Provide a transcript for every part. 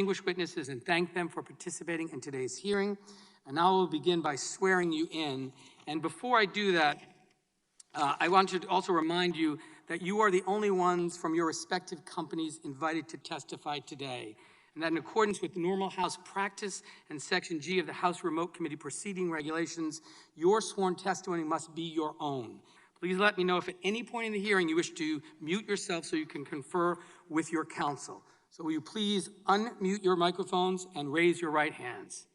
distinguished witnesses and thank them for participating in today's hearing. And now we'll begin by swearing you in. And before I do that, I want to also remind you that you are the only ones from your respective companies invited to testify today, and that in accordance with normal House practice and Section G of the House Remote Committee Proceeding Regulations, your sworn testimony must be your own. Please let me know if at any point in the hearing you wish to mute yourself so you can confer with your counsel. So will you please unmute your microphones and raise your right hands?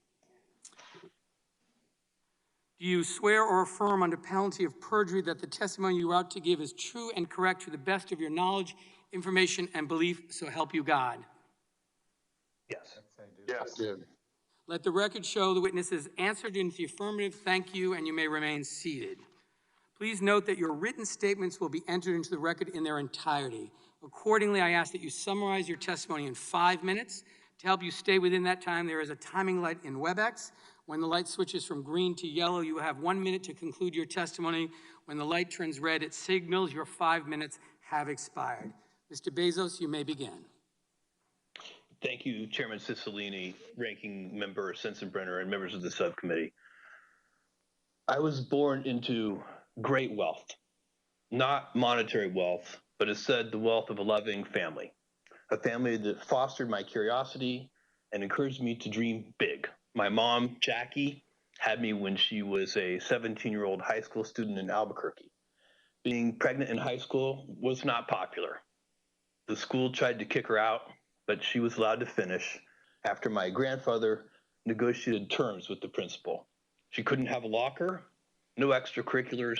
Do you swear or affirm under penalty of perjury that the testimony you are about to give is true and correct to the best of your knowledge, information, and belief, so help you God? Yes. Yes. Let the record show the witnesses answered in the affirmative. Thank you, and you may remain seated. Please note that your written statements will be entered into the record in their entirety. Accordingly, I ask that you summarize your testimony in 5 minutes. To help you stay within that time, there is a timing light in WebEx. When the light switches from green to yellow, you have 1 minute to conclude your testimony. When the light turns red, it signals your 5 minutes have expired. Mr. Bezos, you may begin. Thank you, Chairman Cicilline, Ranking Member Sensenbrenner, and members of the subcommittee. I was born into great wealth, not monetary wealth, but instead the wealth of a loving family, a family that fostered my curiosity and encouraged me to dream big. My mom, Jackie, had me when she was a 17-year-old high school student in Albuquerque. Being pregnant in high school was not popular. The school tried to kick her out, but she was allowed to finish after my grandfather negotiated terms with the principal. She couldn't have a locker, no extracurriculars,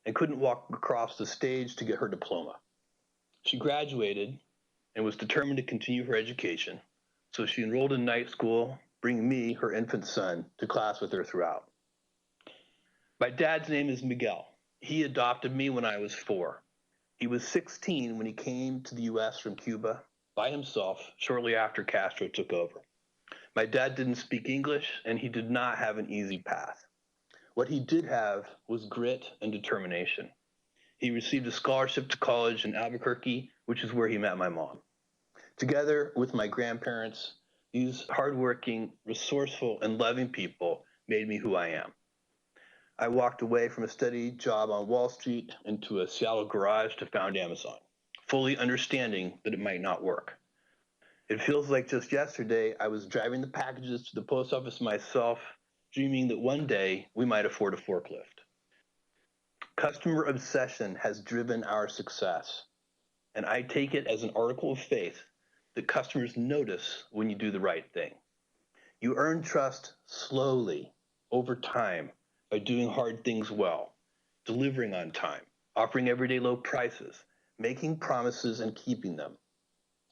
and couldn't walk across the stage to get her diploma. She graduated and was determined to continue her education, so she enrolled in night school, bringing me, her infant son, to class with her throughout. My dad's name is Miguel. He adopted me when I was 4. He was 16 when he came to the U.S. from Cuba by himself shortly after Castro took over. My dad didn't speak English, and he did not have an easy path. What he did have was grit and determination. He received a scholarship to college in Albuquerque, which is where he met my mom. Together with my grandparents, these hardworking, resourceful, and loving people made me who I am. I walked away from a steady job on Wall Street into a Seattle garage to found Amazon, fully understanding that it might not work. It feels like just yesterday I was driving the packages to the post office myself, dreaming that one day we might afford a forklift. Customer obsession has driven our success, and I take it as an article of faith that customers notice when you do the right thing. You earn trust slowly, over time, by doing hard things well, delivering on time, offering everyday low prices, making promises and keeping them,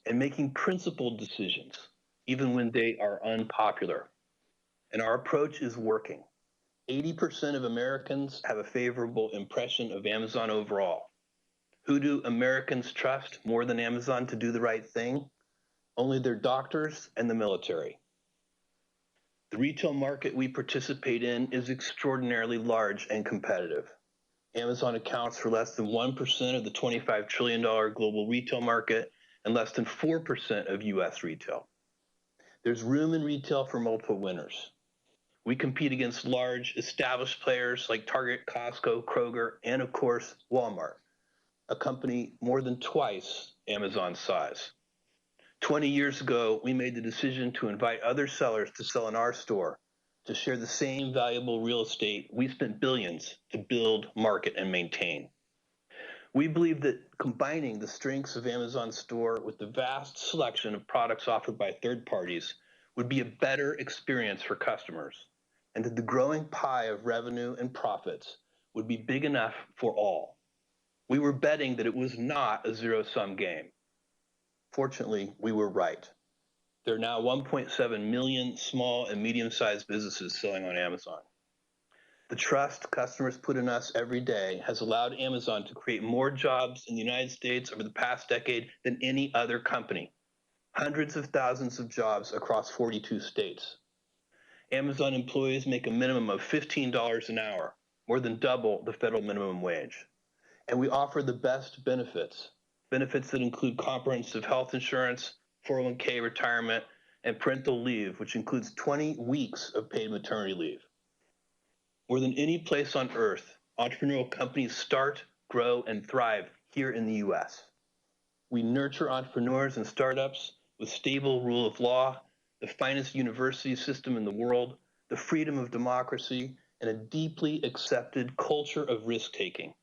and making principled decisions, even when they are unpopular. And our approach is working. 80% of Americans have a favorable impression of Amazon overall. Who do Americans trust more than Amazon to do the right thing? Only their doctors and the military. The retail market we participate in is extraordinarily large and competitive. Amazon accounts for less than 1% of the $25 trillion global retail market and less than 4% of US retail. There's room in retail for multiple winners. We compete against large, established players like Target, Costco, Kroger, and of course, Walmart, a company more than twice Amazon's size. 20 years ago, we made the decision to invite other sellers to sell in our store, to share the same valuable real estate we spent billions to build, market, and maintain. We believe that combining the strengths of Amazon's store with the vast selection of products offered by third parties would be a better experience for customers, and that the growing pie of revenue and profits would be big enough for all. We were betting that it was not a zero-sum game. Fortunately, we were right. There are now 1.7 million small and medium-sized businesses selling on Amazon. The trust customers put in us every day has allowed Amazon to create more jobs in the United States over the past decade than any other company. Hundreds of thousands of jobs across 42 states. Amazon employees make a minimum of $15 an hour, more than double the federal minimum wage. And we offer the best benefits that include comprehensive health insurance, 401k retirement, and parental leave, which includes 20 weeks of paid maternity leave. More than any place on earth, entrepreneurial companies start, grow, and thrive here in the US. We nurture entrepreneurs and startups with stable rule of law, the finest university system in the world, the freedom of democracy, and a deeply accepted culture of risk-taking.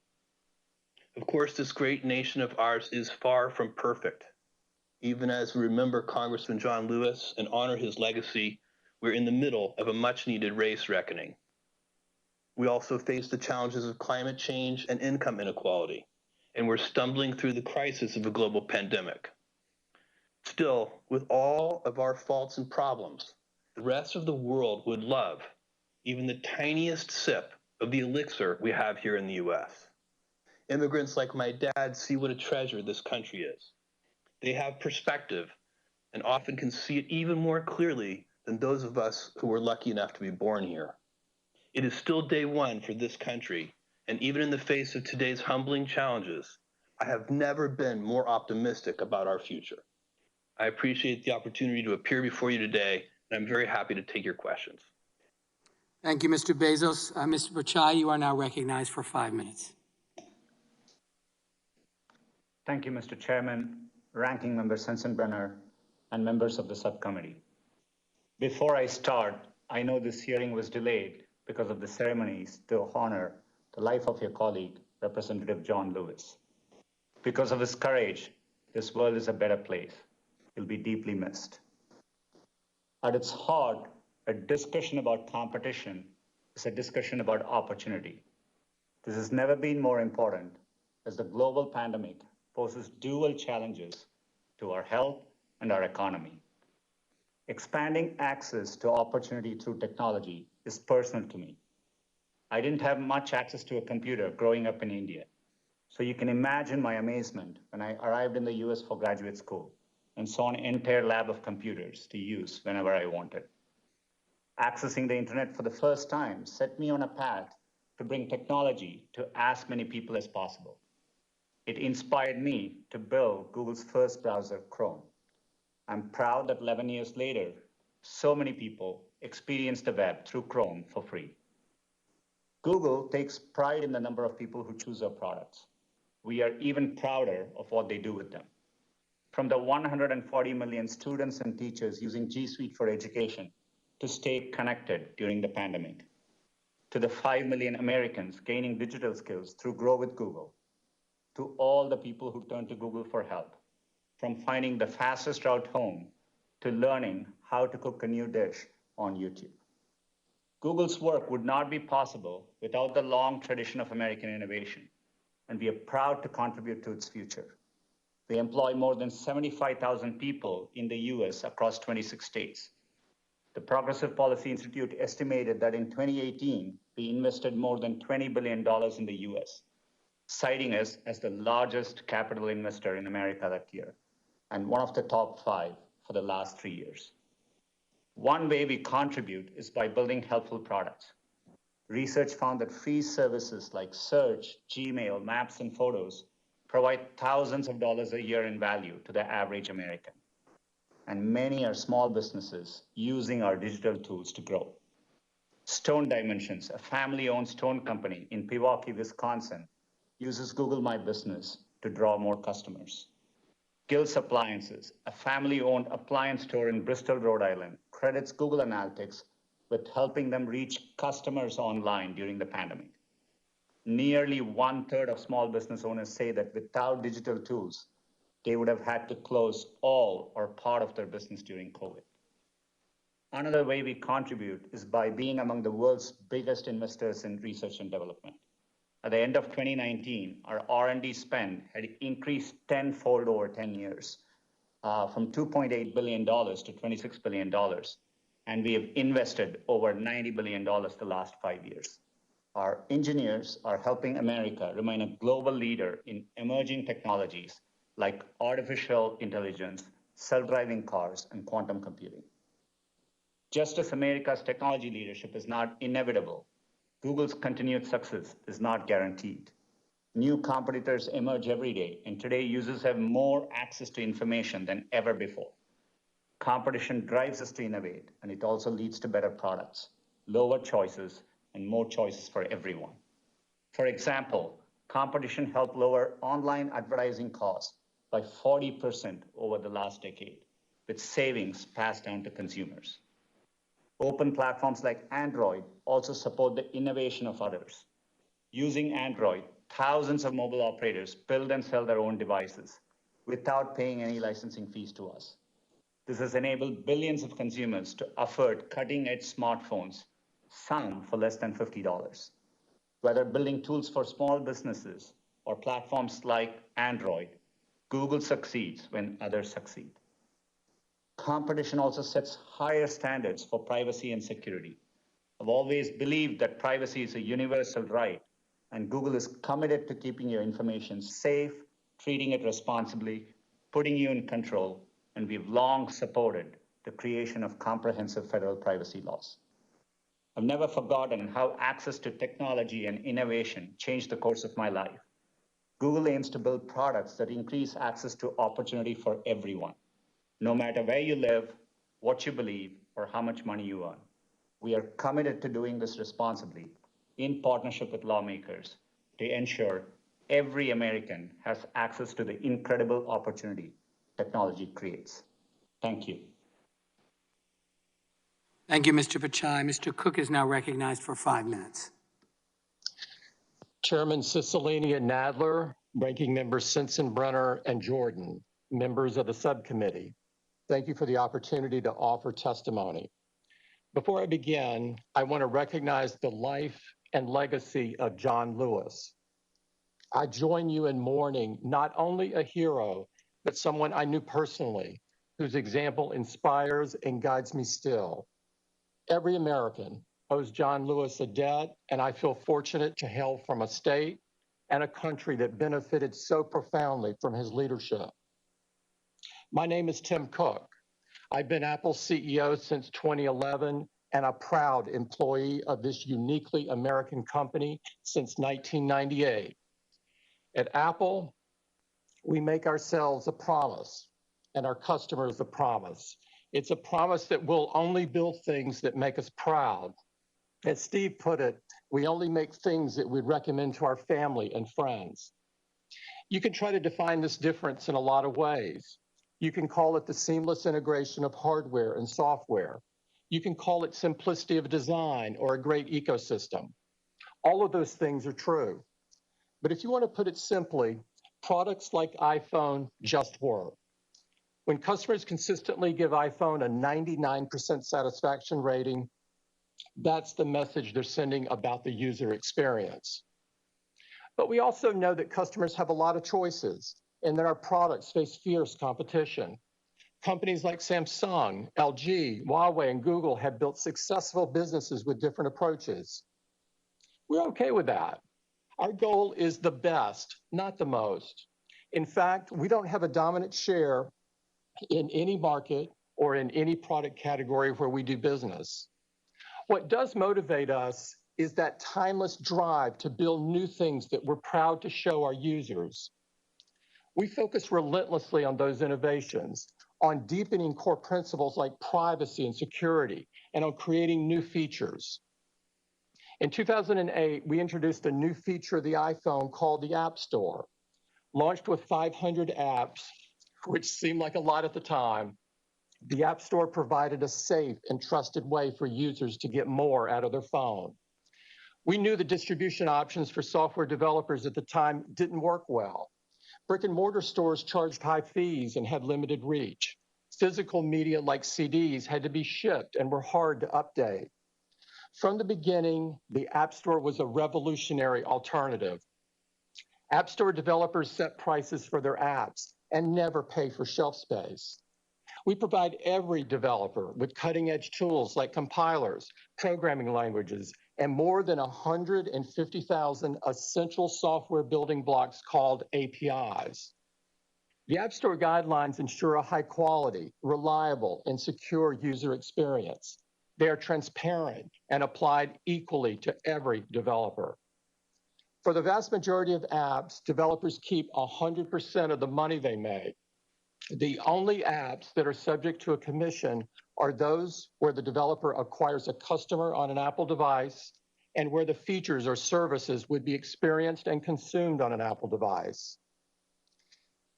Of course, this great nation of ours is far from perfect. Even as we remember Congressman John Lewis and honor his legacy, we're in the middle of a much-needed race reckoning. We also face the challenges of climate change and income inequality, and we're stumbling through the crisis of a global pandemic. Still, with all of our faults and problems, the rest of the world would love even the tiniest sip of the elixir we have here in the US. Immigrants like my dad see what a treasure this country is. They have perspective and often can see it even more clearly than those of us who were lucky enough to be born here. It is still day one for this country, and even in the face of today's humbling challenges, I have never been more optimistic about our future. I appreciate the opportunity to appear before you today, and I'm very happy to take your questions. Thank you, Mr. Bezos. Mr. Pichai, you are now recognized for 5 minutes. Thank you, Mr. Chairman, Ranking Member Sensenbrenner, and members of the subcommittee. Before I start, I know this hearing was delayed because of the ceremonies to honor the life of your colleague, Representative John Lewis. Because of his courage, this world is a better place. He'll be deeply missed. At its heart, a discussion about competition is a discussion about opportunity. This has never been more important as the global pandemic poses dual challenges to our health and our economy. Expanding access to opportunity through technology is personal to me. I didn't have much access to a computer growing up in India, so you can imagine my amazement when I arrived in the US for graduate school and saw an entire lab of computers to use whenever I wanted. Accessing the internet for the first time set me on a path to bring technology to as many people as possible. It inspired me to build Google's first browser, Chrome. I'm proud that 11 years later, so many people experience the web through Chrome for free. Google takes pride in the number of people who choose our products. We are even prouder of what they do with them. From the 140 million students and teachers using G Suite for education to stay connected during the pandemic, to the 5 million Americans gaining digital skills through Grow with Google, to all the people who turn to Google for help, from finding the fastest route home to learning how to cook a new dish on YouTube. Google's work would not be possible without the long tradition of American innovation, and we are proud to contribute to its future. They employ more than 75,000 people in the US across 26 states. The Progressive Policy Institute estimated that in 2018, we invested more than $20 billion in the US, citing us as the largest capital investor in America that year, and one of the top 5 for the last 3 years. One way we contribute is by building helpful products. Research found that free services like search, Gmail, Maps, and Photos provide thousands of dollars a year in value to the average American. And many are small businesses using our digital tools to grow. Stone Dimensions, a family-owned stone company in Pewaukee, Wisconsin, uses Google My Business to draw more customers. Gills Appliances, a family-owned appliance store in Bristol, Rhode Island, credits Google Analytics with helping them reach customers online during the pandemic. Nearly 1/3 of small business owners say that without digital tools, they would have had to close all or part of their business during COVID. Another way we contribute is by being among the world's biggest investors in research and development. At the end of 2019, our R&D spend had increased tenfold over 10 years, from $2.8 billion to $26 billion, and we have invested over $90 billion the last 5 years. Our engineers are helping America remain a global leader in emerging technologies like artificial intelligence, self-driving cars, and quantum computing. Just as America's technology leadership is not inevitable, Google's continued success is not guaranteed. New competitors emerge every day, and today users have more access to information than ever before. Competition drives us to innovate, and it also leads to better products, lower choices, and more choices for everyone. For example, competition helped lower online advertising costs by 40% over the last decade, with savings passed down to consumers. Open platforms like Android also support the innovation of others. Using Android, thousands of mobile operators build and sell their own devices without paying any licensing fees to us. This has enabled billions of consumers to afford cutting-edge smartphones, some for less than $50. Whether building tools for small businesses or platforms like Android, Google succeeds when others succeed. Competition also sets higher standards for privacy and security. I've always believed that privacy is a universal right, and Google is committed to keeping your information safe, treating it responsibly, putting you in control, and we've long supported the creation of comprehensive federal privacy laws. I've never forgotten how access to technology and innovation changed the course of my life. Google aims to build products that increase access to opportunity for everyone, no matter where you live, what you believe, or how much money you earn. We are committed to doing this responsibly in partnership with lawmakers to ensure every American has access to the incredible opportunity technology creates. Thank you. Thank you, Mr. Pichai. Mr. Cook is now recognized for 5 minutes. Chairman Cicilline and Nadler, Ranking Members Sensenbrenner and Jordan, members of the subcommittee, thank you for the opportunity to offer testimony. Before I begin, I want to recognize the life and legacy of John Lewis. I join you in mourning not only a hero, but someone I knew personally, whose example inspires and guides me still. Every American owes John Lewis a debt, and I feel fortunate to hail from a state and a country that benefited so profoundly from his leadership. My name is Tim Cook. I've been Apple's CEO since 2011 and a proud employee of this uniquely American company since 1998. At Apple, we make ourselves a promise and our customers a promise. It's a promise that we'll only build things that make us proud. As Steve put it, we only make things that we'd recommend to our family and friends. You can try to define this difference in a lot of ways. You can call it the seamless integration of hardware and software. You can call it simplicity of design or a great ecosystem. All of those things are true. But if you want to put it simply, products like iPhone just work. When customers consistently give iPhone a 99% satisfaction rating, that's the message they're sending about the user experience. But we also know that customers have a lot of choices and that our products face fierce competition. Companies like Samsung, LG, Huawei, and Google have built successful businesses with different approaches. We're okay with that. Our goal is the best, not the most. In fact, we don't have a dominant share in any market or in any product category where we do business. What does motivate us is that timeless drive to build new things that we're proud to show our users. We focus relentlessly on those innovations, on deepening core principles like privacy and security, and on creating new features. In 2008, we introduced a new feature of the iPhone called the App Store. Launched with 500 apps, which seemed like a lot at the time, the App Store provided a safe and trusted way for users to get more out of their phone. We knew the distribution options for software developers at the time didn't work well. Brick and mortar stores charged high fees and had limited reach. Physical media like CDs had to be shipped and were hard to update. From the beginning, the App Store was a revolutionary alternative. App Store developers set prices for their apps and never pay for shelf space. We provide every developer with cutting-edge tools like compilers, programming languages, and more than 150,000 essential software building blocks called APIs. The App Store guidelines ensure a high-quality, reliable, and secure user experience. They are transparent and applied equally to every developer. For the vast majority of apps, developers keep 100% of the money they make. The only apps that are subject to a commission are those where the developer acquires a customer on an Apple device and where the features or services would be experienced and consumed on an Apple device.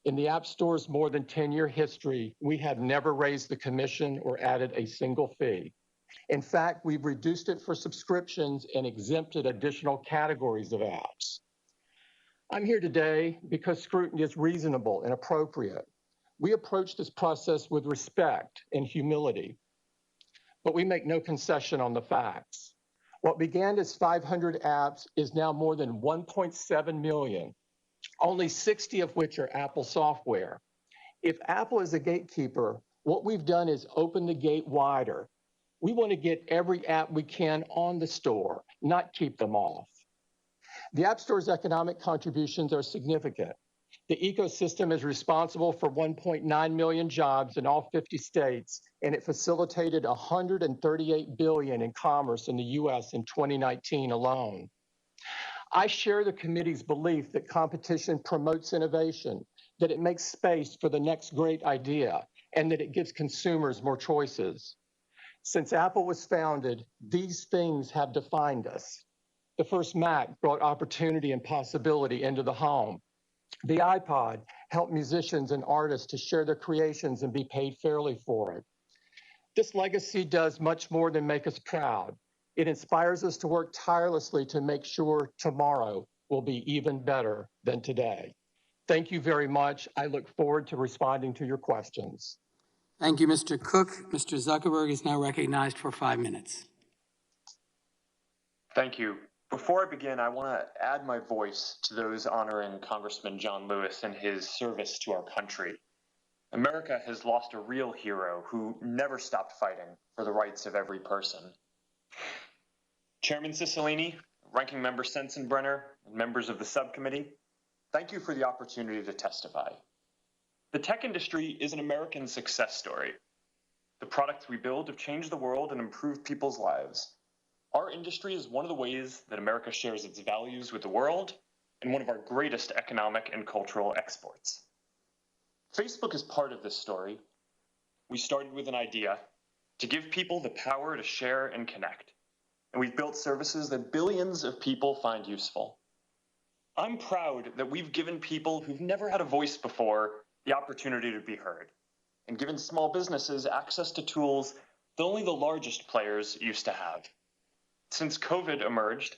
In the App Store's more than 10-year history, we have never raised the commission or added a single fee. In fact, we've reduced it for subscriptions and exempted additional categories of apps. I'm here today because scrutiny is reasonable and appropriate. We approach this process with respect and humility, but we make no concession on the facts. What began as 500 apps is now more than 1.7 million, only 60 of which are Apple software. If Apple is a gatekeeper, what we've done is open the gate wider. We want to get every app we can on the store, not keep them off. The App Store's economic contributions are significant. The ecosystem is responsible for 1.9 million jobs in all 50 states, and it facilitated $138 billion in commerce in the US in 2019 alone. I share the committee's belief that competition promotes innovation, that it makes space for the next great idea, and that it gives consumers more choices. Since Apple was founded, these things have defined us. The first Mac brought opportunity and possibility into the home. The iPod helped musicians and artists to share their creations and be paid fairly for it. This legacy does much more than make us proud. It inspires us to work tirelessly to make sure tomorrow will be even better than today. Thank you very much. I look forward to responding to your questions. Thank you, Mr. Cook. Mr. Zuckerberg is now recognized for 5 minutes. Thank you. Before I begin, I want to add my voice to those honoring Congressman John Lewis and his service to our country. America has lost a real hero who never stopped fighting for the rights of every person. Chairman Cicilline, Ranking Member Sensenbrenner, and members of the subcommittee, thank you for the opportunity to testify. The tech industry is an American success story. The products we build have changed the world and improved people's lives. Our industry is one of the ways that America shares its values with the world and one of our greatest economic and cultural exports. Facebook is part of this story. We started with an idea to give people the power to share and connect, and we've built services that billions of people find useful. I'm proud that we've given people who've never had a voice before the opportunity to be heard, and given small businesses access to tools that only the largest players used to have. Since COVID emerged,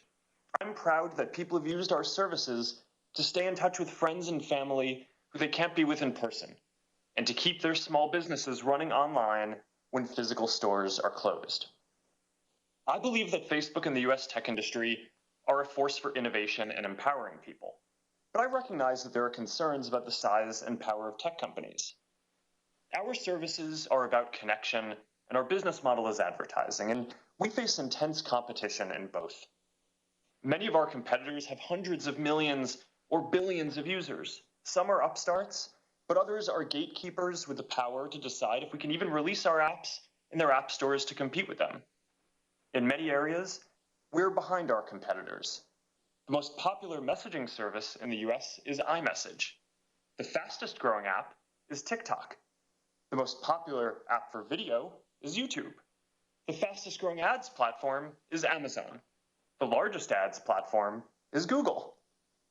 I'm proud that people have used our services to stay in touch with friends and family who they can't be with in person, and to keep their small businesses running online when physical stores are closed. I believe that Facebook and the US tech industry are a force for innovation and empowering people, but I recognize that there are concerns about the size and power of tech companies. Our services are about connection, and our business model is advertising, and we face intense competition in both. Many of our competitors have hundreds of millions or billions of users. Some are upstarts, but others are gatekeepers with the power to decide if we can even release our apps in their app stores to compete with them. In many areas, we're behind our competitors. The most popular messaging service in the US is iMessage. The fastest growing app is TikTok. The most popular app for video is YouTube. The fastest growing ads platform is Amazon. The largest ads platform is Google.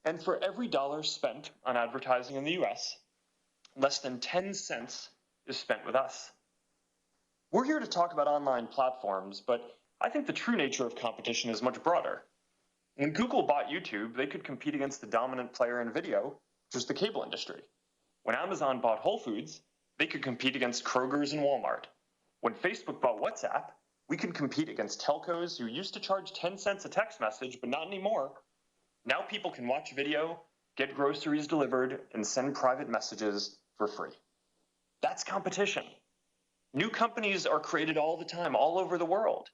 And for every dollar spent on advertising in the US, less than 10 cents is spent with us. We're here to talk about online platforms, but I think the true nature of competition is much broader. When Google bought YouTube, they could compete against the dominant player in video, which is the cable industry. When Amazon bought Whole Foods, they could compete against Kroger's and Walmart. When Facebook bought WhatsApp, we could compete against telcos who used to charge 10 cents a text message, but not anymore. Now people can watch video, get groceries delivered, and send private messages for free. That's competition. New companies are created all the time, all over the world.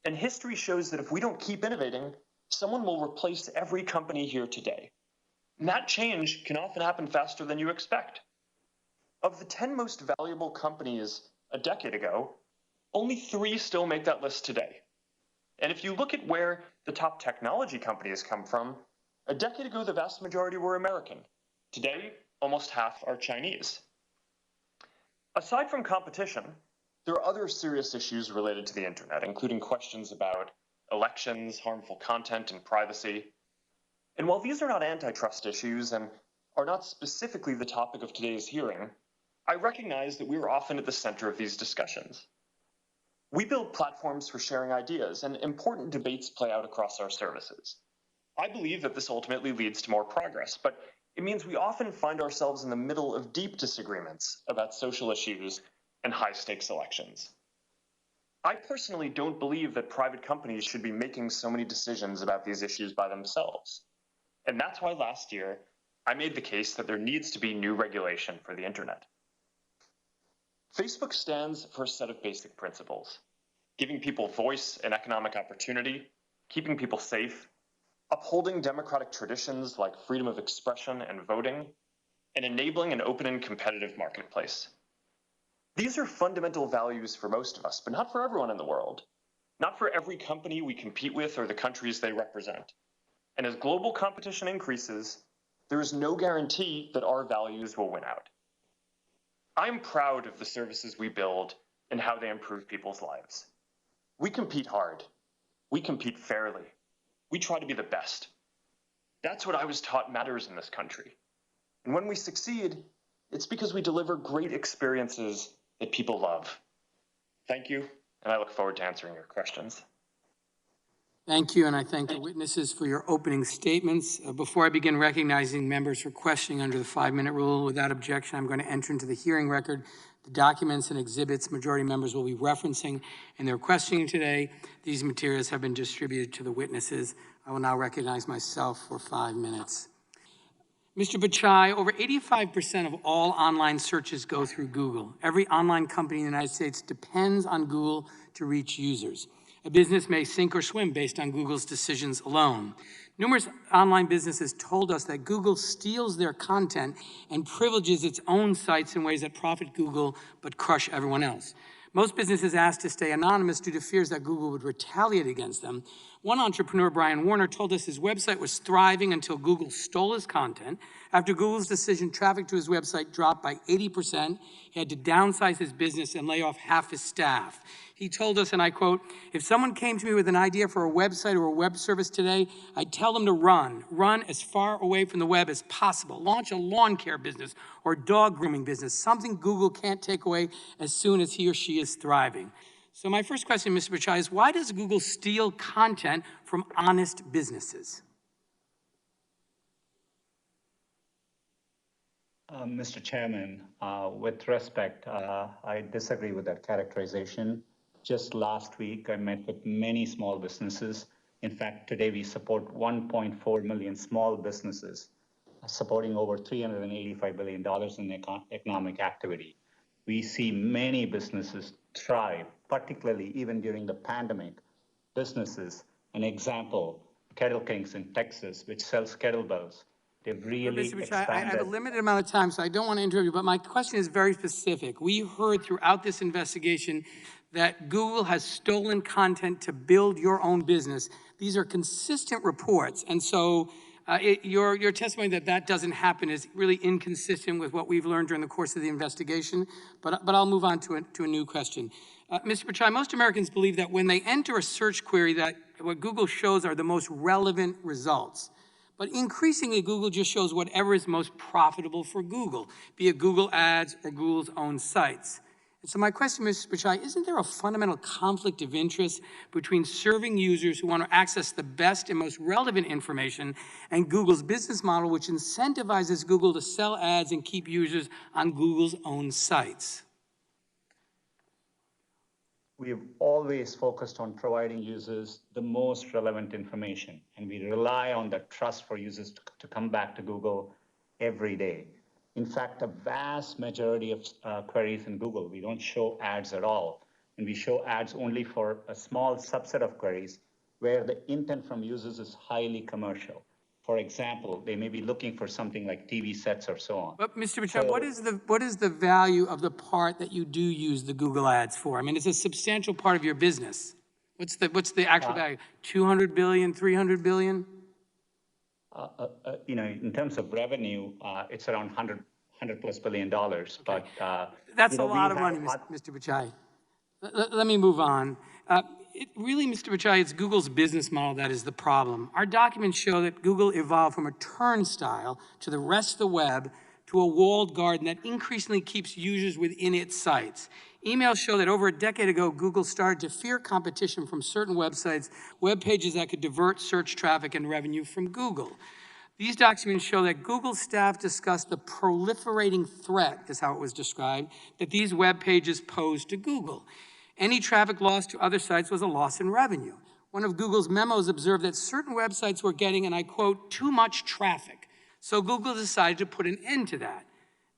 And history shows that if we don't keep innovating, someone will replace every company here today. And that change can often happen faster than you expect. Of the 10 most valuable companies a decade ago, only 3 still make that list today. And if you look at where the top technology companies come from, a decade ago the vast majority were American. Today, almost half are Chinese. Aside from competition, there are other serious issues related to the internet, including questions about elections, harmful content, and privacy. And while these are not antitrust issues and are not specifically the topic of today's hearing, I recognize that we are often at the center of these discussions. We build platforms for sharing ideas, and important debates play out across our services. I believe that this ultimately leads to more progress, but it means we often find ourselves in the middle of deep disagreements about social issues and high-stakes elections. I personally don't believe that private companies should be making so many decisions about these issues by themselves. And that's why last year, I made the case that there needs to be new regulation for the internet. Facebook stands for a set of basic principles: giving people voice and economic opportunity, keeping people safe, upholding democratic traditions like freedom of expression and voting, and enabling an open and competitive marketplace. These are fundamental values for most of us, but not for everyone in the world. Not for every company we compete with or the countries they represent. And as global competition increases, there is no guarantee that our values will win out. I'm proud of the services we build and how they improve people's lives. We compete hard. We compete fairly. We try to be the best. That's what I was taught matters in this country. And when we succeed, it's because we deliver great experiences that people love. Thank you, and I look forward to answering your questions. Thank you, and I thank the witnesses for your opening statements. Before I begin recognizing members for questioning under the 5-minute rule, without objection, I'm going to enter into the hearing record the documents and exhibits majority members will be referencing in their questioning today. These materials have been distributed to the witnesses. I will now recognize myself for 5 minutes. Mr. Pichai, over 85% of all online searches go through Google. Every online company in the United States depends on Google to reach users. A business may sink or swim based on Google's decisions alone. Numerous online businesses told us that Google steals their content and privileges its own sites in ways that profit Google but crush everyone else. Most businesses asked to stay anonymous due to fears that Google would retaliate against them. One entrepreneur, Brian Warner, told us his website was thriving until Google stole his content. After Google's decision, traffic to his website dropped by 80%. He had to downsize his business and lay off half his staff. He told us, and I quote, "If someone came to me with an idea for a website or a web service today, I'd tell them to run as far away from the web as possible. Launch a lawn care business or dog grooming business, something Google can't take away as soon as he or she is thriving." So my first question, Mr. Pichai, is why does Google steal content from honest businesses? Mr. Chairman, with respect, I disagree with that characterization. Just last week, I met with many small businesses. In fact, today we support 1.4 million small businesses, supporting over $385 billion in economic activity. We see many businesses thrive, particularly even during the pandemic. Businesses, an example, Kettle Kings in Texas, which sells kettlebells. They've really Mr. Pichai, expanded. I have a limited amount of time, so I don't want to interrupt you, but my question is very specific. We heard throughout this investigation that Google has stolen content to build your own business. These are consistent reports, and so your testimony that doesn't happen is really inconsistent with what we've learned during the course of the investigation, but I'll move on to a new question. Mr. Pichai, most Americans believe that when they enter a search query that what Google shows are the most relevant results. But increasingly, Google just shows whatever is most profitable for Google, be it Google Ads or Google's own sites. And so my question, Mr. Pichai, isn't there a fundamental conflict of interest between serving users who want to access the best and most relevant information and Google's business model, which incentivizes Google to sell ads and keep users on Google's own sites? We've always focused on providing users the most relevant information, and we rely on the trust for users to come back to Google every day. In fact, the vast majority of queries in Google, we don't show ads at all, and we show ads only for a small subset of queries where the intent from users is highly commercial. For example, they may be looking for something like TV sets or so on. But Mr. Pichai, what is the value of the part that you do use the Google ads for? I mean, it's a substantial part of your business. What's the actual value? 200 billion, 300 billion? In terms of revenue, it's around $100+ billion. Okay. But That's you know, a lot of money, Mr. Pichai. Let me move on. Really, Mr. Pichai, it's Google's business model that is the problem. Our documents show that Google evolved from a turnstile to the rest of the web to a walled garden that increasingly keeps users within its sites. Emails show that over a decade ago, Google started to fear competition from certain websites, web pages that could divert search traffic and revenue from Google. These documents show that Google staff discussed the proliferating threat, is how it was described, that these web pages pose to Google. Any traffic loss to other sites was a loss in revenue. One of Google's memos observed that certain websites were getting, and I quote, too much traffic. So Google decided to put an end to that.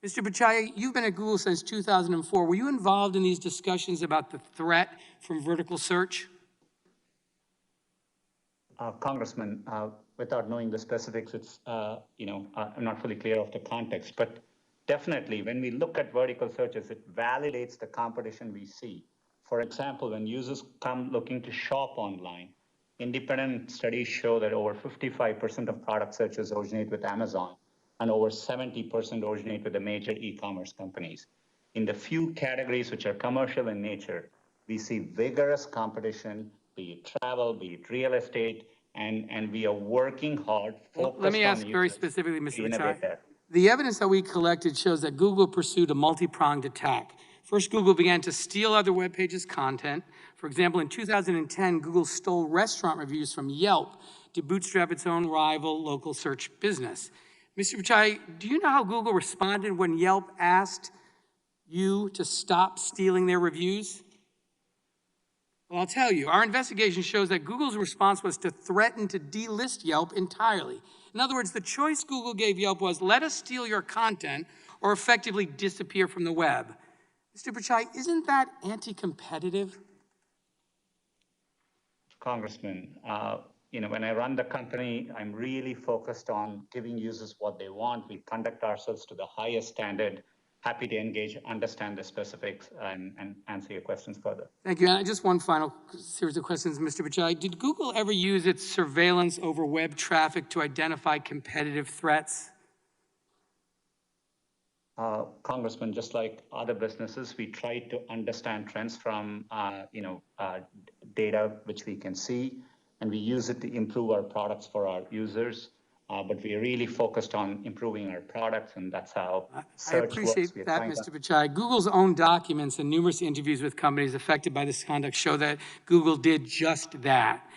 Mr. Pichai, you've been at Google since 2004. Were you involved in these discussions about the threat from vertical search? Congressman, without knowing the specifics, it's, I'm not fully clear of the context, but definitely when we look at vertical searches, it validates the competition we see. For example, when users come looking to shop online, independent studies show that over 55% of product searches originate with Amazon and over 70% originate with the major e-commerce companies. In the few categories which are commercial in nature, we see vigorous competition, be it travel, be it real estate, and we are working hard, focused on Let me ask very specifically, Mr. Pichai. The evidence that we collected shows that Google pursued a multi-pronged attack. First, Google began to steal other web pages' content. For example, in 2010, Google stole restaurant reviews from Yelp to bootstrap its own rival local search business. Mr. Pichai, do you know how Google responded when Yelp asked you to stop stealing their reviews? Well, I'll tell you, our investigation shows that Google's response was to threaten to delist Yelp entirely. In other words, the choice Google gave Yelp was, let us steal your content or effectively disappear from the web. Mr. Pichai, isn't that anti-competitive? Congressman, when I run the company, I'm really focused on giving users what they want. We conduct ourselves to the highest standard. Happy to engage, understand the specifics, and answer your questions further. Thank you. And just one final series of questions, Mr. Pichai. Did Google ever use its surveillance over web traffic to identify competitive threats? Congressman, just like other businesses, we try to understand trends from data which we can see, and we use it to improve our products for our users. But we are really focused on improving our products, and that's how search works. I appreciate that, Mr. Pichai. Google's own documents and numerous interviews with companies affected by this conduct show that Google did just that,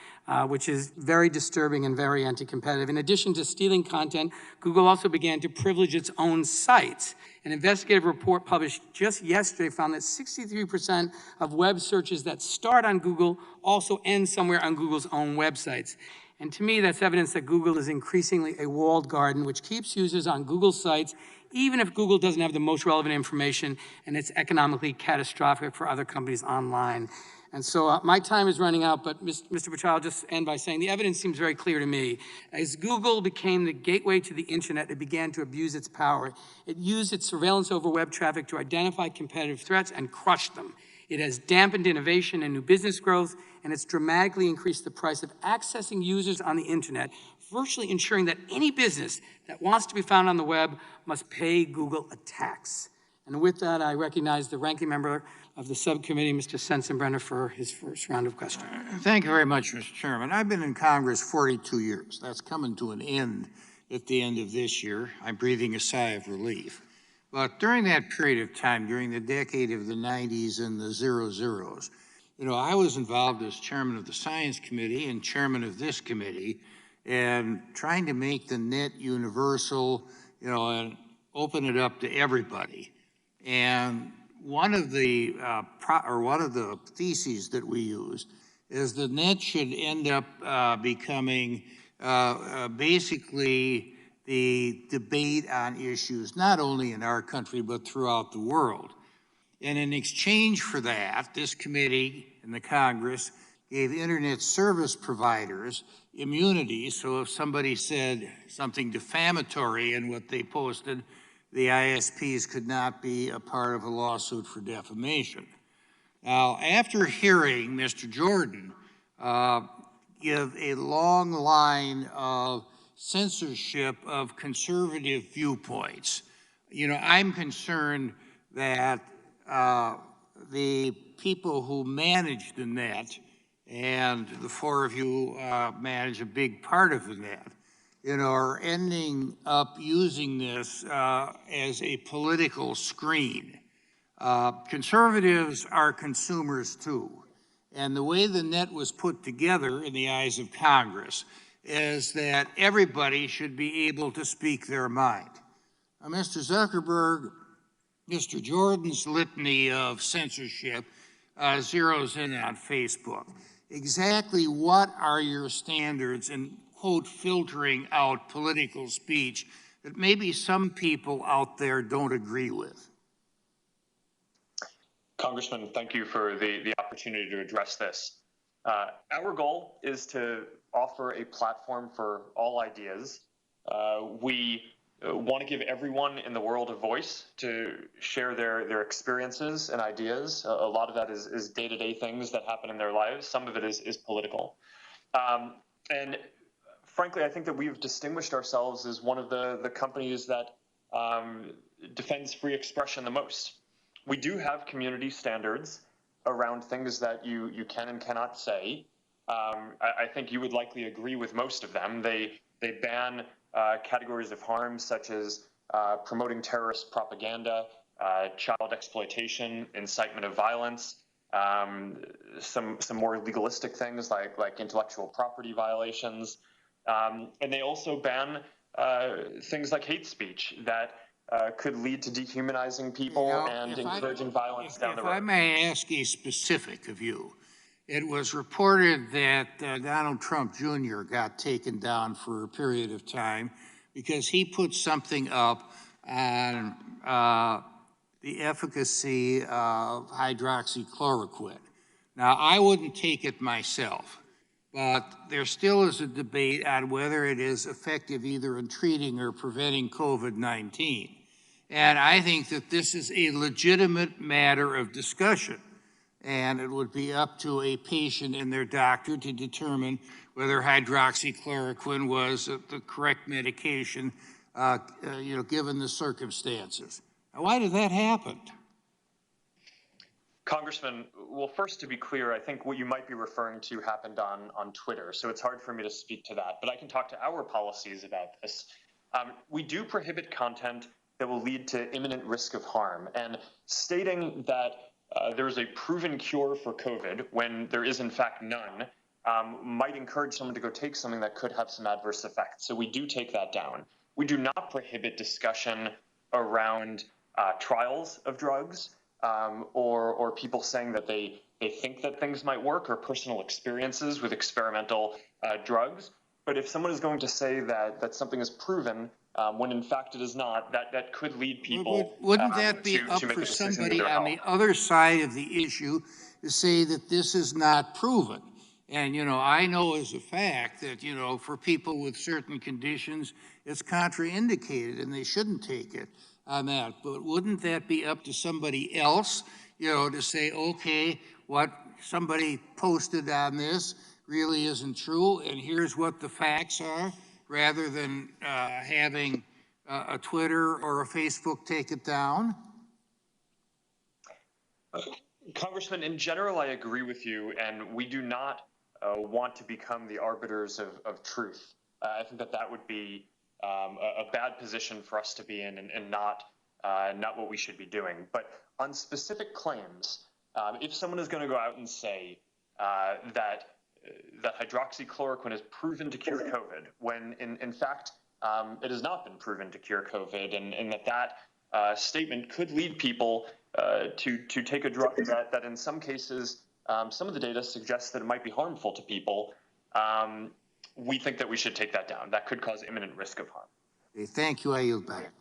which is very disturbing and very anti-competitive. In addition to stealing content, Google also began to privilege its own sites. An investigative report published just yesterday found that 63% of web searches that start on Google also end somewhere on Google's own websites. And to me, that's evidence that Google is increasingly a walled garden, which keeps users on Google sites, even if Google doesn't have the most relevant information and it's economically catastrophic for other companies online. And so my time is running out, but Mr. Pichai, I'll just end by saying the evidence seems very clear to me. As Google became the gateway to the internet, it began to abuse its power. It used its surveillance over web traffic to identify competitive threats and crush them. It has dampened innovation and new business growth, and it's dramatically increased the price of accessing users on the internet, virtually ensuring that any business that wants to be found on the web must pay Google a tax. And with that, I recognize the ranking member of the subcommittee, Mr. Sensenbrenner, for his first round of questions. Thank you very much, Mr. Chairman. I've been in Congress 42 years. That's coming to an end at the end of this year. I'm breathing a sigh of relief. But during that period of time, during the decade of the 90s and the zeros, I was involved as chairman of the Science Committee and chairman of this committee, and trying to make the net universal, and open it up to everybody. And one of the theses that we used is the net should end up becoming basically the debate on issues, not only in our country, but throughout the world. And in exchange for that, this committee and the Congress gave internet service providers immunity. So if somebody said something defamatory in what they posted, the ISPs could not be a part of a lawsuit for defamation. Now, after hearing Mr. Jordan give a long line of censorship of conservative viewpoints, I'm concerned that the people who manage the net, and the four of you manage a big part of the net, are ending up using this as a political screen. Conservatives are consumers too. And the way the net was put together in the eyes of Congress is that everybody should be able to speak their mind. Mr. Zuckerberg, Mr. Jordan's litany of censorship zeroes in on Facebook. Exactly what are your standards in, quote, filtering out political speech that maybe some people out there don't agree with? Congressman, thank you for the opportunity to address this. Our goal is to offer a platform for all ideas. We want to give everyone in the world a voice to share their experiences and ideas. A lot of that is day-to-day things that happen in their lives. Some of it is political. And frankly, I think that we've distinguished ourselves as one of the companies that defends free expression the most. We do have community standards around things that you can and cannot say. I think you would likely agree with most of them. They ban categories of harm such as promoting terrorist propaganda, child exploitation, incitement of violence, some more legalistic things like intellectual property violations, and they also ban things like hate speech that could lead to dehumanizing people and encouraging violence down the road. If I may ask a specific of you, it was reported that Donald Trump Jr. got taken down for a period of time because he put something up on the efficacy of hydroxychloroquine. Now, I wouldn't take it myself, but there still is a debate on whether it is effective either in treating or preventing COVID-19. And I think that this is a legitimate matter of discussion. And it would be up to a patient and their doctor to determine whether hydroxychloroquine was the correct medication, given the circumstances. Now, why did that happen? Congressman, well, first, to be clear, I think what you might be referring to happened on Twitter, so it's hard for me to speak to that. But I can talk to our policies about this. We do prohibit content that will lead to imminent risk of harm. And stating that there is a proven cure for COVID when there is, in fact, none, might encourage someone to go take something that could have some adverse effects. So we do take that down. We do not prohibit discussion around trials of drugs. Or people saying that they think that things might work, or personal experiences with experimental drugs. But if someone is going to say that something is proven when in fact it is not, that could lead people wouldn't that be up for somebody on the other side of the issue to say that this is not proven? And, I know as a fact that, for people with certain conditions, it's contraindicated and they shouldn't take it on that. But wouldn't that be up to somebody else, to say, okay, what somebody posted on this really isn't true, and here's what the facts are, rather than having a Twitter or a Facebook take it down? Congressman, in general, I agree with you, and we do not want to become the arbiters of truth. I think that would be a bad position for us to be in, and not what we should be doing. But on specific claims, if someone is going to go out and say that hydroxychloroquine is proven to cure COVID, when in fact it has not been proven to cure COVID, and that statement could lead people to take a drug that in some cases, some of the data suggests that it might be harmful to people, we think that we should take that down. That could cause imminent risk of harm. Okay, thank you. I yield back.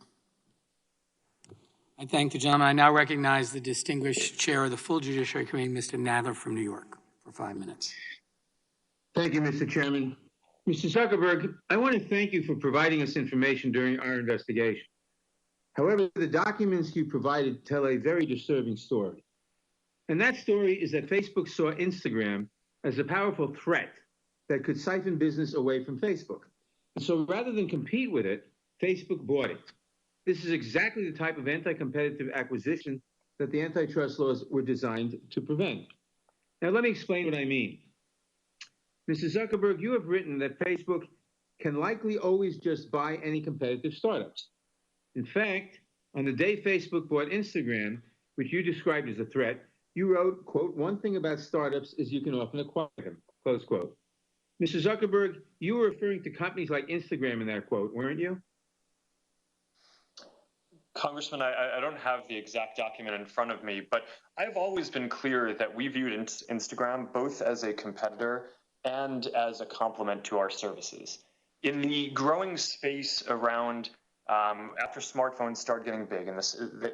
I thank the gentleman. I now recognize the distinguished chair of the full Judiciary Committee, Mr. Nadler from New York, for 5 minutes. Thank you, Mr. Chairman. Mr. Zuckerberg, I want to thank you for providing us information during our investigation. However, the documents you provided tell a very disturbing story. And that story is that Facebook saw Instagram as a powerful threat that could siphon business away from Facebook. And so rather than compete with it, Facebook bought it. This is exactly the type of anti-competitive acquisition that the antitrust laws were designed to prevent. Now, let me explain what I mean. Mr. Zuckerberg, you have written that Facebook can likely always just buy any competitive startups. In fact, on the day Facebook bought Instagram, which you described as a threat, you wrote, quote, "One thing about startups is you can often acquire them," close quote. Mr. Zuckerberg, you were referring to companies like Instagram in that quote, weren't you? Congressman, I don't have the exact document in front of me, but I've always been clear that we viewed Instagram both as a competitor and as a complement to our services. In the growing space around, after smartphones started getting big, and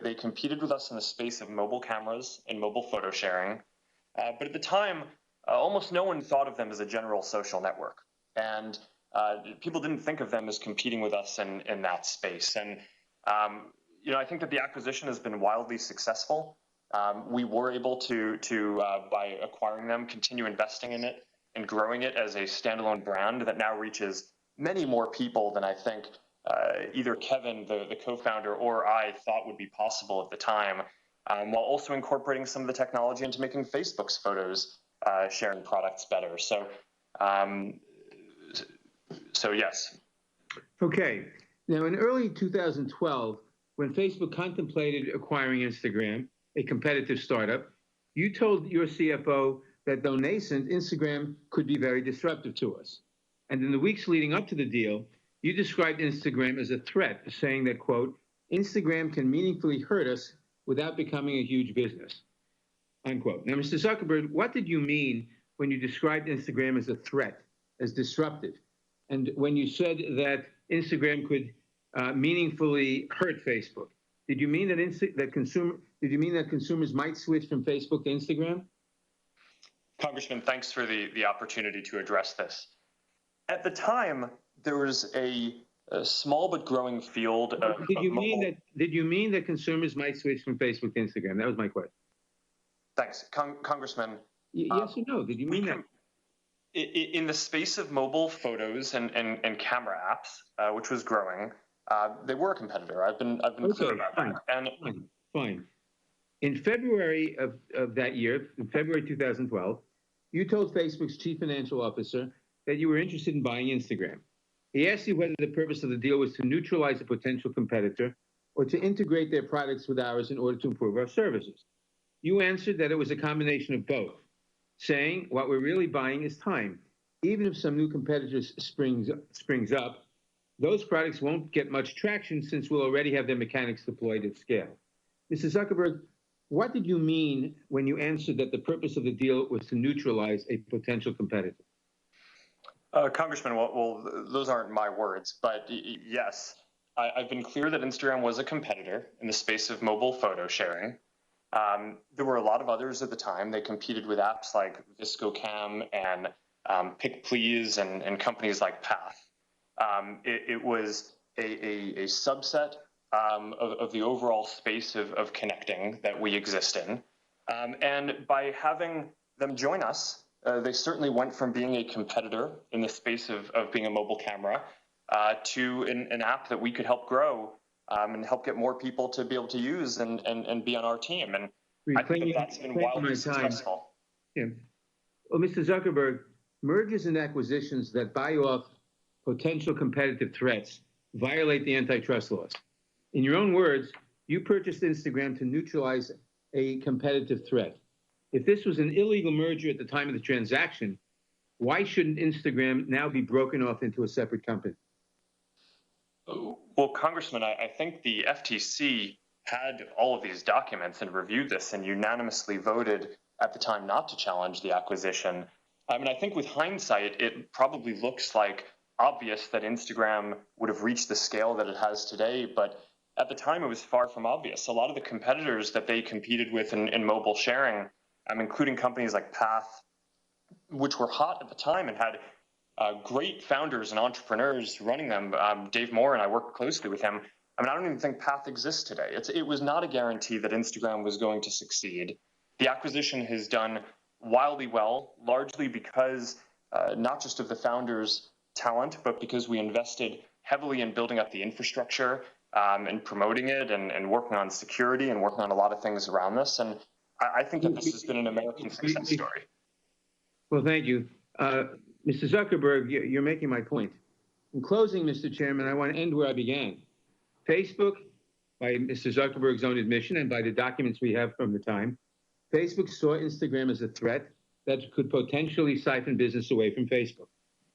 they competed with us in the space of mobile cameras and mobile photo sharing. But at the time, almost no one thought of them as a general social network. And people didn't think of them as competing with us in that space. And I think that the acquisition has been wildly successful. We were able to by acquiring them, continue investing in it and growing it as a standalone brand that now reaches many more people than I think either Kevin, the co-founder, or I thought would be possible at the time, while also incorporating some of the technology into making Facebook's photos sharing products better. So yes. Okay. Now, in early 2012, when Facebook contemplated acquiring Instagram, a competitive startup, you told your CFO that though nascent, Instagram could be very disruptive to us. And in the weeks leading up to the deal, you described Instagram as a threat, saying that, quote, "Instagram can meaningfully hurt us without becoming a huge business," unquote. Now, Mr. Zuckerberg, what did you mean when you described Instagram as a threat, as disruptive? And when you said that Instagram could meaningfully hurt Facebook, did you mean that consumers might switch from Facebook to Instagram? Congressman, thanks for the opportunity to address this. At the time, there was a small but growing field of Did you mean that consumers might switch from Facebook to Instagram? That was my question. Thanks, Congressman. Yes or no? Did you mean that? In the space of mobile photos and camera apps, which was growing, they were a competitor. I've been clear about that. Fine. In February of that year, in February 2012, you told Facebook's chief financial officer that you were interested in buying Instagram. He asked you whether the purpose of the deal was to neutralize a potential competitor or to integrate their products with ours in order to improve our services. You answered that it was a combination of both, saying what we're really buying is time. Even if some new competitors springs up, those products won't get much traction since we'll already have their mechanics deployed at scale. Mr. Zuckerberg, what did you mean when you answered that the purpose of the deal was to neutralize a potential competitor? Congressman, well, those aren't my words, but yes, I've been clear that Instagram was a competitor in the space of mobile photo sharing. There were a lot of others at the time. They competed with apps like ViscoCam and Pick Please and companies like Path. It was a subset of the overall space of connecting that we exist in. And by having them join us, they certainly went from being a competitor in the space of being a mobile camera to an app that we could help grow and help get more people to be able to use and be on our team. And I think that's been wildly successful. Yeah. Well, Mr. Zuckerberg, mergers and acquisitions that buy off potential competitive threats violate the antitrust laws. In your own words, you purchased Instagram to neutralize a competitive threat. If this was an illegal merger at the time of the transaction, why shouldn't Instagram now be broken off into a separate company? Well, Congressman, I think the FTC had all of these documents and reviewed this and unanimously voted at the time not to challenge the acquisition. I mean, I think with hindsight, it probably looks like obvious that Instagram would have reached the scale that it has today, but at the time it was far from obvious. A lot of the competitors that they competed with in mobile sharing, including companies like Path, which were hot at the time and had great founders and entrepreneurs running them. Dave Moore and I worked closely with him. I don't even think Path exists today. It was not a guarantee that Instagram was going to succeed. The acquisition has done wildly well, largely because not just of the founders' talent, but because we invested heavily in building up the infrastructure and promoting it and working on security and working on a lot of things around this. And I think that this has been an American success story. Well, thank you. Mr. Zuckerberg, you're making my point. In closing, Mr. Chairman, I want to end where I began. Facebook, by Mr. Zuckerberg's own admission and by the documents we have from the time, Facebook saw Instagram as a threat that could potentially siphon business away from Facebook.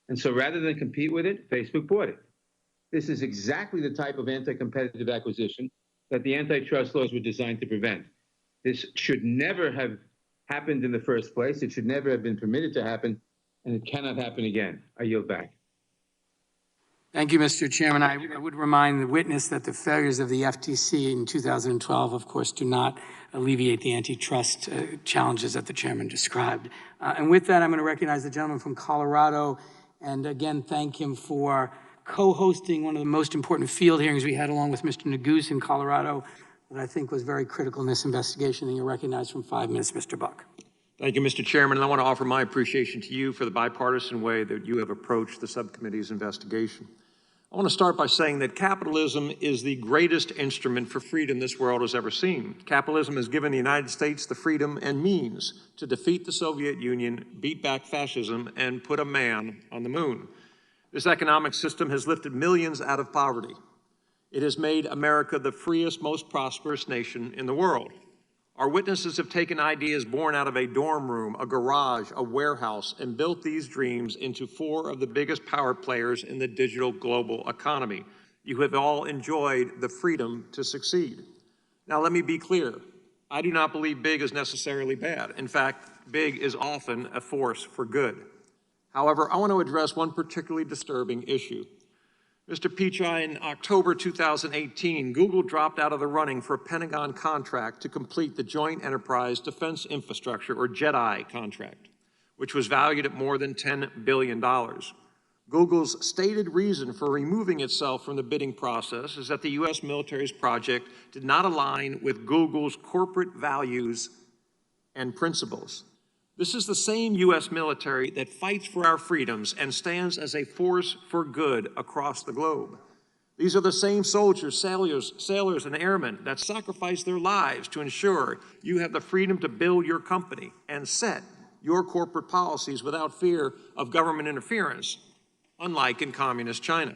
And so rather than compete with it, Facebook bought it. This is exactly the type of anti-competitive acquisition that the antitrust laws were designed to prevent. This should never have happened in the first place. It should never have been permitted to happen, and it cannot happen again. I yield back. Thank you, Mr. Chairman. I would remind the witness that the failures of the FTC in 2012, of course, do not alleviate the antitrust challenges that the chairman described. And with that, I'm going to recognize the gentleman from Colorado, and again, thank him for co-hosting one of the most important field hearings we had along with Mr. Neguse in Colorado that I think was very critical in this investigation. And you're recognized from 5 minutes, Mr. Buck. Thank you, Mr. Chairman. And I want to offer my appreciation to you for the bipartisan way that you have approached the subcommittee's investigation. I want to start by saying that capitalism is the greatest instrument for freedom this world has ever seen. Capitalism has given the United States the freedom and means to defeat the Soviet Union, beat back fascism, and put a man on the moon. This economic system has lifted millions out of poverty. It has made America the freest, most prosperous nation in the world. Our witnesses have taken ideas born out of a dorm room, a garage, a warehouse, and built these dreams into 4 of the biggest power players in the digital global economy. You have all enjoyed the freedom to succeed. Now, let me be clear. I do not believe big is necessarily bad. In fact, big is often a force for good. However, I want to address one particularly disturbing issue. Mr. Pichai, in October 2018, Google dropped out of the running for a Pentagon contract to complete the Joint Enterprise Defense Infrastructure, or JEDI contract, which was valued at more than $10 billion. Google's stated reason for removing itself from the bidding process is that the U.S. military's project did not align with Google's corporate values and principles. This is the same U.S. military that fights for our freedoms and stands as a force for good across the globe. These are the same soldiers, sailors, and airmen that sacrifice their lives to ensure you have the freedom to build your company and set your corporate policies without fear of government interference, unlike in communist China.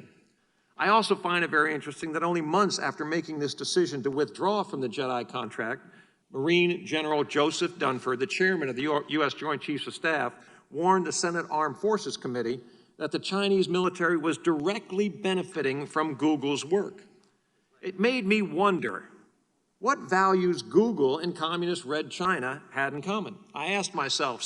I also find it very interesting that only months after making this decision to withdraw from the JEDI contract, Marine General Joseph Dunford, the chairman of the U.S. Joint Chiefs of Staff, warned the Senate Armed Forces Committee that the Chinese military was directly benefiting from Google's work. It made me wonder what values Google and communist Red China had in common. I asked myself,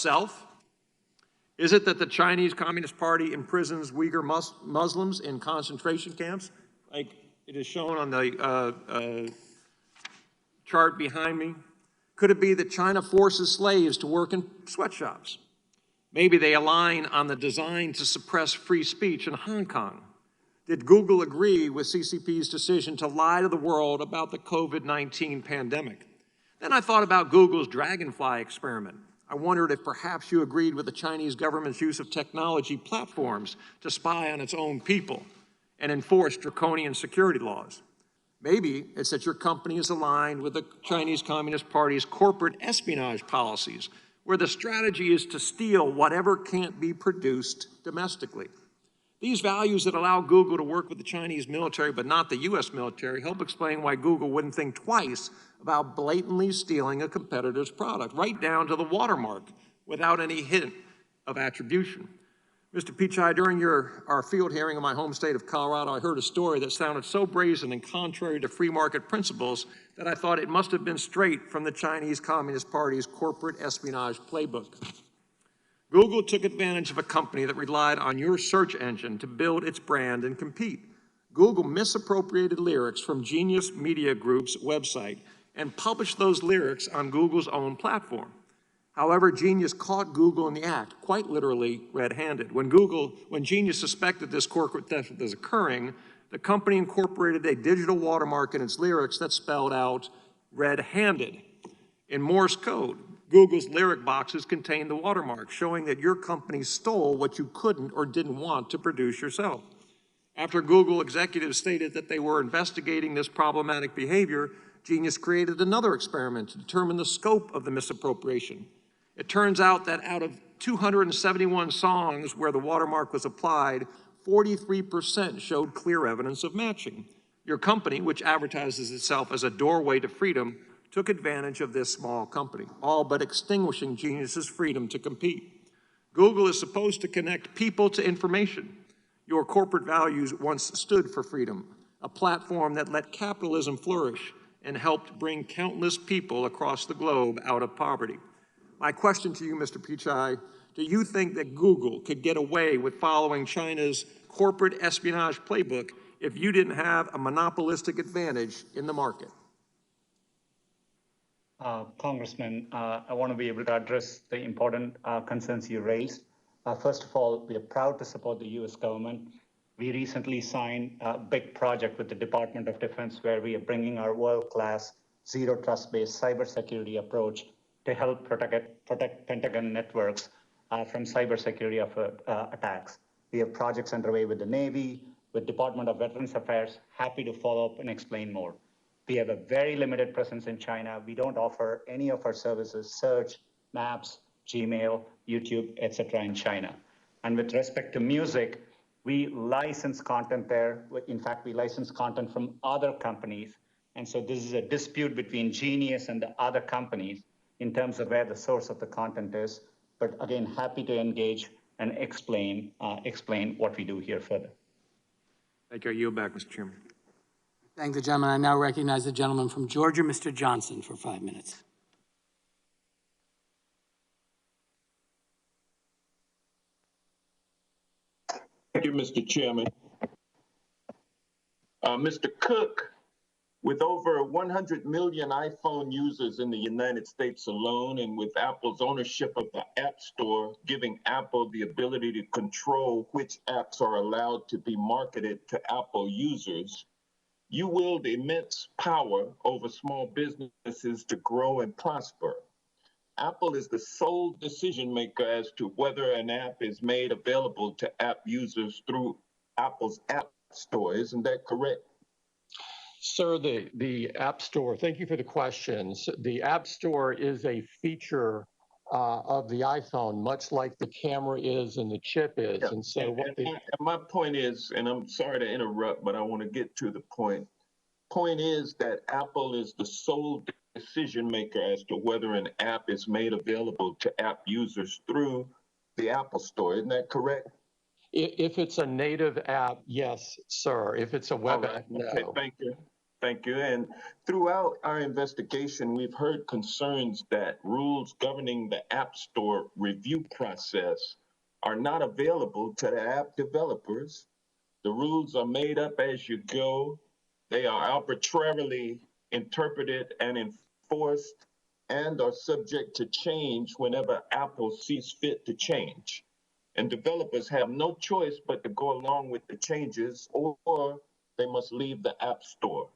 is it that the Chinese Communist Party imprisons Uyghur Muslims in concentration camps, like it is shown on the chart behind me? Could it be that China forces slaves to work in sweatshops? Maybe they align on the design to suppress free speech in Hong Kong. Did Google agree with CCP's decision to lie to the world about the COVID-19 pandemic? Then I thought about Google's Dragonfly experiment. I wondered if perhaps you agreed with the Chinese government's use of technology platforms to spy on its own people and enforce draconian security laws. Maybe it's that your company is aligned with the Chinese Communist Party's corporate espionage policies, where the strategy is to steal whatever can't be produced domestically. These values that allow Google to work with the Chinese military but not the U.S. military help explain why Google wouldn't think twice about blatantly stealing a competitor's product, right down to the watermark, without any hint of attribution. Mr. Pichai, during our field hearing in my home state of Colorado, I heard a story that sounded so brazen and contrary to free market principles that I thought it must have been straight from the Chinese Communist Party's corporate espionage playbook. Google took advantage of a company that relied on your search engine to build its brand and compete. Google misappropriated lyrics from Genius Media Group's website and published those lyrics on Google's own platform. However, Genius caught Google in the act, quite literally red-handed. When Genius suspected this corporate theft was occurring, the company incorporated a digital watermark in its lyrics that spelled out red-handed. In Morse code, Google's lyric boxes contained the watermark, showing that your company stole what you couldn't or didn't want to produce yourself. After Google executives stated that they were investigating this problematic behavior, Genius created another experiment to determine the scope of the misappropriation. It turns out that out of 271 songs where the watermark was applied, 43% showed clear evidence of matching. Your company, which advertises itself as a doorway to freedom, took advantage of this small company, all but extinguishing Genius's freedom to compete. Google is supposed to connect people to information. Your corporate values once stood for freedom, a platform that let capitalism flourish and helped bring countless people across the globe out of poverty. My question to you, Mr. Pichai, do you think that Google could get away with following China's corporate espionage playbook if you didn't have a monopolistic advantage in the market? Congressman, I want to be able to address the important concerns you raised. First of all, we are proud to support the US government. We recently signed a big project with the Department of Defense where we are bringing our world-class zero trust-based cybersecurity approach to help protect Pentagon networks from cybersecurity attacks. We have projects underway with the Navy, with Department of Veterans Affairs. Happy to follow up and explain more. We have a very limited presence in China. We don't offer any of our services, search, maps, Gmail, YouTube, etc. in China. And with respect to music, we license content there. In fact, we license content from other companies. And so this is a dispute between Genius and the other companies in terms of where the source of the content is. But again, happy to engage and explain what we do here further. Thank you. I yield back, Mr. Chairman. Thank the gentleman. I now recognize the gentleman from Georgia, Mr. Johnson, for 5 minutes. Thank you, Mr. Chairman. Mr. Cook, with over 100 million iPhone users in the United States alone, and with Apple's ownership of the App Store, giving Apple the ability to control which apps are allowed to be marketed to Apple users, you wield immense power over small businesses to grow and prosper. Apple is the sole decision maker as to whether an app is made available to app users through Apple's App Store. Isn't that correct? Sir, the App Store, thank you for the questions. The App Store is a feature of the iPhone, much like the camera is and the chip is. Yeah. And so my point is, and I'm sorry to interrupt, but I want to get to the point. Point is that Apple is the sole decision maker as to whether an app is made available to app users through the Apple Store. Isn't that correct? If it's a native app, yes, sir. If it's a web app, no. Okay, thank you. Thank you. And throughout our investigation, we've heard concerns that rules governing the App Store review process are not available to the app developers. The rules are made up as you go. They are arbitrarily interpreted and enforced and are subject to change whenever Apple sees fit to change. And developers have no choice but to go along with the changes, or they must leave the App Store.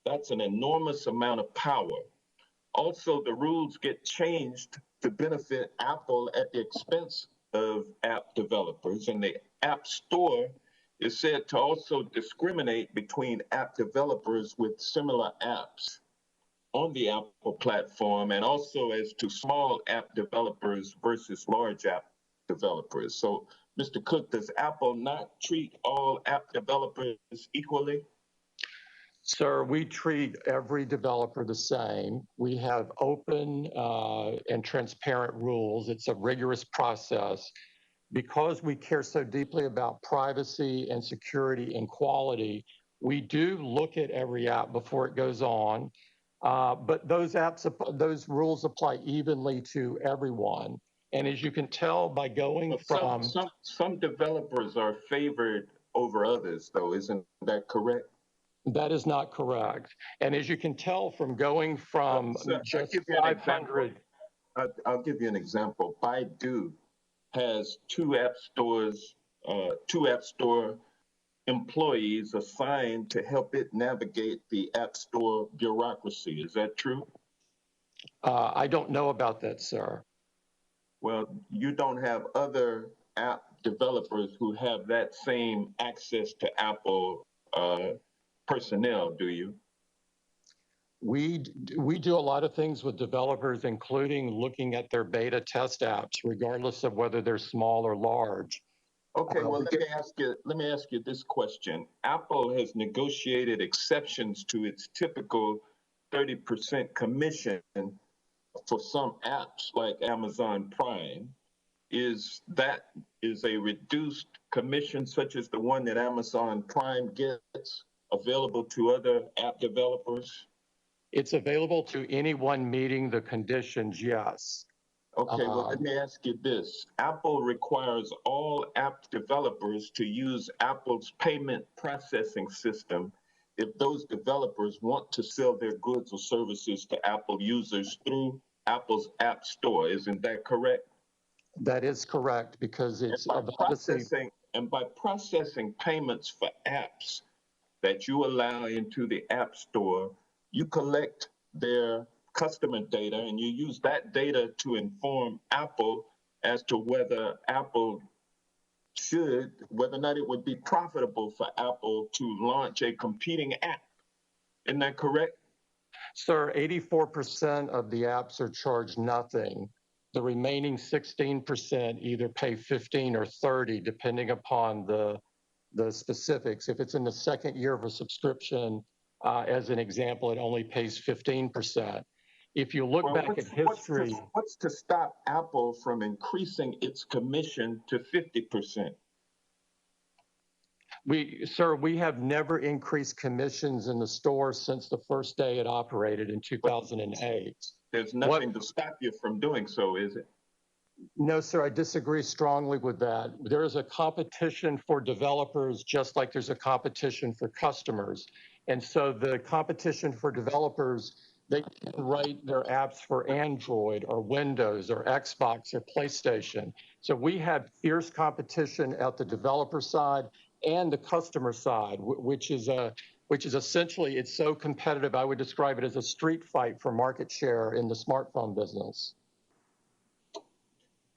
That's an enormous amount of power. Also, the rules get changed to benefit Apple at the expense of app developers, and the App Store is said to also discriminate between app developers with similar apps on the Apple platform, and also as to small app developers versus large app developers. So, Mr. Cook, does Apple not treat all app developers equally? Sir, we treat every developer the same. We have open and transparent rules. It's a rigorous process. Because we care so deeply about privacy and security and quality, we do look at every app before it goes on. But those rules apply evenly to everyone. And as you can tell by going from... Some developers are favored over others, though. Isn't that correct? That is not correct. And as you can tell from going from just 500... I'll give you an example. Baidu has two App Store employees assigned to help it navigate the App Store bureaucracy. Is that true? I don't know about that, sir. Well, you don't have other app developers who have that same access to Apple personnel, do you? We do a lot of things with developers, including looking at their beta test apps, regardless of whether they're small or large. Okay, well, let me ask you this question. Apple has negotiated exceptions to its typical 30% commission for some apps like Amazon Prime. Is a reduced commission such as the one that Amazon Prime gets available to other app developers? It's available to anyone meeting the conditions, yes. Okay, well, let me ask you this. Apple requires all app developers to use Apple's payment processing system if those developers want to sell their goods or services to Apple users through Apple's App Store. Isn't that correct? That is correct, because it's obviously... And by processing payments for apps that you allow into the App Store, you collect their customer data and you use that data to inform Apple as to whether whether or not it would be profitable for Apple to launch a competing app. Isn't that correct? Sir, 84% of the apps are charged nothing. The remaining 16% either pay 15 or 30, depending upon the specifics. If it's in the second year of a subscription, as an example, it only pays 15%. If you look back at history... What's to stop Apple from increasing its commission to 50%? Sir, we have never increased commissions in the store since the first day it operated in 2008. There's nothing to stop you from doing so, is it? No, sir, I disagree strongly with that. There is a competition for developers just like there's a competition for customers. And so the competition for developers, they can write their apps for Android or Windows or Xbox or PlayStation. So we have fierce competition at the developer side and the customer side, which is essentially, it's so competitive, I would describe it as a street fight for market share in the smartphone business.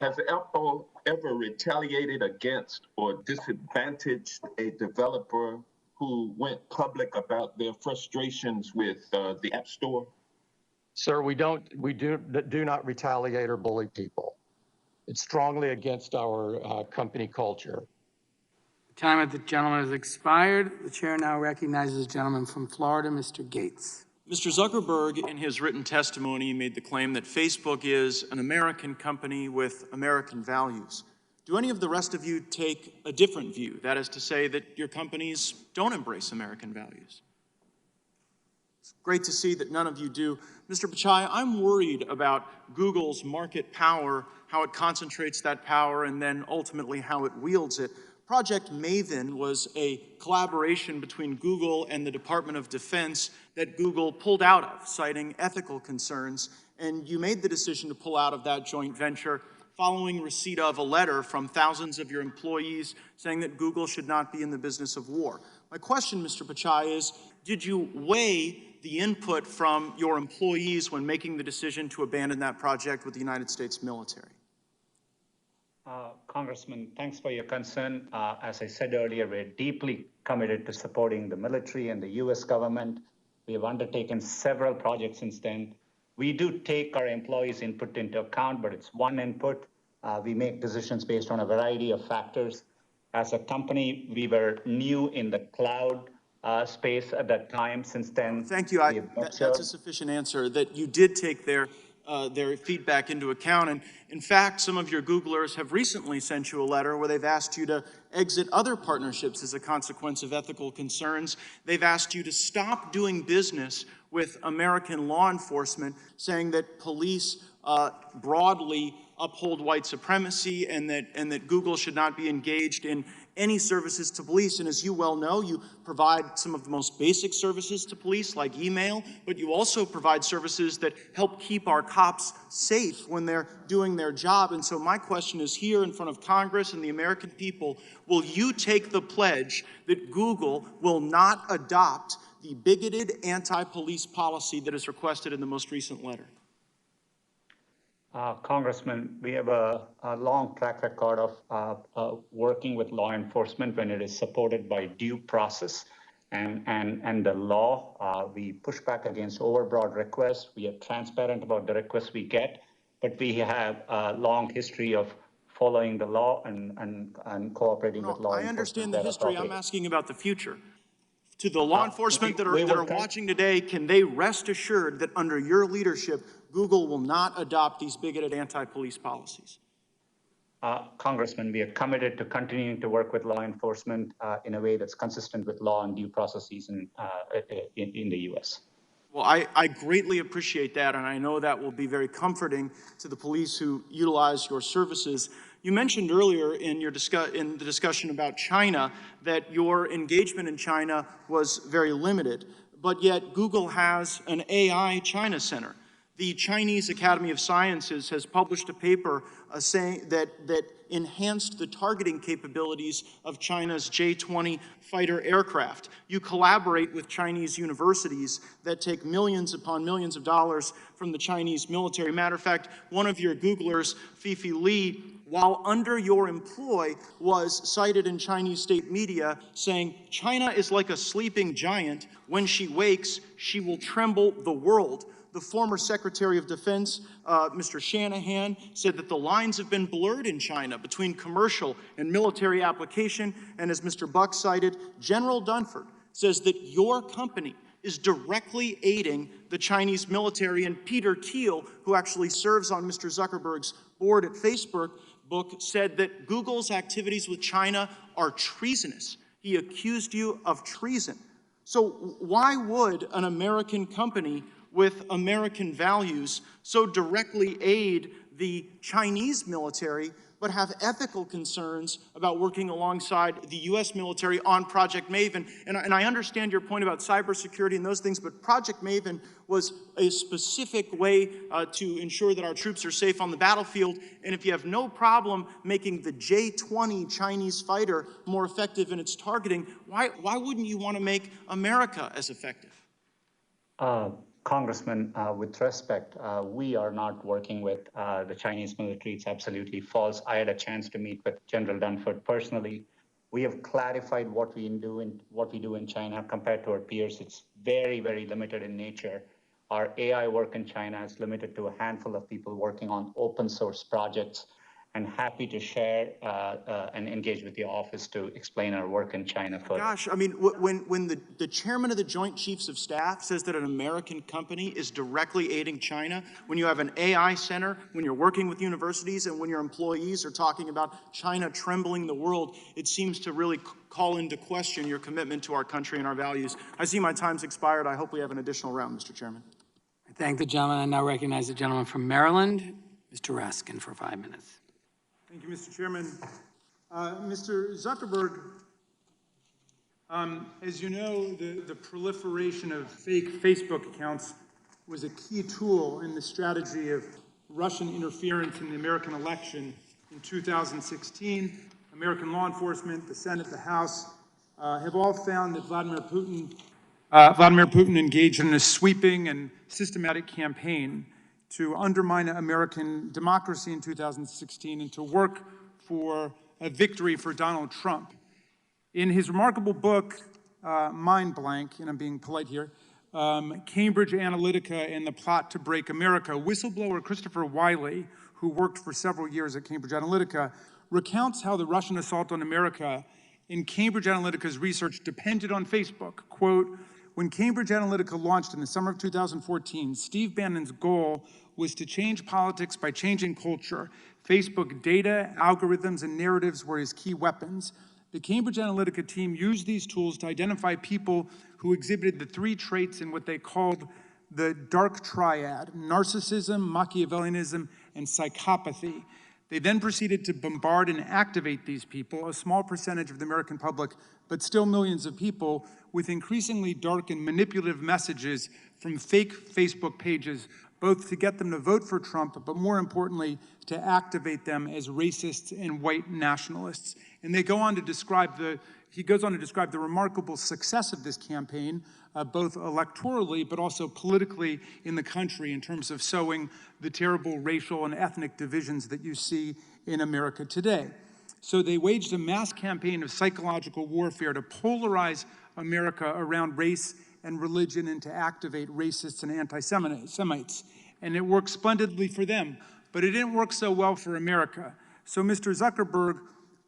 Has Apple ever retaliated against or disadvantaged a developer who went public about their frustrations with the App Store? Sir, we do not retaliate or bully people. It's strongly against our company culture. The time of the gentleman has expired. The chair now recognizes the gentleman from Florida, Mr. Gates. Mr. Zuckerberg, in his written testimony, made the claim that Facebook is an American company with American values. Do any of the rest of you take a different view? That is to say that your companies don't embrace American values. It's great to see that none of you do. Mr. Pichai, I'm worried about Google's market power, how it concentrates that power, and then ultimately how it wields it. Project Maven was a collaboration between Google and the Department of Defense that Google pulled out of, citing ethical concerns, and you made the decision to pull out of that joint venture following receipt of a letter from thousands of your employees saying that Google should not be in the business of war. My question, Mr. Pichai, is did you weigh the input from your employees when making the decision to abandon that project with the United States military? Congressman, thanks for your concern. As I said earlier, we're deeply committed to supporting the military and the U.S. government. We have undertaken several projects since then. We do take our employees' input into account, but it's one input. We make decisions based on a variety of factors. As a company, we were new in the cloud space at that time. Since then, thank you. That's a sufficient answer, that you did take their feedback into account. And in fact, some of your Googlers have recently sent you a letter where they've asked you to exit other partnerships as a consequence of ethical concerns. They've asked you to stop doing business with American law enforcement, saying that police broadly uphold white supremacy and that Google should not be engaged in any services to police. And as you well know, you provide some of the most basic services to police, like email, but you also provide services that help keep our cops safe when they're doing their job. And so my question is here in front of Congress and the American people, will you take the pledge that Google will not adopt the bigoted anti-police policy that is requested in the most recent letter? Congressman, we have a long track record of working with law enforcement when it is supported by due process and the law. We push back against overbroad requests. We are transparent about the requests we get, but we have a long history of following the law and cooperating with law enforcement. I understand the history. I'm asking about the future. To the law enforcement that are watching today, can they rest assured that under your leadership, Google will not adopt these bigoted anti-police policies? Congressman, we are committed to continuing to work with law enforcement in a way that's consistent with law and due processes in the U.S. Well, I greatly appreciate that, and I know that will be very comforting to the police who utilize your services. You mentioned earlier in the discussion about China that your engagement in China was very limited, but yet Google has an AI China Center. The Chinese Academy of Sciences has published a paper saying that enhanced the targeting capabilities of China's J-20 fighter aircraft. You collaborate with Chinese universities that take millions upon millions of dollars from the Chinese military. Matter of fact, one of your Googlers, Fifi Li, while under your employ, was cited in Chinese state media saying, "China is like a sleeping giant. When she wakes, she will tremble the world." The former Secretary of Defense, Mr. Shanahan, said that the lines have been blurred in China between commercial and military application. And as Mr. Buck cited, General Dunford says that your company is directly aiding the Chinese military. And Peter Thiel, who actually serves on Mr. Zuckerberg's board at Facebook, said that Google's activities with China are treasonous. He accused you of treason. So why would an American company with American values so directly aid the Chinese military, but have ethical concerns about working alongside the U.S. military on Project Maven? And I understand your point about cybersecurity and those things, but Project Maven was a specific way to ensure that our troops are safe on the battlefield. And if you have no problem making the J-20 Chinese fighter more effective in its targeting, why wouldn't you want to make America as effective? Congressman, with respect, we are not working with the Chinese military. It's absolutely false. I had a chance to meet with General Dunford personally. We have clarified what we do in China compared to our peers. It's very, very limited in nature. Our AI work in China is limited to a handful of people working on open source projects, and happy to share and engage with the office to explain our work in China further. Gosh, I mean, when the chairman of the Joint Chiefs of Staff says that an American company is directly aiding China, when you have an AI center, when you're working with universities, and when your employees are talking about China trembling the world, it seems to really call into question your commitment to our country and our values. I see my time's expired. I hope we have an additional round, Mr. Chairman. I thank the gentleman. I now recognize the gentleman from Maryland, Mr. Raskin, for 5 minutes. Thank you, Mr. Chairman. Mr. Zuckerberg, as you know, the proliferation of fake Facebook accounts was a key tool in the strategy of Russian interference in the American election in 2016. American law enforcement, the Senate, the House, have all found that Vladimir Putin engaged in a sweeping and systematic campaign to undermine American democracy in 2016 and to work for a victory for Donald Trump. In his remarkable book, Mind Blank, and I'm being polite here, Cambridge Analytica and the Plot to Break America, whistleblower Christopher Wiley, who worked for several years at Cambridge Analytica, recounts how the Russian assault on America in Cambridge Analytica's research depended on Facebook. Quote, "When Cambridge Analytica launched in the summer of 2014, Steve Bannon's goal was to change politics by changing culture. Facebook data, algorithms, and narratives were his key weapons. The Cambridge Analytica team used these tools to identify people who exhibited the 3 traits in what they called the dark triad: narcissism, Machiavellianism, and psychopathy. They then proceeded to bombard and activate these people, a small percentage of the American public, but still millions of people, with increasingly dark and manipulative messages from fake Facebook pages, both to get them to vote for Trump, but more importantly, to activate them as racists and white nationalists." And they go on to describe the he goes on to describe the remarkable success of this campaign, both electorally but also politically in the country in terms of sowing the terrible racial and ethnic divisions that you see in America today. So they waged a mass campaign of psychological warfare to polarize America around race and religion and to activate racists and anti-Semites. And it worked splendidly for them, but it didn't work so well for America. So Mr. Zuckerberg,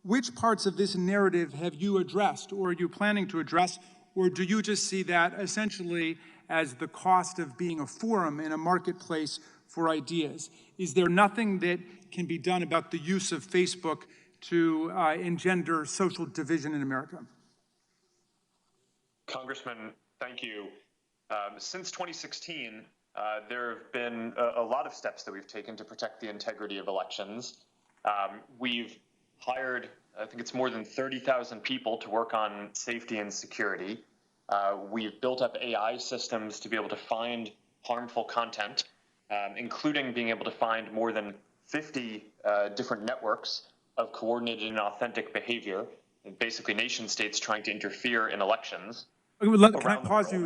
which parts of this narrative have you addressed, or are you planning to address, or do you just see that essentially as the cost of being a forum in a marketplace for ideas? Is there nothing that can be done about the use of Facebook to engender social division in America? Congressman, thank you. Since 2016, there have been a lot of steps that we've taken to protect the integrity of elections. We've hired, I think it's more than 30,000 people to work on safety and security. We've built up AI systems to be able to find harmful content, including being able to find more than 50 different networks of coordinated and authentic behavior, basically nation states trying to interfere in elections. Can I pause you?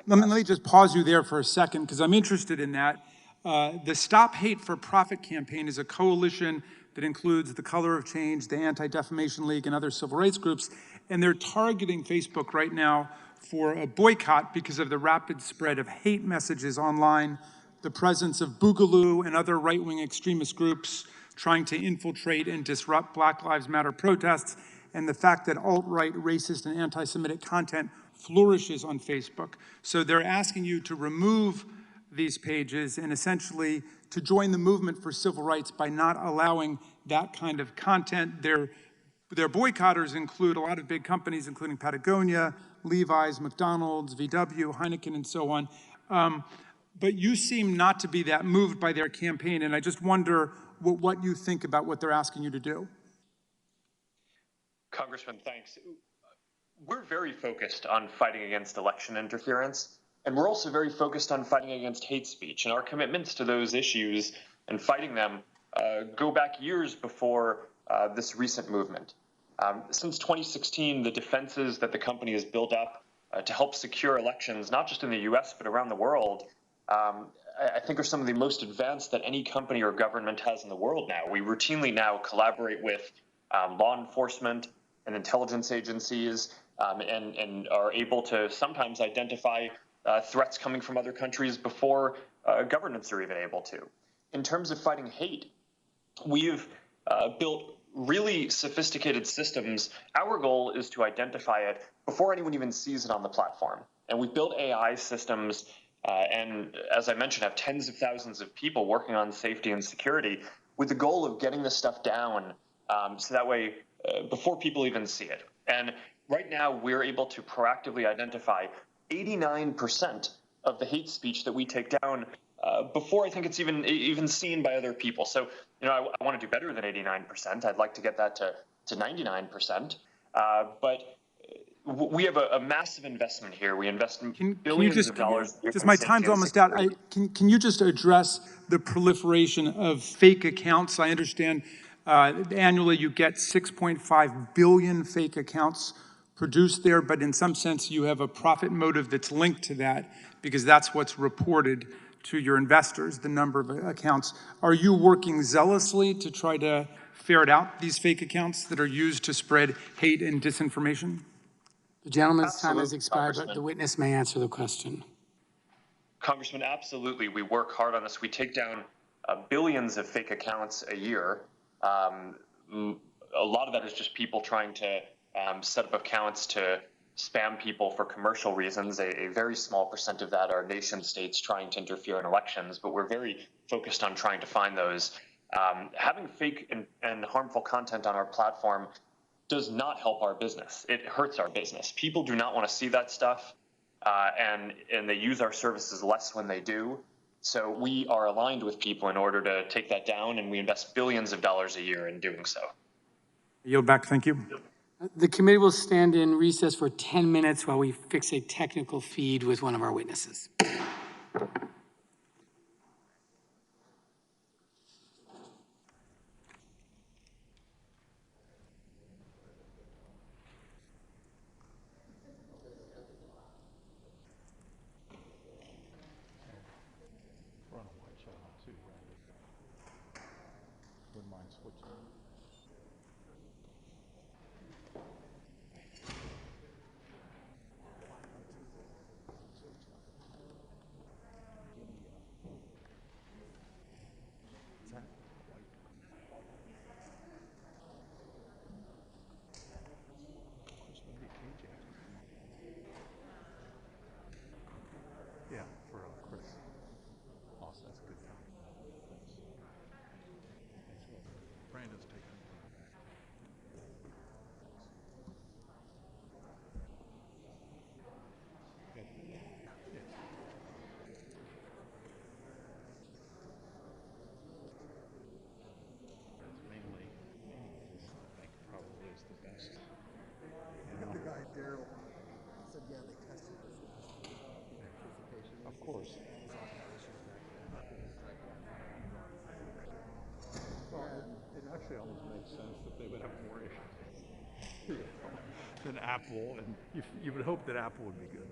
Let me just pause you there for a second, because I'm interested in that. The Stop Hate for Profit campaign is a coalition that includes the Color of Change, the Anti-Defamation League, and other civil rights groups, and they're targeting Facebook right now for a boycott because of the rapid spread of hate messages online, the presence of Boogaloo and other right-wing extremist groups trying to infiltrate and disrupt Black Lives Matter protests, and the fact that alt-right, racist, and anti-Semitic content flourishes on Facebook. So they're asking you to remove these pages and essentially to join the movement for civil rights by not allowing that kind of content. Their boycotters include a lot of big companies, including Patagonia, Levi's, McDonald's, VW, Heineken, and so on. But you seem not to be that moved by their campaign, and I just wonder what you think about what they're asking you to do. Congressman, thanks. We're very focused on fighting against election interference, and we're also very focused on fighting against hate speech. And our commitments to those issues and fighting them go back years before this recent movement. Since 2016, the defenses that the company has built up to help secure elections, not just in the US, but around the world, I think are some of the most advanced that any company or government has in the world now. We routinely now collaborate with law enforcement and intelligence agencies and are able to sometimes identify threats coming from other countries before governments are even able to. In terms of fighting hate, we've built really sophisticated systems. Our goal is to identify it before anyone even sees it on the platform. And we've built AI systems and, as I mentioned, have tens of thousands of people working on safety and security with the goal of getting this stuff down so that way before people even see it. And right now, we're able to proactively identify 89% of the hate speech that we take down before I think it's even seen by other people. So, I want to do better than 89%. I'd like to get that to 99%. But we have a massive investment here. We invest billions of dollars. Just my time's almost out. Can you just address the proliferation of fake accounts? I understand annually you get 6.5 billion fake accounts produced there, but in some sense you have a profit motive that's linked to that because that's what's reported to your investors, the number of accounts. Are you working zealously to try to ferret out these fake accounts that are used to spread hate and disinformation? The gentleman's time has expired, but the witness may answer the question. Congressman, absolutely. We work hard on this. We take down billions of fake accounts a year. A lot of that is just people trying to set up accounts to spam people for commercial reasons. A very small percent of that are nation states trying to interfere in elections, but we're very focused on trying to find those. Having fake and harmful content on our platform does not help our business. It hurts our business. People do not want to see that stuff, and they use our services less when they do. So we are aligned with people in order to take that down, and we invest billions of dollars a year in doing so. I yield back. Thank you. The committee will stand in recess for 10 minutes while we fix a technical feed with one of our witnesses. Of course. Well, it actually almost makes sense that they would have more issues than Apple, and you would hope that Apple would be good.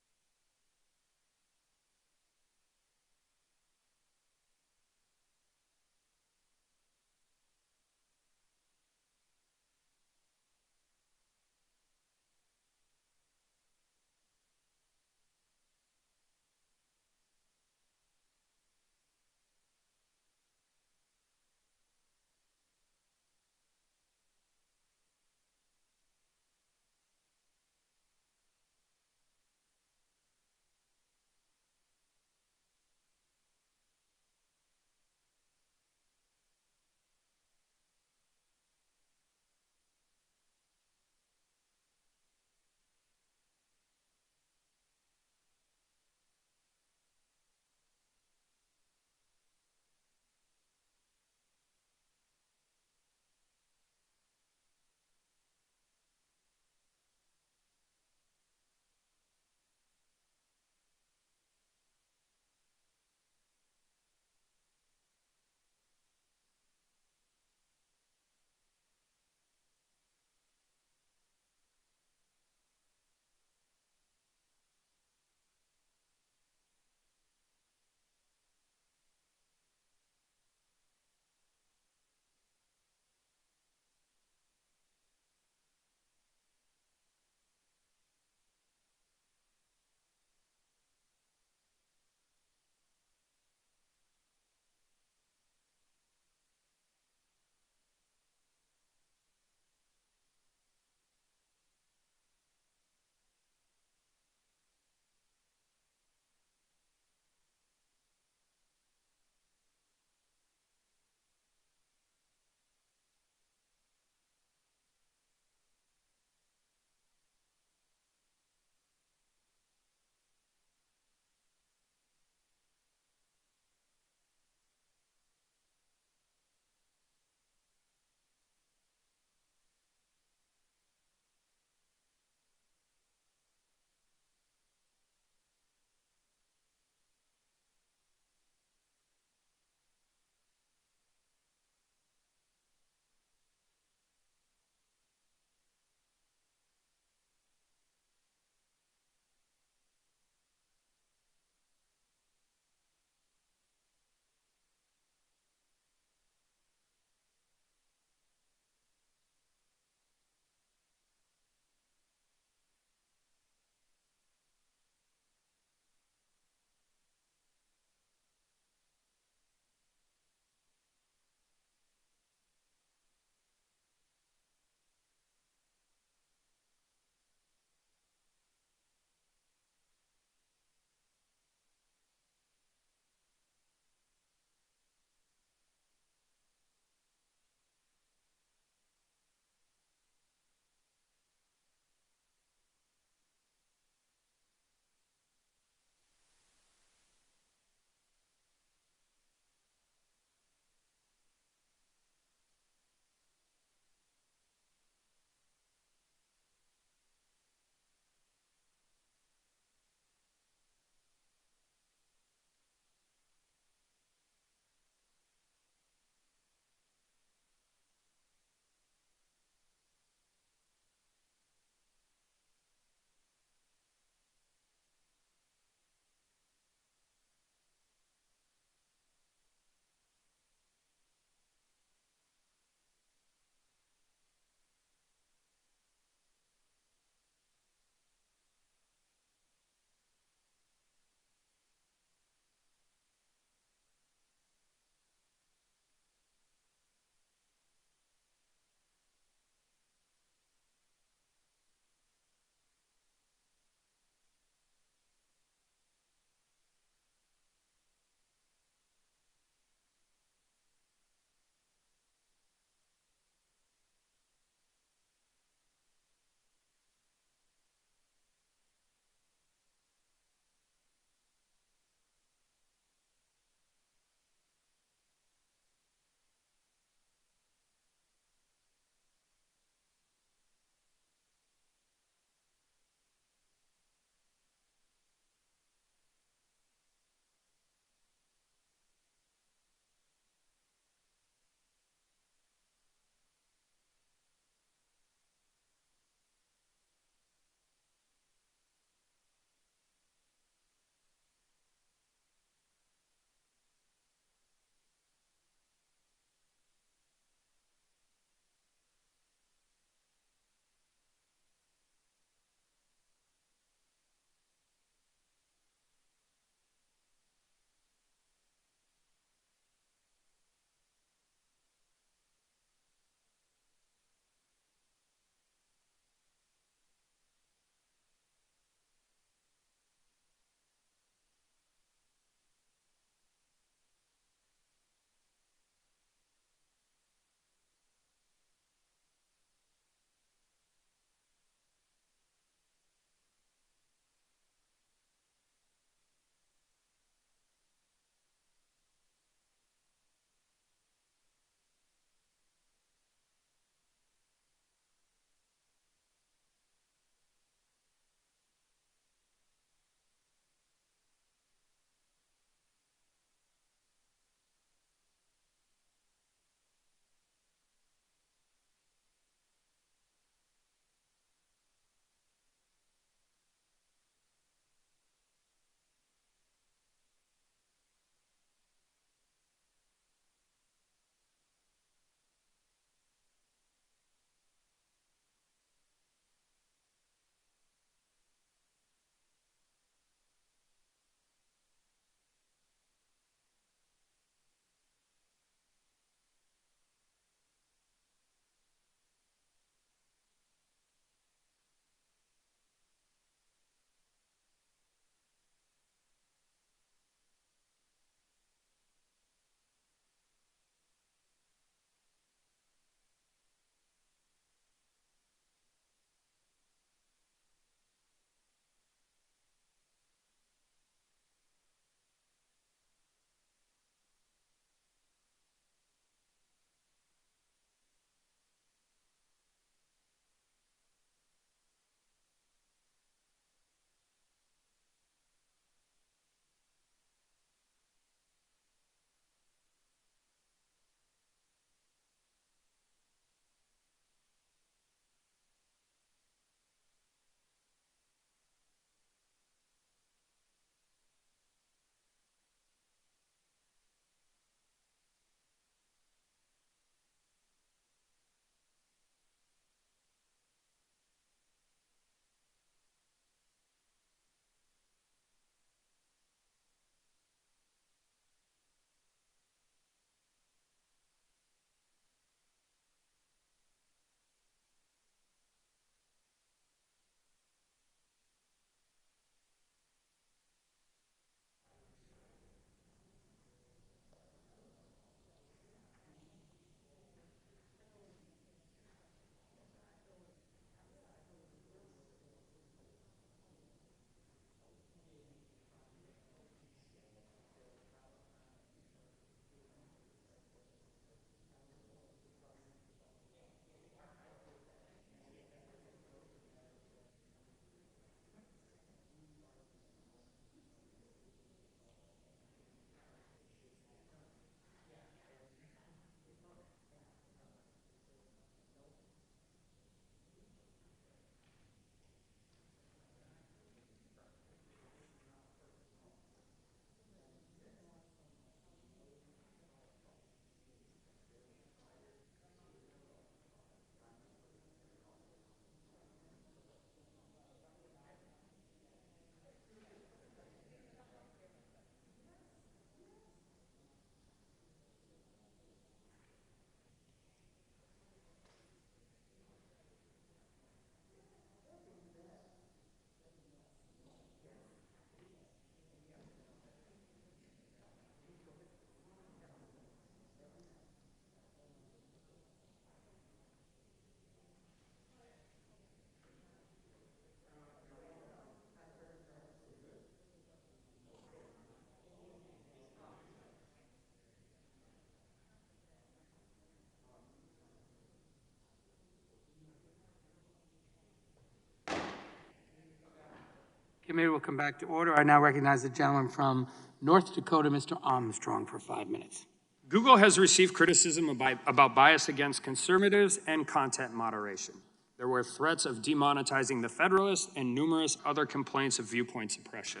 Committee will come back to order. I now recognize the gentleman from North Dakota, Mr. Armstrong, for 5 minutes. Google has received criticism about bias against conservatives and content moderation. There were threats of demonetizing the Federalist and numerous other complaints of viewpoint suppression.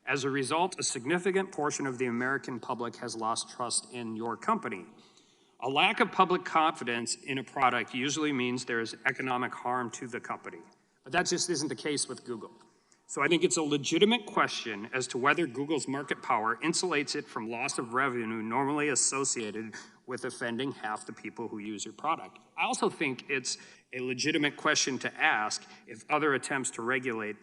As a result, a significant portion of the American public has lost trust in your company. A lack of public confidence in a product usually means there is economic harm to the company. But that just isn't the case with Google. So I think it's a legitimate question as to whether Google's market power insulates it from loss of revenue normally associated with offending half the people who use your product. I also think it's a legitimate question to ask if other attempts to regulate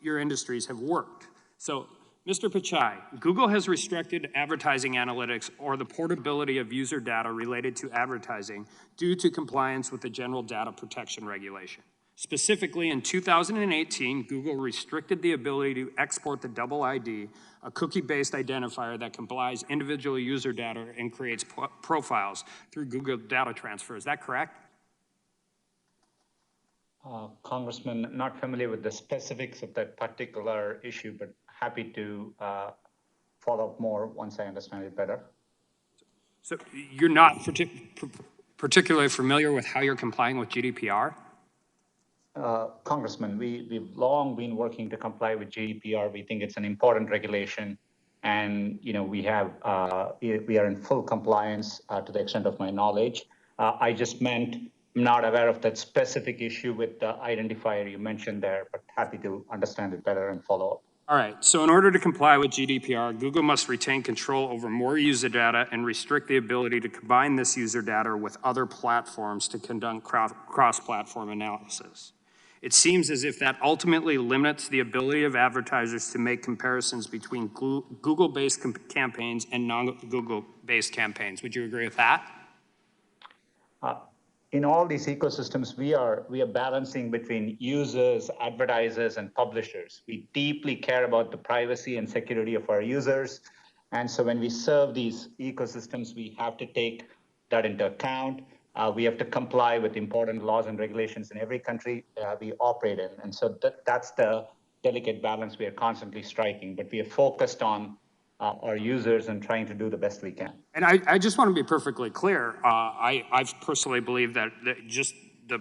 your industries have worked. So, Mr. Pichai, Google has restricted advertising analytics or the portability of user data related to advertising due to compliance with the General Data Protection Regulation. Specifically, in 2018, Google restricted the ability to export the double ID, a cookie-based identifier that compiles individual user data and creates profiles through Google data transfer. Is that correct? Congressman, not familiar with the specifics of that particular issue, but happy to follow up more once I understand it better. So you're not particularly familiar with how you're complying with GDPR? Congressman, we've long been working to comply with GDPR. We think it's an important regulation, and we are in full compliance to the extent of my knowledge. I just meant I'm not aware of that specific issue with the identifier you mentioned there, but happy to understand it better and follow up. All right, so in order to comply with GDPR, Google must retain control over more user data and restrict the ability to combine this user data with other platforms to conduct cross-platform analysis. It seems as if that ultimately limits the ability of advertisers to make comparisons between Google-based campaigns and non-Google-based campaigns. Would you agree with that? In all these ecosystems, we are balancing between users, advertisers, and publishers. We deeply care about the privacy and security of our users. And so when we serve these ecosystems, we have to take that into account. We have to comply with important laws and regulations in every country we operate in. And so that's the delicate balance we are constantly striking. But we are focused on our users and trying to do the best we can. And I just want to be perfectly clear. I personally believe that just the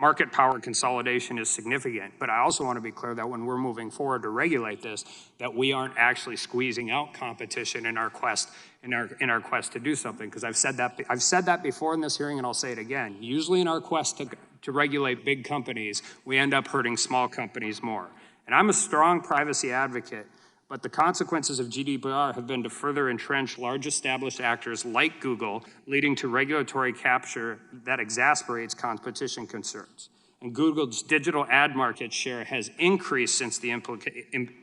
market power consolidation is significant, but I also want to be clear that when we're moving forward to regulate this, that we aren't actually squeezing out competition in our quest to do something. Because I've said that before in this hearing, and I'll say it again. Usually in our quest to regulate big companies, we end up hurting small companies more. And I'm a strong privacy advocate, but the consequences of GDPR have been to further entrench large established actors like Google, leading to regulatory capture that exasperates competition concerns. And Google's digital ad market share has increased since the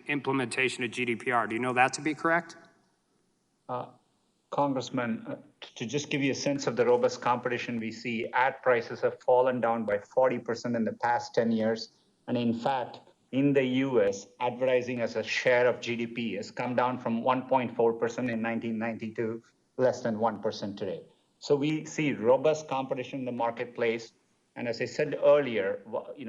implementation of GDPR. Do you know that to be correct? Congressman, to just give you a sense of the robust competition we see, ad prices have fallen down by 40% in the past 10 years. And in fact, in the US, advertising as a share of GDP has come down from 1.4% in 1990 to less than 1% today. So we see robust competition in the marketplace. And as I said earlier,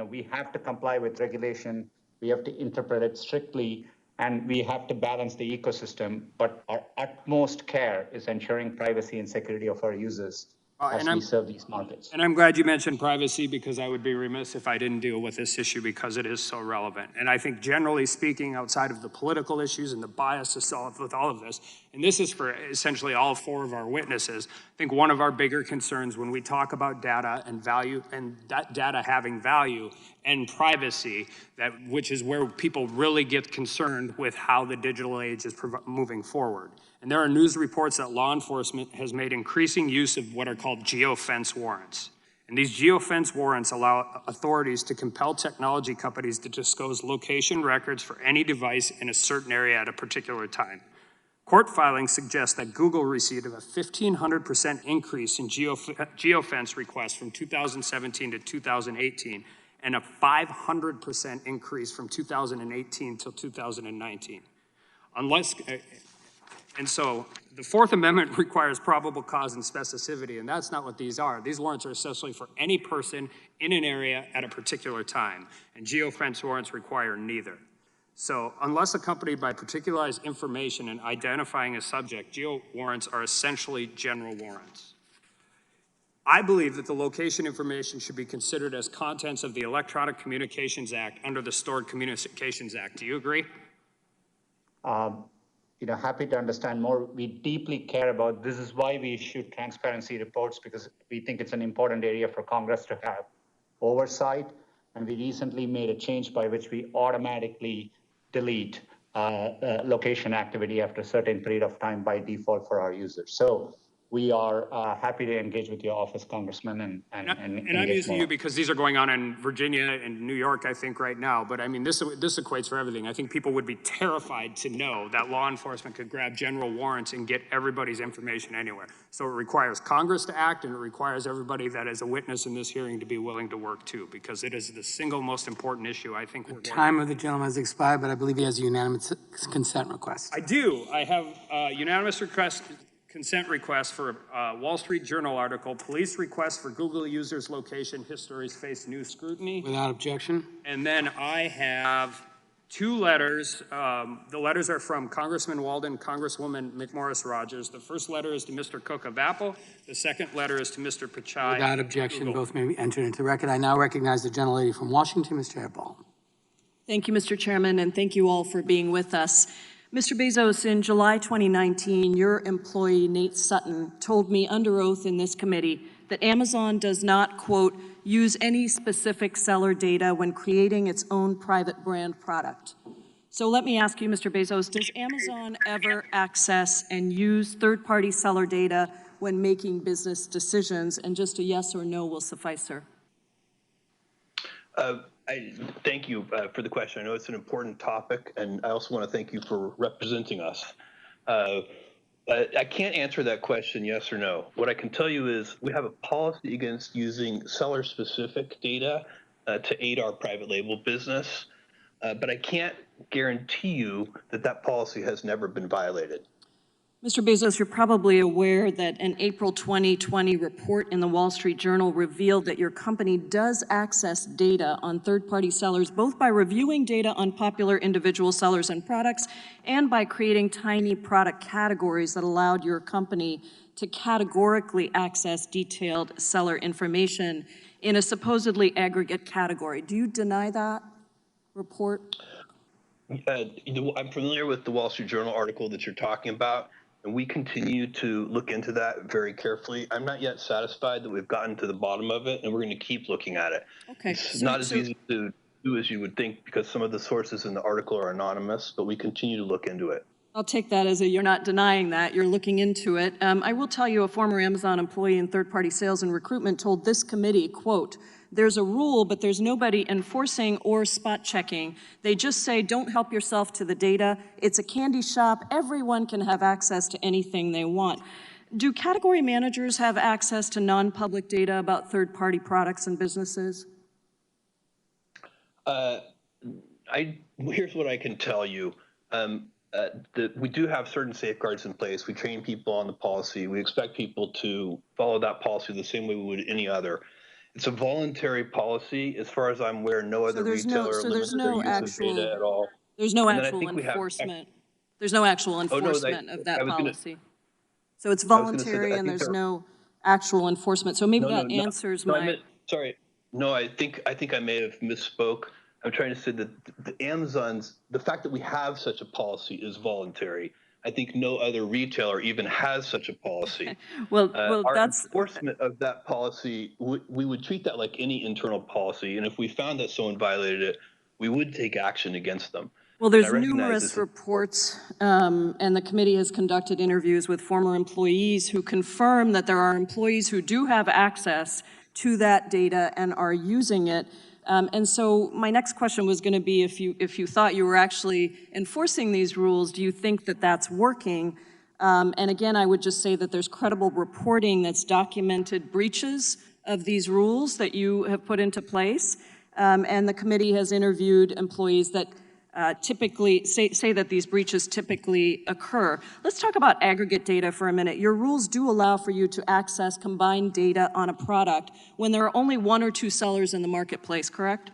we have to comply with regulation. We have to interpret it strictly, and we have to balance the ecosystem. But our utmost care is ensuring privacy and security of our users as we serve these markets. And I'm glad you mentioned privacy, because I would be remiss if I didn't deal with this issue because it is so relevant. And I think generally speaking, outside of the political issues and the bias associated with all of this, and this is for essentially all four of our witnesses, I think one of our bigger concerns when we talk about data and value, and that data having value and privacy, which is where people really get concerned with how the digital age is moving forward. And there are news reports that law enforcement has made increasing use of what are called geofence warrants. And these geofence warrants allow authorities to compel technology companies to disclose location records for any device in a certain area at a particular time. Court filings suggest that Google received a 1,500% increase in geofence requests from 2017 to 2018, and a 500% increase from 2018 till 2019. And so the Fourth Amendment requires probable cause and specificity, and that's not what these are. These warrants are essentially for any person in an area at a particular time, and geofence warrants require neither. So unless accompanied by particularized information and identifying a subject, geo warrants are essentially general warrants. I believe that the location information should be considered as contents of the Electronic Communications Act under the Stored Communications Act. Do you agree? Happy to understand more. We deeply care about, this is why we issue transparency reports, because we think it's an important area for Congress to have oversight. And we recently made a change by which we automatically delete location activity after a certain period of time by default for our users. So we are happy to engage with your office, Congressman, and I'm using you because these are going on in Virginia and New York, I think, right now. But I mean, this equates for everything. I think people would be terrified to know that law enforcement could grab general warrants and get everybody's information anywhere. So it requires Congress to act, and it requires everybody that is a witness in this hearing to be willing to work too, because it is the single most important issue I think we're Time of the gentleman has expired, but I believe he has a unanimous consent request. I do. I have a unanimous consent request for a Wall Street Journal article, police request for Google users' location histories face new scrutiny. Without objection. And then I have two letters. The letters are from Congressman Walden, Congresswoman McMorris Rogers. The first letter is to Mr. Cook of Apple. The second letter is to Mr. Pichai. Without objection, both may be entered into the record. I now recognize the gentlelady from Washington, Ms. Jayapal. Thank you, Mr. Chairman, and thank you all for being with us. Mr. Bezos, in July 2019, your employee, Nate Sutton, told me under oath in this committee that Amazon does not, quote, use any specific seller data when creating its own private brand product. So let me ask you, Mr. Bezos, does Amazon ever access and use third-party seller data when making business decisions? And just a yes or no will suffice, sir. Thank you for the question. I know it's an important topic, and I also want to thank you for representing us. I can't answer that question yes or no. What I can tell you is we have a policy against using seller-specific data to aid our private label business, but I can't guarantee you that that policy has never been violated. Mr. Bezos, you're probably aware that an April 2020 report in the Wall Street Journal revealed that your company does access data on third-party sellers, both by reviewing data on popular individual sellers and products and by creating tiny product categories that allowed your company to categorically access detailed seller information in a supposedly aggregate category. Do you deny that report? I'm familiar with the Wall Street Journal article that you're talking about, and we continue to look into that very carefully. I'm not yet satisfied that we've gotten to the bottom of it, and we're going to keep looking at it. Okay. It's not as easy to do as you would think because some of the sources in the article are anonymous, but we continue to look into it. I'll take that as you're not denying that, you're looking into it. I will tell you a former Amazon employee in third-party sales and recruitment told this committee, quote, there's a rule, but there's nobody enforcing or spot checking. They just say, don't help yourself to the data. It's a candy shop. Everyone can have access to anything they want. Do category managers have access to non-public data about third-party products and businesses? Here's what I can tell you. We do have certain safeguards in place. We train people on the policy. We expect people to follow that policy the same way we would any other. It's a voluntary policy. As far as I'm aware, no other retailer limits their use of data at all. There's no actual enforcement. There's no actual enforcement of that policy. So it's voluntary and there's no actual enforcement. So maybe that answers my... Sorry. No, I think I may have misspoke. I'm trying to say that the fact that we have such a policy is voluntary. I think no other retailer even has such a policy. Okay. Well, our that's enforcement of that policy. We would treat that like any internal policy, and if we found that someone violated it, we would take action against them. Well, there's numerous reports, and the committee has conducted interviews with former employees who confirm that there are employees who do have access to that data and are using it. And so my next question was going to be if you thought you were actually enforcing these rules, do you think that that's working? And again, I would just say that there's credible reporting that's documented breaches of these rules that you have put into place. And the committee has interviewed employees that typically say that these breaches typically occur. Let's talk about aggregate data for a minute. Your rules do allow for you to access combined data on a product when there are only one or two sellers in the marketplace, correct?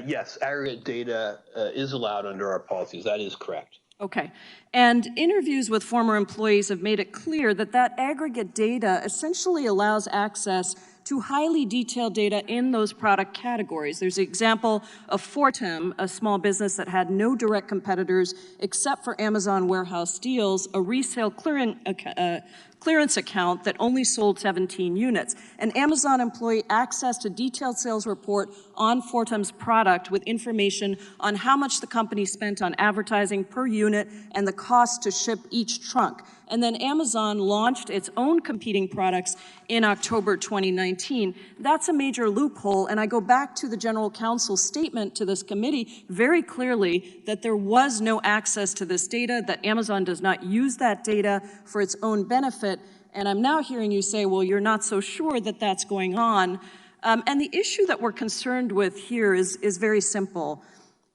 Yes, aggregate data is allowed under our policies. That is correct. Okay. And interviews with former employees have made it clear that that aggregate data essentially allows access to highly detailed data in those product categories. There's an example of Fortem, a small business that had no direct competitors except for Amazon Warehouse Deals, a resale clearance account that only sold 17 units. An Amazon employee accessed a detailed sales report on Fortem's product with information on how much the company spent on advertising per unit and the cost to ship each trunk. And then Amazon launched its own competing products in October 2019. That's a major loophole, and I go back to the General Counsel's statement to this committee very clearly that there was no access to this data, that Amazon does not use that data for its own benefit. And I'm now hearing you say, well, you're not so sure that that's going on. And the issue that we're concerned with here is very simple.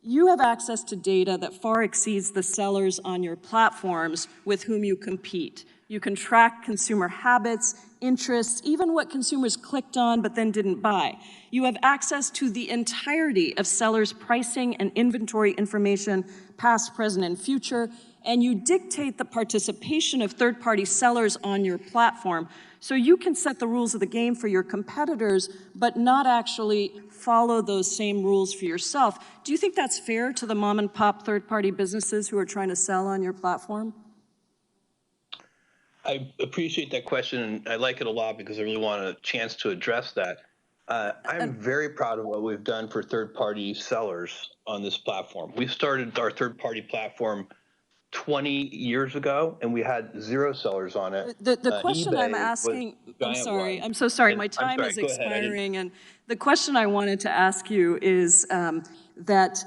You have access to data that far exceeds the sellers on your platforms with whom you compete. You can track consumer habits, interests, even what consumers clicked on but then didn't buy. You have access to the entirety of sellers' pricing and inventory information, past, present, and future, and you dictate the participation of third-party sellers on your platform. So you can set the rules of the game for your competitors, but not actually follow those same rules for yourself. Do you think that's fair to the mom-and-pop third-party businesses who are trying to sell on your platform? I appreciate that question, and I like it a lot because I really want a chance to address that. I'm very proud of what we've done for third-party sellers on this platform. We started our third-party platform 20 years ago, and we had 0 sellers on it. The question I'm asking, I'm so sorry, my time is expiring, and the question I wanted to ask you is that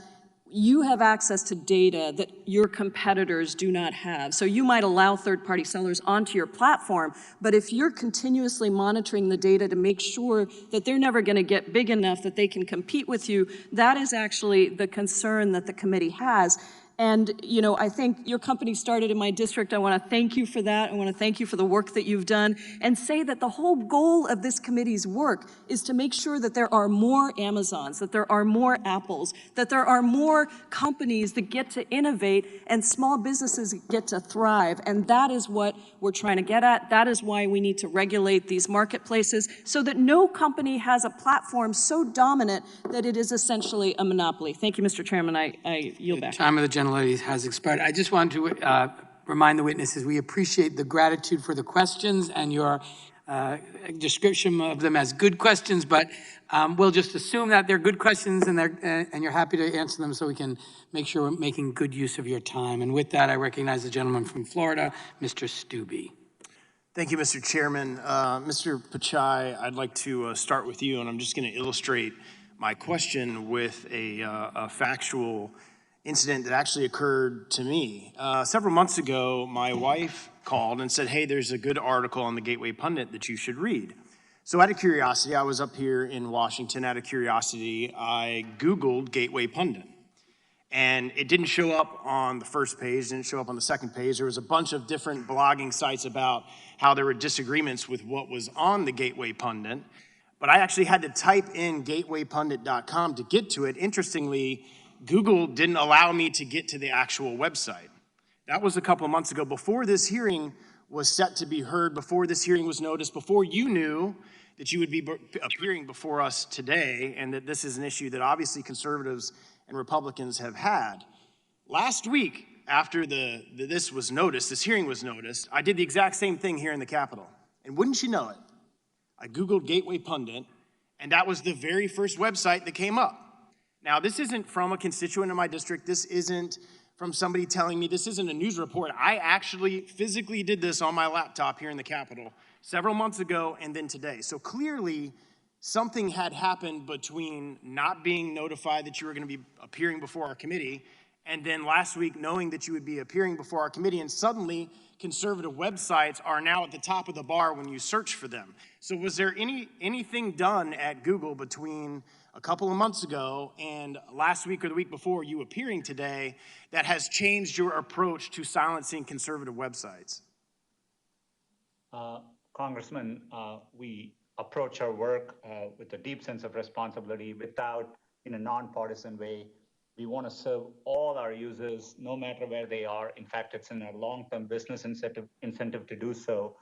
you have access to data that your competitors do not have. So you might allow third-party sellers onto your platform, but if you're continuously monitoring the data to make sure that they're never going to get big enough that they can compete with you, that is actually the concern that the committee has. And, you know, I think your company started in my district. I want to thank you for that. I want to thank you for the work that you've done and say that the whole goal of this committee's work is to make sure that there are more Amazons, that there are more Apples, that there are more companies that get to innovate and small businesses get to thrive. And that is what we're trying to get at. That is why we need to regulate these marketplaces so that no company has a platform so dominant that it is essentially a monopoly. Thank you, Mr. Chairman. I yield back. Time of the lady has expired. I just want to remind the witnesses we appreciate the gratitude for the questions and your description of them as good questions, but we'll just assume that they're good questions and you're happy to answer them so we can make sure we're making good use of your time. And with that, I recognize the gentleman from Florida, Mr. Stubbe. Thank you, Mr. Chairman. Mr. Pichai, I'd like to start with you, and I'm just going to illustrate my question with a factual incident that actually occurred to me. Several months ago, my wife called and said, hey, there's a good article on the Gateway Pundit that you should read. So out of curiosity, I was up here in Washington, out of curiosity, I Googled Gateway Pundit. And it didn't show up on the first page, didn't show up on the second page. There was a bunch of different blogging sites about how there were disagreements with what was on the Gateway Pundit. But I actually had to type in gatewaypundit.com to get to it. Interestingly, Google didn't allow me to get to the actual website. That was a couple of months ago, before this hearing was set to be heard, before this hearing was noticed, before you knew that you would be appearing before us today, and that this is an issue that obviously conservatives and Republicans have had. Last week, after this was noticed, this hearing was noticed, I did the exact same thing here in the Capitol. And wouldn't you know it, I Googled Gateway Pundit, and that was the very first website that came up. Now, this isn't from a constituent in my district. This isn't from somebody telling me. This isn't a news report. I actually physically did this on my laptop here in the Capitol several months ago and then today. So clearly, something had happened between not being notified that you were going to be appearing before our committee and then last week knowing that you would be appearing before our committee, and suddenly conservative websites are now at the top of the bar when you search for them. So was there anything done at Google between a couple of months ago and last week or the week before you appearing today that has changed your approach to silencing conservative websites? Congressman, we approach our work with a deep sense of responsibility in a nonpartisan way. We want to serve all our users, no matter where they are. In fact, it's in our long-term business incentive to do so.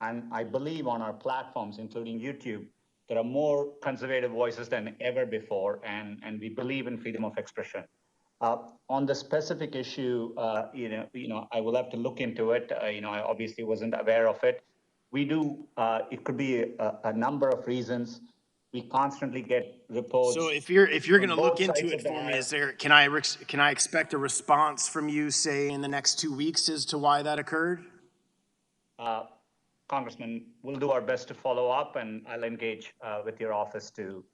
And I believe on our platforms, including YouTube, there are more conservative voices than ever before, and we believe in freedom of expression. On the specific issue, I will have to look into it. I obviously wasn't aware of it. We do. It could be a number of reasons. We constantly get reports. So if you're going to look into it for me, can I expect a response from you, say, in the next 2 weeks as to why that occurred? Congressman, we'll do our best to follow up, and I'll engage with your office to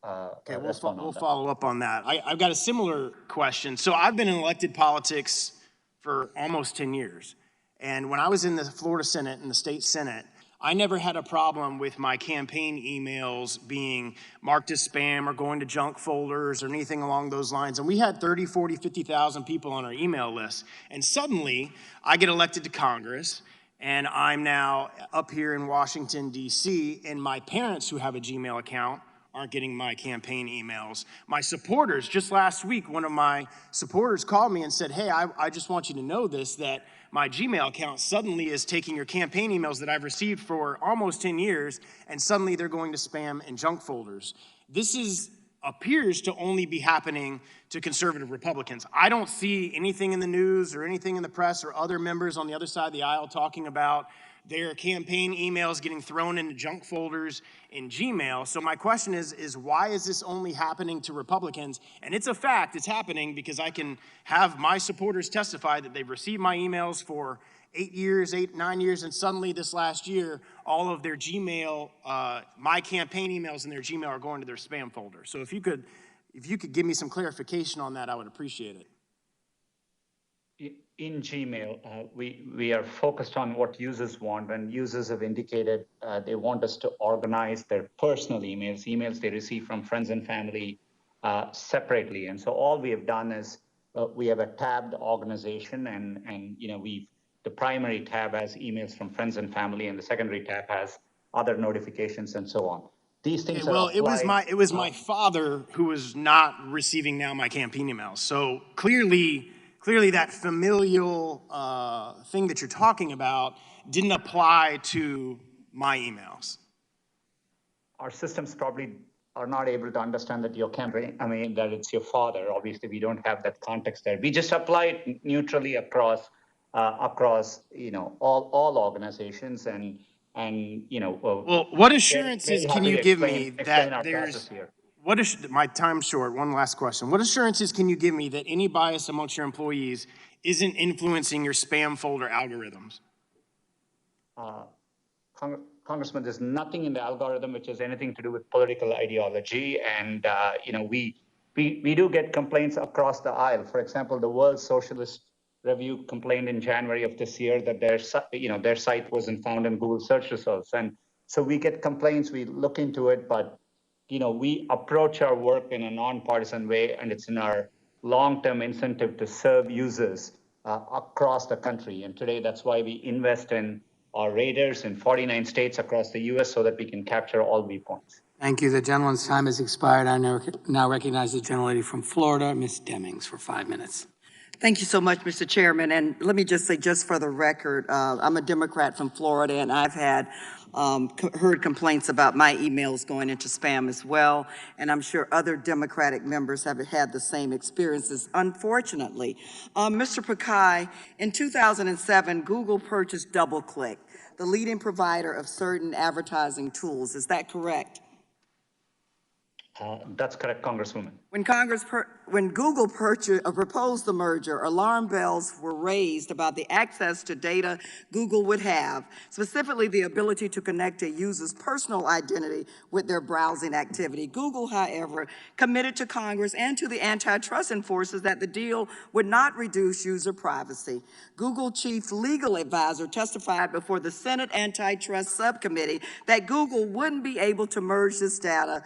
respond. We'll follow up on that. I've got a similar question. So I've been in elected politics for almost 10 years. And when I was in the Florida Senate and the state Senate, I never had a problem with my campaign emails being marked as spam or going to junk folders or anything along those lines. And we had 30, 40, 50,000 people on our email list. And suddenly I get elected to Congress, and I'm now up here in Washington, D.C., and my parents who have a Gmail account aren't getting my campaign emails. My supporters, just last week, one of my supporters called me and said, hey, I just want you to know this, that my Gmail account suddenly is taking your campaign emails that I've received for almost 10 years, and suddenly they're going to spam and junk folders. This appears to only be happening to conservative Republicans. I don't see anything in the news or anything in the press or other members on the other side of the aisle talking about their campaign emails getting thrown into junk folders in Gmail. So my question is why is this only happening to Republicans? And it's a fact, it's happening because I can have my supporters testify that they've received my emails for 8 years, 9 years, and suddenly this last year, all of their Gmail, my campaign emails in their Gmail are going to their spam folder. So if you could give me some clarification on that, I would appreciate it. In Gmail, we are focused on what users want, and users have indicated they want us to organize their personal emails they receive from friends and family separately. And so all we have done is we have a tabbed organization, and the primary tab has emails from friends and family, and the secondary tab has other notifications and so on. These things well, it was my father who was not receiving now my campaign emails. So clearly that familial thing that you're talking about didn't apply to my emails. Our systems probably are not able to understand that that it's your father. Obviously, we don't have that context there. We just apply it neutrally across all organizations and well, what assurances can you give me that there's my time's short. One last question. What assurances can you give me that any bias amongst your employees isn't influencing your spam folder algorithms? Congressman, there's nothing in the algorithm which has anything to do with political ideology, and we do get complaints across the aisle. For example, the World Socialist Review complained in January of this year that their site wasn't found in Google search results, and so we get complaints. We look into it, but we approach our work in a nonpartisan way, and it's in our long-term incentive to serve users across the country. And today, that's why we invest in our radars in 49 states across the U.S. so that we can capture all viewpoints. Thank you. The gentleman's time has expired. I now recognize the gentlelady from Florida, Ms. Demings, for 5 minutes. Thank you so much, Mr. Chairman. And let me just say, just for the record, I'm a Democrat from Florida, and I've had heard complaints about my emails going into spam as well. And I'm sure other Democratic members have had the same experiences, unfortunately. Mr. Pichai, in 2007, Google purchased DoubleClick, the leading provider of certain advertising tools. Is that correct? That's correct, Congresswoman. When Google proposed the merger, alarm bells were raised about the access to data Google would have, specifically the ability to connect a user's personal identity with their browsing activity. Google, however, committed to Congress and to the antitrust enforcers that the deal would not reduce user privacy. Google chief legal advisor testified before the Senate Antitrust Subcommittee that Google wouldn't be able to merge this data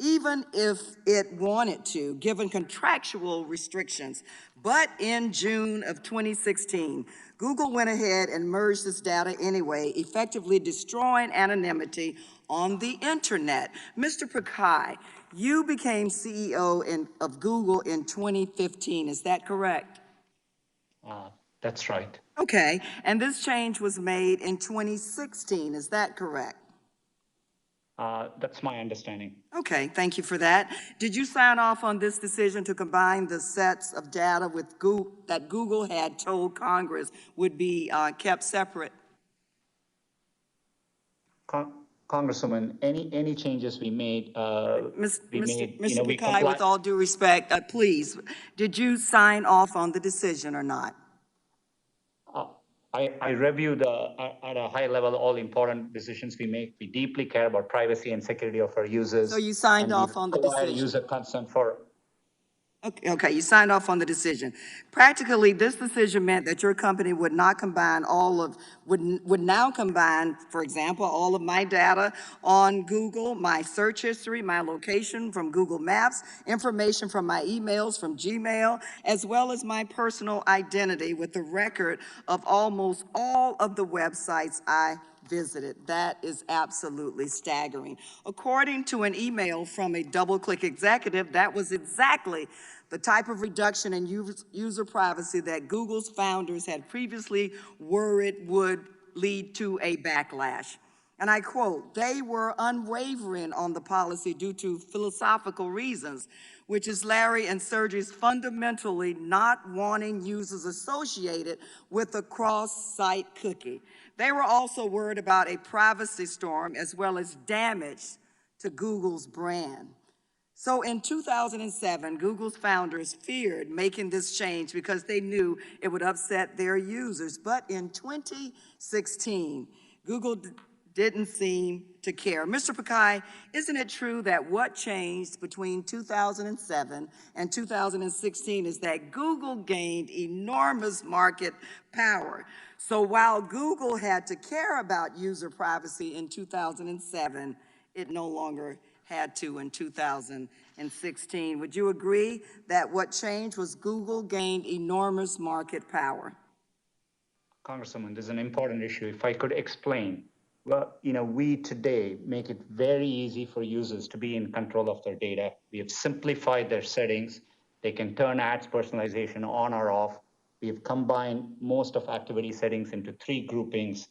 even if it wanted to, given contractual restrictions. But in June of 2016, Google went ahead and merged this data anyway, effectively destroying anonymity on the internet. Mr. Pichai, you became CEO of Google in 2015, is that correct? That's right. Okay, and this change was made in 2016, is that correct? That's my understanding. Okay, thank you for that. Did you sign off on this decision to combine the sets of data with Google, that Google had told Congress would be kept separate? Congresswoman, any changes we made, Mr. we Pichai, comply. with all due respect, please, did you sign off on the decision or not? I review at a high level all important decisions we make. We deeply care about privacy and security of our users. So you signed off on the decision? User consent for. Okay, you signed off on the decision. Practically, this decision meant that your company would not combine would now combine, for example, all of my data on Google, my search history, my location from Google Maps, information from my emails from Gmail, as well as my personal identity with the record of almost all of the websites I visited. That is absolutely staggering. According to an email from a DoubleClick executive, that was exactly the type of reduction in user privacy that Google's founders had previously worried would lead to a backlash. And I quote, "They were unwavering on the policy due to philosophical reasons, which is Larry and Sergey's fundamentally not wanting users associated with a cross-site cookie. They were also worried about a privacy storm as well as damage to Google's brand." So in 2007, Google's founders feared making this change because they knew it would upset their users. But in 2016, Google didn't seem to care. Mr. Pichai, isn't it true that what changed between 2007 and 2016 is that Google gained enormous market power? So while Google had to care about user privacy in 2007, it no longer had to in 2016. Would you agree that what changed was Google gained enormous market power? Congresswoman, this is an important issue. If I could explain, well, we today make it very easy for users to be in control of their data. We have simplified their settings. They can turn ads personalization on or off. We have combined most of activity settings into 3 groupings.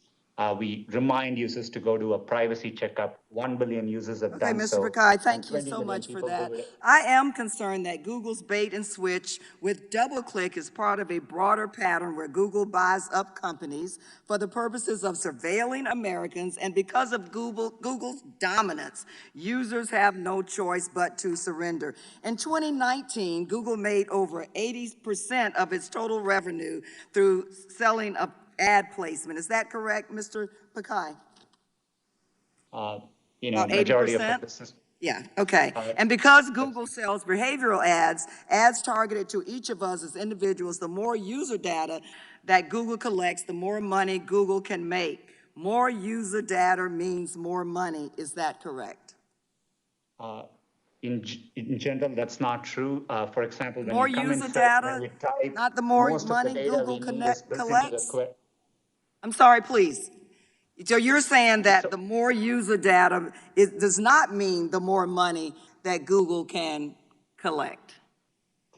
We remind users to go do a privacy checkup. 1 billion users have done so. Okay, Mr. Pichai, thank you so much for that. I am concerned that Google's bait and switch with DoubleClick is part of a broader pattern where Google buys up companies for the purposes of surveilling Americans, and because of Google's dominance, users have no choice but to surrender. In 2019, Google made over 80% of its total revenue through selling a ad placement. Is that correct, Mr. Pichai? Majority of it. Yeah, okay. And because Google sells behavioral ads targeted to each of us as individuals, the more user data that Google collects, the more money Google can make. More user data means more money. Is that correct? In general, that's not true. For example, when more you come user in data, type, not the more money Google collects? I'm sorry, please. So you're saying that the more user data does not mean the more money that Google can collect?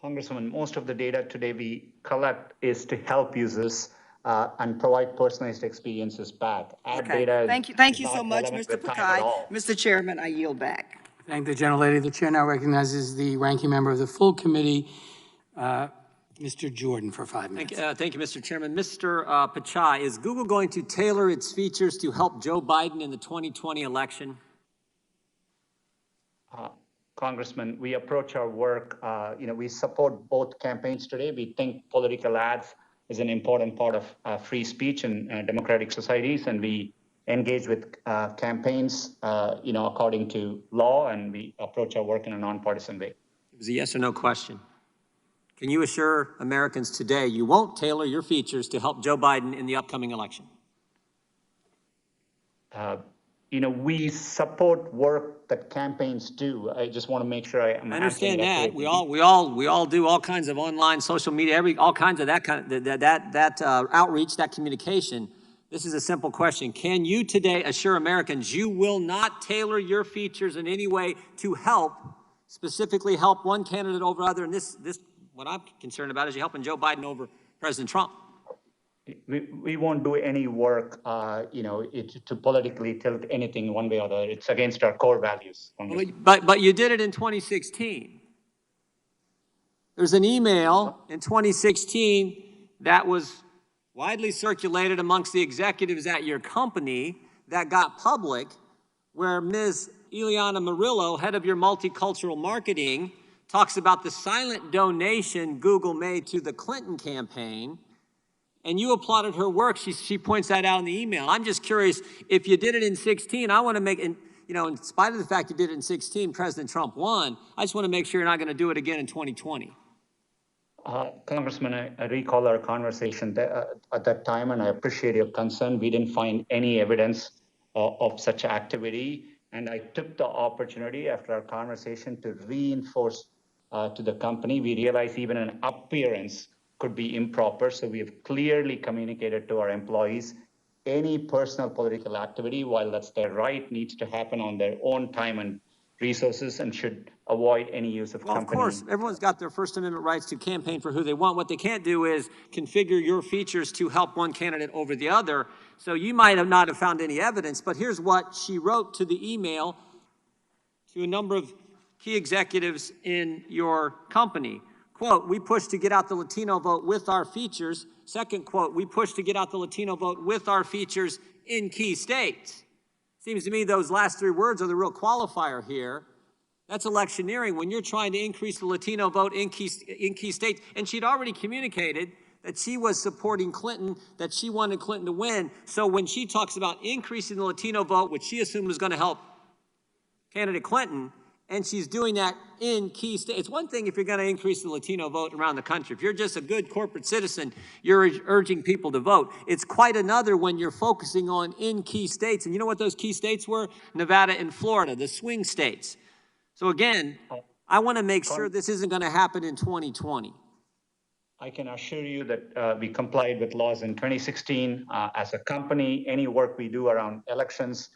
Congresswoman, most of the data today we collect is to help users and provide personalized experiences back. Ad data Thank you so much, Mr. Pichai. Mr. Chairman, I yield back. Thank the gentlelady. The chair now recognizes the ranking member of the full committee, Mr. Jordan, for 5 minutes. Thank you, Mr. Chairman. Mr. Pichai, is Google going to tailor its features to help Joe Biden in the 2020 election? Congressman, we approach our work, we support both campaigns today. We think political ads is an important part of free speech in democratic societies, and we engage with campaigns, according to law, and we approach our work in a nonpartisan way. It was a yes or no question. Can you assure Americans today you won't tailor your features to help Joe Biden in the upcoming election? we support work that campaigns do. I just want to make sure I understand that. We all do all kinds of online, social media, all kinds of that kind of outreach, that communication. This is a simple question. Can you today assure Americans you will not tailor your features in any way to specifically help one candidate over other? And this, what I'm concerned about is you helping Joe Biden over President Trump. We won't do any work, to politically tilt anything one way or the other. It's against our core values. But you did it in 2016. There's an email in 2016 that was widely circulated amongst the executives at your company that got public, where Ms. Ileana Murillo, head of your multicultural marketing, talks about the silent donation Google made to the Clinton campaign, and you applauded her work. She points that out in the email. I'm just curious, if you did it in 16, I want to make, in spite of the fact you did it in 16, President Trump won, I just want to make sure you're not going to do it again in 2020. Congressman, I recall our conversation at that time, and I appreciate your concern. We didn't find any evidence of such activity, and I took the opportunity after our conversation to reinforce to the company. We realized even an appearance could be improper, so we have clearly communicated to our employees any personal political activity, while that's their right, needs to happen on their own time and resources and should avoid any use of company. Of course, everyone's got their First Amendment rights to campaign for who they want. What they can't do is configure your features to help one candidate over the other. So you might have not have found any evidence, but here's what she wrote to the email to a number of key executives in your company. Quote, we push to get out the Latino vote with our features. Second quote, we push to get out the Latino vote with our features in key states. Seems to me those last three words are the real qualifier here. That's electioneering when you're trying to increase the Latino vote in key states. And she'd already communicated that she was supporting Clinton, that she wanted Clinton to win. So when she talks about increasing the Latino vote, which she assumed was going to help candidate Clinton, and she's doing that in key states. It's one thing if you're going to increase the Latino vote around the country. If you're just a good corporate citizen, you're urging people to vote. It's quite another when you're focusing on in key states. And you know what those key states were? Nevada and Florida, the swing states. So again, I want to make sure this isn't going to happen in 2020. I can assure you that we complied with laws in 2016. As a company, any work we do around elections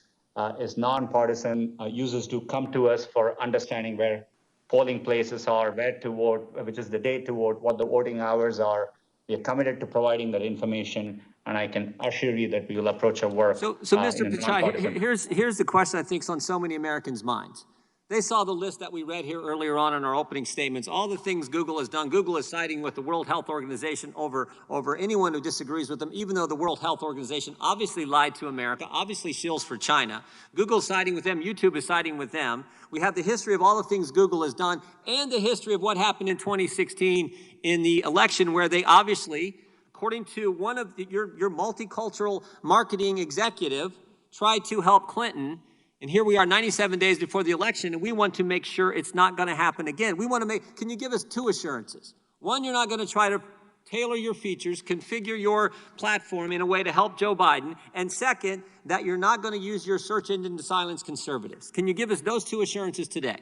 is nonpartisan. Users do come to us for understanding where polling places are, where to vote, which is the date to vote, what the voting hours are. We are committed to providing that information, and I can assure you that we will approach our work. So Mr. Pichai, here's the question I think is on so many Americans' minds. They saw the list that we read here earlier on in our opening statements, all the things Google has done. Google is siding with the World Health Organization over anyone who disagrees with them, even though the World Health Organization obviously lied to America, obviously shills for China. Google's siding with them. YouTube is siding with them. We have the history of all the things Google has done and the history of what happened in 2016 in the election, where they obviously, according to one of your multicultural marketing executive, tried to help Clinton. And here we are 97 days before the election, and we want to make sure it's not going to happen again. We want to can you give us two assurances? One, you're not going to try to tailor your features, configure your platform in a way to help Joe Biden. And second, that you're not going to use your search engine to silence conservatives. Can you give us those two assurances today?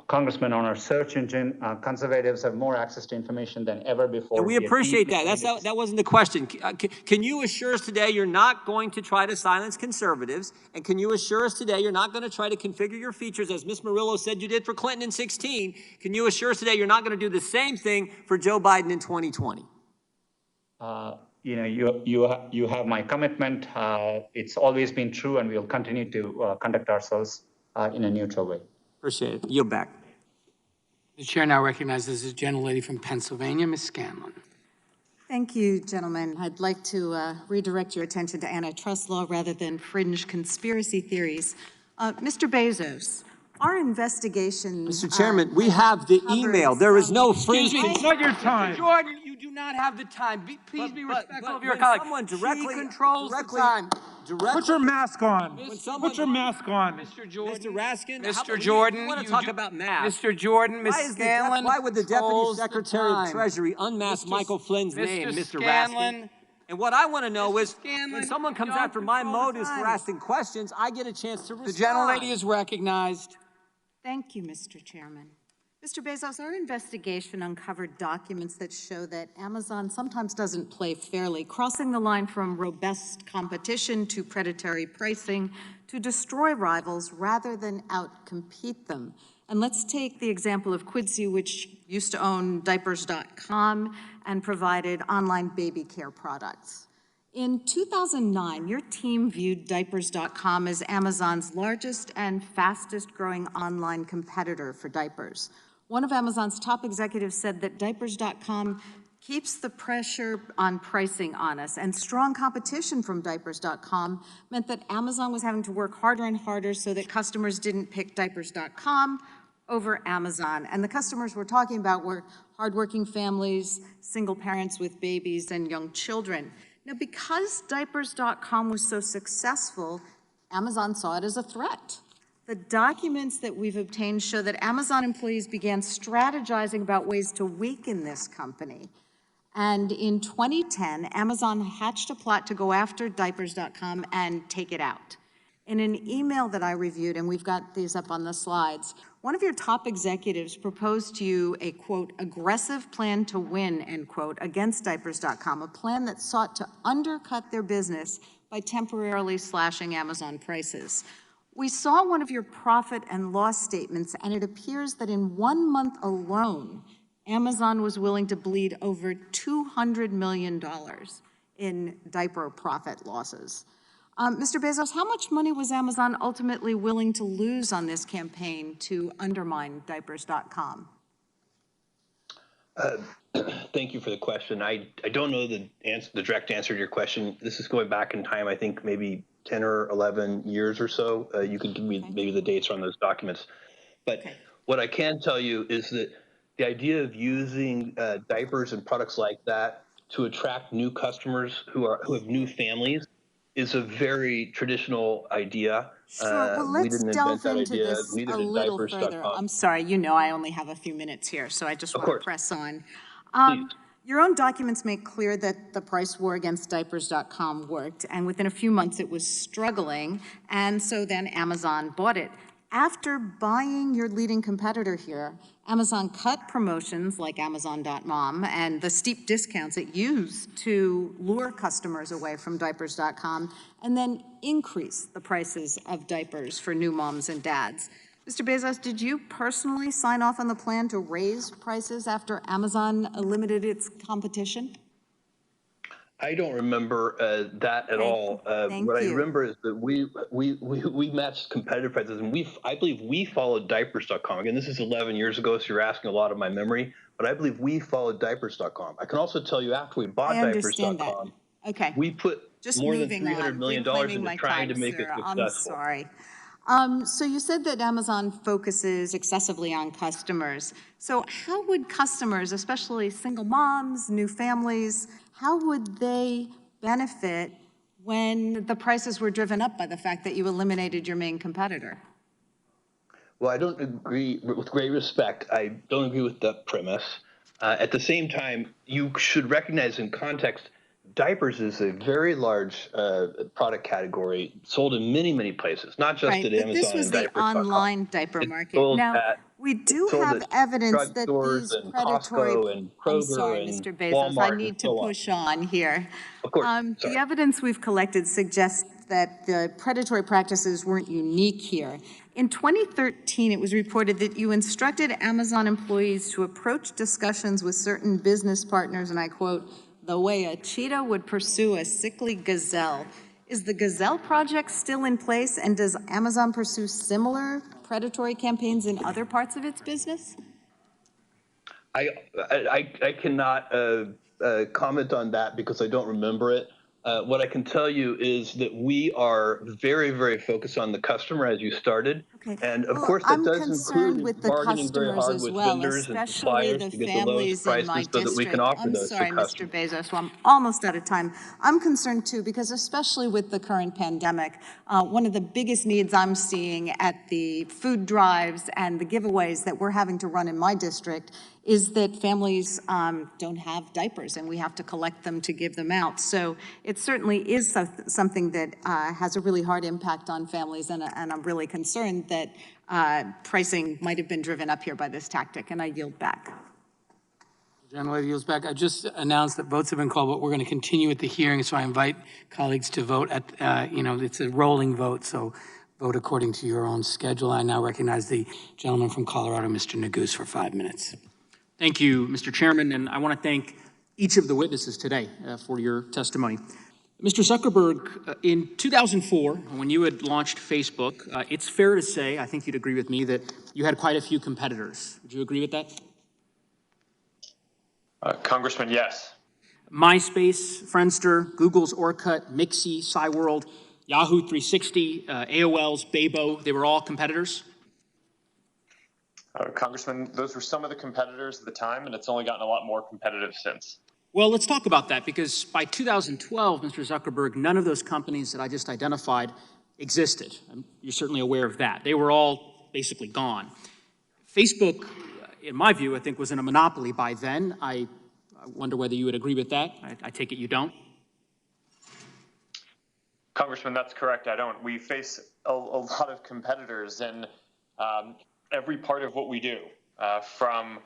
Congressman, on our search engine, conservatives have more access to information than ever before. And we appreciate that. That wasn't the question. Can you assure us today you're not going to try to silence conservatives? And can you assure us today you're not going to try to configure your features, as Ms. Murillo said you did for Clinton in 2016? Can you assure us today you're not going to do the same thing for Joe Biden in 2020? You have my commitment. It's always been true, and we'll continue to conduct ourselves in a neutral way. Appreciate it. Yield back. The chair now recognizes the gentlelady from Pennsylvania, Ms. Scanlon. Thank you, gentlemen. I'd like to redirect your attention to antitrust law rather than fringe conspiracy theories. Mr. Bezos, our investigations... Mr. Chairman, we have the email. There is no fringe... Excuse me. It's not your time. Mr. Jordan, you do not have the time. Please be respectful of your colleague. She controls the time. Put your mask on. Put your mask on. Mr. Jordan. Mr. Raskin. Mr. Jordan. You want to talk about masks. Mr. Jordan, Ms. Scanlon. Why would the Deputy Secretary of Treasury unmask Michael Flynn's name, Mr. Raskin? And what I want to know Mr. is, Scanlon, when someone comes don't after my control the motives for time. asking questions, I get a chance to respond. The gentlelady is recognized. Thank you, Mr. Chairman. Mr. Bezos, our investigation uncovered documents that show that Amazon sometimes doesn't play fairly, crossing the line from robust competition to predatory pricing to destroy rivals rather than outcompete them. And let's take the example of Quidsi, which used to own diapers.com and provided online baby care products. In 2009, your team viewed diapers.com as Amazon's largest and fastest growing online competitor for diapers. One of Amazon's top executives said that diapers.com keeps the pressure on pricing on us, and strong competition from diapers.com meant that Amazon was having to work harder and harder so that customers didn't pick diapers.com over Amazon. And the customers we're talking about were hardworking families, single parents with babies, and young children. Now, because diapers.com was so successful, Amazon saw it as a threat. The documents that we've obtained show that Amazon employees began strategizing about ways to weaken this company. And in 2010, Amazon hatched a plot to go after diapers.com and take it out. In an email that I reviewed, and we've got these up on the slides, one of your top executives proposed to you a, quote, aggressive plan to win, end quote, against diapers.com, a plan that sought to undercut their business by temporarily slashing Amazon prices. We saw one of your profit and loss statements, and it appears that in 1 month alone, Amazon was willing to bleed over $200 million in diaper profit losses. Mr. Bezos, how much money was Amazon ultimately willing to lose on this campaign to undermine diapers.com? Thank you for the question. I don't know the direct answer to your question. This is going back in time, I think maybe 10 or 11 years or so. You could give me maybe the dates on those documents. But what I can tell you is that the idea of using diapers and products like that to attract new customers who have new families is a very traditional idea. Sure, well, let's delve into this a little further. I'm sorry, you know I only have a few minutes here, so I just want to press on. Your own documents make clear that the price war against diapers.com worked, and within a few months it was struggling, and so then Amazon bought it. After buying your leading competitor here, Amazon cut promotions like Amazon.mom and the steep discounts it used to lure customers away from diapers.com, and then increased the prices of diapers for new moms and dads. Mr. Bezos, did you personally sign off on the plan to raise prices after Amazon limited its competition? I don't remember that at all. What I remember is that we matched competitive prices, and I believe we followed diapers.com. Again, this is 11 years ago, so you're asking a lot of my memory, but I believe we followed diapers.com. I can also tell you after we bought diapers.com, we put more than $300 million into trying to make it successful. I'm sorry. So you said that Amazon focuses excessively on customers. So how would customers, especially single moms, new families, how would they benefit when the prices were driven up by the fact that you eliminated your main competitor? Well, I don't agree, with great respect, I don't agree with that premise. At the same time, you should recognize in context, diapers is a very large product category sold in many, many places, not just at Amazon. This was the online diaper market. Now, we do have evidence that these predatory... I'm sorry, Mr. Bezos, I need to push on here. Of course, the evidence we've collected suggests that the predatory practices weren't unique here. In 2013, it was reported that you instructed Amazon employees to approach discussions with certain business partners, and I quote, the way a cheetah would pursue a sickly gazelle. Is the Gazelle Project still in place, and does Amazon pursue similar predatory campaigns in other parts of its business? I cannot comment on that because I don't remember it. What I can tell you is that we are very, very focused on the customer, as you started. Okay. And of Well, course, that I'm does concerned include with the bargaining very customers hard as with well, vendors and especially suppliers the to get the lowest families in my prices so that we can district. offer I'm those to sorry, Mr. customers. Bezos, so I'm almost out of time. I'm concerned too, because especially with the current pandemic, one of the biggest needs I'm seeing at the food drives and the giveaways that we're having to run in my district is that families don't have diapers and we have to collect them to give them out. So it certainly is something that has a really hard impact on families, and I'm really concerned that pricing might have been driven up here by this tactic, and I yield back. Gentlelady yields back. I just announced that votes have been called, but we're going to continue with the hearing, so I invite colleagues to vote at, it's a rolling vote, so vote according to your own schedule. I now recognize the gentleman from Colorado, Mr. Neguse, for 5 minutes. Thank you, Mr. Chairman, and I want to thank each of the witnesses today for your testimony. Mr. Zuckerberg, in 2004, when you had launched Facebook, it's fair to say, I think you'd agree with me, that you had quite a few competitors. Would you agree with that? Congressman, yes. MySpace, Friendster, Google's Orkut, Mixi, Cyworld, Yahoo 360, AOL's Bebo, they were all competitors? Congressman, those were some of the competitors at the time, and it's only gotten a lot more competitive since. Well, let's talk about that, because by 2012, Mr. Zuckerberg, none of those companies that I just identified existed. You're certainly aware of that. They were all basically gone. Facebook, in my view, I think was in a monopoly by then. I wonder whether you would agree with that. I take it you don't. Congressman, that's correct. I don't. We face a lot of competitors in every part of what we do, from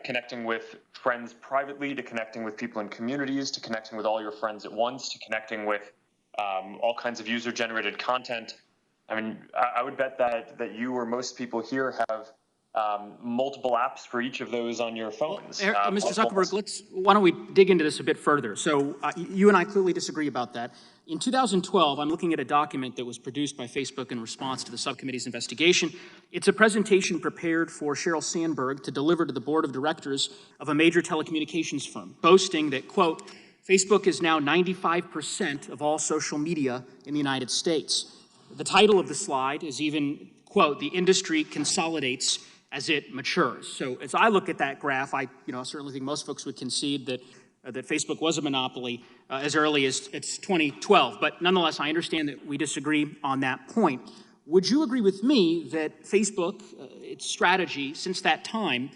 connecting with friends privately, to connecting with people in communities, to connecting with all your friends at once, to connecting with all kinds of user-generated content. I mean, I would bet that you or most people here have multiple apps for each of those on your phones. Mr. Zuckerberg, why don't we dig into this a bit further? So you and I clearly disagree about that. In 2012, I'm looking at a document that was produced by Facebook in response to the subcommittee's investigation. It's a presentation prepared for Sheryl Sandberg to deliver to the board of directors of a major telecommunications firm, boasting that, quote, Facebook is now 95% of all social media in the United States. The title of the slide is even, quote, the industry consolidates as it matures. So as I look at that graph, I certainly think most folks would concede that Facebook was a monopoly as early as 2012. But nonetheless, I understand that we disagree on that point. Would you agree with me that Facebook, its strategy since that time,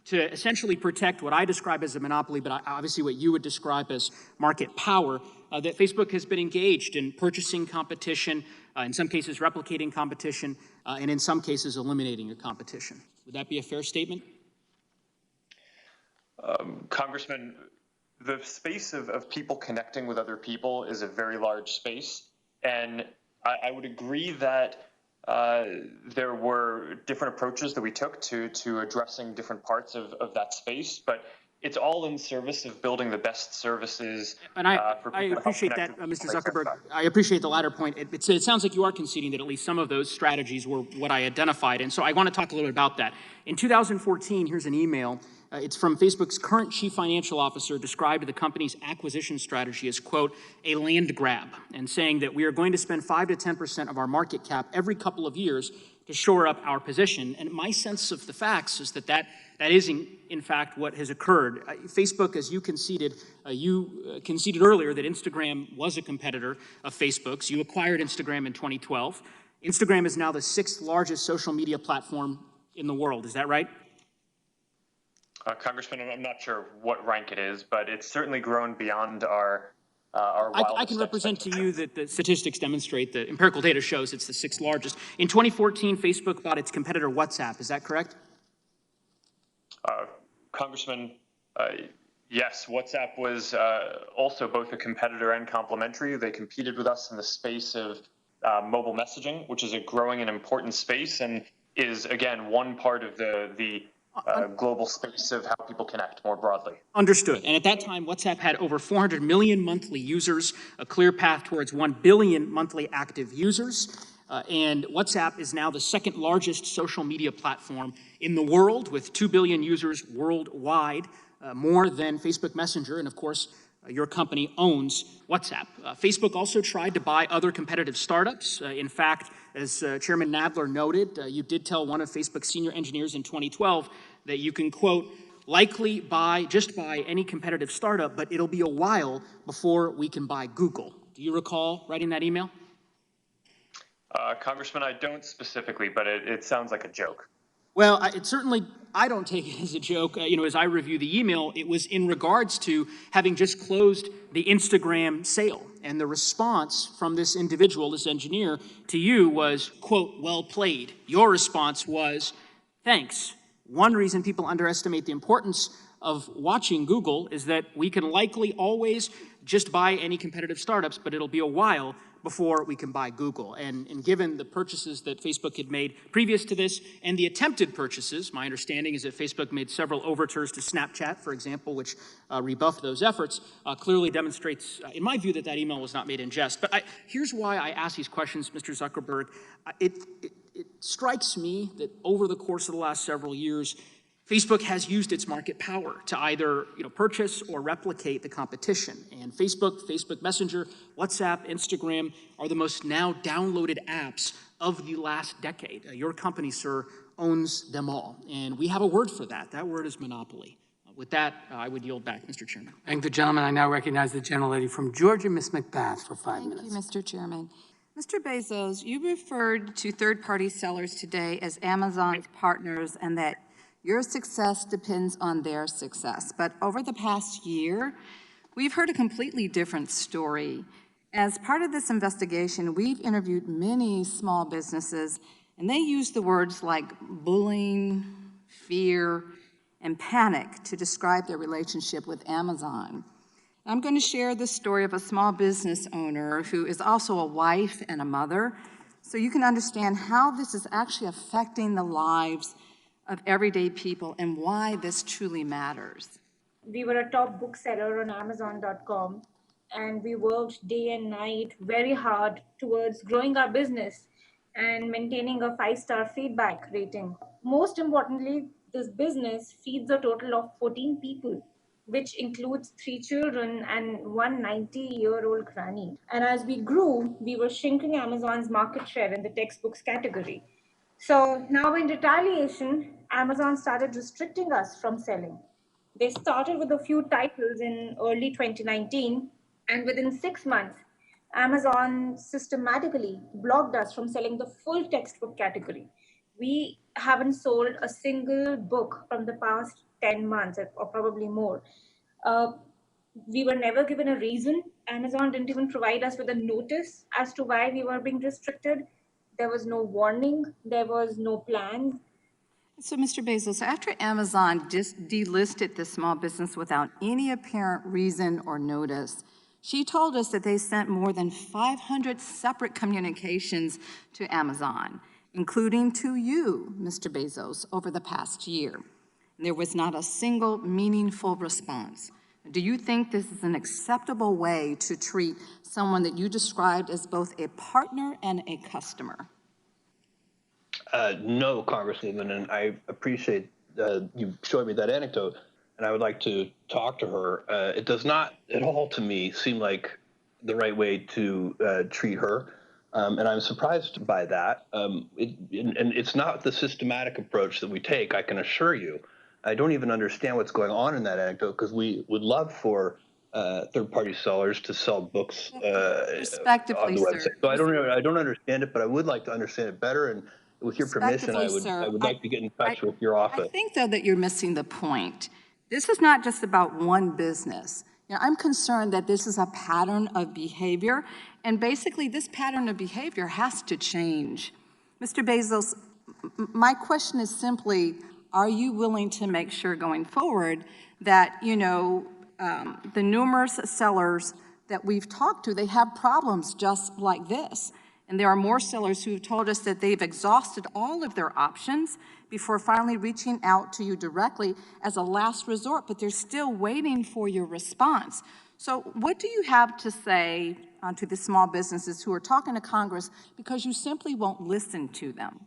to essentially protect what I describe as a monopoly, but obviously what you would describe as market power, that Facebook has been engaged in purchasing competition, in some cases replicating competition, and in some cases eliminating a competition? Would that be a fair statement? Congressman, the space of people connecting with other people is a very large space, and I would agree that there were different approaches that we took to addressing different parts of that space, but it's all in service of building the best services. And I appreciate that, Mr. Zuckerberg. I appreciate the latter point. It sounds like you are conceding that at least some of those strategies were what I identified, and so I want to talk a little bit about that. In 2014, here's an email. It's from Facebook's current chief financial officer, described the company's acquisition strategy as, quote, a land grab, and saying that we are going to spend 5 to 10% of our market cap every couple of years to shore up our position. And my sense of the facts is that is in fact what has occurred. Facebook, as you conceded earlier that Instagram was a competitor of Facebook's. You acquired Instagram in 2012. Instagram is now the 6th largest social media platform in the world. Is that right? Congressman, I'm not sure what rank it is, but it's certainly grown beyond our I can represent to you that the statistics demonstrate that empirical data shows it's the 6th largest. In 2014, Facebook bought its competitor WhatsApp. Is that correct? Congressman, yes, WhatsApp was also both a competitor and complementary. They competed with us in the space of mobile messaging, which is a growing and important space and is, again, one part of the global space of how people connect more broadly. Understood. And at that time, WhatsApp had over 400 million monthly users, a clear path towards 1 billion monthly active users. And WhatsApp is now the 2nd largest social media platform in the world, with 2 billion users worldwide, more than Facebook Messenger, and of course, your company owns WhatsApp. Facebook also tried to buy other competitive startups. In fact, as Chairman Nadler noted, you did tell one of Facebook's senior engineers in 2012 that you can, quote, likely just buy any competitive startup, but it'll be a while before we can buy Google. Do you recall writing that email? Congressman, I don't specifically, but it sounds like a joke. Well, I don't take it as a joke. As I review the email, it was in regards to having just closed the Instagram sale. And the response from this individual, this engineer, to you was, quote, well played. Your response was, thanks. One reason people underestimate the importance of watching Google is that we can likely always just buy any competitive startups, but it'll be a while before we can buy Google. And given the purchases that Facebook had made previous to this and the attempted purchases, my understanding is that Facebook made several overtures to Snapchat, for example, which rebuffed those efforts, clearly demonstrates, in my view, that email was not made in jest. But here's why I ask these questions, Mr. Zuckerberg. It strikes me that over the course of the last several years, Facebook has used its market power to either purchase or replicate the competition. And Facebook Messenger, WhatsApp, Instagram are the most now downloaded apps of the last decade. Your company, sir, owns them all. And we have a word for that. That word is monopoly. With that, I would yield back, Mr. Chairman. Thank the gentleman. I now recognize the gentlelady from Georgia, Ms. McBath, for 5 minutes. Thank you, Mr. Chairman. Mr. Bezos, you referred to third-party sellers today as Amazon's partners and that your success depends on their success. But over the past year, we've heard a completely different story. As part of this investigation, we've interviewed many small businesses, and they use the words like bullying, fear, and panic to describe their relationship with Amazon. I'm going to share the story of a small business owner who is also a wife and a mother, so you can understand how this is actually affecting the lives of everyday people and why this truly matters. We were a top bookseller on Amazon.com, and we worked day and night very hard towards growing our business and maintaining a 5-star feedback rating. Most importantly, this business feeds a total of 14 people, which includes 3 children and one 90-year-old granny. And as we grew, we were shrinking Amazon's market share in the textbooks category. So now in retaliation, Amazon started restricting us from selling. They started with a few titles in early 2019, and within 6 months, Amazon systematically blocked us from selling the full textbook category. We haven't sold a single book from the past 10 months, or probably more. We were never given a reason. Amazon didn't even provide us with a notice as to why we were being restricted. There was no warning. There was no plan. So, Mr. Bezos, after Amazon just delisted the small business without any apparent reason or notice, she told us that they sent more than 500 separate communications to Amazon, including to you, Mr. Bezos, over the past year. There was not a single meaningful response. Do you think this is an acceptable way to treat someone that you described as both a partner and a customer? No, Congresswoman, and I appreciate you showing me that anecdote, and I would like to talk to her. It does not at all to me seem like the right way to treat her, and I'm surprised by that. And it's not the systematic approach that we take, I can assure you. I don't even understand what's going on in that anecdote, because we would love for third-party sellers to sell books on the website. Sir. So I don't understand it, but I would like to understand it better. And with your permission, I would like to get in touch with your office. I think, though, that you're missing the point. This is not just about one business. I'm concerned that this is a pattern of behavior, and basically this pattern of behavior has to change. Mr. Bezos, my question is simply, are you willing to make sure going forward that, the numerous sellers that we've talked to, they have problems just like this? And there are more sellers who have told us that they've exhausted all of their options before finally reaching out to you directly as a last resort, but they're still waiting for your response. So what do you have to say to the small businesses who are talking to Congress because you simply won't listen to them?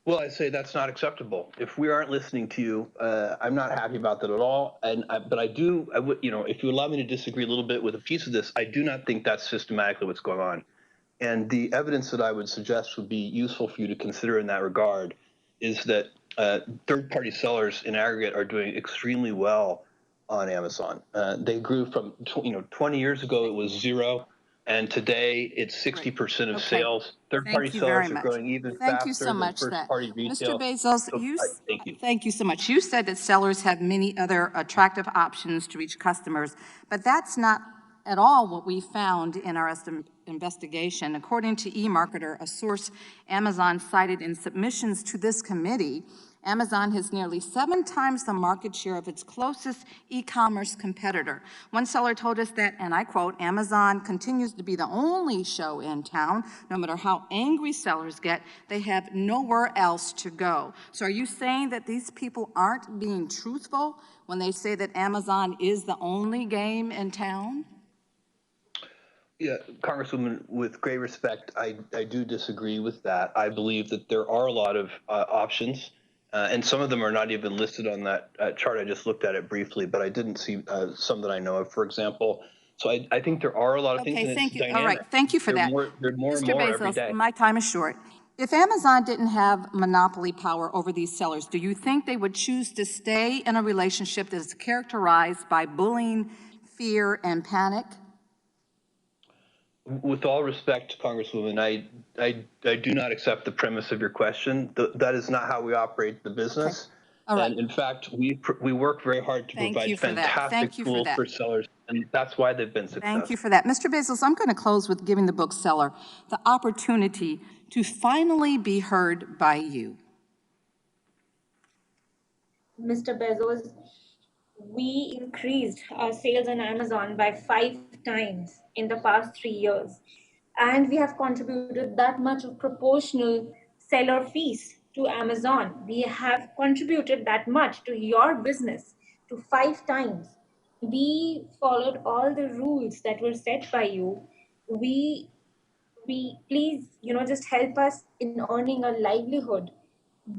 Well, I say that's not acceptable. If we aren't listening to you, I'm not happy about that at all. But I would, if you allow me to disagree a little bit with a piece of this, I do not think that's systematically what's going on. And the evidence that I would suggest would be useful for you to consider in that regard is that third-party sellers in aggregate are doing extremely well on Amazon. They grew from 20 years ago it was 0, and today it's 60% of sales. Third-party sellers are growing even faster than first-party retail. Mr. Bezos, So, thank you. thank you so much. You said that sellers have many other attractive options to reach customers, but that's not at all what we found in our investigation. According to eMarketer, a source Amazon cited in submissions to this committee, Amazon has nearly 7 times the market share of its closest e-commerce competitor. One seller told us that, and I quote, Amazon continues to be the only show in town. No matter how angry sellers get, they have nowhere else to go. So are you saying that these people aren't being truthful when they say that Amazon is the only game in town? Yeah, Congresswoman, with great respect, I do disagree with that. I believe that there are a lot of options, and some of them are not even listed on that chart. I just looked at it briefly, but I didn't see some that I know of, for example. So I think there are a lot of things, and thank it's you. dynamic. All right, thank you for that. There are more and Mr. more Bezos, every day. my time is short. If Amazon didn't have monopoly power over these sellers, do you think they would choose to stay in a relationship that is characterized by bullying, fear, and panic? With all respect, Congresswoman, I do not accept the premise of your question. That is not how we operate the business. Okay. All right. And in fact, we work very hard to Thank provide you for that. fantastic Thank you for tools that. for sellers, and that's why they've been successful. Thank you for that. Mr. Bezos, I'm going to close with giving the bookseller the opportunity to finally be heard by you. Mr. Bezos, we increased our sales on Amazon by 5 times in the past 3 years. And we have contributed that much of proportional seller fees to Amazon. We have contributed that much to your business to 5 times. We followed all the rules that were set by you. We please, just help us in earning a livelihood.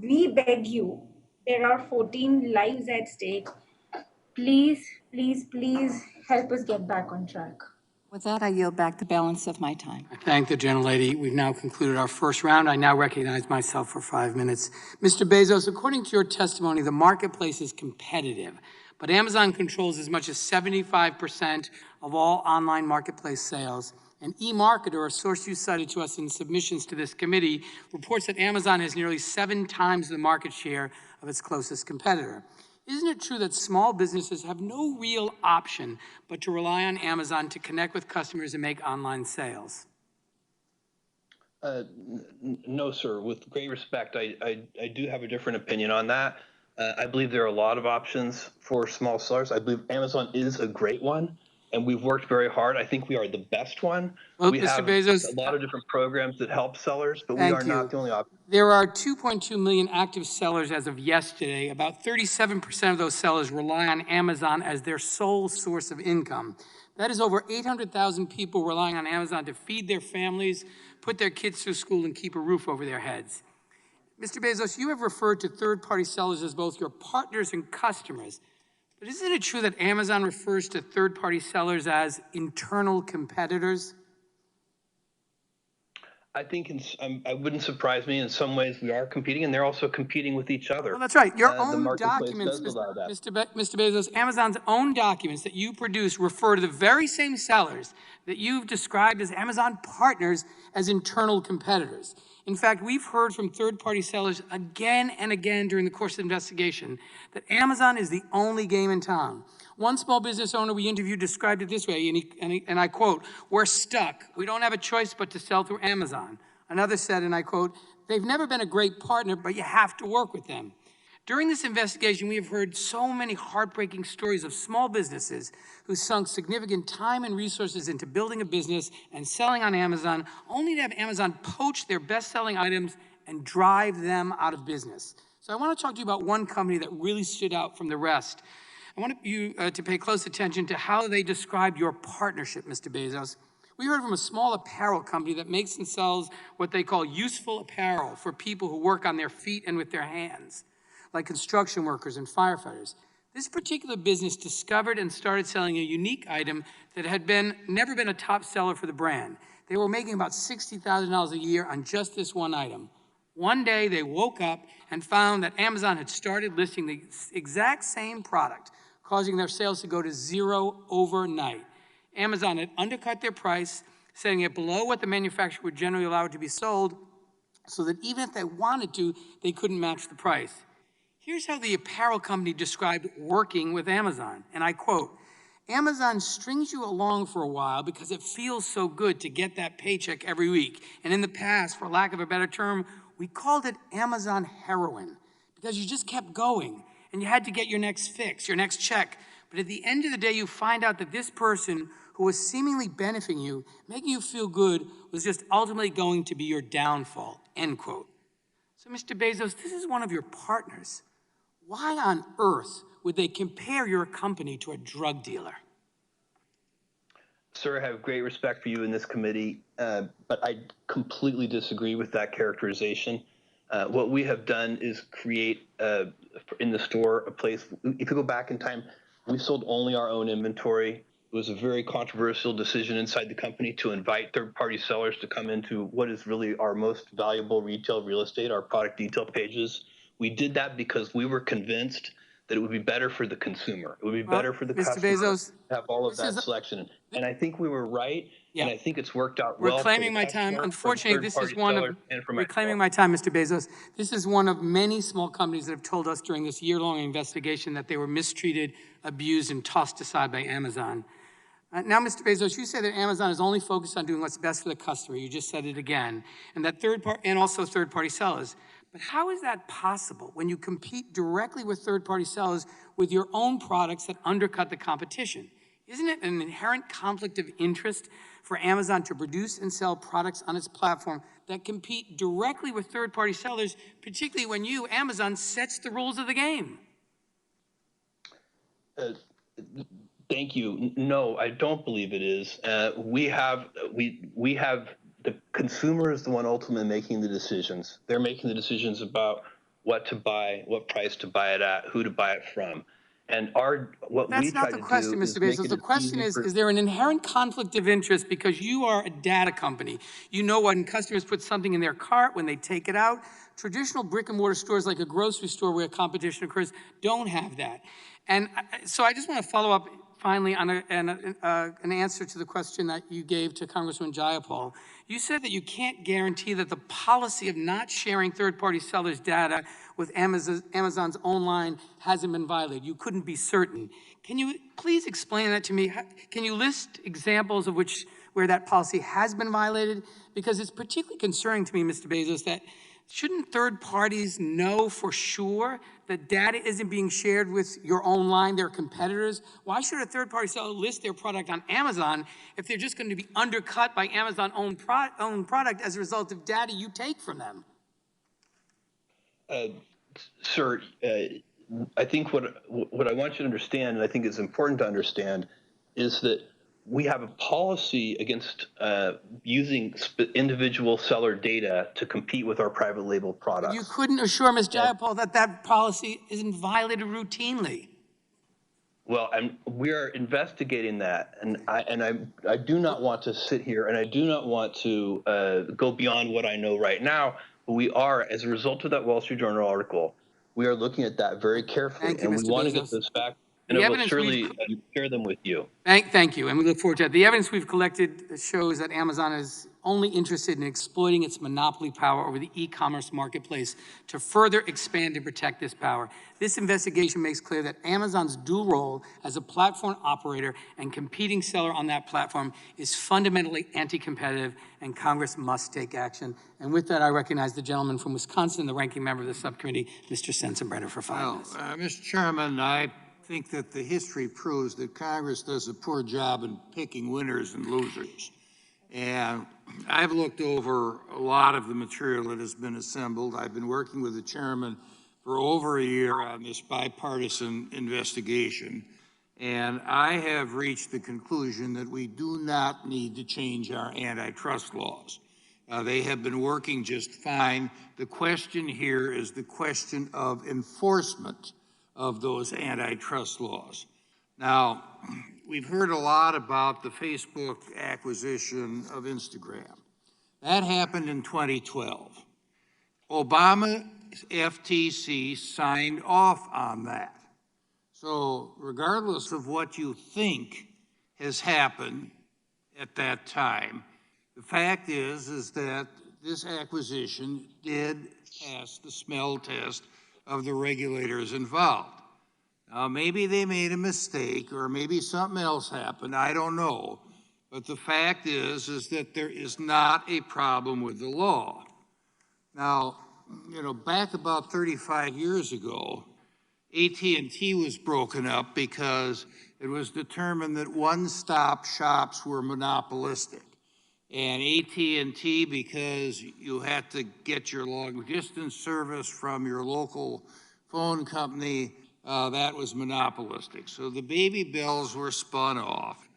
We beg you. There are 14 lives at stake. Please, please, please help us get back on track. With that, I yield back the balance of my time. I thank the gentlelady. We've now concluded our first round. I now recognize myself for 5 minutes. Mr. Bezos, according to your testimony, the marketplace is competitive, but Amazon controls as much as 75% of all online marketplace sales. And eMarketer, a source you cited to us in submissions to this committee, reports that Amazon has nearly 7 times the market share of its closest competitor. Isn't it true that small businesses have no real option but to rely on Amazon to connect with customers and make online sales? No, sir. With great respect, I do have a different opinion on that. I believe there are a lot of options for small sellers. I believe Amazon is a great one, and we've worked very hard. I think we are the best one. Well, we Mr. have Bezos, a lot of different programs that help sellers, but we thank are you. not the only option. There are 2.2 million active sellers as of yesterday. About 37% of those sellers rely on Amazon as their sole source of income. That is over 800,000 people relying on Amazon to feed their families, put their kids through school, and keep a roof over their heads. Mr. Bezos, you have referred to third-party sellers as both your partners and customers. But isn't it true that Amazon refers to third-party sellers as internal competitors? I think it wouldn't surprise me. In some ways, we are competing, and they're also competing with each other. Well, that's right. Your the own marketplace documents, does allow that. Mr. Bezos, Amazon's own documents that you produce refer to the very same sellers that you've described as Amazon partners as internal competitors. In fact, we've heard from third-party sellers again and again during the course of the investigation that Amazon is the only game in town. One small business owner we interviewed described it this way, and I quote, "We're stuck. We don't have a choice but to sell through Amazon." Another said, and I quote, "They've never been a great partner, but you have to work with them." During this investigation, we have heard so many heartbreaking stories of small businesses who sunk significant time and resources into building a business and selling on Amazon, only to have Amazon poach their best-selling items and drive them out of business. So I want to talk to you about one company that really stood out from the rest. I want you to pay close attention to how they described your partnership, Mr. Bezos. We heard from a small apparel company that makes and sells what they call useful apparel for people who work on their feet and with their hands, like construction workers and firefighters. This particular business discovered and started selling a unique item that had never been a top seller for the brand. They were making about $60,000 a year on just this one item. One day they woke up and found that Amazon had started listing the exact same product, causing their sales to go to zero overnight. Amazon had undercut their price, setting it below what the manufacturer would generally allow it to be sold, so that even if they wanted to, they couldn't match the price. Here's how the apparel company described working with Amazon, and I quote, "Amazon strings you along for a while because it feels so good to get that paycheck every week. And in the past, for lack of a better term, we called it Amazon heroin because you just kept going and you had to get your next fix, your next check. But at the end of the day, you find out that this person who was seemingly benefiting you, making you feel good, was just ultimately going to be your downfall," end quote. So Mr. Bezos, this is one of your partners. Why on earth would they compare your company to a drug dealer? Sir, I have great respect for you in this committee, but I completely disagree with that characterization. What we have done is create in the store a place. If you go back in time, we sold only our own inventory. It was a very controversial decision inside the company to invite third-party sellers to come into what is really our most valuable retail real estate, our product detail pages. We did that because we were convinced that it would be better for the consumer. It would be better for the Mr. customer Bezos, to have all of that selection. And I think we were right, and I think it's worked out well for the reclaiming my time. customer, Unfortunately, for the this is third-party one sellers, of, and for reclaiming myself. my time, Mr. Bezos, this is one of many small companies that have told us during this year-long investigation that they were mistreated, abused, and tossed aside by Amazon. Now, Mr. Bezos, you say that Amazon is only focused on doing what's best for the customer. You just said it again, and that also third-party sellers. But how is that possible when you compete directly with third-party sellers with your own products that undercut the competition? Isn't it an inherent conflict of interest for Amazon to produce and sell products on its platform that compete directly with third-party sellers, particularly when you, Amazon, sets the rules of the game? Thank you. No, I don't believe it is. We have the consumer is the one ultimately making the decisions. They're making the decisions about what to buy, what price to buy it at, who to buy it from. And That's not the question, Mr. Bezos. The question is there an inherent conflict of interest because you are a data company? You know when customers put something in their cart, when they take it out. Traditional brick and mortar stores like a grocery store where competition occurs don't have that. And so I just want to follow up finally on an answer to the question that you gave to Congressman Jayapal. You said that you can't guarantee that the policy of not sharing third-party sellers' data with Amazon's own line hasn't been violated. You couldn't be certain. Can you please explain that to me? Can you list examples of where that policy has been violated? Because it's particularly concerning to me, Mr. Bezos, that shouldn't third parties know for sure that data isn't being shared with your own line, their competitors? Why should a third-party seller list their product on Amazon if they're just going to be undercut by Amazon's own product as a result of data you take from them? Sir, I think what I want you to understand, and I think it's important to understand, is that we have a policy against using individual seller data to compete with our private label products. You couldn't assure Ms. Jayapal that that policy isn't violated routinely. Well, we are investigating that, and I do not want to sit here, and I do not want to go beyond what I know right now. But we are, as a result of that Wall Street Journal article, we are looking at that very carefully, and we want to get those facts, and I will surely share them with you. Thank you, and we look forward to that. The evidence we've collected shows that Amazon is only interested in exploiting its monopoly power over the e-commerce marketplace to further expand and protect this power. This investigation makes clear that Amazon's dual role as a platform operator and competing seller on that platform is fundamentally anti-competitive, and Congress must take action. And with that, I recognize the gentleman from Wisconsin, the ranking member of the subcommittee, Mr. Sensenbrenner, for 5 minutes. Mr. Chairman, I think that the history proves that Congress does a poor job in picking winners and losers. And I've looked over a lot of the material that has been assembled. I've been working with the chairman for over a year on this bipartisan investigation. And I have reached the conclusion that we do not need to change our antitrust laws. They have been working just fine. The question here is the question of enforcement of those antitrust laws. Now, we've heard a lot about the Facebook acquisition of Instagram. That happened in 2012. Obama's FTC signed off on that. So regardless of what you think has happened at that time, the fact is that this acquisition did pass the smell test of the regulators involved. Now, maybe they made a mistake or maybe something else happened, I don't know. But the fact is that there is not a problem with the law. Now, back about 35 years ago, AT&T was broken up because it was determined that one-stop shops were monopolistic. And AT&T, because you had to get your long-distance service from your local phone company, that was monopolistic. So the baby bells were spun off.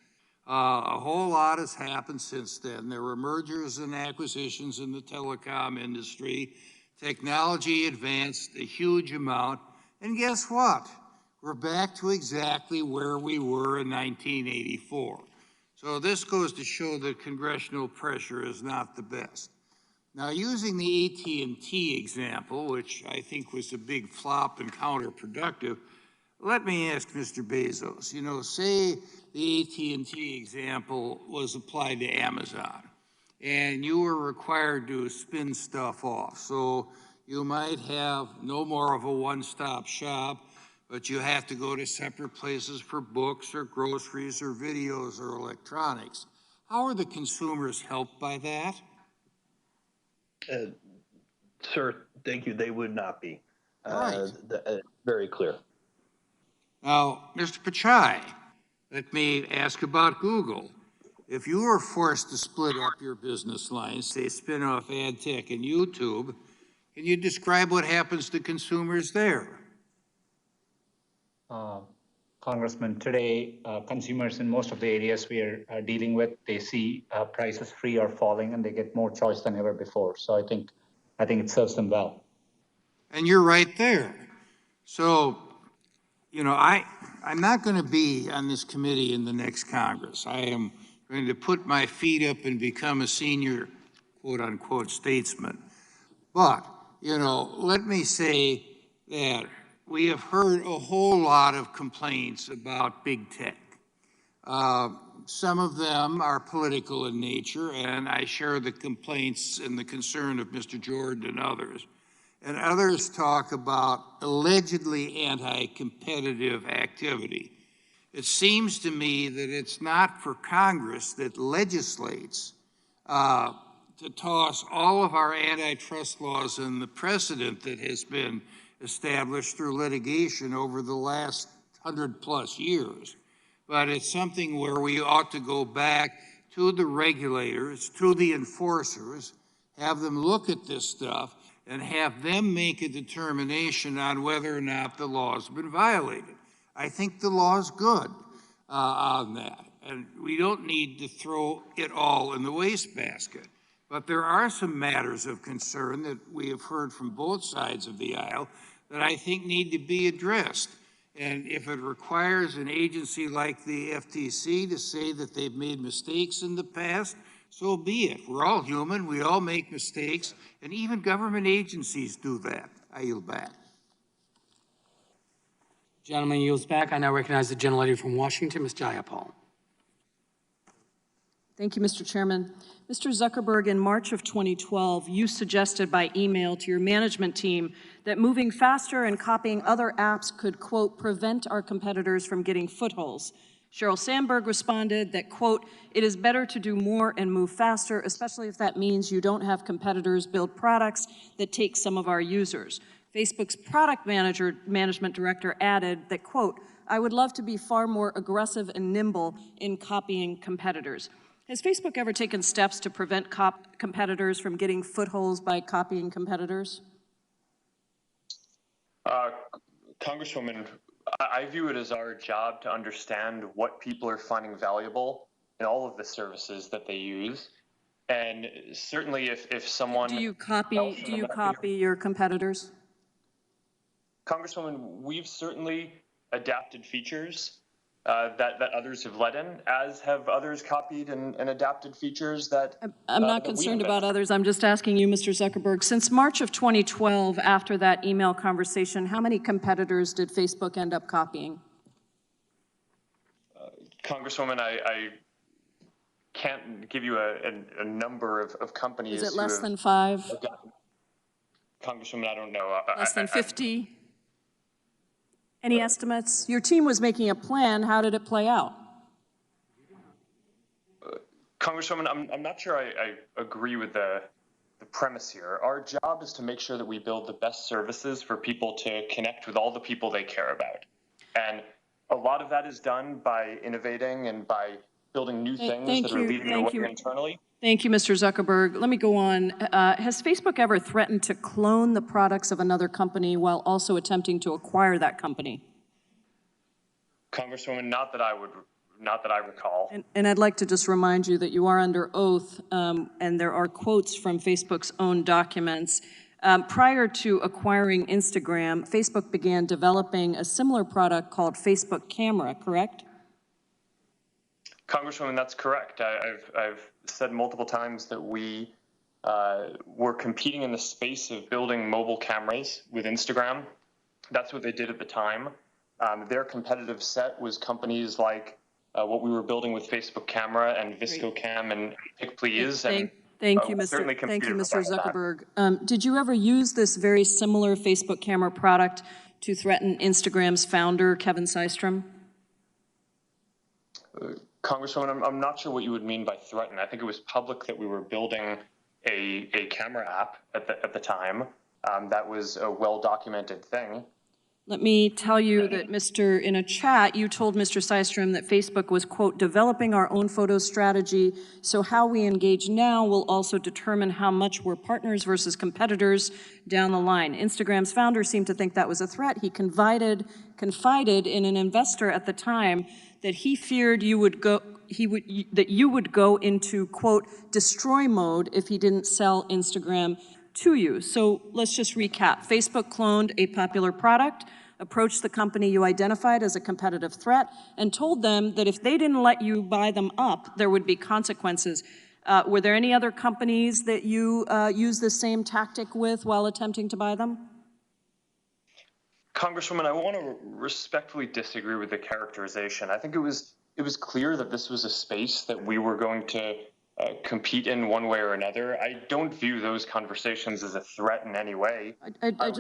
A whole lot has happened since then. There were mergers and acquisitions in the telecom industry. Technology advanced a huge amount. And guess what? We're back to exactly where we were in 1984. So this goes to show that congressional pressure is not the best. Now, using the AT&T example, which I think was a big flop and counterproductive, let me ask Mr. Bezos, say the AT&T example was applied to Amazon, and you were required to spin stuff off. So you might have no more of a one-stop shop, but you have to go to separate places for books or groceries or videos or electronics. How are the consumers helped by that? Sir, thank you. They would not be. Right. Very clear. Now, Mr. Pichai, let me ask about Google. If you were forced to split up your business lines, say spin off ad tech and YouTube, can you describe what happens to consumers there? Congressman, today, consumers in most of the areas we are dealing with, they see prices free or falling, and they get more choice than ever before. So I think it serves them well. And you're right there. So, I'm not going to be on this committee in the next Congress. I am going to put my feet up and become a senior, quote unquote, statesman. But, let me say that we have heard a whole lot of complaints about big tech. Some of them are political in nature, and I share the complaints and the concern of Mr. Jordan and others. And others talk about allegedly anti-competitive activity. It seems to me that it's not for Congress that legislates to toss all of our antitrust laws and the precedent that has been established through litigation over the last 100+ years. But it's something where we ought to go back to the regulators, to the enforcers, have them look at this stuff, and have them make a determination on whether or not the law's been violated. I think the law's good on that, and we don't need to throw it all in the wastebasket. But there are some matters of concern that we have heard from both sides of the aisle that I think need to be addressed. And if it requires an agency like the FTC to say that they've made mistakes in the past, so be it. We're all human, we all make mistakes, and even government agencies do that. I yield back. Gentleman yields back. I now recognize the gentlelady from Washington, Ms. Jayapal. Thank you, Mr. Chairman. Mr. Zuckerberg, in March of 2012, you suggested by email to your management team that moving faster and copying other apps could, quote, prevent our competitors from getting footholds. Sheryl Sandberg responded that, quote, it is better to do more and move faster, especially if that means you don't have competitors build products that take some of our users. Facebook's product management director added that, quote, I would love to be far more aggressive and nimble in copying competitors. Has Facebook ever taken steps to prevent competitors from getting footholds by copying competitors? Congresswoman, I view it as our job to understand what people are finding valuable in all of the services that they use. And certainly if someone Do you copy your competitors? Congresswoman, we've certainly adapted features that others have led in, as have others copied and adapted features that I'm not concerned about others. I'm just asking you, Mr. Zuckerberg, since March of 2012, after that email conversation, how many competitors did Facebook end up copying? Congresswoman, I can't give you a number of companies. Is it less than 5? Congresswoman, I don't know. Less than 50? Any estimates? Your team was making a plan. How did it play out? Congresswoman, I'm not sure I agree with the premise here. Our job is to make sure that we build the best services for people to connect with all the people they care about. And a lot of that is done by innovating and by building new things that are leading the way internally. Thank you, Mr. Zuckerberg. Let me go on. Has Facebook ever threatened to clone the products of another company while also attempting to acquire that company? Congresswoman, not that I recall. And I'd like to just remind you that you are under oath, and there are quotes from Facebook's own documents. Prior to acquiring Instagram, Facebook began developing a similar product called Facebook Camera, correct? Congresswoman, that's correct. I've said multiple times that we were competing in the space of building mobile cameras with Instagram. That's what they did at the time. Their competitive set was companies like what we were building with Facebook Camera and ViscoCam and PicPlease. Thank you, Mr. Zuckerberg. Did you ever use this very similar Facebook Camera product to threaten Instagram's founder, Kevin Systrom? Congresswoman, I'm not sure what you would mean by threaten. I think it was public that we were building a camera app at the time. That was a well-documented thing. Let me tell you that, in a chat, you told Mr. Systrom that Facebook was, quote, developing our own photo strategy, so how we engage now will also determine how much we're partners versus competitors down the line. Instagram's founder seemed to think that was a threat. He confided in an investor at the time that he feared you would go into, quote, destroy mode if he didn't sell Instagram to you. So let's just recap. Facebook cloned a popular product, approached the company you identified as a competitive threat, and told them that if they didn't let you buy them up, there would be consequences. Were there any other companies that you used the same tactic with while attempting to buy them? Congresswoman, I want to respectfully disagree with the characterization. I think it was clear that this was a space that we were going to compete in one way or another. I don't view those conversations as a threat in any way. I'm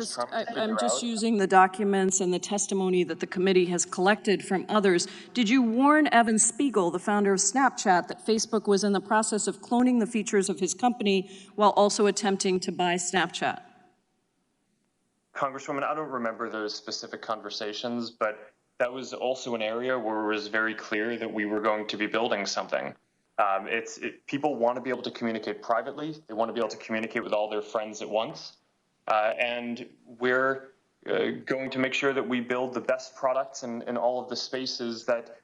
just using the documents and the testimony that the committee has collected from others. Did you warn Evan Spiegel, the founder of Snapchat, that Facebook was in the process of cloning the features of his company while also attempting to buy Snapchat? Congresswoman, I don't remember those specific conversations, but that was also an area where it was very clear that we were going to be building something. People want to be able to communicate privately. They want to be able to communicate with all their friends at once. And we're going to make sure that we build the best products in all of the spaces that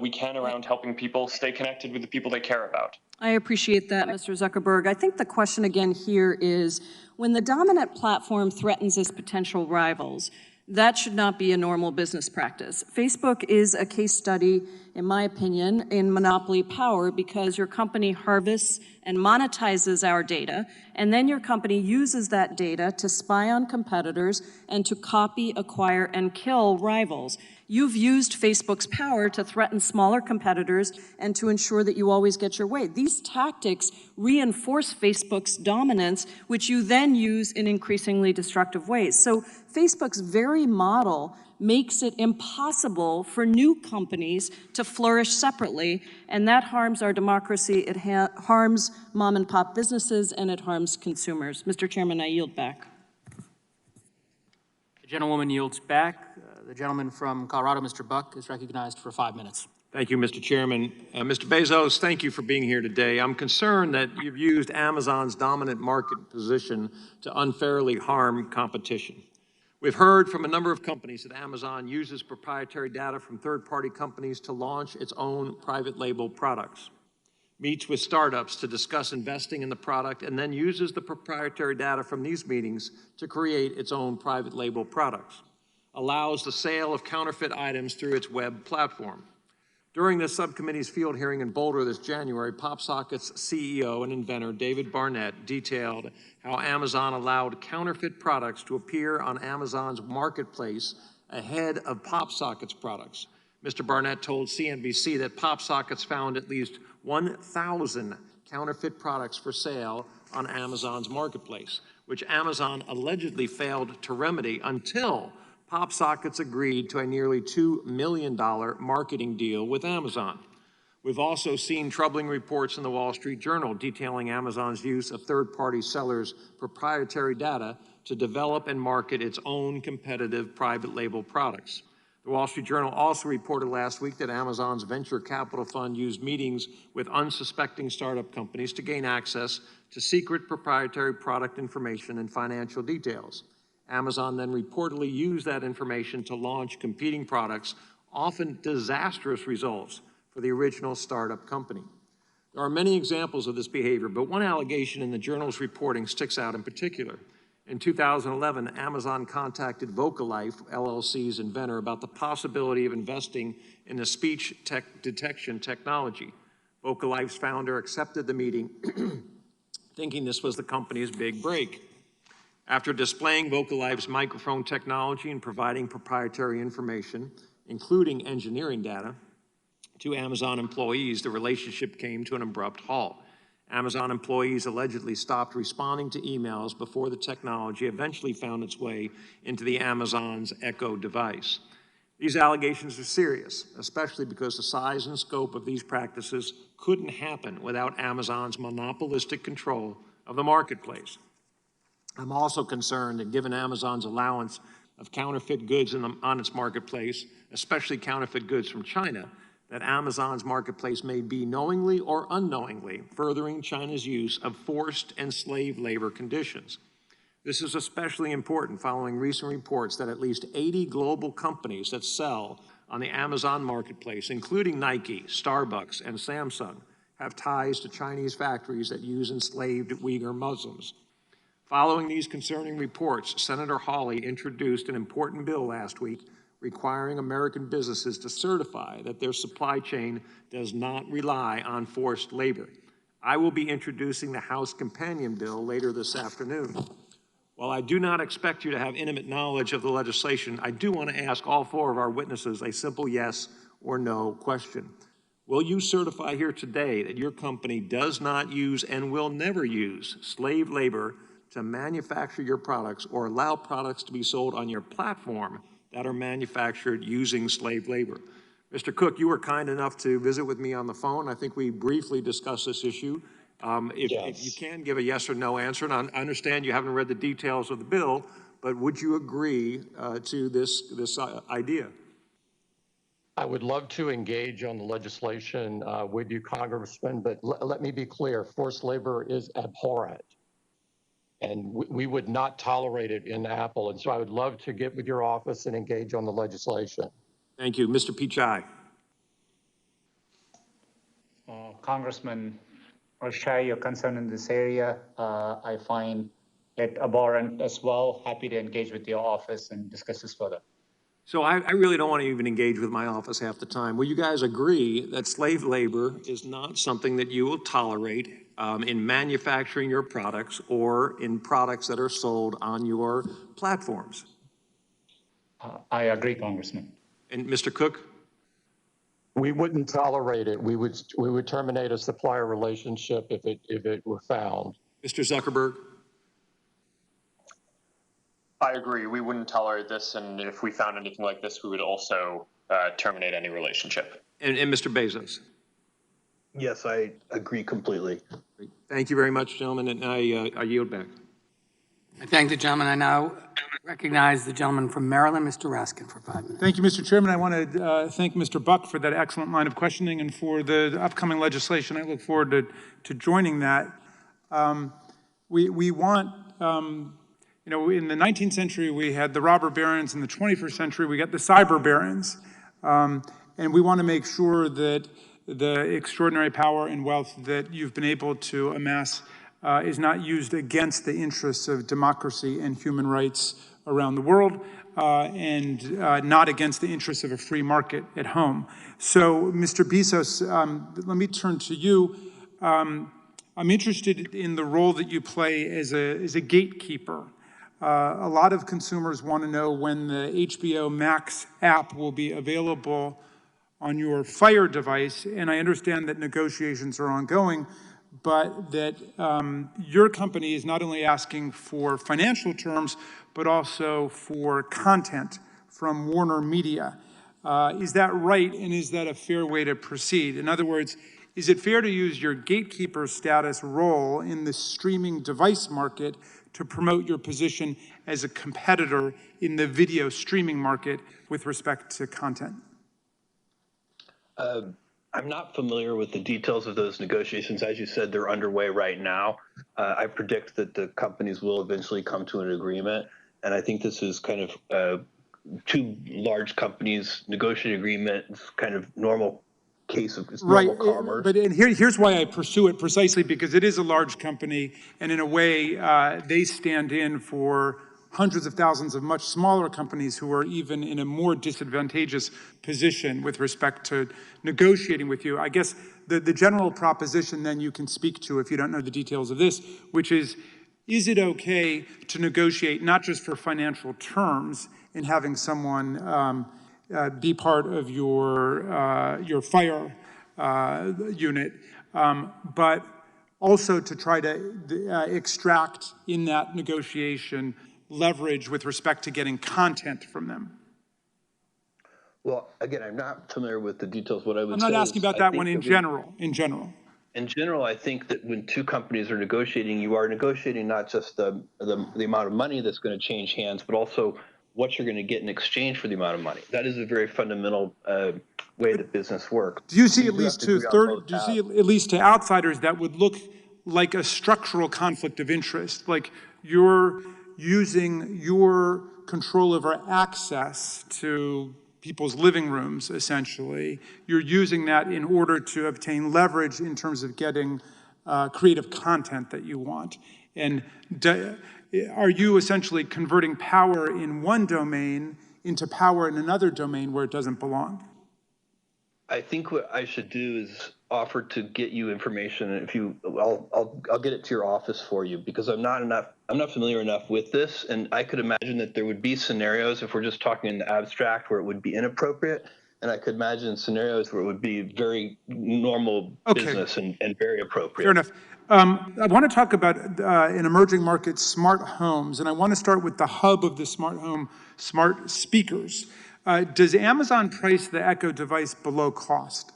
we can around helping people stay connected with the people they care about. I appreciate that, Mr. Zuckerberg. I think the question again here is, when the dominant platform threatens its potential rivals, that should not be a normal business practice. Facebook is a case study, in my opinion, in monopoly power because your company harvests and monetizes our data, and then your company uses that data to spy on competitors and to copy, acquire, and kill rivals. You've used Facebook's power to threaten smaller competitors and to ensure that you always get your way. These tactics reinforce Facebook's dominance, which you then use in increasingly destructive ways. So Facebook's very model makes it impossible for new companies to flourish separately, and that harms our democracy, it harms mom and pop businesses, and it harms consumers. Mr. Chairman, I yield back. The gentlewoman yields back. The gentleman from Colorado, Mr. Buck, is recognized for 5 minutes. Thank you, Mr. Chairman. Mr. Bezos, thank you for being here today. I'm concerned that you've used Amazon's dominant market position to unfairly harm competition. We've heard from a number of companies that Amazon uses proprietary data from third-party companies to launch its own private label products, meets with startups to discuss investing in the product, and then uses the proprietary data from these meetings to create its own private label products, allows the sale of counterfeit items through its web platform. During this subcommittee's field hearing in Boulder this January, PopSocket's CEO and inventor David Barnett detailed how Amazon allowed counterfeit products to appear on Amazon's marketplace ahead of PopSocket's products. Mr. Barnett told CNBC that PopSockets found at least 1,000 counterfeit products for sale on Amazon's marketplace, which Amazon allegedly failed to remedy until PopSockets agreed to a nearly $2 million marketing deal with Amazon. We've also seen troubling reports in the Wall Street Journal detailing Amazon's use of third-party sellers' proprietary data to develop and market its own competitive private label products. The Wall Street Journal also reported last week that Amazon's venture capital fund used meetings with unsuspecting startup companies to gain access to secret proprietary product information and financial details. Amazon then reportedly used that information to launch competing products, often disastrous results for the original startup company. There are many examples of this behavior, but one allegation in the journal's reporting sticks out in particular. In 2011, Amazon contacted Vocalife, LLC's inventor, about the possibility of investing in the speech detection technology. Vocalife's founder accepted the meeting, thinking this was the company's big break. After displaying Vocalife's microphone technology and providing proprietary information, including engineering data, to Amazon employees, the relationship came to an abrupt halt. Amazon employees allegedly stopped responding to emails before the technology eventually found its way into the Amazon's Echo device. These allegations are serious, especially because the size and scope of these practices couldn't happen without Amazon's monopolistic control of the marketplace. I'm also concerned that given Amazon's allowance of counterfeit goods on its marketplace, especially counterfeit goods from China, that Amazon's marketplace may be knowingly or unknowingly furthering China's use of forced and slave labor conditions. This is especially important following recent reports that at least 80 global companies that sell on the Amazon marketplace, including Nike, Starbucks, and Samsung, have ties to Chinese factories that use enslaved Uyghur Muslims. Following these concerning reports, Senator Hawley introduced an important bill last week requiring American businesses to certify that their supply chain does not rely on forced labor. I will be introducing the House companion bill later this afternoon. While I do not expect you to have intimate knowledge of the legislation, I do want to ask all four of our witnesses a simple yes or no question. Will you certify here today that your company does not use and will never use slave labor to manufacture your products or allow products to be sold on your platform that are manufactured using slave labor? Mr. Cook, you were kind enough to visit with me on the phone. I think we briefly discussed this issue. If you can give a yes or no answer, and I understand you haven't read the details of the bill, but would you agree to this idea? I would love to engage on the legislation with you, Congressman, but let me be clear, forced labor is abhorrent. And we would not tolerate it in Apple. And so I would love to get with your office and engage on the legislation. Thank you. Mr. Pichai. Congressman, I share your concern in this area. I find it abhorrent as well. Happy to engage with your office and discuss this further. So I really don't want to even engage with my office half the time. Will you guys agree that slave labor is not something that you will tolerate in manufacturing your products or in products that are sold on your platforms? I agree, Congressman. And Mr. Cook? We wouldn't tolerate it. We would terminate a supplier relationship if it were found. Mr. Zuckerberg? I agree. We wouldn't tolerate this, and if we found anything like this, we would also terminate any relationship. And Mr. Bezos? Yes, I agree completely. Thank you very much, gentlemen, and I yield back. I thank the gentleman. I now recognize the gentleman from Maryland, Mr. Raskin, for 5 minutes. Thank you, Mr. Chairman. I want to thank Mr. Buck for that excellent line of questioning and for the upcoming legislation. I look forward to joining that. We want You know, in the 19th century, we had the robber barons. In the 21st century, we got the cyber barons. And we want to make sure that the extraordinary power and wealth that you've been able to amass is not used against the interests of democracy and human rights around the world, and not against the interests of a free market at home. So, Mr. Bezos, let me turn to you. I'm interested in the role that you play as a gatekeeper. A lot of consumers want to know when the HBO Max app will be available on your Fire device, and I understand that negotiations are ongoing, but that your company is not only asking for financial terms, but also for content from Warner Media. Is that right, and is that a fair way to proceed? In other words, is it fair to use your gatekeeper status role in the streaming device market to promote your position as a competitor in the video streaming market with respect to content? I'm not familiar with the details of those negotiations. As you said, they're underway right now. I predict that the companies will eventually come to an agreement. And I think this is kind of two large companies negotiating agreement, kind of normal case of normal commerce. But here's why I pursue it, precisely because it is a large company, and in a way, they stand in for hundreds of thousands of much smaller companies who are even in a more disadvantageous position with respect to negotiating with you. I guess the general proposition then you can speak to if you don't know the details of this, which is it okay to negotiate not just for financial terms in having someone be part of your Fire unit, but also to try to extract in that negotiation leverage with respect to getting content from them? Well, again, I'm not familiar with the details. What I would I'm not asking about that one in general. In general, I think that when two companies are negotiating, you are negotiating not just the amount of money that's going to change hands, but also what you're going to get in exchange for the amount of money. That is a very fundamental way that business works. Do you see at least to outsiders that would look like a structural conflict of interest, like you're using your control over access to people's living rooms, essentially. You're using that in order to obtain leverage in terms of getting creative content that you want. And are you essentially converting power in one domain into power in another domain where it doesn't belong? I think what I should do is offer to get you information. If you, I'll get it to your office for you, because I'm not familiar enough with this, and I could imagine that there would be scenarios, if we're just talking in the abstract, where it would be inappropriate, and I could imagine scenarios where it would be very normal business and very appropriate. Fair enough. I want to talk about an emerging market, smart homes, and I want to start with the hub of the smart home, smart speakers. Does Amazon price the Echo device below cost?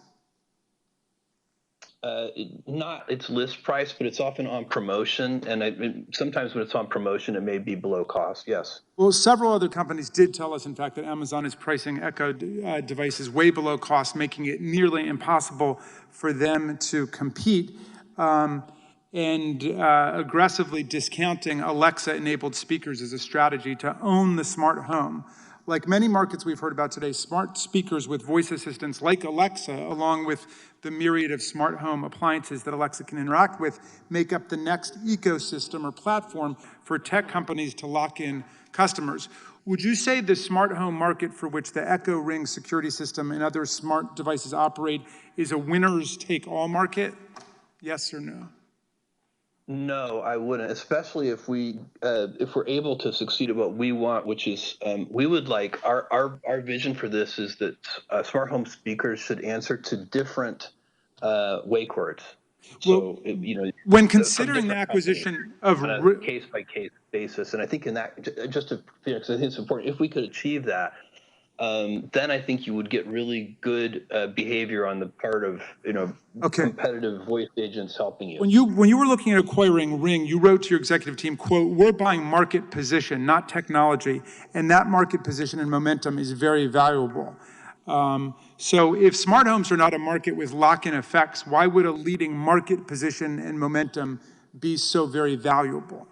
Not its list price, but it's often on promotion, and sometimes when it's on promotion, it may be below cost, yes. Well, several other companies did tell us, in fact, that Amazon is pricing Echo devices way below cost, making it nearly impossible for them to compete, and aggressively discounting Alexa-enabled speakers as a strategy to own the smart home. Like many markets we've heard about today, smart speakers with voice assistants like Alexa, along with the myriad of smart home appliances that Alexa can interact with, make up the next ecosystem or platform for tech companies to lock in customers. Would you say the smart home market for which the Echo Ring security system and other smart devices operate is a winners-take-all market? Yes or no? No, I wouldn't, especially if we're able to succeed at what we want, which is we would like our vision for this is that smart home speakers should answer to different wake words. Well, so when considering the acquisition of on a case by case basis, and I think in that, just to finish, I think it's important if we could achieve that. Then I think you would get really good behavior on the part of competitive voice agents helping you. When you were looking at acquiring Ring, you wrote to your executive team, quote, "We're buying market position, not technology, and that market position and momentum is very valuable." So if smart homes are not a market with lock-in effects, why would a leading market position and momentum be so very valuable?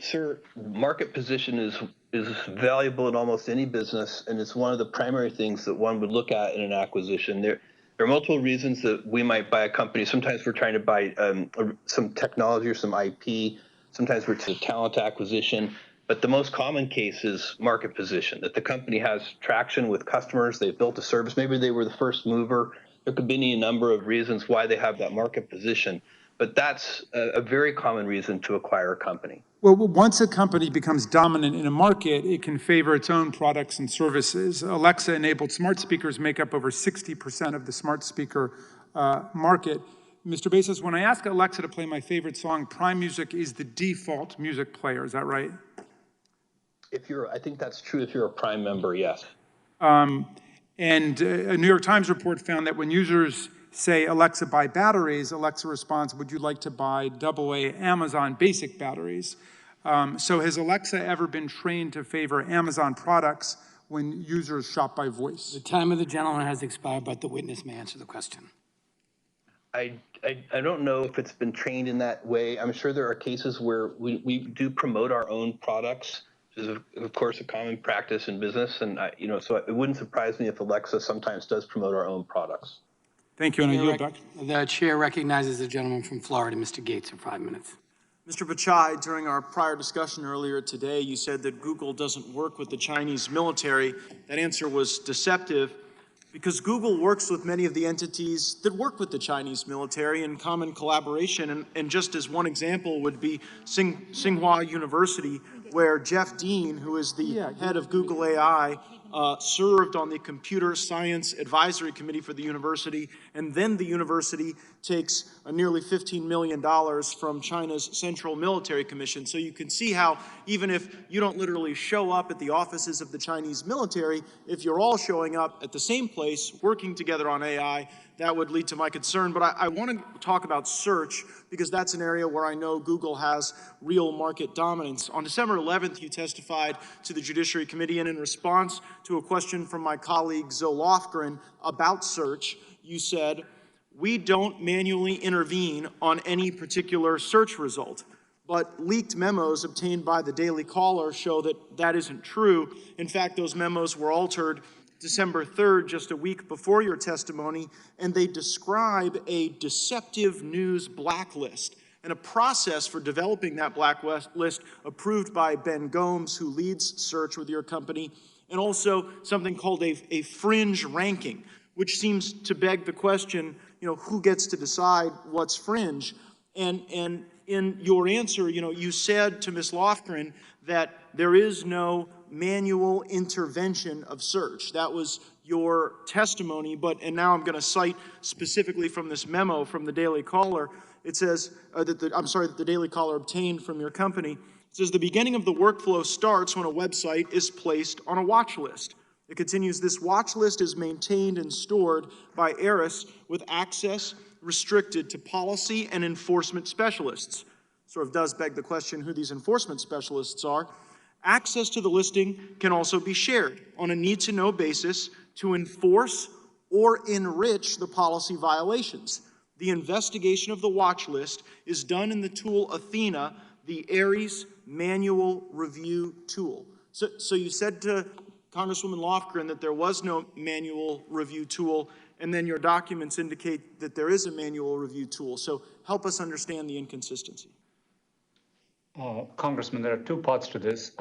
Sir, market position is valuable in almost any business, and it's one of the primary things that one would look at in an acquisition. There are multiple reasons that we might buy a company. Sometimes we're trying to buy some technology or some IP. Sometimes we're to talent acquisition. But the most common case is market position, that the company has traction with customers. They've built a service. Maybe they were the first mover. There could be any number of reasons why they have that market position. But that's a very common reason to acquire a company. Well, once a company becomes dominant in a market, it can favor its own products and services. Alexa-enabled smart speakers make up over 60% of the smart speaker market. Mr. Bezos, when I ask Alexa to play my favorite song, Prime Music is the default music player. Is that right? I think that's true if you're a Prime member, yes. And a New York Times report found that when users say, Alexa, buy batteries, Alexa responds, would you like to buy AA Amazon basic batteries? So has Alexa ever been trained to favor Amazon products when users shop by voice? The time of the gentleman has expired, but the witness may answer the question. I don't know if it's been trained in that way. I'm sure there are cases where we do promote our own products, which is, of course, a common practice in business. And, so it wouldn't surprise me if Alexa sometimes does promote our own products. Thank you, and I yield back. The chair recognizes the gentleman from Florida, Mr. Gates, for 5 minutes. Mr. Pichai, during our prior discussion earlier today, you said that Google doesn't work with the Chinese military. That answer was deceptive because Google works with many of the entities that work with the Chinese military in common collaboration. And just as one example would be Tsinghua University, where Jeff Dean, who is the head of Google AI, served on the Computer Science Advisory Committee for the university, and then the university takes a nearly $15 million from China's Central Military Commission. So you can see how even if you don't literally show up at the offices of the Chinese military, if you're all showing up at the same place, working together on AI, that would lead to my concern. But I want to talk about search because that's an area where I know Google has real market dominance. On December 11th, you testified to the Judiciary Committee, and in response to a question from my colleague Zoe Lofgren about search, you said, "We don't manually intervene on any particular search result." But leaked memos obtained by the Daily Caller show that that isn't true. In fact, those memos were altered December 3rd, just a week before your testimony, and they describe a deceptive news blacklist and a process for developing that blacklist approved by Ben Gomes, who leads search with your company, and also something called a fringe ranking, which seems to beg the question, who gets to decide what's fringe? And in your answer, you said to Ms. Lofgren that there is no manual intervention of search. That was your testimony, and now I'm going to cite specifically from this memo from the Daily Caller. It says that the Daily Caller obtained from your company. It says the beginning of the workflow starts when a website is placed on a watch list. It continues, this watch list is maintained and stored by Eris with access restricted to policy and enforcement specialists. Sort of does beg the question who these enforcement specialists are. Access to the listing can also be shared on a need-to-know basis to enforce or enrich the policy violations. The investigation of the watch list is done in the tool Athena, the Ares manual review tool. So you said to Congresswoman Lofgren that there was no manual review tool, and then your documents indicate that there is a manual review tool. So help us understand the inconsistency. Congressman, there are two parts to this.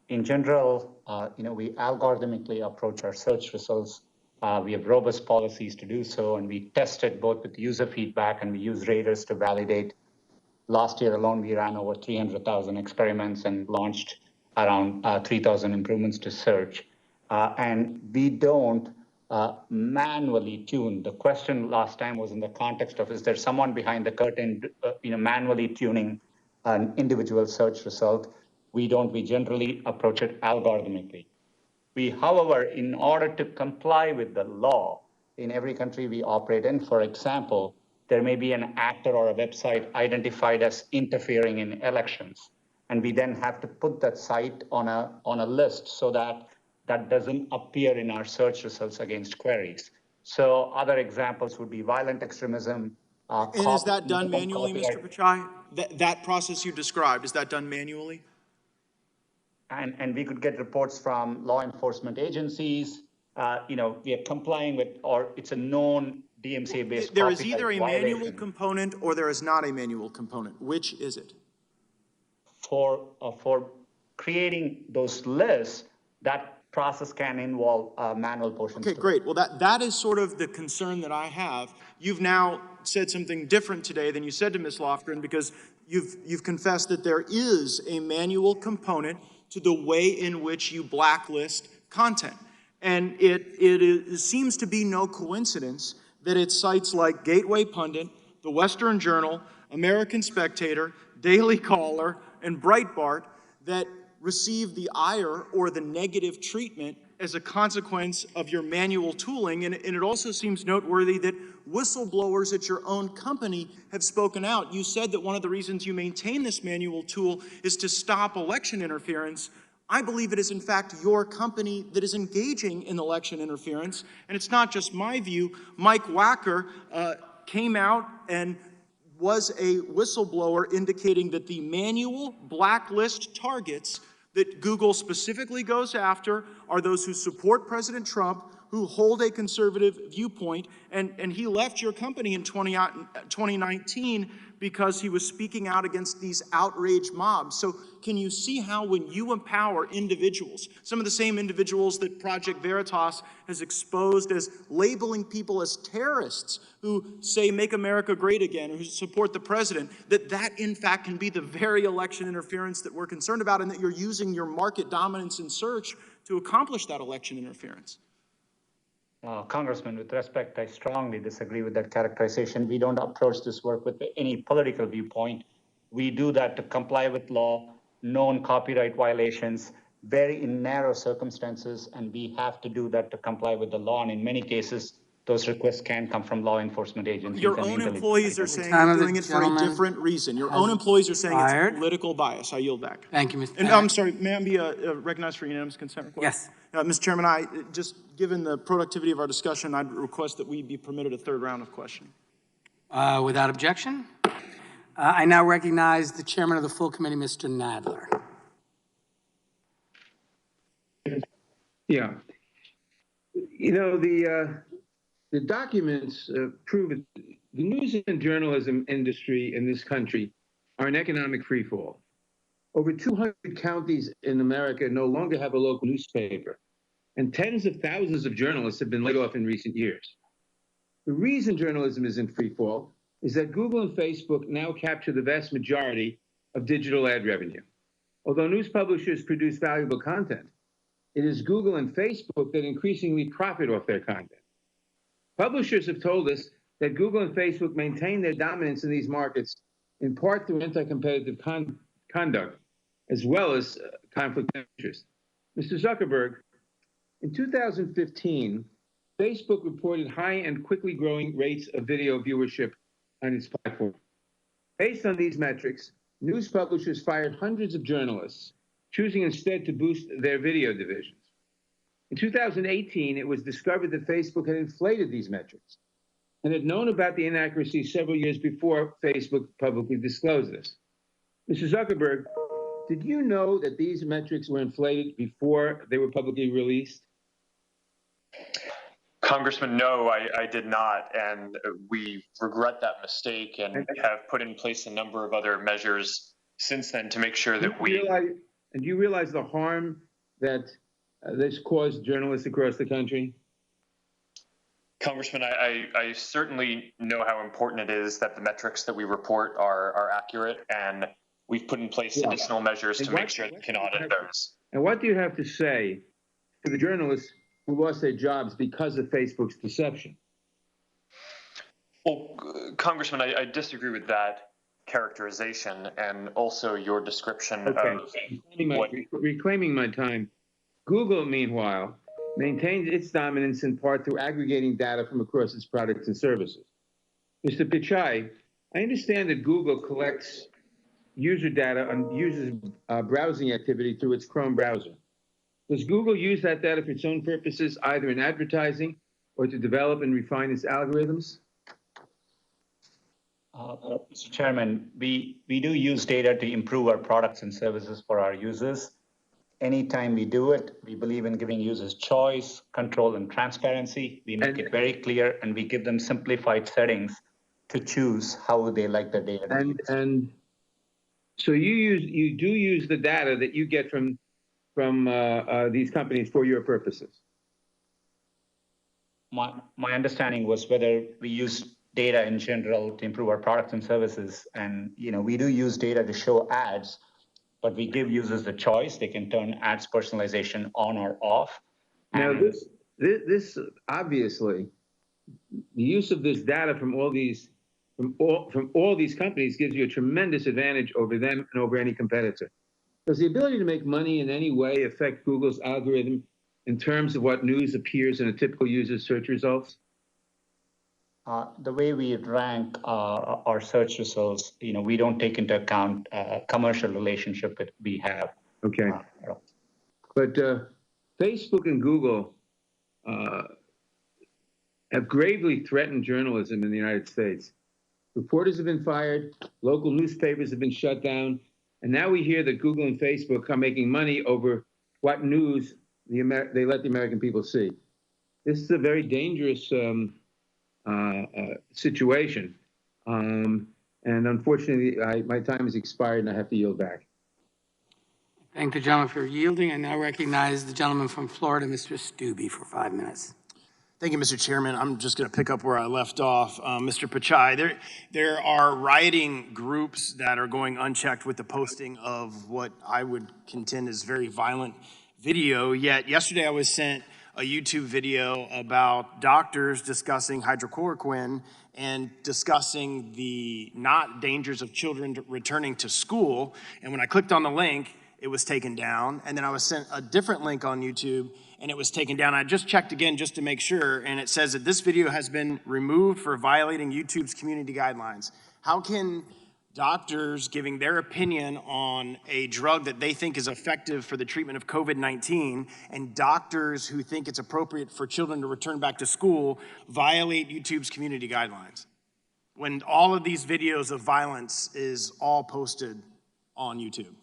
In general, we algorithmically approach our search results. We have robust policies to do so, and we test it both with user feedback and we use raters to validate. Last year alone, we ran over 300,000 experiments and launched around 3,000 improvements to search. And we don't manually tune. The question last time was in the context of, is there someone behind the curtain, manually tuning an individual search result? We don't. We generally approach it algorithmically. We, however, in order to comply with the law in every country we operate in, for example, there may be an actor or a website identified as interfering in elections. And we then have to put that site on a list so that that doesn't appear in our search results against queries. So other examples would be violent extremism, And is that done manually, Mr. Pichai? That process you described, is that done manually? And we could get reports from law enforcement agencies. We are complying with, or it's a known DMCA-based There is either copyright a manual violation. component or there is not a manual component. Which is it? For creating those lists, that process can involve manual portions. Okay, great. Well, that is sort of the concern that I have. You've now said something different today than you said to Ms. Lofgren, because you've confessed that there is a manual component to the way in which you blacklist content. And it seems to be no coincidence that it's sites like Gateway Pundit, The Western Journal, American Spectator, Daily Caller, and Breitbart that receive the ire or the negative treatment as a consequence of your manual tooling. And it also seems noteworthy that whistleblowers at your own company have spoken out. You said that one of the reasons you maintain this manual tool is to stop election interference. I believe it is, in fact, your company that is engaging in election interference. And it's not just my view. Mike Wacker came out and was a whistleblower indicating that the manual blacklist targets that Google specifically goes after are those who support President Trump, who hold a conservative viewpoint, and he left your company in 2019 because he was speaking out against these outraged mobs. So can you see how when you empower individuals, some of the same individuals that Project Veritas has exposed as labeling people as terrorists who say make America great again, or who support the president, that in fact can be the very election interference that we're concerned about, and that you're using your market dominance in search to accomplish that election interference? Congressman, with respect, I strongly disagree with that characterization. We don't approach this work with any political viewpoint. We do that to comply with law, known copyright violations, very in narrow circumstances, and we have to do that to comply with the law. And in many cases, those requests can come from law enforcement agencies. Your own employees are saying you're doing it for a different reason. Your own employees are saying it's political bias. I yield back. Thank you, Mr. And I'm sorry, may I be recognized for unanimous consent request? Yes. Mr. Chairman, just given the productivity of our discussion, I'd request that we be permitted a third round of questioning. Without objection. I now recognize the chairman of the full committee, Mr. Nadler. Yeah. You know, the documents prove it. The news and journalism industry in this country are an economic freefall. Over 200 counties in America no longer have a local newspaper, and tens of thousands of journalists have been laid off in recent years. The reason journalism is in freefall is that Google and Facebook now capture the vast majority of digital ad revenue. Although news publishers produce valuable content, it is Google and Facebook that increasingly profit off their content. Publishers have told us that Google and Facebook maintain their dominance in these markets in part through anti-competitive conduct, as well as conflict of interest. Mr. Zuckerberg, in 2015, Facebook reported high and quickly growing rates of video viewership on its platform. Based on these metrics, news publishers fired hundreds of journalists, choosing instead to boost their video divisions. In 2018, it was discovered that Facebook had inflated these metrics and had known about the inaccuracies several years before Facebook publicly disclosed this. Mr. Zuckerberg, did you know that these metrics were inflated before they were publicly released? Congressman, no, I did not, and we regret that mistake and have put in place a number of other measures since then to make sure that And do you realize the harm that this caused journalists across the country? Congressman, I certainly know how important it is that the metrics that we report are accurate, and we've put in place additional measures to make sure that we can audit those. And what do you have to say to the journalists who lost their jobs because of Facebook's deception? Well, Congressman, I disagree with that characterization and also your description of what... Reclaiming my time. Google, meanwhile, maintains its dominance in part through aggregating data from across its products and services. Mr. Pichai, I understand that Google collects user data on users' browsing activity through its Chrome browser. Does Google use that data for its own purposes, either in advertising or to develop and refine its algorithms? Mr. Chairman, we do use data to improve our products and services for our users. Anytime we do it, we believe in giving users choice, control, and transparency. We make it very clear, and we give them simplified settings to choose how they like their data. And so you do use the data that you get from these companies for your purposes. My understanding was whether we use data in general to improve our products and services, and we do use data to show ads, but we give users the choice. They can turn ads personalization on or off. Now, this obviously, the use of this data from all these companies gives you a tremendous advantage over them and over any competitor. Does the ability to make money in any way affect Google's algorithm in terms of what news appears in a typical user's search results? The way we rank our search results, we don't take into account commercial relationship that we have. Okay. But Facebook and Google have gravely threatened journalism in the United States. Reporters have been fired, local newspapers have been shut down, and now we hear that Google and Facebook are making money over what news they let the American people see. This is a very dangerous situation. And unfortunately, my time has expired and I have to yield back. Thank the gentleman for yielding. I now recognize the gentleman from Florida, Mr. Stubbe, for 5 minutes. Thank you, Mr. Chairman. I'm just going to pick up where I left off. Mr. Pichai, there are rioting groups that are going unchecked with the posting of what I would contend is very violent video. Yet yesterday I was sent a YouTube video about doctors discussing hydrochloroquine and discussing the not dangers of children returning to school. And when I clicked on the link, it was taken down. And then I was sent a different link on YouTube and it was taken down. I just checked again just to make sure, and it says that this video has been removed for violating YouTube's community guidelines. How can doctors giving their opinion on a drug that they think is effective for the treatment of COVID-19 and doctors who think it's appropriate for children to return back to school violate YouTube's community guidelines when all of these videos of violence is all posted on YouTube?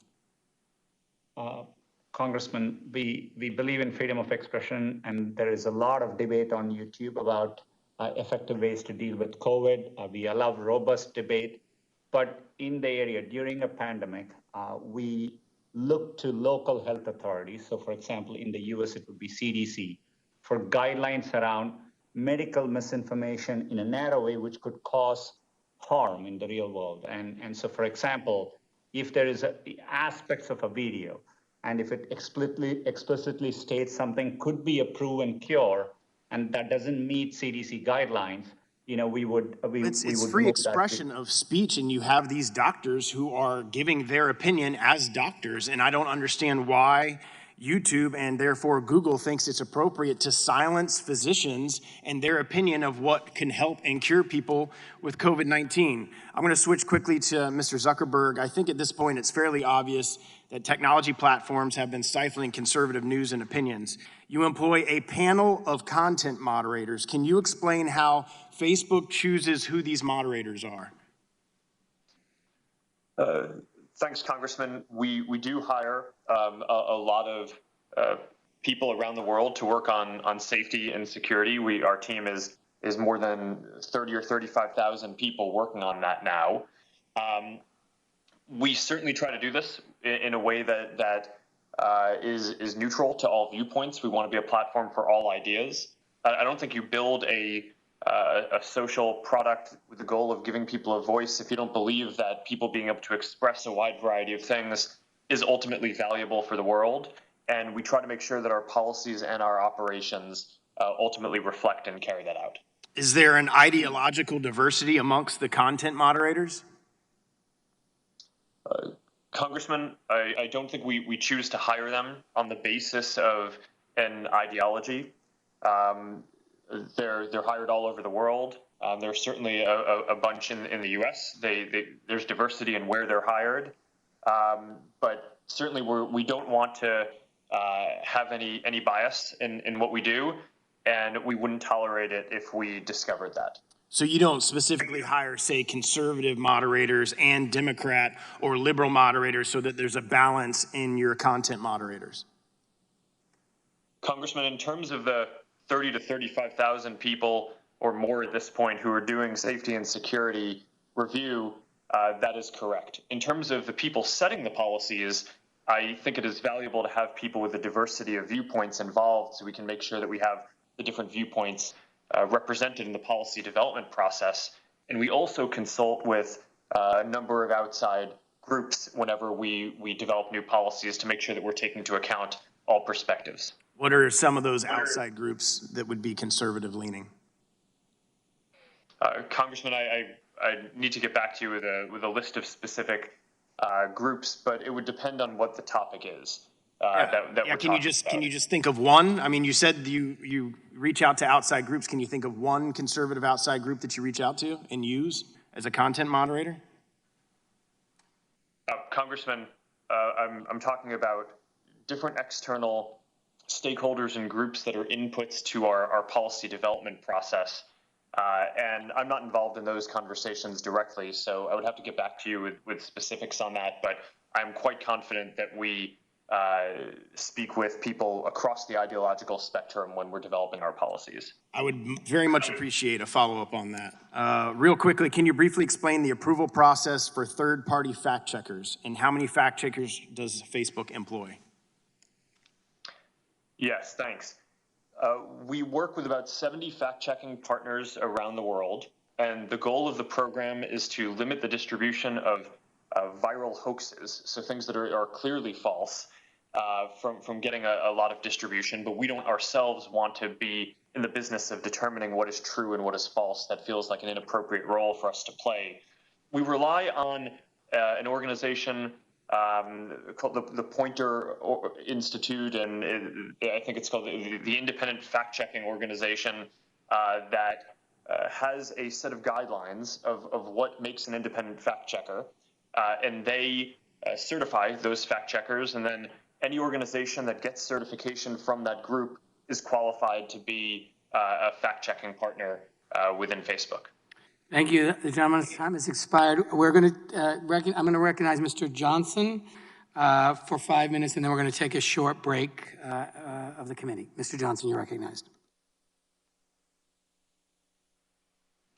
Congressman, we believe in freedom of expression, and there is a lot of debate on YouTube about effective ways to deal with COVID. We allow robust debate, but in the area during a pandemic, we look to local health authorities. So for example, in the US, it would be CDC for guidelines around medical misinformation in a narrow way, which could cause harm in the real world. And so for example, if there is aspects of a video, and if it explicitly states something could be a proven cure, and that doesn't meet CDC guidelines, we would It's free expression of speech, and you have these doctors who are giving their opinion as doctors, and I don't understand why YouTube and therefore Google thinks it's appropriate to silence physicians and their opinion of what can help and cure people with COVID-19. I'm going to switch quickly to Mr. Zuckerberg. I think at this point it's fairly obvious that technology platforms have been stifling conservative news and opinions. You employ a panel of content moderators. Can you explain how Facebook chooses who these moderators are? Thanks, Congressman. We do hire a lot of people around the world to work on safety and security. Our team is more than 30 or 35,000 people working on that now. We certainly try to do this in a way that is neutral to all viewpoints. We want to be a platform for all ideas. I don't think you build a social product with the goal of giving people a voice if you don't believe that people being able to express a wide variety of things is ultimately valuable for the world. And we try to make sure that our policies and our operations ultimately reflect and carry that out. Is there an ideological diversity amongst the content moderators? Congressman, I don't think we choose to hire them on the basis of an ideology. They're hired all over the world. There's certainly a bunch in the U.S. There's diversity in where they're hired, but certainly we don't want to have any bias in what we do, and we wouldn't tolerate it if we discovered that. So you don't specifically hire, say, conservative moderators and Democrat or liberal moderators so that there's a balance in your content moderators? Congressman, in terms of the 30 to 35,000 people or more at this point who are doing safety and security review, that is correct. In terms of the people setting the policies, I think it is valuable to have people with a diversity of viewpoints involved so we can make sure that we have the different viewpoints represented in the policy development process. And we also consult with a number of outside groups whenever we develop new policies to make sure that we're taking into account all perspectives. What are some of those outside groups that would be conservative leaning? Congressman, I need to get back to you with a list of specific groups, but it would depend on what the topic is. Can you just think of one? I mean, you said you reach out to outside groups. Can you think of one conservative outside group that you reach out to and use as a content moderator? Congressman, I'm talking about different external stakeholders and groups that are inputs to our policy development process. And I'm not involved in those conversations directly, so I would have to get back to you with specifics on that. But I'm quite confident that we speak with people across the ideological spectrum when we're developing our policies. I would very much appreciate a follow-up on that. Real quickly, can you briefly explain the approval process for third-party fact checkers and how many fact checkers does Facebook employ? Yes, thanks. We work with about 70 fact-checking partners around the world, and the goal of the program is to limit the distribution of viral hoaxes, so things that are clearly false, from getting a lot of distribution, but we don't ourselves want to be in the business of determining what is true and what is false. That feels like an inappropriate role for us to play. We rely on an organization called the Pointer Institute, and I think it's called the Independent Fact-Checking Organization that has a set of guidelines of what makes an independent fact-checker, and they certify those fact-checkers, and then any organization that gets certification from that group is qualified to be a fact-checking partner within Facebook. Thank you. The gentleman's time has expired. We're going to I'm going to recognize Mr. Johnson for 5 minutes, and then we're going to take a short break of the committee. Mr. Johnson, you're recognized.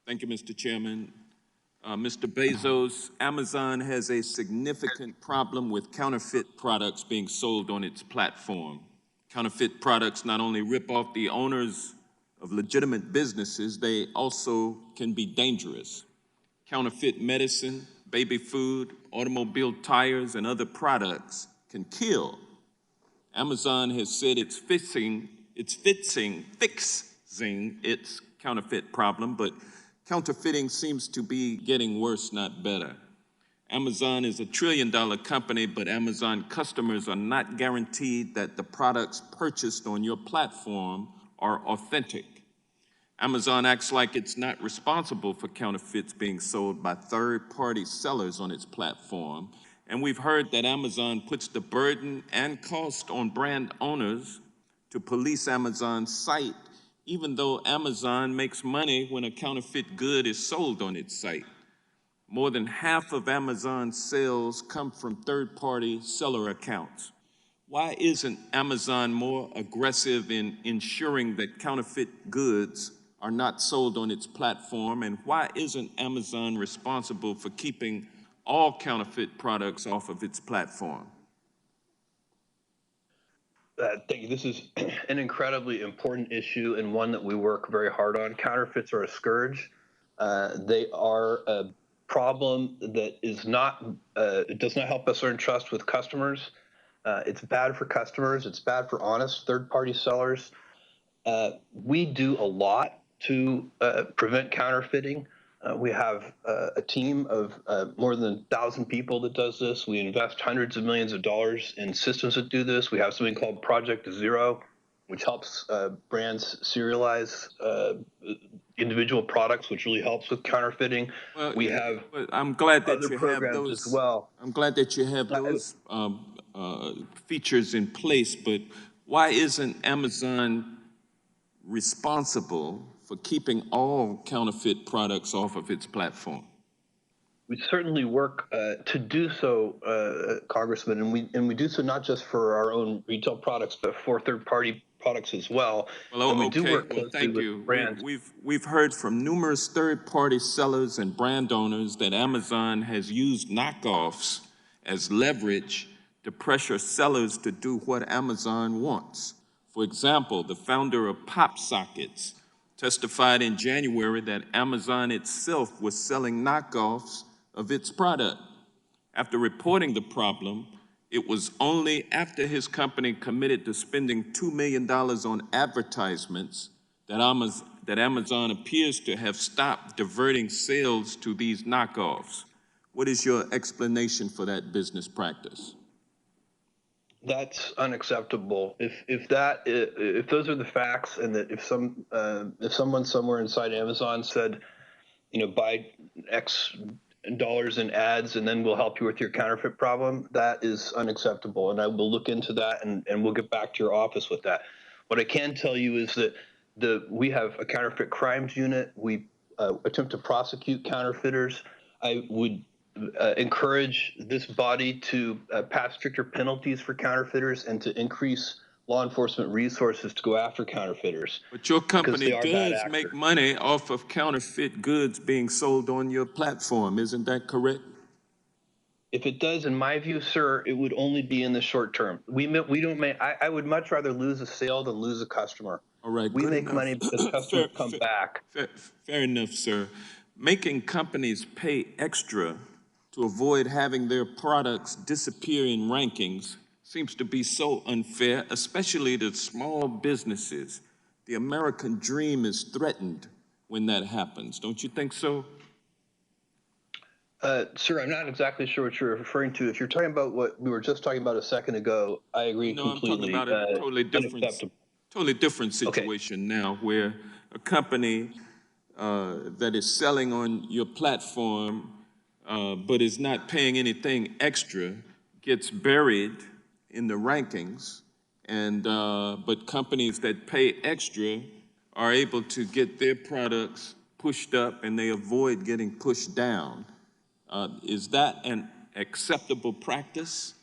Thank you, Mr. Chairman. Mr. Bezos, Amazon has a significant problem with counterfeit products being sold on its platform. Counterfeit products not only rip off the owners of legitimate businesses, they also can be dangerous. Counterfeit medicine, baby food, automobile tires, and other products can kill. Amazon has said it's fixing its counterfeit problem, but counterfeiting seems to be getting worse, not better. Amazon is a $1 trillion company, but Amazon customers are not guaranteed that the products purchased on your platform are authentic. Amazon acts like it's not responsible for counterfeits being sold by third-party sellers on its platform. And we've heard that Amazon puts the burden and cost on brand owners to police Amazon's site, even though Amazon makes money when a counterfeit good is sold on its site. More than half of Amazon's sales come from third-party seller accounts. Why isn't Amazon more aggressive in ensuring that counterfeit goods are not sold on its platform? And why isn't Amazon responsible for keeping all counterfeit products off of its platform? Thank you. This is an incredibly important issue and one that we work very hard on. Counterfeits are a scourge. They are a problem that is not, it does not help us earn trust with customers. It's bad for customers. It's bad for honest third-party sellers. We do a lot to prevent counterfeiting. We have a team of more than 1,000 people that does this. We invest hundreds of millions of dollars in systems that do this. We have something called Project Zero, which helps brands serialize individual products, which really helps with counterfeiting. Well, we have I'm glad that other you programs have those as well. I'm glad that you have those features in place, but why isn't Amazon responsible for keeping all counterfeit products off of its platform? We certainly work to do so, Congressman, and we do so not just for our own retail products, but for third-party products as well. Well, and we do okay. work Well, closely thank with you. brands. We've heard from numerous third-party sellers and brand owners that Amazon has used knockoffs as leverage to pressure sellers to do what Amazon wants. For example, the founder of PopSockets testified in January that Amazon itself was selling knockoffs of its product. After reporting the problem, it was only after his company committed to spending $2 million on advertisements that Amazon appears to have stopped diverting sales to these knockoffs. What is your explanation for that business practice? That's unacceptable. If those are the facts, and that if someone somewhere inside Amazon said, buy X dollars in ads and then we'll help you with your counterfeit problem, that is unacceptable. And I will look into that and we'll get back to your office with that. What I can tell you is that we have a counterfeit crimes unit. We attempt to prosecute counterfeiters. I would encourage this body to pass stricter penalties for counterfeiters and to increase law enforcement resources to go after counterfeiters. But your company because they are bad does actors. make money off of counterfeit goods being sold on your platform. Isn't that correct? If it does, in my view, sir, it would only be in the short term. We don't make. I would much rather lose a sale than lose a customer. All right, we good make enough. money because customers come back. Fair enough, sir. Making companies pay extra to avoid having their products disappear in rankings seems to be so unfair, especially to small businesses. The American dream is threatened when that happens. Don't you think so? Sir, I'm not exactly sure what you're referring to. If you're talking about what we were just talking about a second ago, I agree completely. I'm talking about a totally different situation now, where a company that is selling on your platform but is not paying anything extra gets buried in the rankings, and but companies that pay extra are able to get their products pushed up and they avoid getting pushed down. Is that an acceptable practice?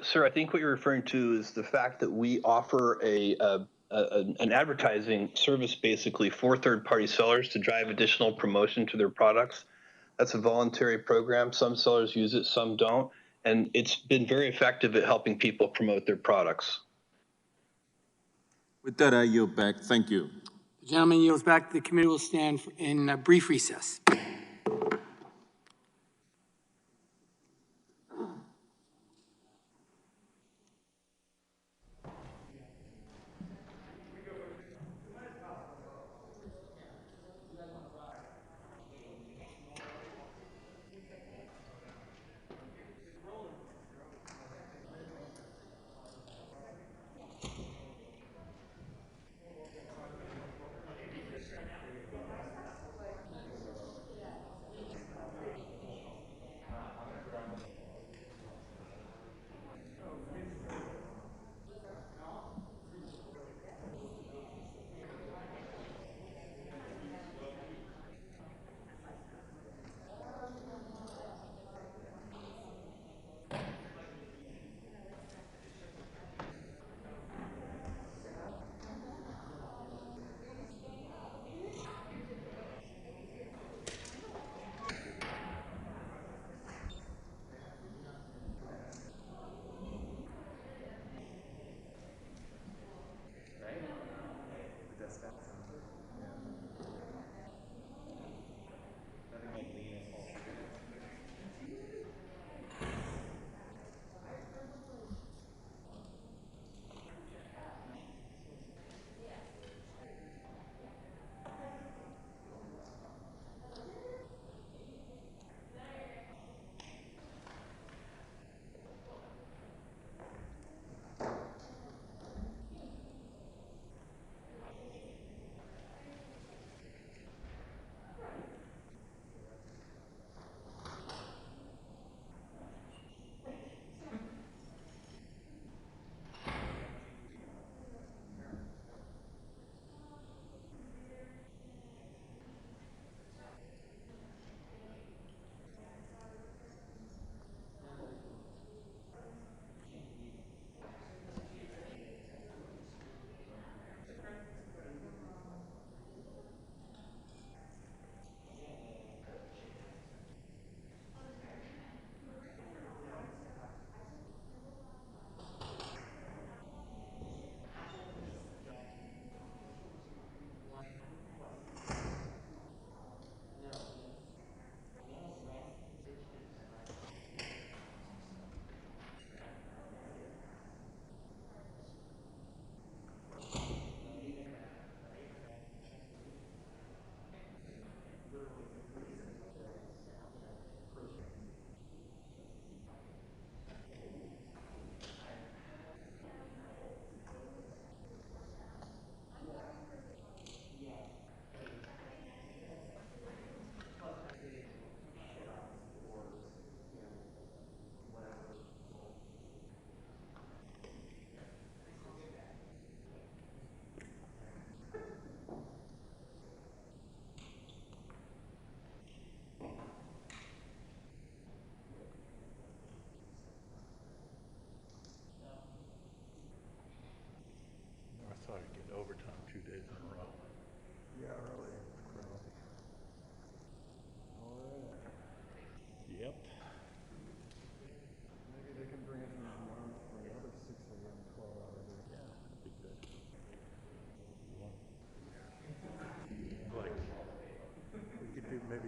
Sir, I think what you're referring to is the fact that we offer an advertising service basically for third-party sellers to drive additional promotion to their products. That's a voluntary program. Some sellers use it, some don't. And it's been very effective at helping people promote their products. With that, I yield back. Thank you. The gentleman yields back. The committee will stand in a brief recess.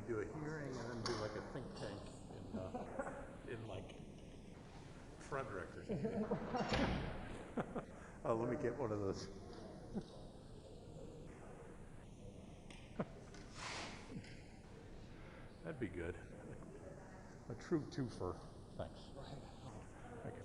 do a hearing and then do like a think tank in like Frederick or something. Oh, let me get one of those. That'd be good. A true twofer. Thanks. Thank you.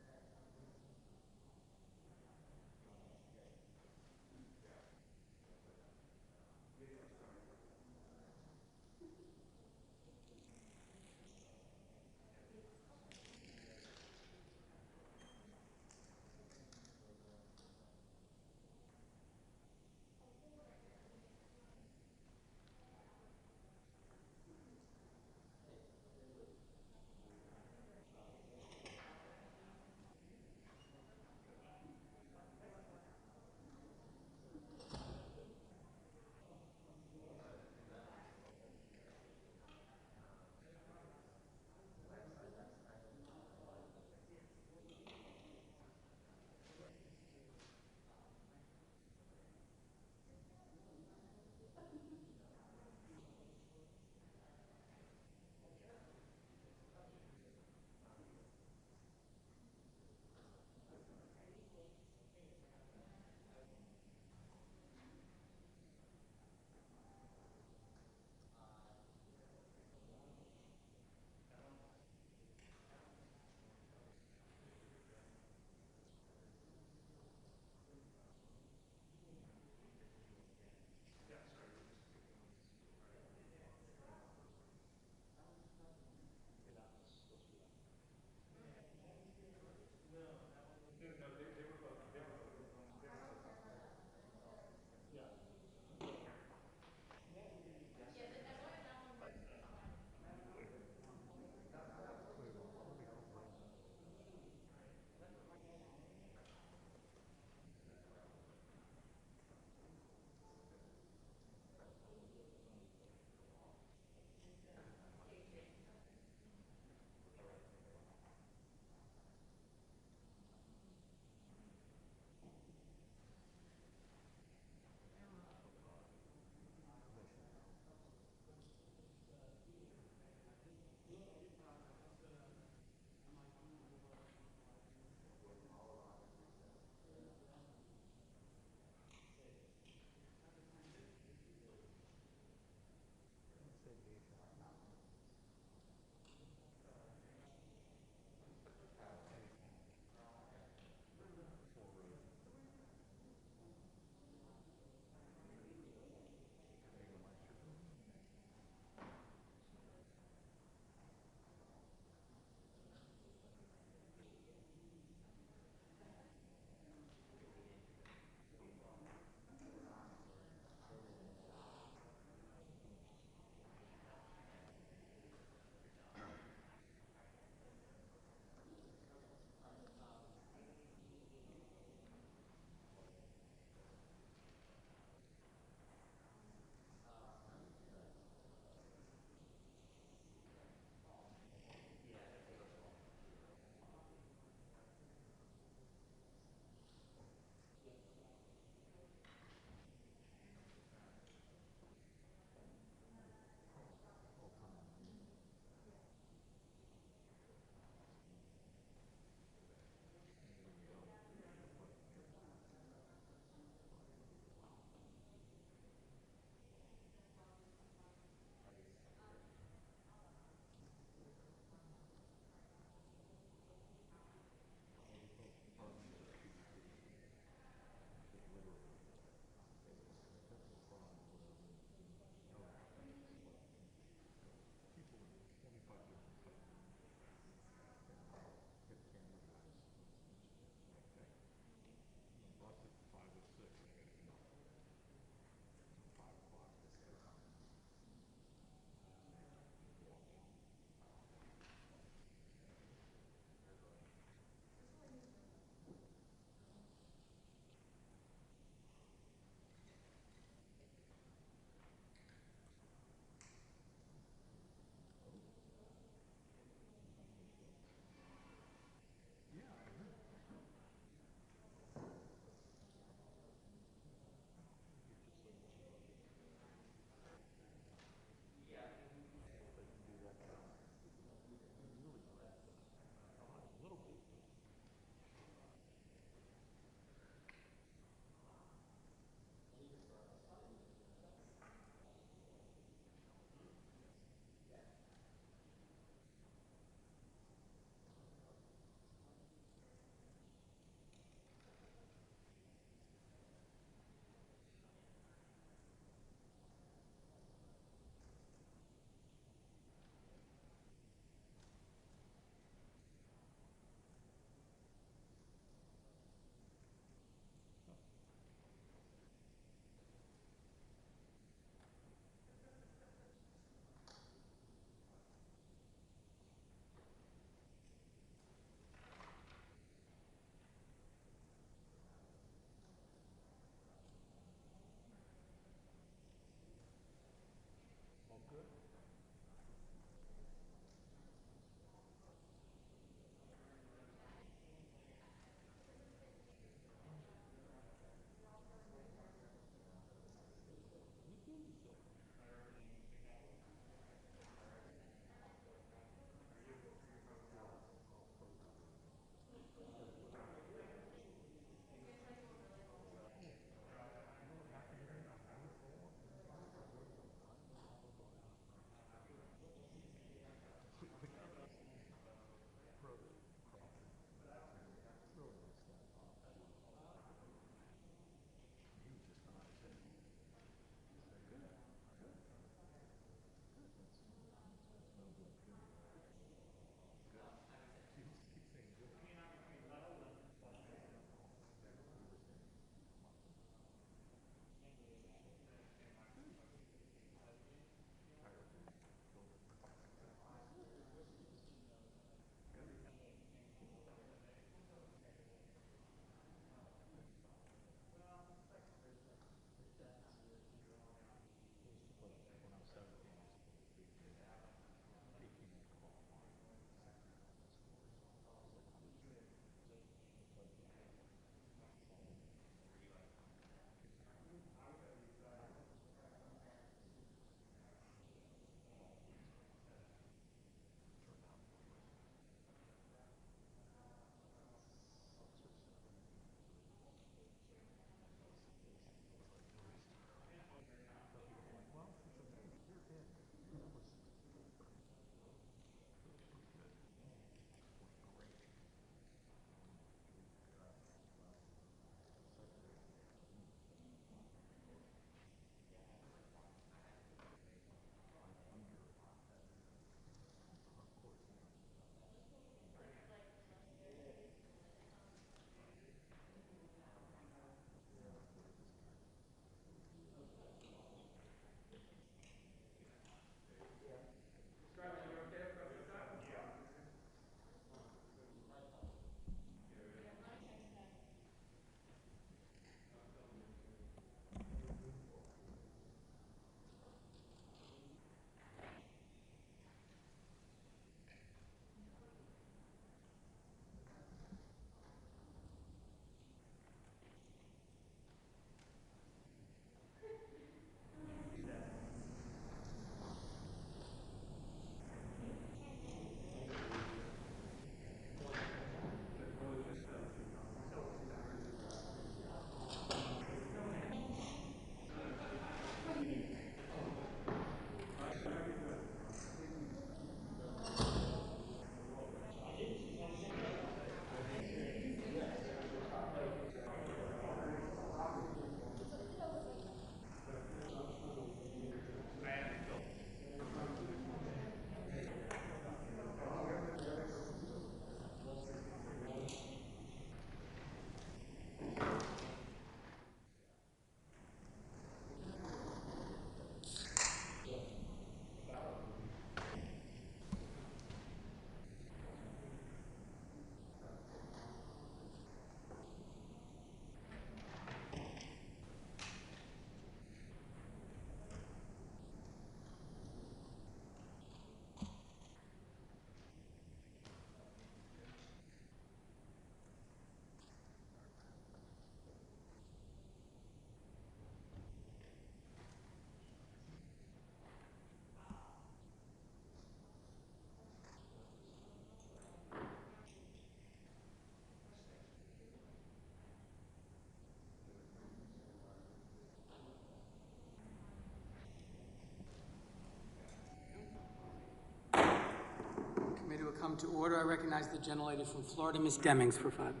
come to order. I recognize the gentlelady from Florida, Ms. Demings, for 5 minutes.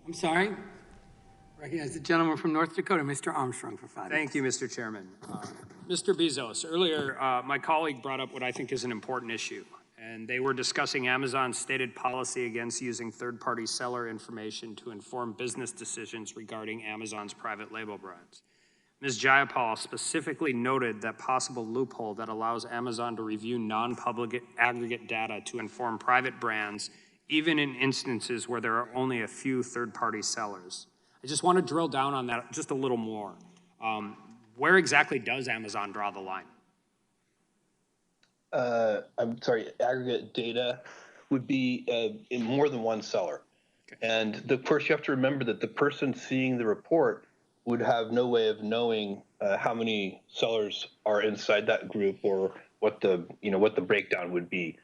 I'm sorry. I recognize the gentleman from North Dakota, Mr. Armstrong, for 5 minutes. Thank you, Mr. Chairman. Mr. Bezos, earlier my colleague brought up what I think is an important issue, and they were discussing Amazon's stated policy against using third-party seller information to inform business decisions regarding Amazon's private label brands. Ms. Jayapal specifically noted that possible loophole that allows Amazon to review non-public aggregate data to inform private brands, even in instances where there are only a few third-party sellers. I just want to drill down on that just a little more. Where exactly does Amazon draw the line? I'm sorry, aggregate data would be in more than one seller. Okay. And of course, you have to remember that the person seeing the report would have no way of knowing how many sellers are inside that group or what the breakdown would be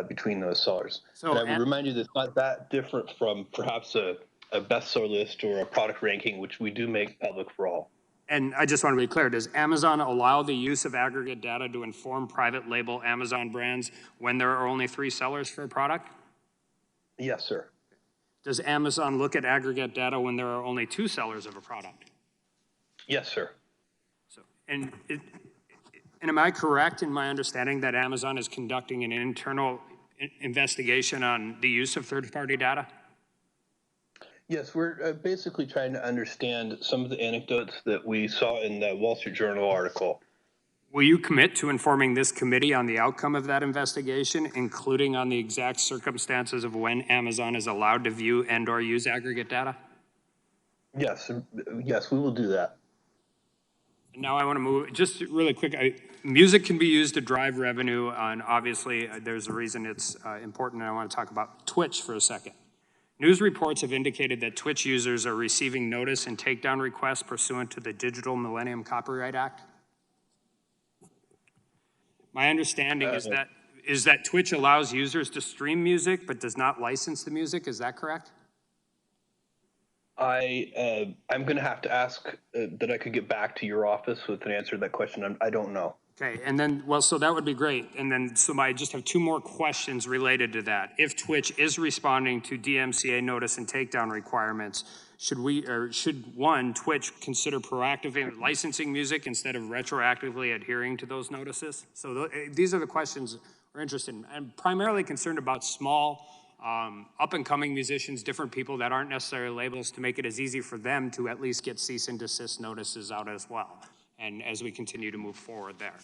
between those sellers. So, and I would remind you that it's not that different from perhaps a bestseller list or a product ranking, which we do make public for all. And I just want to be clear, does Amazon allow the use of aggregate data to inform private label Amazon brands when there are only 3 sellers for a product? Yes, sir. Does Amazon look at aggregate data when there are only 2 sellers of a product? Yes, sir. So, and am I correct in my understanding that Amazon is conducting an internal investigation on the use of third-party data? Yes, we're basically trying to understand some of the anecdotes that we saw in the Wall Street Journal article. Will you commit to informing this committee on the outcome of that investigation, including on the exact circumstances of when Amazon is allowed to view and/or use aggregate data? Yes, yes, we will do that. Now I want to move, just really quick, music can be used to drive revenue, and obviously there's a reason it's important, and I want to talk about Twitch for a second. News reports have indicated that Twitch users are receiving notice and takedown requests pursuant to the Digital Millennium Copyright Act. My understanding is that Twitch allows users to stream music but does not license the music. Is that correct? I'm going to have to ask that I could get back to your office with an answer to that question. I don't know. Okay, and then, well, so that would be great. And then, so I just have 2 more questions related to that. If Twitch is responding to DMCA notice and takedown requirements, should Twitch consider proactively licensing music instead of retroactively adhering to those notices? So these are the questions we're interested in. I'm primarily concerned about small, up-and-coming musicians, different people that aren't necessarily labels, to make it as easy for them to at least get cease and desist notices out as well. And as we continue to move forward there.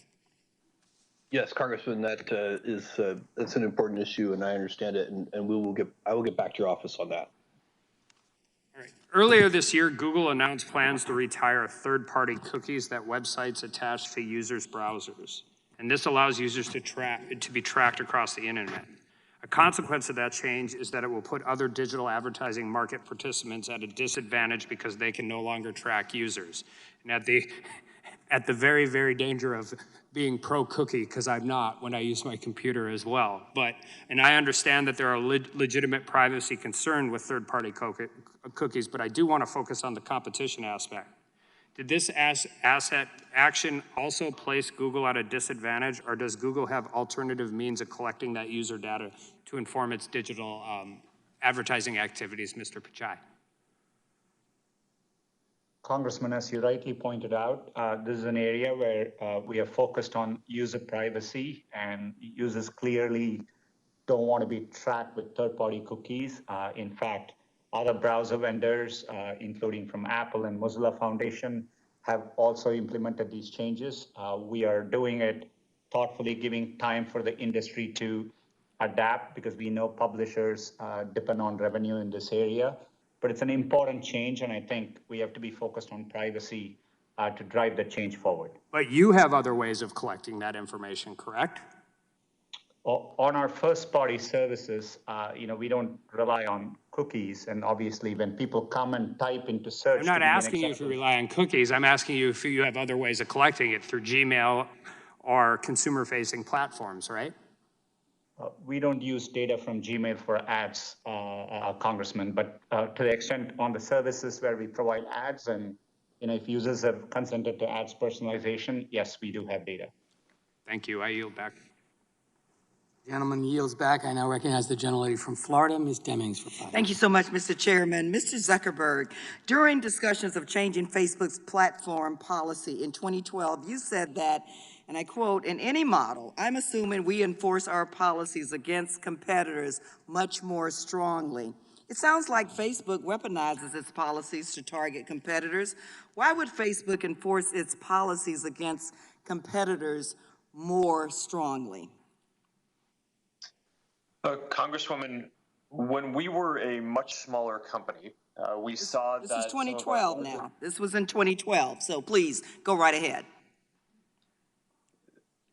Yes, Congressman, that's an important issue, and I understand it, and I will get back to your office on that. All right. Earlier this year, Google announced plans to retire third-party cookies that websites attach to users' browsers, and this allows users to be tracked across the internet. A consequence of that change is that it will put other digital advertising market participants at a disadvantage because they can no longer track users. And at the very, very danger of being pro-cookie, because I'm not when I use my computer as well. And I understand that there are legitimate privacy concerns with third-party cookies, but I do want to focus on the competition aspect. Did this asset action also place Google at a disadvantage, or does Google have alternative means of collecting that user data to inform its digital advertising activities, Mr. Pichai? Congressman, as you rightly pointed out, this is an area where we are focused on user privacy, and users clearly don't want to be tracked with third-party cookies. In fact, other browser vendors, including from Apple and Mozilla Foundation, have also implemented these changes. We are doing it thoughtfully, giving time for the industry to adapt, because we know publishers depend on revenue in this area. But it's an important change, and I think we have to be focused on privacy to drive the change forward. But you have other ways of collecting that information, correct? On our first-party services, we don't rely on cookies, and obviously when people come and type into search— I'm not asking you if you rely on cookies. I'm asking you if you have other ways of collecting it through Gmail or consumer-facing platforms, right? We don't use data from Gmail for ads, Congressman, but to the extent on the services where we provide ads, and if users have consented to ads personalization, yes, we do have data. Thank you. I yield back. Gentleman yields back. I now recognize the gentlelady from Florida, Ms. Demings, for 5 minutes. Thank you so much, Mr. Chairman. Mr. Zuckerberg, during discussions of changing Facebook's platform policy in 2012, you said that, and I quote, "In any model, I'm assuming we enforce our policies against competitors much more strongly." It sounds like Facebook weaponizes its policies to target competitors. Why would Facebook enforce its policies against competitors more strongly? Congresswoman, when we were a much smaller company, we saw that. This is 2012 now. This was in 2012, so please go right ahead.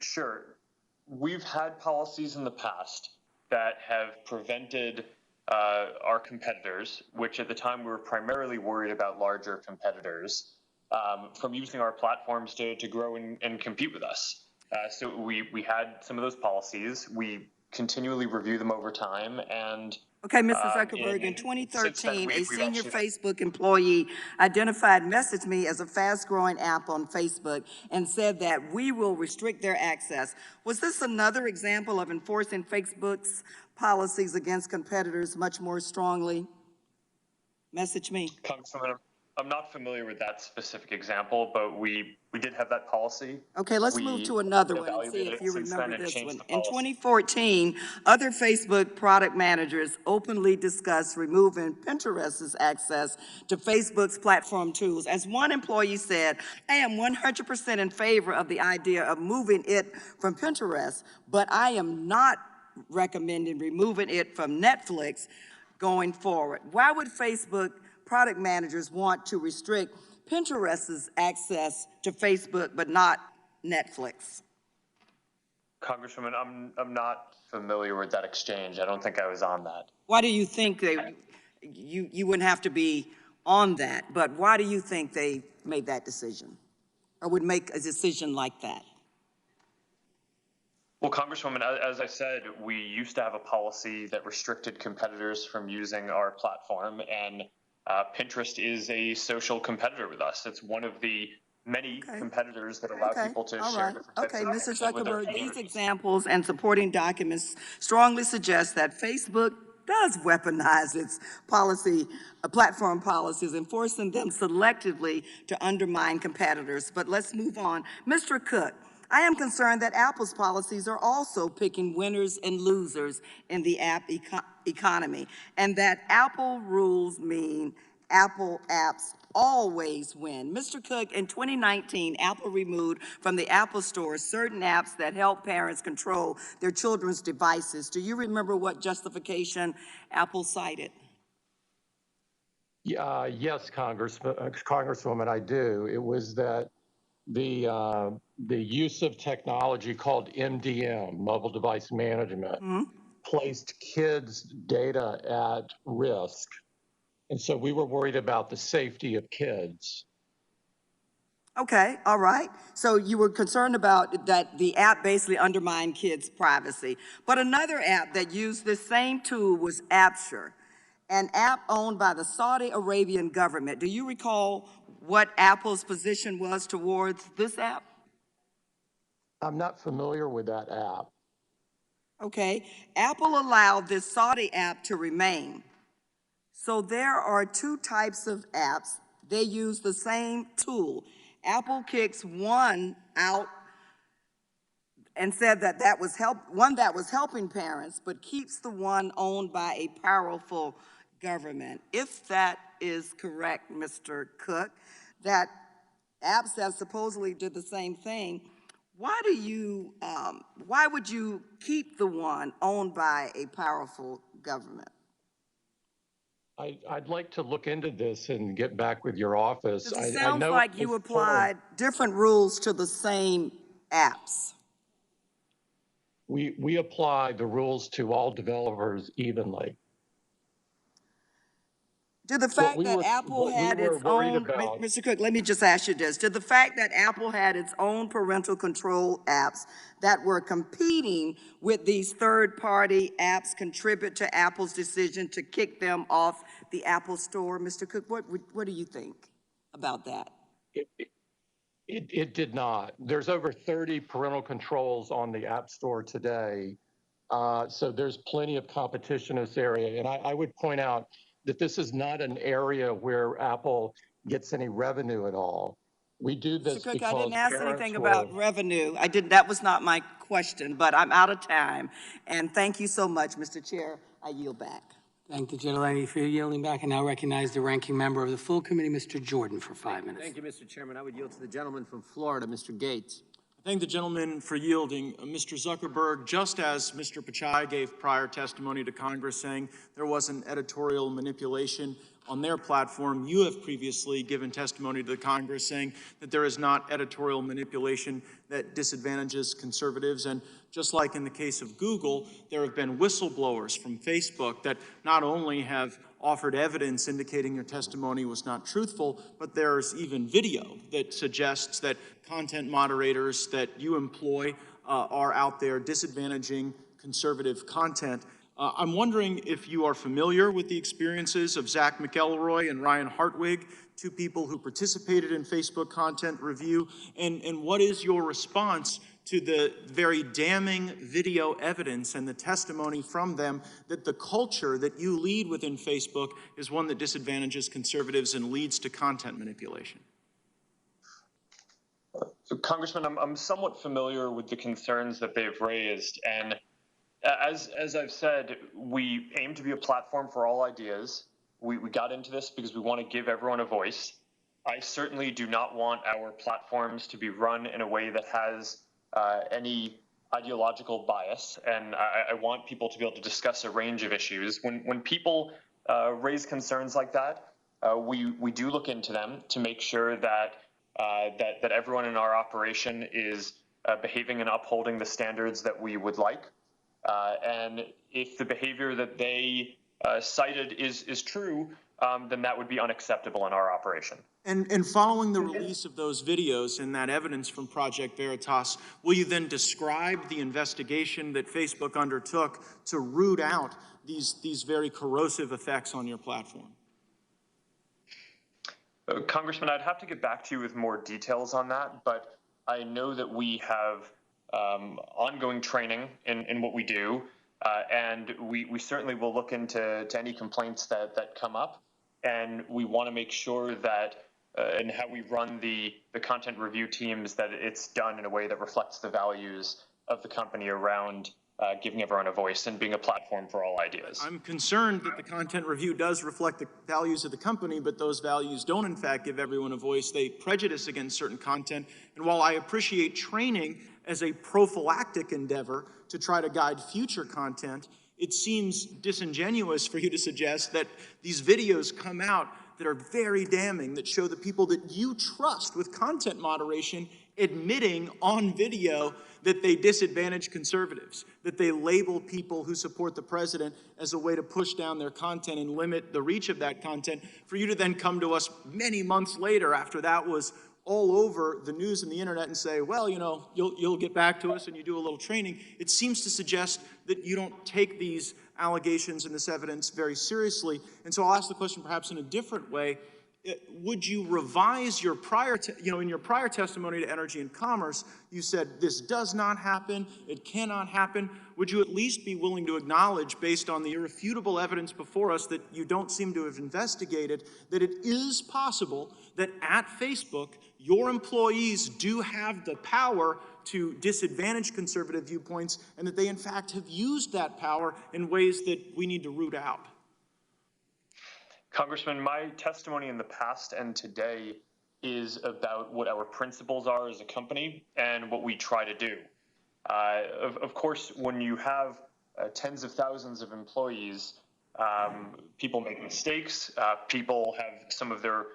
Sure. We've had policies in the past that have prevented our competitors, which at the time we were primarily worried about larger competitors, from using our platforms to grow and compete with us. So we had some of those policies. We continually review them over time. And okay, Mr. Zuckerberg, in 2013, a senior Facebook employee identified Message Me as a fast-growing app on Facebook and said that we will restrict their access. Was this another example of enforcing Facebook's policies against competitors much more strongly? Message Me. Congresswoman, I'm not familiar with that specific example, but we did have that policy. Okay, let's move to another one and see if you remember this one. In 2014, other Facebook product managers openly discussed removing Pinterest's access to Facebook's platform tools. As one employee said, "I am 100% in favor of the idea of moving it from Pinterest, but I am not recommending removing it from Netflix going forward." Why would Facebook product managers want to restrict Pinterest's access to Facebook, but not Netflix? Congresswoman, I'm not familiar with that exchange. I don't think I was on that. Why do you think you wouldn't have to be on that, but why do you think they made that decision or would make a decision like that? Well, Congresswoman, as I said, we used to have a policy that restricted competitors from using our platform, and Pinterest is a social competitor with us. It's one of the many competitors that allow people to share different types of Mr. information with their Zuckerberg, these communities. examples and supporting documents strongly suggest that Facebook does weaponize its platform policies, enforcing them selectively to undermine competitors. But let's move on. Mr. Cook, I am concerned that Apple's policies are also picking winners and losers in the app economy, and that Apple rules mean Apple apps always win. Mr. Cook, in 2019, Apple removed from the Apple Store certain apps that help parents control their children's devices. Do you remember what justification Apple cited? Yes, Congresswoman, I do. It was that the use of technology called MDM, mobile device management, placed kids' data at risk. And so we were worried about the safety of kids. Okay, all right. So you were concerned about that the app basically undermined kids' privacy. But another app that used this same tool was Apture, an app owned by the Saudi Arabian government. Do you recall what Apple's position was towards this app? I'm not familiar with that app. Okay, Apple allowed this Saudi app to remain. So there are two types of apps. They use the same tool. Apple kicks one out and said that one that was helping parents, but keeps the one owned by a powerful government. If that is correct, Mr. Cook, that apps that supposedly did the same thing, why would you keep the one owned by a powerful government? I'd like to look into this and get back with your office. It sounds like you applied different rules to the same apps. We apply the rules to all developers evenly. Did the fact that Apple had its own, Mr. Cook, let me just ask you this. Did the fact that Apple had its own parental control apps that were competing with these third-party apps contribute to Apple's decision to kick them off the Apple Store? Mr. Cook, what do you think about that? It did not. There's over 30 parental controls on the App Store today. So there's plenty of competition in this area. And I would point out that this is not an area where Apple gets any revenue at all. We do this Mr. Cook, because I didn't ask parents anything were. about revenue. That was not my question, but I'm out of time. And thank you so much, Mr. Chair. I yield back. Thank the gentlelady for yielding back, and now recognize the ranking member of the full committee, Mr. Jordan, for 5 minutes. Thank you, Mr. Chairman. I would yield to the gentleman from Florida, Mr. Gates. I thank the gentleman for yielding. Mr. Zuckerberg, just as Mr. Pichai gave prior testimony to Congress saying there wasn't editorial manipulation on their platform, you have previously given testimony to the Congress saying that there is not editorial manipulation that disadvantages conservatives. And just like in the case of Google, there have been whistleblowers from Facebook that not only have offered evidence indicating your testimony was not truthful, but there's even video that suggests that content moderators that you employ are out there disadvantaging conservative content. I'm wondering if you are familiar with the experiences of Zach McElroy and Ryan Hartwig, two people who participated in Facebook content review, and what is your response to the very damning video evidence and the testimony from them that the culture that you lead within Facebook is one that disadvantages conservatives and leads to content manipulation? So, Congressman, I'm somewhat familiar with the concerns that they've raised, and as I've said, we aim to be a platform for all ideas. We got into this because we want to give everyone a voice. I certainly do not want our platforms to be run in a way that has any ideological bias, and I want people to be able to discuss a range of issues. When people raise concerns like that, we do look into them to make sure that that everyone in our operation is behaving and upholding the standards that we would like. And if the behavior that they cited is true, then that would be unacceptable in our operation. And following the release of those videos and that evidence from Project Veritas, will you then describe the investigation that Facebook undertook to root out these very corrosive effects on your platform? Congressman, I'd have to get back to you with more details on that, but I know that we have ongoing training in what we do, and we certainly will look into any complaints that come up, and we want to make sure that in how we run the content review teams, that it's done in a way that reflects the values of the company around giving everyone a voice and being a platform for all ideas. I'm concerned that the content review does reflect the values of the company, but those values don't in fact give everyone a voice. They prejudice against certain content. And while I appreciate training as a prophylactic endeavor to try to guide future content, it seems disingenuous for you to suggest that these videos come out that are very damning, that show the people that you trust with content moderation admitting on video that they disadvantage conservatives, that they label people who support the president as a way to push down their content and limit the reach of that content, for you to then come to us many months later after that was all over the news and the internet and say, well, you know, you'll get back to us and you do a little training. It seems to suggest that you don't take these allegations and this evidence very seriously. And so I'll ask the question perhaps in a different way. Would you revise your in your prior testimony to Energy and Commerce, you said this does not happen, it cannot happen. Would you at least be willing to acknowledge, based on the irrefutable evidence before us that you don't seem to have investigated, that it is possible that at Facebook, your employees do have the power to disadvantage conservative viewpoints, and that they in fact have used that power in ways that we need to root out? Congressman, my testimony in the past and today is about what our principles are as a company and what we try to do. Of course, when you have tens of thousands of employees, people make mistakes, people have some of their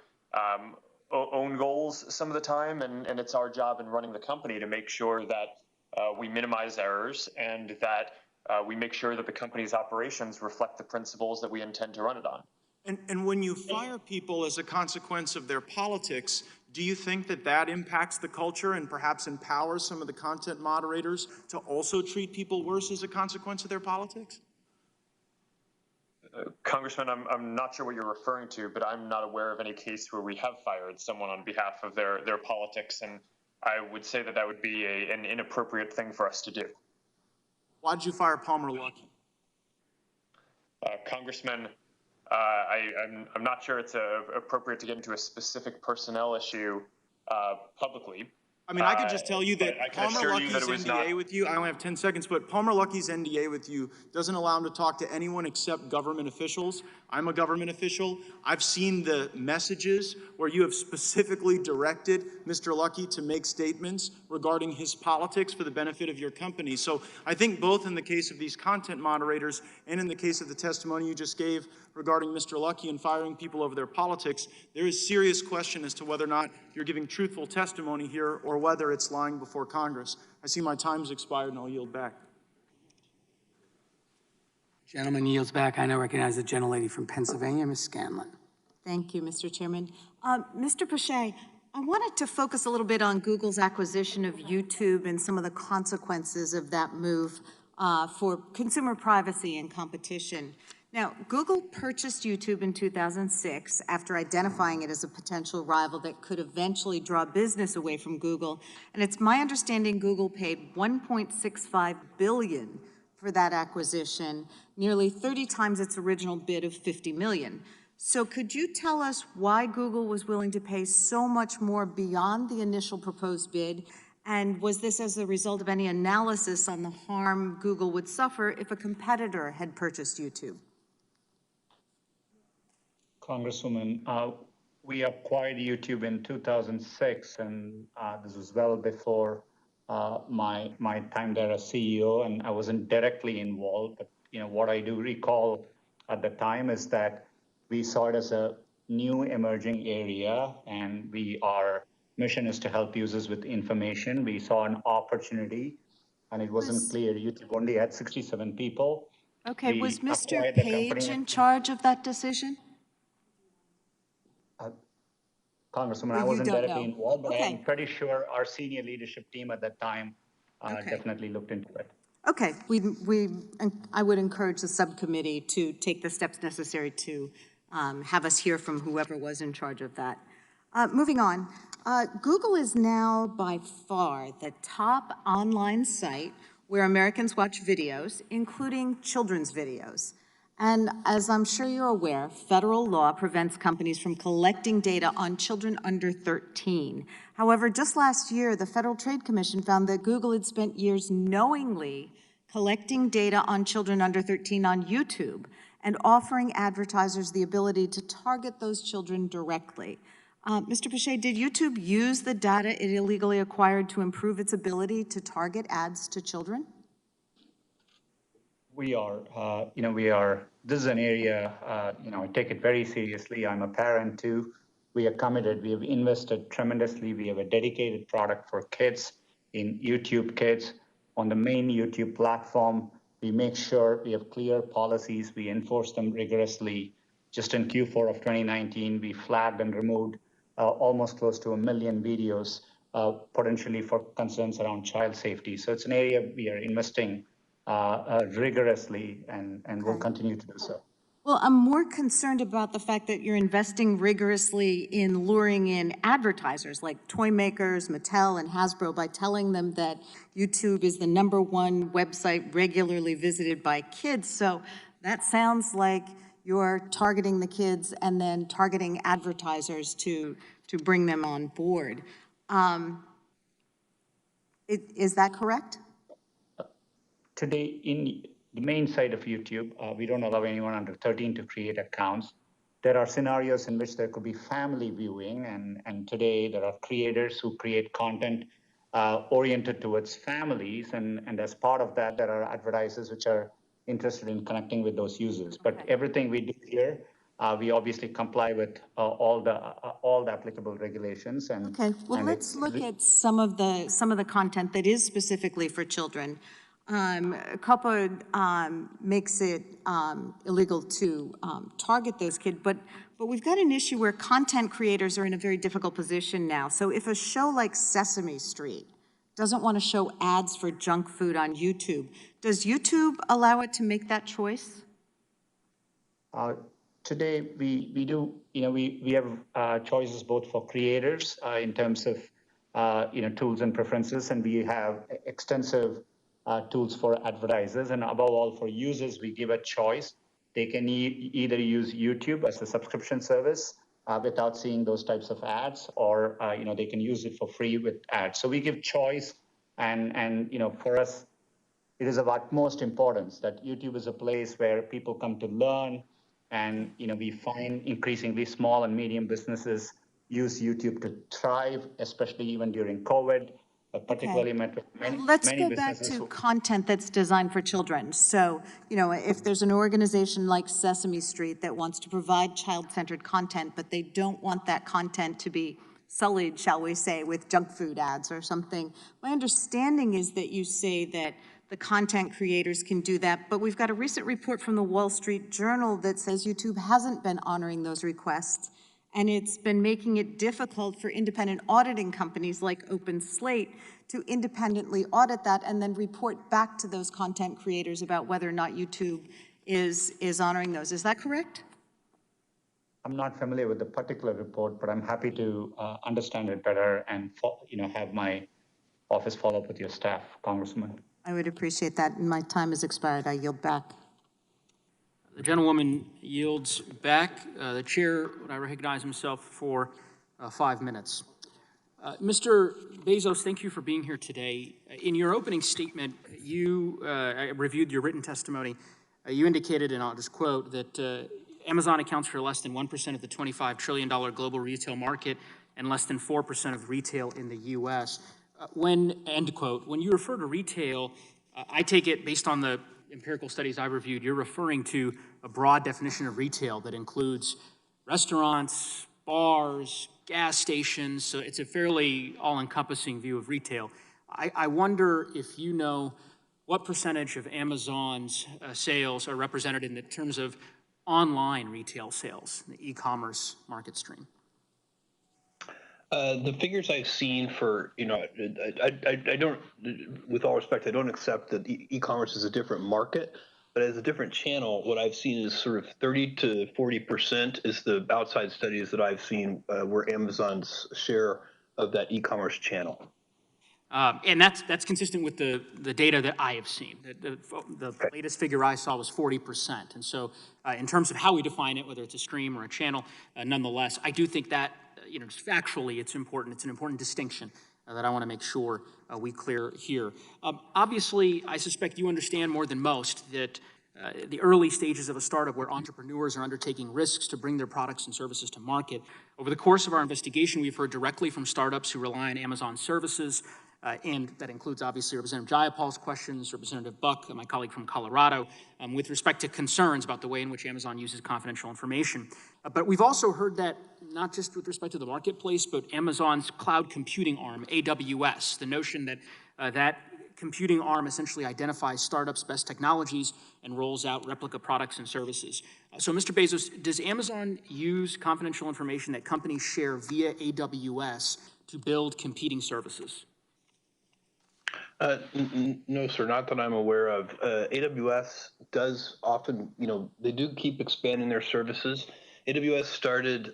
own goals some of the time, and it's our job in running the company to make sure that we minimize errors and that we make sure that the company's operations reflect the principles that we intend to run it on. And when you fire people as a consequence of their politics, do you think that that impacts the culture and perhaps empowers some of the content moderators to also treat people worse as a consequence of their politics? Congressman, I'm not sure what you're referring to, but I'm not aware of any case where we have fired someone on behalf of their politics, and I would say that that would be an inappropriate thing for us to do. Why did you fire Palmer Luckey? Congressman, I'm not sure it's appropriate to get into a specific personnel issue publicly. I mean, I could just tell you that Palmer Luckey's NDA with you, I only have 10 seconds, but Palmer Luckey's NDA with you doesn't allow him to talk to anyone except government officials. I'm a government official. I've seen the messages where you have specifically directed Mr. Luckey to make statements regarding his politics for the benefit of your company. So I think both in the case of these content moderators and in the case of the testimony you just gave regarding Mr. Luckey and firing people over their politics, there is serious question as to whether or not you're giving truthful testimony here or whether it's lying before Congress. I see my time's expired and I'll yield back. Gentleman yields back. I now recognize the gentlelady from Pennsylvania, Ms. Scanlon. Thank you, Mr. Chairman. Mr. Pichai, I wanted to focus a little bit on Google's acquisition of YouTube and some of the consequences of that move for consumer privacy and competition. Now, Google purchased YouTube in 2006 after identifying it as a potential rival that could eventually draw business away from Google. And it's my understanding Google paid $1.65 billion for that acquisition, nearly 30 times its original bid of $50 million. So could you tell us why Google was willing to pay so much more beyond the initial proposed bid? And was this as a result of any analysis on the harm Google would suffer if a competitor had purchased YouTube? Congresswoman, we acquired YouTube in 2006, and this was well before my time there as CEO, and I wasn't directly involved. But what I do recall at the time is that we saw it as a new emerging area, and our mission is to help users with information. We saw an opportunity, and it wasn't clear. YouTube only had 67 people. Okay, was Mr. Page in charge of that decision? Congresswoman, I wasn't directly involved, but I'm pretty sure our senior leadership team at that time definitely looked into it. Okay, I would encourage the subcommittee to take the steps necessary to have us hear from whoever was in charge of that. Moving on, Google is now by far the top online site where Americans watch videos, including children's videos. And as I'm sure you're aware, federal law prevents companies from collecting data on children under 13. However, just last year, the Federal Trade Commission found that Google had spent years knowingly collecting data on children under 13 on YouTube and offering advertisers the ability to target those children directly. Mr. Pichai, did YouTube use the data it illegally acquired to improve its ability to target ads to children? We are, this is an area, I take it very seriously. I'm a parent too. We are committed. We have invested tremendously. We have a dedicated product for kids in YouTube Kids. On the main YouTube platform, we make sure we have clear policies. We enforce them rigorously. Just in Q4 of 2019, we flagged and removed almost close to 1 million videos, potentially for concerns around child safety. So it's an area we are investing rigorously and will continue to do so. Well, I'm more concerned about the fact that you're investing rigorously in luring in advertisers like toy makers, Mattel, and Hasbro by telling them that YouTube is the #1 website regularly visited by kids. So that sounds like you're targeting the kids and then targeting advertisers to bring them on board. Is that correct? Today, in the main site of YouTube, we don't allow anyone under 13 to create accounts. There are scenarios in which there could be family viewing, and today there are creators who create content oriented towards families, and as part of that, there are advertisers which are interested in connecting with those users. But everything we do here, we obviously comply with all the applicable regulations. Okay, well, let's look at some of the content that is specifically for children. COPPA makes it illegal to target those kids, but we've got an issue where content creators are in a very difficult position now. So if a show like Sesame Street doesn't want to show ads for junk food on YouTube, does YouTube allow it to make that choice? Today, we do, we have choices both for creators in terms of, tools and preferences, and we have extensive tools for advertisers, and above all, for users, we give a choice. They can either use YouTube as a subscription service without seeing those types of ads, or they can use it for free with ads. So we give choice, and for us, it is of utmost importance that YouTube is a place where people come to learn, and we find increasingly small and medium businesses use YouTube to thrive, especially even during COVID. Particularly many Let's go businesses. back to content that's designed for children. So, if there's an organization like Sesame Street that wants to provide child-centered content, but they don't want that content to be sullied, shall we say, with junk food ads or something, my understanding is that you say that the content creators can do that, but we've got a recent report from the Wall Street Journal that says YouTube hasn't been honoring those requests, and it's been making it difficult for independent auditing companies like OpenSlate to independently audit that and then report back to those content creators about whether or not YouTube is honoring those. Is that correct? I'm not familiar with the particular report, but I'm happy to understand it better and have my office follow up with your staff, Congressman. I would appreciate that. My time has expired. I yield back. The gentlewoman yields back. The chair, would I recognize himself for 5 minutes. Mr. Bezos, thank you for being here today. In your opening statement, I reviewed your written testimony. You indicated, and I'll just quote, that Amazon accounts for less than 1% of the $25 trillion global retail market and less than 4% of retail in the U.S. End quote. When you refer to retail, I take it based on the empirical studies I reviewed, you're referring to a broad definition of retail that includes restaurants, bars, gas stations, so it's a fairly all-encompassing view of retail. I wonder if you know what percentage of Amazon's sales are represented in terms of online retail sales, the e-commerce market stream. The figures I've seen for, I don't, with all respect, I don't accept that e-commerce is a different market, but as a different channel, what I've seen is sort of 30 to 40% is the outside studies that I've seen where Amazon's share of that e-commerce channel. And that's consistent with the data that I have seen. The latest figure I saw was 40%. And so in terms of how we define it, whether it's a stream or a channel, nonetheless, I do think that, just factually, it's important. It's an important distinction that I want to make sure we clear here. Obviously, I suspect you understand more than most that the early stages of a startup where entrepreneurs are undertaking risks to bring their products and services to market. Over the course of our investigation, we've heard directly from startups who rely on Amazon services, and that includes obviously Representative Jayapal's questions, Representative Buck, my colleague from Colorado, with respect to concerns about the way in which Amazon uses confidential information. But we've also heard that not just with respect to the marketplace, but Amazon's cloud computing arm, AWS, the notion that that computing arm essentially identifies startups' best technologies and rolls out replica products and services. So, Mr. Bezos, does Amazon use confidential information that companies share via AWS to build competing services? No, sir, not that I'm aware of. AWS does often, they do keep expanding their services. AWS started,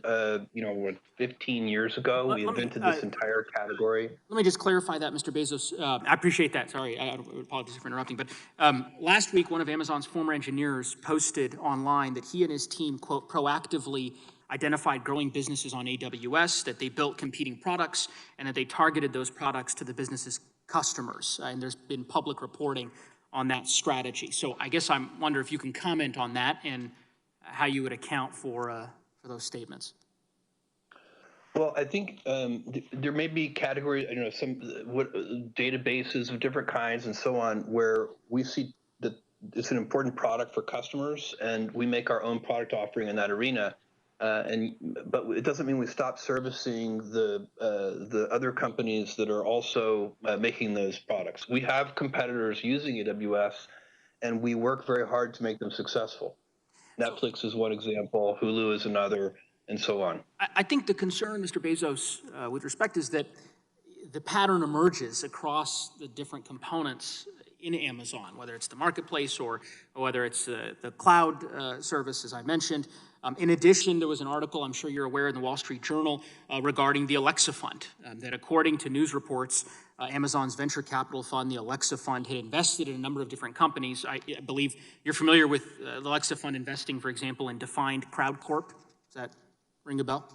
15 years ago. We invented this entire category. Let me just clarify that, Mr. Bezos. I appreciate that. Sorry, I apologize for interrupting. But last week, one of Amazon's former engineers posted online that he and his team, quote, proactively identified growing businesses on AWS, that they built competing products, and that they targeted those products to the business's customers. And there's been public reporting on that strategy. So I guess I wonder if you can comment on that and how you would account for those statements. Well, I think there may be categories, some databases of different kinds and so on, where we see that it's an important product for customers, and we make our own product offering in that arena. But it doesn't mean we stop servicing the other companies that are also making those products. We have competitors using AWS, and we work very hard to make them successful. Netflix is one example, Hulu is another, and so on. I think the concern, Mr. Bezos, with respect is that the pattern emerges across the different components. in Amazon, whether it's the marketplace or whether it's the cloud service, as I mentioned. In addition, there was an article, I'm sure you're aware, in the Wall Street Journal regarding the Alexa Fund, that according to news reports, Amazon's venture capital fund, the Alexa Fund, had invested in a number of different companies. I believe you're familiar with the Alexa Fund investing, for example, in Defined Crowd Corp. Does that ring a bell?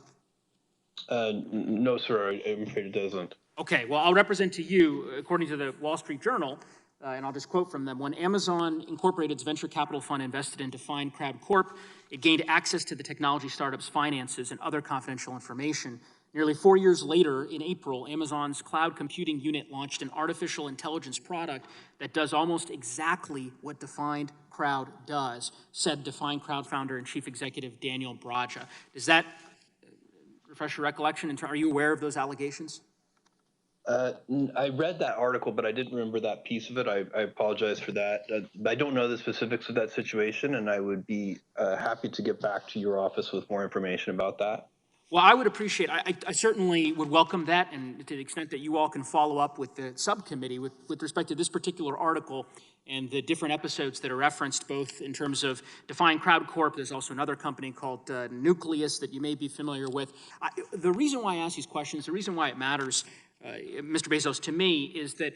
No, sir, I'm afraid it doesn't. Okay, well, I'll represent to you, according to the Wall Street Journal, and I'll just quote from them, when Amazon Incorporated's venture capital fund invested in Defined Crowd Corp, it gained access to the technology startup's finances and other confidential information. Nearly 4 years later, in April, Amazon's cloud computing unit launched an artificial intelligence product that does almost exactly what Defined Crowd does, said Defined Crowd founder and chief executive Daniel Braja. Does that refresh your recollection? Are you aware of those allegations? I read that article, but I didn't remember that piece of it. I apologize for that. I don't know the specifics of that situation, and I would be happy to get back to your office with more information about that. Well, I would appreciate, I certainly would welcome that, and to the extent that you all can follow up with the subcommittee with respect to this particular article and the different episodes that are referenced, both in terms of Defined Crowd Corp. There's also another company called Nucleus that you may be familiar with. The reason why I ask these questions, the reason why it matters, Mr. Bezos, to me, is that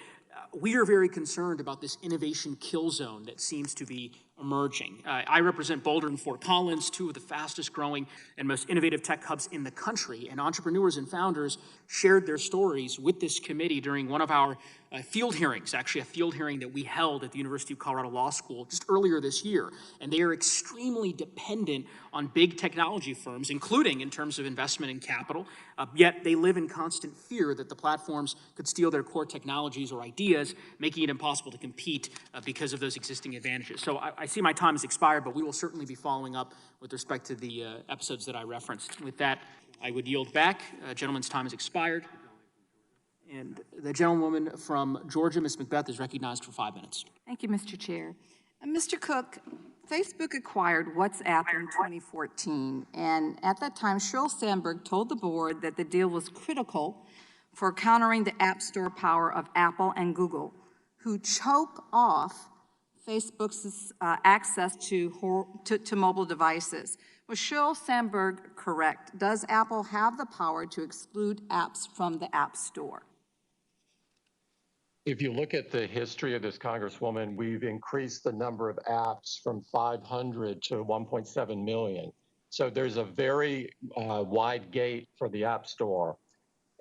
we are very concerned about this innovation kill zone that seems to be emerging. I represent Boulder and Fort Collins, two of the fastest growing and most innovative tech hubs in the country, and entrepreneurs and founders shared their stories with this committee during one of our field hearings, actually a field hearing that we held at the University of Colorado Law School just earlier this year. And they are extremely dependent on big technology firms, including in terms of investment and capital, yet they live in constant fear that the platforms could steal their core technologies or ideas, making it impossible to compete because of those existing advantages. So I see my time has expired, but we will certainly be following up with respect to the episodes that I referenced. With that, I would yield back. Gentleman's time has expired. And the gentlewoman from Georgia, Ms. Macbeth, is recognized for 5 minutes. Thank you, Mr. Chair. Mr. Cook, Facebook acquired WhatsApp in 2014, and at that time, Sheryl Sandberg told the board that the deal was critical for countering the App Store power of Apple and Google, who choke off Facebook's access to mobile devices. Was Sheryl Sandberg correct? Does Apple have the power to exclude apps from the App Store? If you look at the history of this Congresswoman, we've increased the number of apps from 500 to 1.7 million. So there's a very wide gate for the App Store.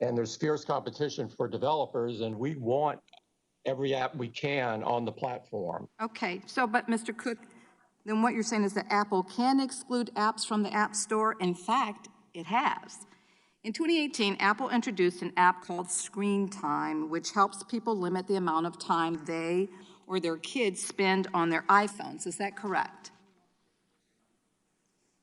And there's fierce competition for developers, and we want every app we can on the platform. Okay, so, but Mr. Cook, then what you're saying is that Apple can exclude apps from the App Store. In fact, it has. In 2018, Apple introduced an app called Screen Time, which helps people limit the amount of time they or their kids spend on their iPhones. Is that correct?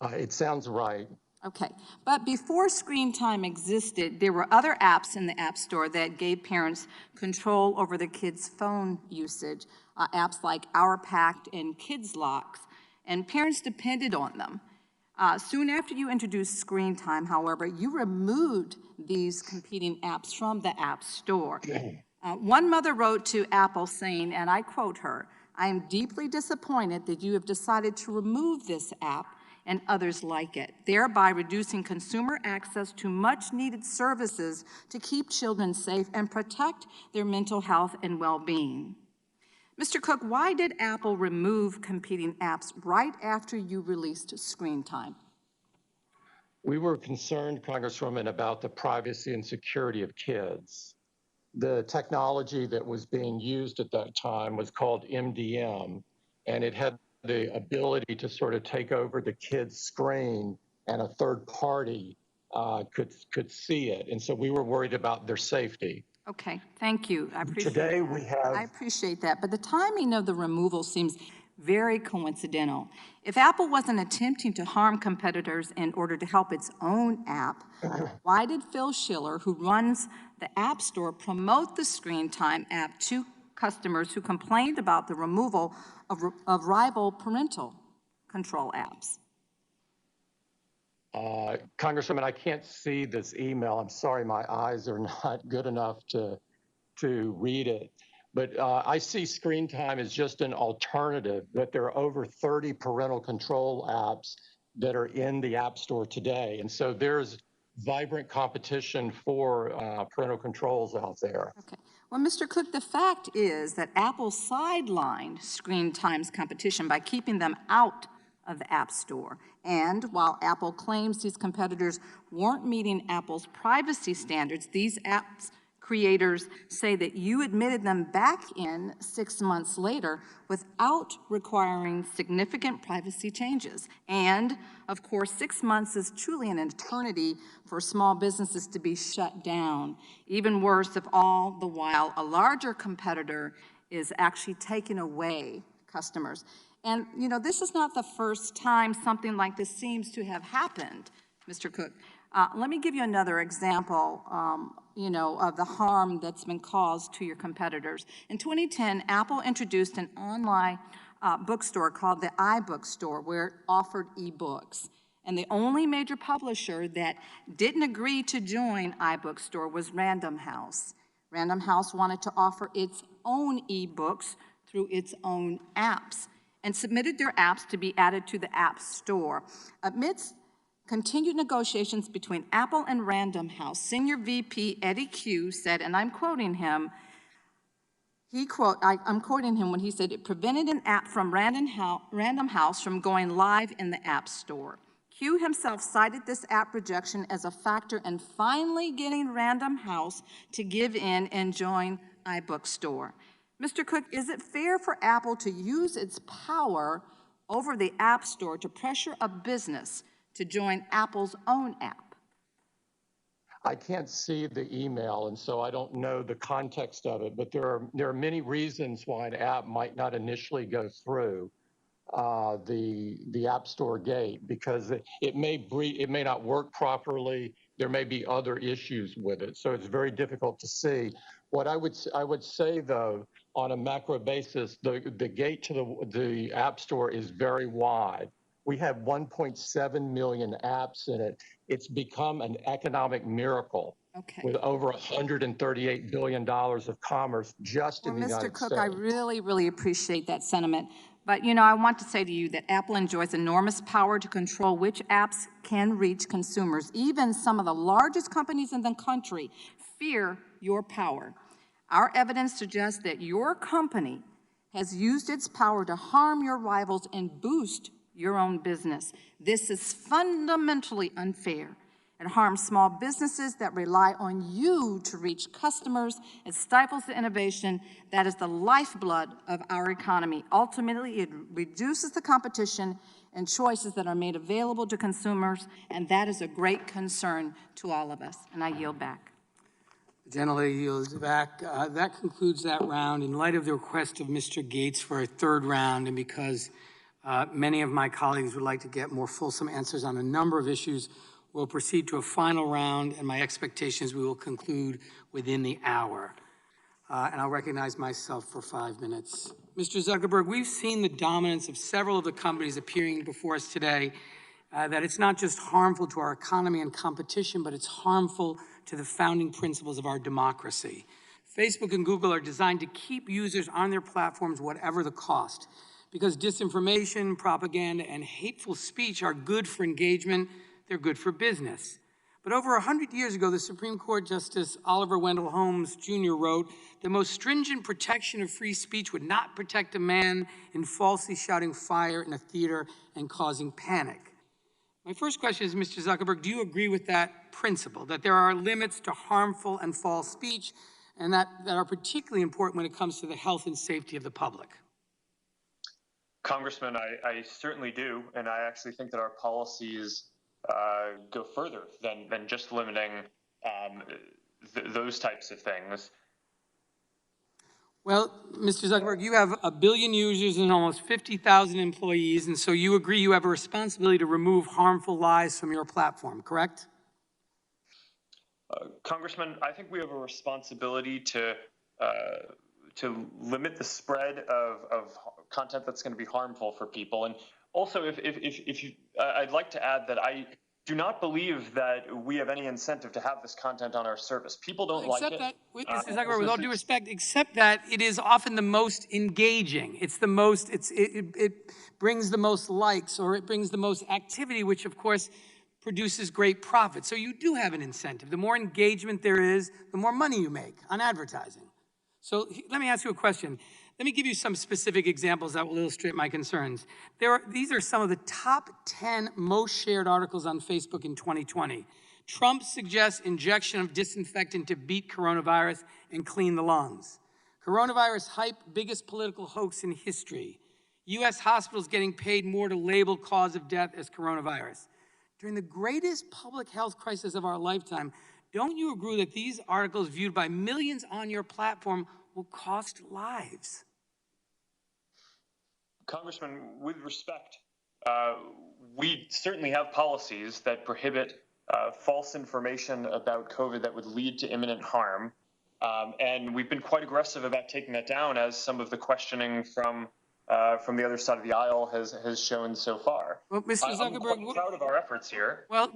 It sounds right. Okay, but before Screen Time existed, there were other apps in the App Store that gave parents control over their kids' phone usage, apps like Our Pact and Kids Locks, and parents depended on them. Soon after you introduced Screen Time, however, you removed these competing apps from the App Store. One mother wrote to Apple saying, and I quote her, "I am deeply disappointed that you have decided to remove this app and others like it, thereby reducing consumer access to much-needed services to keep children safe and protect their mental health and well-being." Mr. Cook, why did Apple remove competing apps right after you released Screen Time? We were concerned, Congresswoman, about the privacy and security of kids. The technology that was being used at that time was called MDM, and it had the ability to sort of take over the kid's screen, and a third party could see it. And so we were worried about their safety. Okay, thank you. I appreciate Today that. we have... I appreciate that, but the timing of the removal seems very coincidental. If Apple wasn't attempting to harm competitors in order to help its own app, why did Phil Schiller, who runs the App Store, promote the Screen Time app to customers who complained about the removal of rival parental control apps? Congresswoman, I can't see this email. I'm sorry, my eyes are not good enough to read it. But I see screen time as just an alternative, that there are over 30 parental control apps that are in the App Store today. And so there's vibrant competition for parental controls out there. Okay. Well, Mr. Cook, the fact is that Apple sidelined screen time's competition by keeping them out of the App Store. And while Apple claims these competitors weren't meeting Apple's privacy standards, these apps creators say that you admitted them back in 6 months later without requiring significant privacy changes. And, of course, 6 months is truly an eternity for small businesses to be shut down. Even worse, if all the while a larger competitor is actually taking away customers. And, you know, this is not the first time something like this seems to have happened, Mr. Cook. Let me give you another example, of the harm that's been caused to your competitors. In 2010, Apple introduced an online bookstore called the iBookstore, where it offered ebooks. And the only major publisher that didn't agree to join iBookstore was Random House. Random House wanted to offer its own ebooks through its own apps and submitted their apps to be added to the App Store. Amidst continued negotiations between Apple and Random House, Senior VP Eddie Q said, and I'm quoting him, I'm quoting him when he said, it prevented an app from Random House from going live in the App Store. Q himself cited this app rejection as a factor in finally getting Random House to give in and join iBookstore. Mr. Cook, is it fair for Apple to use its power over the App Store to pressure a business to join Apple's own app? I can't see the email, and so I don't know the context of it, but there are many reasons why an app might not initially go through the App Store gate, because it may not work properly. There may be other issues with it, so it's very difficult to see. What I would say, though, on a macro basis, the gate to the App Store is very wide. We have 1.7 million apps in it. It's become an economic miracle with over $138 billion of commerce just in the United States. Mr. Cook, I really, really appreciate that sentiment. But, you know, I want to say to you that Apple enjoys enormous power to control which apps can reach consumers. Even some of the largest companies in the country fear your power. Our evidence suggests that your company has used its power to harm your rivals and boost your own business. This is fundamentally unfair. It harms small businesses that rely on you to reach customers. It stifles the innovation that is the lifeblood of our economy. Ultimately, it reduces the competition and choices that are made available to consumers, and that is a great concern to all of us. And I yield back. The gentlelady yields back. That concludes that round. In light of the request of Mr. Gates for a third round, and because many of my colleagues would like to get more fulsome answers on a number of issues, we'll proceed to a final round, and my expectation is we will conclude within the hour. And I'll recognize myself for 5 minutes. Mr. Zuckerberg, we've seen the dominance of several of the companies appearing before us today, that it's not just harmful to our economy and competition, but it's harmful to the founding principles of our democracy. Facebook and Google are designed to keep users on their platforms whatever the cost. Because disinformation, propaganda, and hateful speech are good for engagement, they're good for business. But over 100 years ago, the Supreme Court Justice Oliver Wendell Holmes Jr. wrote, the most stringent protection of free speech would not protect a man in falsely shouting fire in a theater and causing panic. My first question is, Mr. Zuckerberg, do you agree with that principle, that there are limits to harmful and false speech, and that are particularly important when it comes to the health and safety of the public? Congressman, I certainly do, and I actually think that our policies go further than just limiting those types of things. Well, Mr. Zuckerberg, you have 1 billion users and almost 50,000 employees, and so you agree you have a responsibility to remove harmful lies from your platform, correct? Congressman, I think we have a responsibility to limit the spread of content that's going to be harmful for people. And also, if you, I'd like to add that do not believe that we have any incentive to have this content on our service. People don't like Except it. that, Mr. Zuckerberg, with all due respect, except that it is often the most engaging. It's the most, it brings the most likes, or it brings the most activity, which of course produces great profit. So you do have an incentive. The more engagement there is, the more money you make on advertising. So let me ask you a question. Let me give you some specific examples that will illustrate my concerns. These are some of the top 10 most shared articles on Facebook in 2020. Trump suggests injection of disinfectant to beat coronavirus and clean the lungs. Coronavirus hype, biggest political hoax in history. U.S. hospitals getting paid more to label cause of death as coronavirus. During the greatest public health crisis of our lifetime, don't you agree that these articles viewed by millions on your platform will cost lives? Congressman, with respect, we certainly have policies that prohibit false information about COVID that would lead to imminent harm. And we've been quite aggressive about taking that down, as some of the questioning from the other side of the aisle has shown so far. Well, Mr. Zuckerberg, I'm quite proud of our efforts here. Well,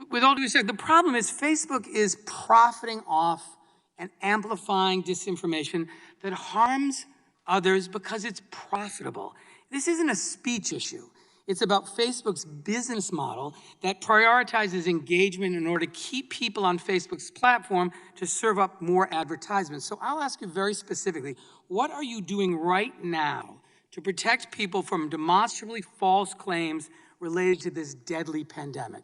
with all due respect, the problem is Facebook is profiting off and amplifying disinformation that harms others because it's profitable. This isn't a speech issue. It's about Facebook's business model that prioritizes engagement in order to keep people on Facebook's platform to serve up more advertisements. So I'll ask you very specifically, what are you doing right now to protect people from demonstrably false claims related to this deadly pandemic?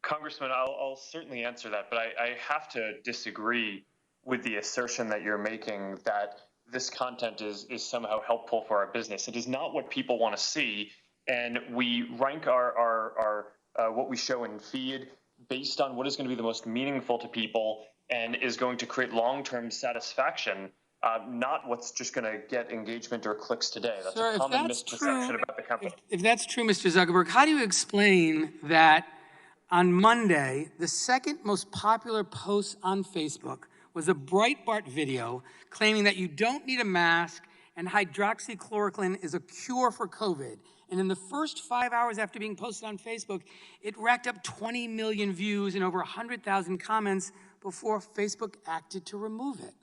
Congressman, I'll certainly answer that, but I have to disagree with the assertion that you're making that this content is somehow helpful for our business. It is not what people want to see, and we rank our what we show in feed based on what is going to be the most meaningful to people and is going to create long-term satisfaction, not what's just going to get engagement or clicks today. That's a common misperception about the company. If that's true, Mr. Zuckerberg, how do you explain that on Monday, the second most popular post on Facebook was a Breitbart video claiming that you don't need a mask and hydroxychloroquine is a cure for COVID. And in the first 5 hours after being posted on Facebook, it racked up 20 million views and over 100,000 comments before Facebook acted to remove it.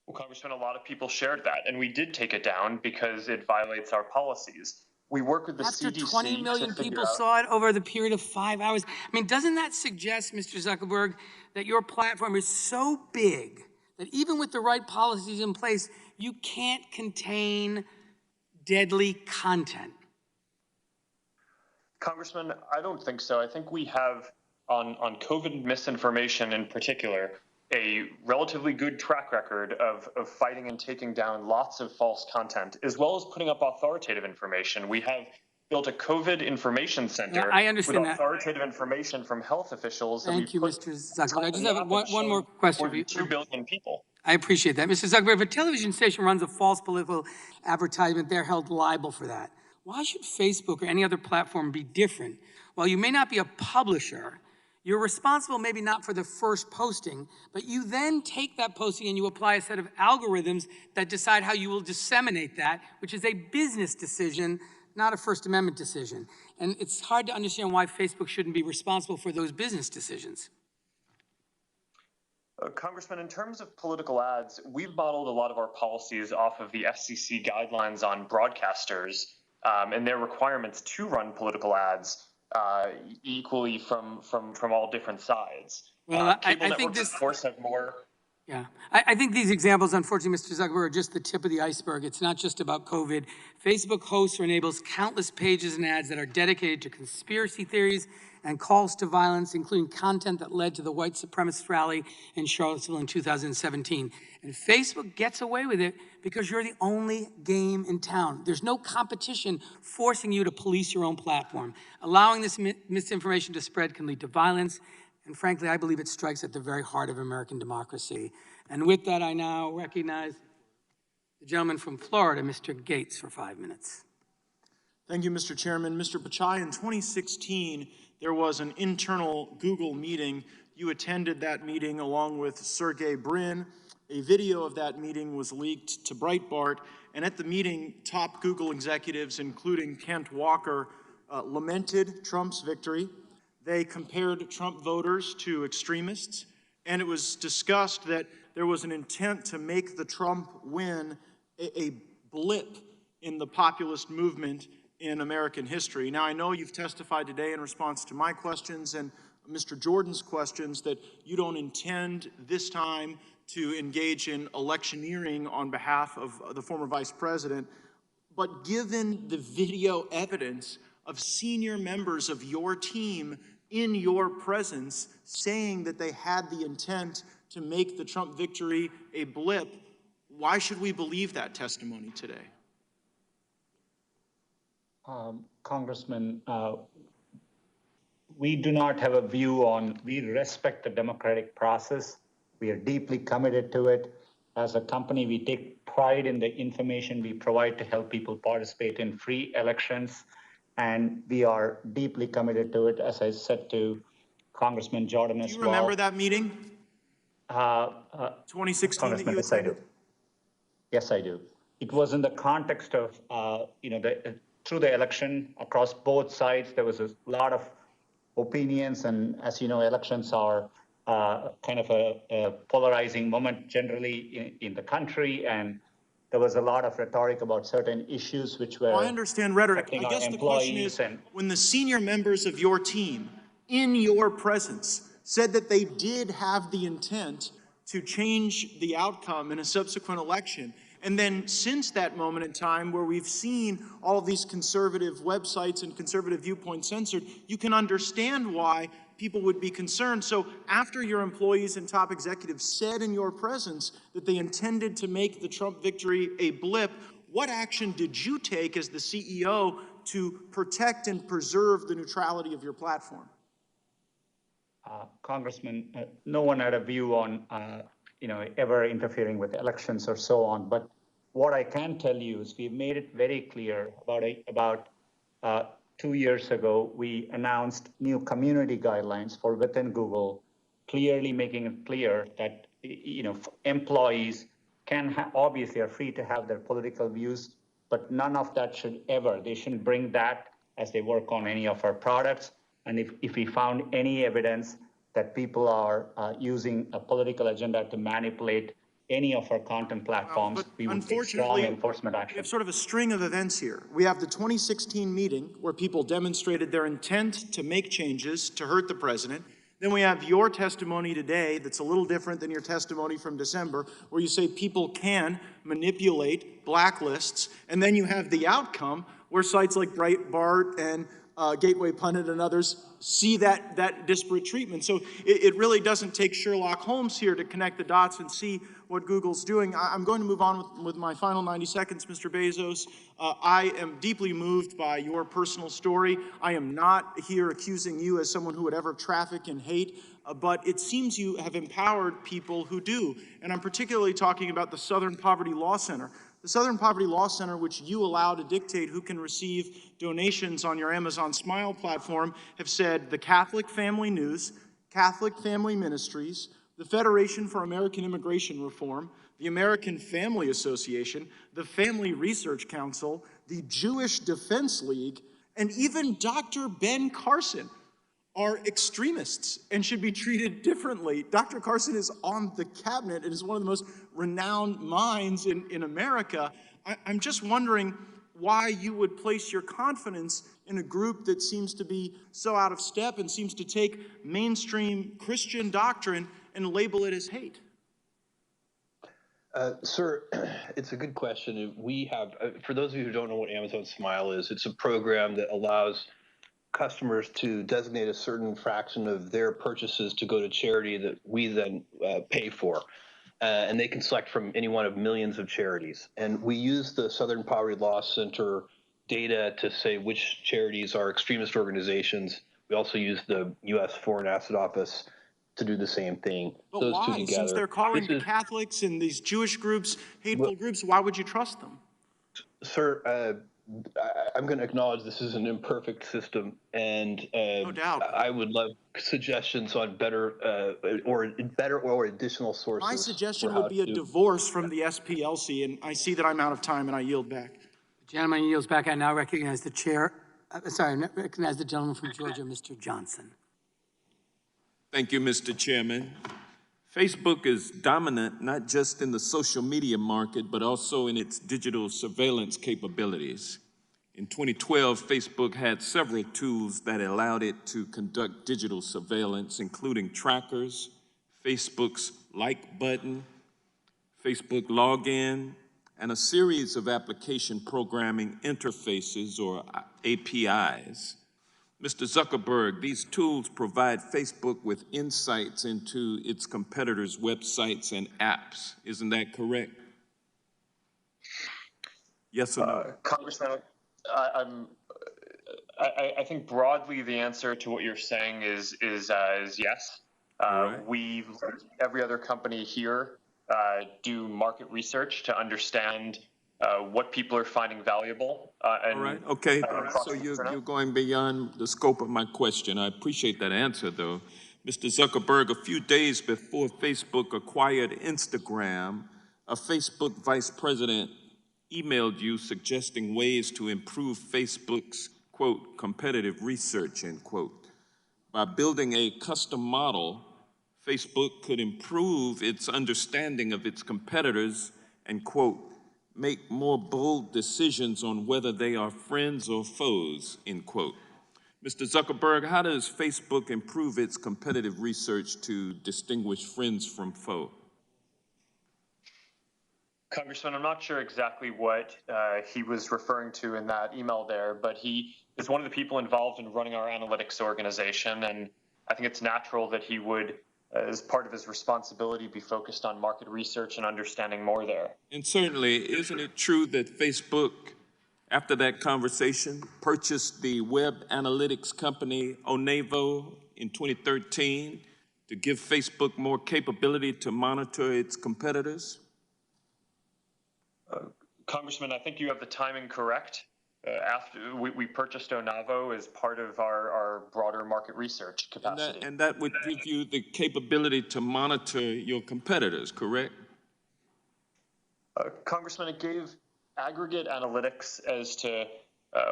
Well, Congressman, a lot of people shared that, and we did take it down because it violates our policies. We work with the After CDC 20 million people saw it over the period of 5 hours. I mean, doesn't that suggest, Mr. Zuckerberg, that your platform is so big that even with the right policies in place, you can't contain deadly content? Congressman, I don't think so. I think we have, on COVID misinformation in particular, a relatively good track record of fighting and taking down lots of false content, as well as putting up authoritative information. We have built a COVID information center with authoritative information from health officials. Thank you, Mr. Zuckerberg. I just have one more question for you. 2 billion people. I appreciate that. Mr. Zuckerberg, if a television station runs a false political advertisement, they're held liable for that. Why should Facebook or any other platform be different? While you may not be a publisher, you're responsible maybe not for the first posting, but you then take that posting and you apply a set of algorithms that decide how you will disseminate that, which is a business decision, not a First Amendment decision. And it's hard to understand why Facebook shouldn't be responsible for those business decisions. Congressman, in terms of political ads, we've modeled a lot of our policies off of the FCC guidelines on broadcasters and their requirements to run political ads equally from all different sides. Well, Cable I think networks, this, of course, have more. Yeah, I think these examples, unfortunately, Mr. Zuckerberg, are just the tip of the iceberg. It's not just about COVID. Facebook hosts or enables countless pages and ads that are dedicated to conspiracy theories and calls to violence, including content that led to the white supremacist rally in Charlottesville in 2017. And Facebook gets away with it because you're the only game in town. There's no competition forcing you to police your own platform. Allowing this misinformation to spread can lead to violence. And frankly, I believe it strikes at the very heart of American democracy. And with that, I now recognize the gentleman from Florida, Mr. Gates, for 5 minutes. Thank you, Mr. Chairman. Mr. Pichai, in 2016, there was an internal Google meeting. You attended that meeting along with Sergey Brin. A video of that meeting was leaked to Breitbart, and at the meeting, top Google executives, including Kent Walker, lamented Trump's victory. They compared Trump voters to extremists, and it was discussed that there was an intent to make the Trump win a blip in the populist movement in American history. Now, I know you've testified today in response to my questions and Mr. Jordan's questions that you don't intend this time to engage in electioneering on behalf of the former vice president. But given the video evidence of senior members of your team in your presence saying that they had the intent to make the Trump victory a blip, why should we believe that testimony today? Congressman, we do not have a view on, we respect the democratic process. We are deeply committed to it. As a company, we take pride in the information we provide to help people participate in free elections. And we are deeply committed to it, as I said to Congressman Jordan as well. Do you remember that meeting? 2016 that you attended? Yes, I do. It was in the context of, through the election across both sides, there was a lot of opinions. And as you know, elections are kind of a polarizing moment generally in the country. And there was a lot of rhetoric about certain issues which were. I understand rhetoric. I guess the question is, when the senior members of your team in your presence said that they did have the intent to change the outcome in a subsequent election, and then since that moment in time where we've seen all of these conservative websites and conservative viewpoints censored, you can understand why people would be concerned. So after your employees and top executives said in your presence that they intended to make the Trump victory a blip, what action did you take as the CEO to protect and preserve the neutrality of your platform? Congressman, no one had a view on ever interfering with elections or so on. But what I can tell you is we've made it very clear about 2 years ago, we announced new community guidelines for within Google, clearly making it clear that employees obviously are free to have their political views, but none of that they shouldn't bring that as they work on any of our products. And if we found any evidence that people are using a political agenda to manipulate any of our content platforms, we would take strong enforcement action. We have sort of a string of events here. We have the 2016 meeting where people demonstrated their intent to make changes to hurt the president. Then we have your testimony today that's a little different than your testimony from December, where you say people can manipulate blacklists. And then you have the outcome where sites like Breitbart and Gateway Pundit and others see that disparate treatment. So it really doesn't take Sherlock Holmes here to connect the dots and see what Google's doing. I'm going to move on with my final 90 seconds, Mr. Bezos. I am deeply moved by your personal story. I am not here accusing you as someone who would ever traffic in hate, but it seems you have empowered people who do. And I'm particularly talking about the Southern Poverty Law Center. The Southern Poverty Law Center, which you allow to dictate who can receive donations on your Amazon Smile platform, have said the Catholic Family News, Catholic Family Ministries, the Federation for American Immigration Reform, the American Family Association, the Family Research Council, the Jewish Defense League, and even Dr. Ben Carson are extremists and should be treated differently. Dr. Carson is on the cabinet and is one of the most renowned minds in America. I'm just wondering why you would place your confidence in a group that seems to be so out of step and seems to take mainstream Christian doctrine and label it as hate. Sir, it's a good question. We have, for those of you who don't know what Amazon Smile is, it's a program that allows customers to designate a certain fraction of their purchases to go to charity that we then pay for. And they can select from any one of millions of charities. And we use the Southern Poverty Law Center data to say which charities are extremist organizations. We also use the U.S. Foreign Asset Office to do the same thing. But those why? two together. Since they're calling the Catholics and these Jewish groups hateful groups, why would you trust them? Sir, I'm going to acknowledge this is an imperfect system, and No doubt. I would love suggestions on better or additional sources. My suggestion would be a divorce from the SPLC, and I see that I'm out of time, and I yield back. The gentleman yields back. I now recognize the chair. Recognize the gentleman from Georgia, Mr. Johnson. Thank you, Mr. Chairman. Facebook is dominant not just in the social media market, but also in its digital surveillance capabilities. In 2012, Facebook had several tools that allowed it to conduct digital surveillance, including trackers, Facebook's like button, Facebook login, and a series of application programming interfaces, or APIs. Mr. Zuckerberg, these tools provide Facebook with insights into its competitors' websites and apps. Isn't that correct? Yes or no? Congressman, I think broadly the answer to what you're saying is yes. Right. We, like every other company here, do market research to understand what people are finding valuable. All right, okay, so you're going beyond the scope of my question. I appreciate that answer, though. Mr. Zuckerberg, a few days before Facebook acquired Instagram, a Facebook vice president emailed you suggesting ways to improve Facebook's, quote, competitive research, end quote. By building a custom model, Facebook could improve its understanding of its competitors and, quote, make more bold decisions on whether they are friends or foes, end quote. Mr. Zuckerberg, how does Facebook improve its competitive research to distinguish friends from foe? Congressman, I'm not sure exactly what he was referring to in that email there, but he is one of the people involved in running our analytics organization, and I think it's natural that he would, as part of his responsibility, be focused on market research and understanding more there. And certainly, isn't it true that Facebook, after that conversation, purchased the web analytics company Onevo in 2013 to give Facebook more capability to monitor its competitors? Congressman, I think you have the timing correct. After we purchased Onevo as part of our broader market research capacity. And that would give you the capability to monitor your competitors, correct? Congressman, it gave aggregate analytics as to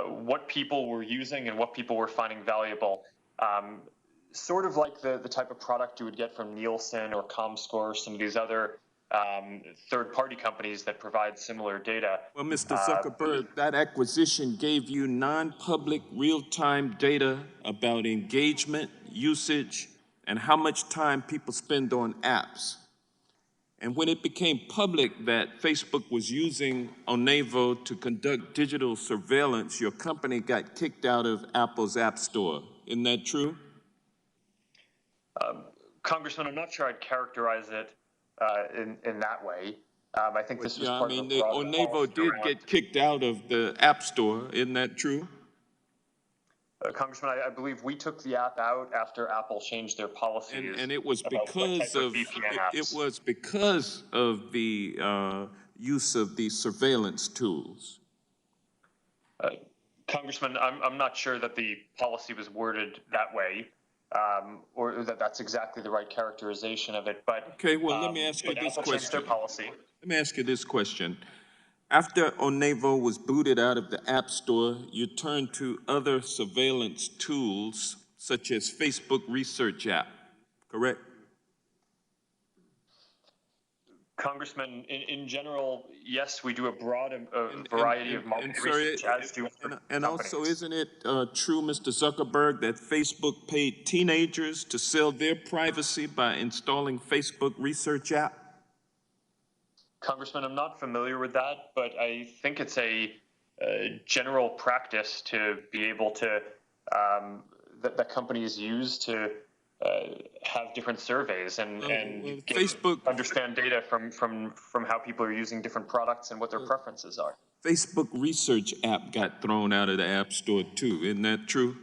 what people were using and what people were finding valuable. Sort of like the type of product you would get from Nielsen or ComScore, some of these other third-party companies that provide similar data. Well, Mr. Zuckerberg, that acquisition gave you non-public real-time data about engagement, usage, and how much time people spend on apps. And when it became public that Facebook was using Onevo to conduct digital surveillance, your company got kicked out of Apple's App Store. Isn't that true? Congressman, I'm not sure I'd characterize it in that way. I think this was part of a broader Onevo did get kicked out of the App Store. Isn't that true? Congressman, I believe we took the app out after Apple changed their policies. And it was because of the use of the surveillance tools. Congressman, I'm not sure that the policy was worded that way. Or that's exactly the right characterization of it. But okay, well, let me ask you this question. Let me ask you this question. After Onevo was booted out of the App Store, you turned to other surveillance tools, such as Facebook Research app, correct? Congressman, in general, yes, we do a broad variety of market research, as do and also, isn't it true, Mr. Zuckerberg, that Facebook paid teenagers to sell their privacy by installing Facebook Research app? Congressman, I'm not familiar with that, but I think it's a general practice to be able to, that companies use to have different surveys and understand data from how people are using different products and what their preferences are. Facebook Research app got thrown out of the App Store too, isn't that true?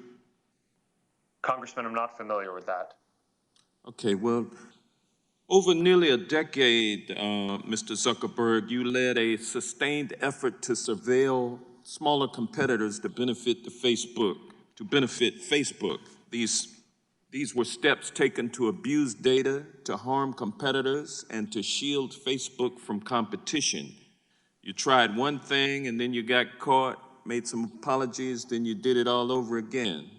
Congressman, I'm not familiar with that. Okay, well, over nearly a decade, Mr. Zuckerberg, you led a sustained effort to surveil smaller competitors to benefit Facebook. These were steps taken to abuse data, to harm competitors, and to shield Facebook from competition. You tried one thing and then you got caught, made some apologies, then you did it all over again.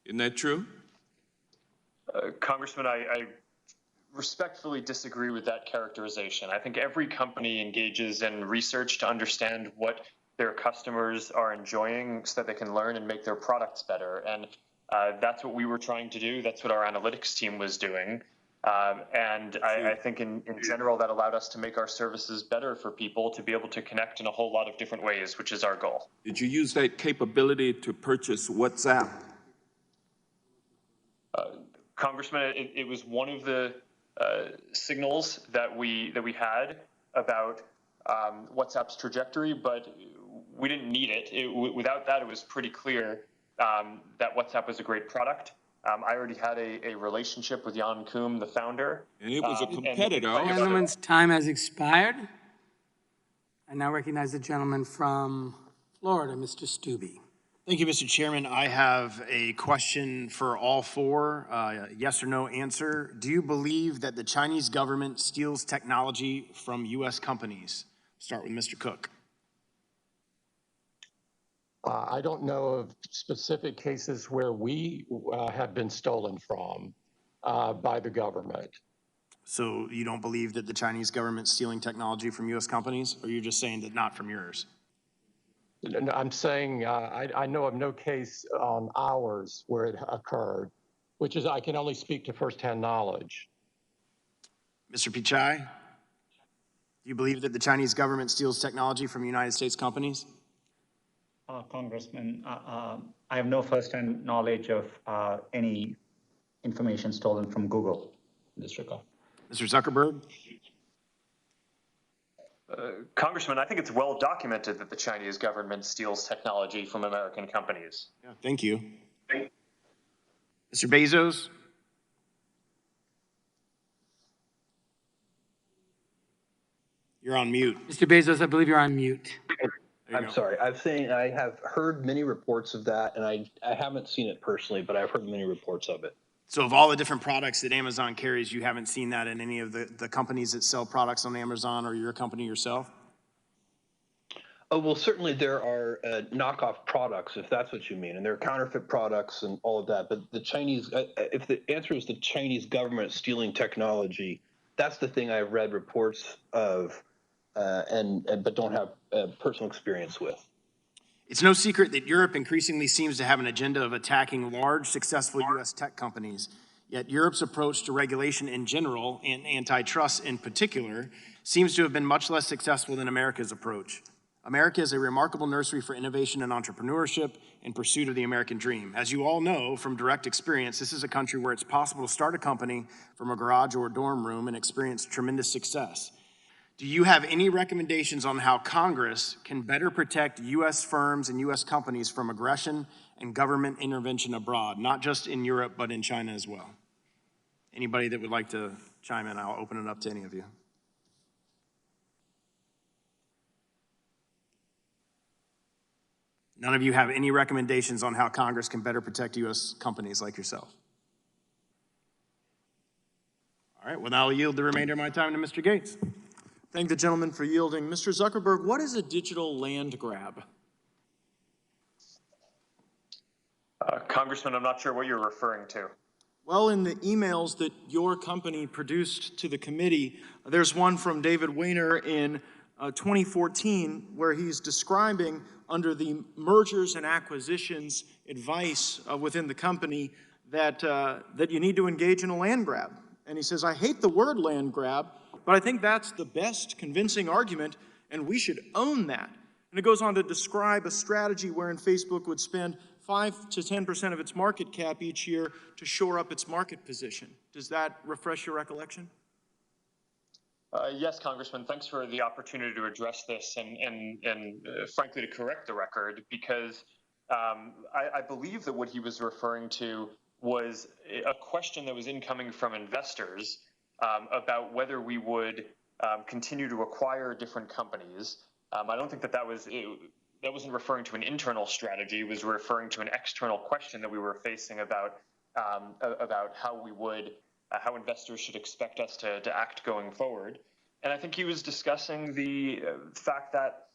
Isn't that true? Congressman, I respectfully disagree with that characterization. I think every company engages in research to understand what their customers are enjoying so that they can learn and make their products better. And that's what we were trying to do. That's what our analytics team was doing. I think in general that allowed us to make our services better for people to be able to connect in a whole lot of different ways, which is our goal. Did you use that capability to purchase WhatsApp? Congressman, it was one of the signals that we had about WhatsApp's trajectory, but we didn't need it. Without that, it was pretty clear that WhatsApp was a great product. I already had a relationship with Jan Koum, the founder. And it was a competitor. The gentleman's time has expired. I now recognize the gentleman from Florida, Mr. Stubbe. Thank you, Mr. Chairman. I have a question for all four, yes or no answer. Do you believe that the Chinese government steals technology from U.S. companies? Start with Mr. Cook. I don't know of specific cases where we have been stolen from by the government. So you don't believe that the Chinese government's stealing technology from U.S. companies, or you're just saying that not from yours? I'm saying I know of no case on ours where it occurred, which is I can only speak to firsthand knowledge. Mr. Pichai, do you believe that the Chinese government steals technology from United States companies? Congressman, I have no firsthand knowledge of any information stolen from Google in this regard. Mr. Zuckerberg? Congressman, I think it's well documented that the Chinese government steals technology from American companies. Yeah, thank you. Mr. Bezos? You're on mute. Mr. Bezos, I believe you're on mute. I'm sorry. I'm saying I have heard many reports of that, and I haven't seen it personally, but I've heard many reports of it. So of all the different products that Amazon carries, you haven't seen that in any of the companies that sell products on Amazon or your company yourself? Oh, well, certainly there are knockoff products, if that's what you mean, and there are counterfeit products and all of that. But the Chinese, if the answer is the Chinese government stealing technology, that's the thing I've read reports of, but don't have personal experience with. It's no secret that Europe increasingly seems to have an agenda of attacking large, successful U.S. tech companies. Yet Europe's approach to regulation in general, and antitrust in particular, seems to have been much less successful than America's approach. America is a remarkable nursery for innovation and entrepreneurship in pursuit of the American dream. As you all know from direct experience, this is a country where it's possible to start a company from a garage or a dorm room and experience tremendous success. Do you have any recommendations on how Congress can better protect U.S. firms and U.S. companies from aggression and government intervention abroad, not just in Europe, but in China as well? Anybody that would like to chime in, I'll open it up to any of you. None of you have any recommendations on how Congress can better protect U.S. companies like yourself? All right, well, now I'll yield the remainder of my time to Mr. Gates. Thank the gentleman for yielding. Mr. Zuckerberg, what is a digital land grab? Congressman, I'm not sure what you're referring to. Well, in the emails that your company produced to the committee, there's one from David Wehner in 2014 where he's describing under the mergers and acquisitions advice within the company that you need to engage in a land grab. And he says, I hate the word land grab, but I think that's the best convincing argument, and we should own that. And it goes on to describe a strategy wherein Facebook would spend 5 to 10% of its market cap each year to shore up its market position. Does that refresh your recollection? Yes, Congressman, thanks for the opportunity to address this and frankly, to correct the record, because I believe that what he was referring to was a question that was incoming from investors about whether we would continue to acquire different companies I don't think that wasn't referring to an internal strategy. It was referring to an external question that we were facing about how investors should expect us to act going forward. And I think he was discussing the fact that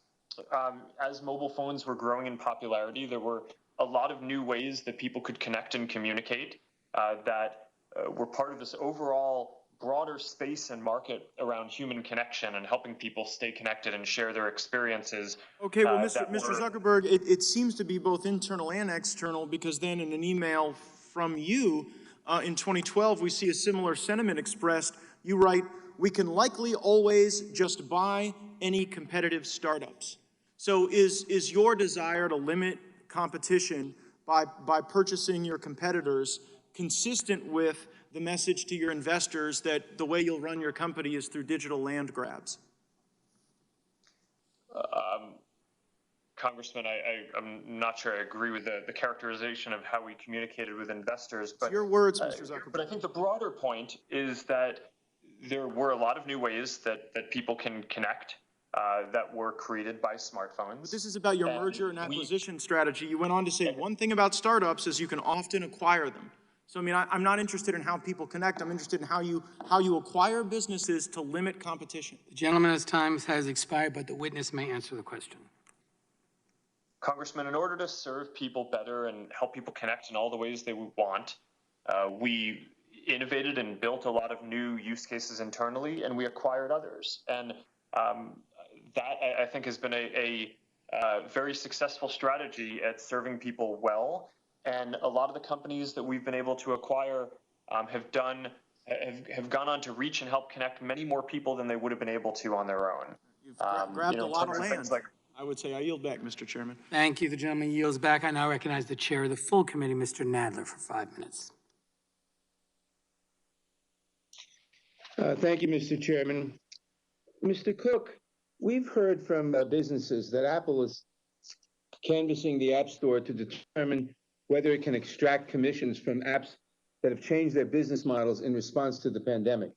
as mobile phones were growing in popularity, there were a lot of new ways that people could connect and communicate that were part of this overall broader space and market around human connection and helping people stay connected and share their experiences. Okay, well, Mr. Zuckerberg, it seems to be both internal and external, because then in an email from you in 2012, we see a similar sentiment expressed. You write, "We can likely always just buy any competitive startups." So is your desire to limit competition by purchasing your competitors consistent with the message to your investors that the way you'll run your company is through digital land grabs? Congressman, I'm not sure I agree with the characterization of how we communicated with investors. But it's your words, Mr. Zuckerberg. But I think the broader point is that there were a lot of new ways that people can connect that were created by smartphones. But this is about your merger and acquisition strategy. You went on to say one thing about startups is you can often acquire them. So, I mean, I'm not interested in how people connect. I'm interested in how you acquire businesses to limit competition. The gentleman's time has expired, but the witness may answer the question. Congressman, in order to serve people better and help people connect in all the ways they would want, we innovated and built a lot of new use cases internally, and we acquired others. And that, I think, has been a very successful strategy at serving people well. And a lot of the companies that we've been able to acquire have gone on to reach and help connect many more people than they would have been able to on their own. You've grabbed a lot of land. I would say I yield back, Mr. Chairman. Thank you. The gentleman yields back. I now recognize the chair of the full committee, Mr. Nadler, for 5 minutes. Thank you, Mr. Chairman. Mr. Cook, we've heard from businesses that Apple is canvassing the App Store to determine whether it can extract commissions from apps that have changed their business models in response to the pandemic.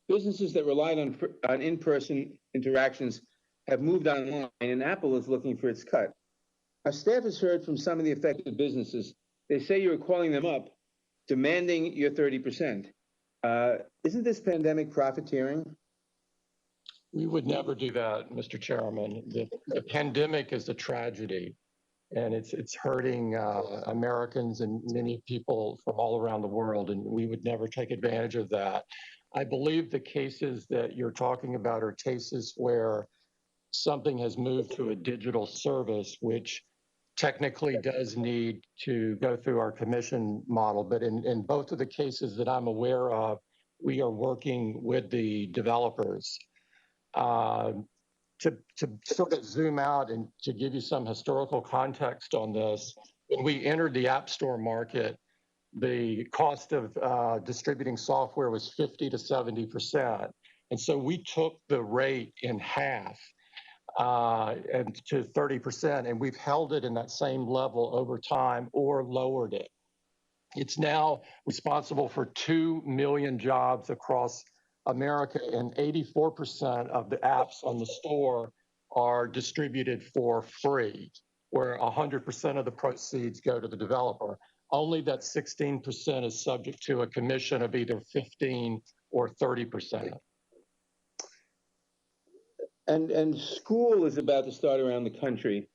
Businesses that relied on in-person interactions have moved online, and Apple is looking for its cut. Our staff has heard from some of the affected businesses. They say you're calling them up, demanding your 30%. Isn't this pandemic profiteering? We would never do that, Mr. Chairman. The pandemic is a tragedy, and it's hurting Americans and many people from all around the world, and we would never take advantage of that. I believe the cases that you're talking about are cases where something has moved to a digital service, which technically does need to go through our commission model. But in both of the cases that I'm aware of, we are working with the developers. To sort of zoom out and to give you some historical context on this, when we entered the App Store market, the cost of distributing software was 50 to 70%. And so we took the rate in half and to 30%, and we've held it in that same level over time or lowered it. It's now responsible for 2 million jobs across America, and 84% of the apps on the store are distributed for free, where 100% of the proceeds go to the developer. Only that 16% is subject to a commission of either 15 or 30%. And school is about to start around the country,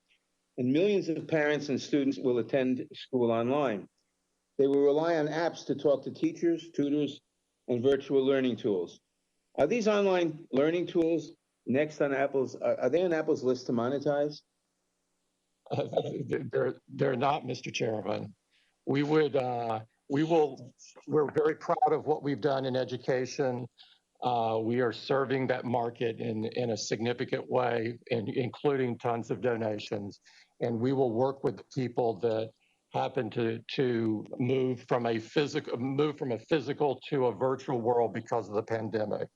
and millions of parents and students will attend school online. They will rely on apps to talk to teachers, tutors, and virtual learning tools. Are these online learning tools next on Apple's, are they on Apple's list to monetize? They're not, Mr. Chairman. We're very proud of what we've done in education. We are serving that market in a significant way, including tons of donations. And we will work with the people that happen to move from a physical to a virtual world because of the pandemic.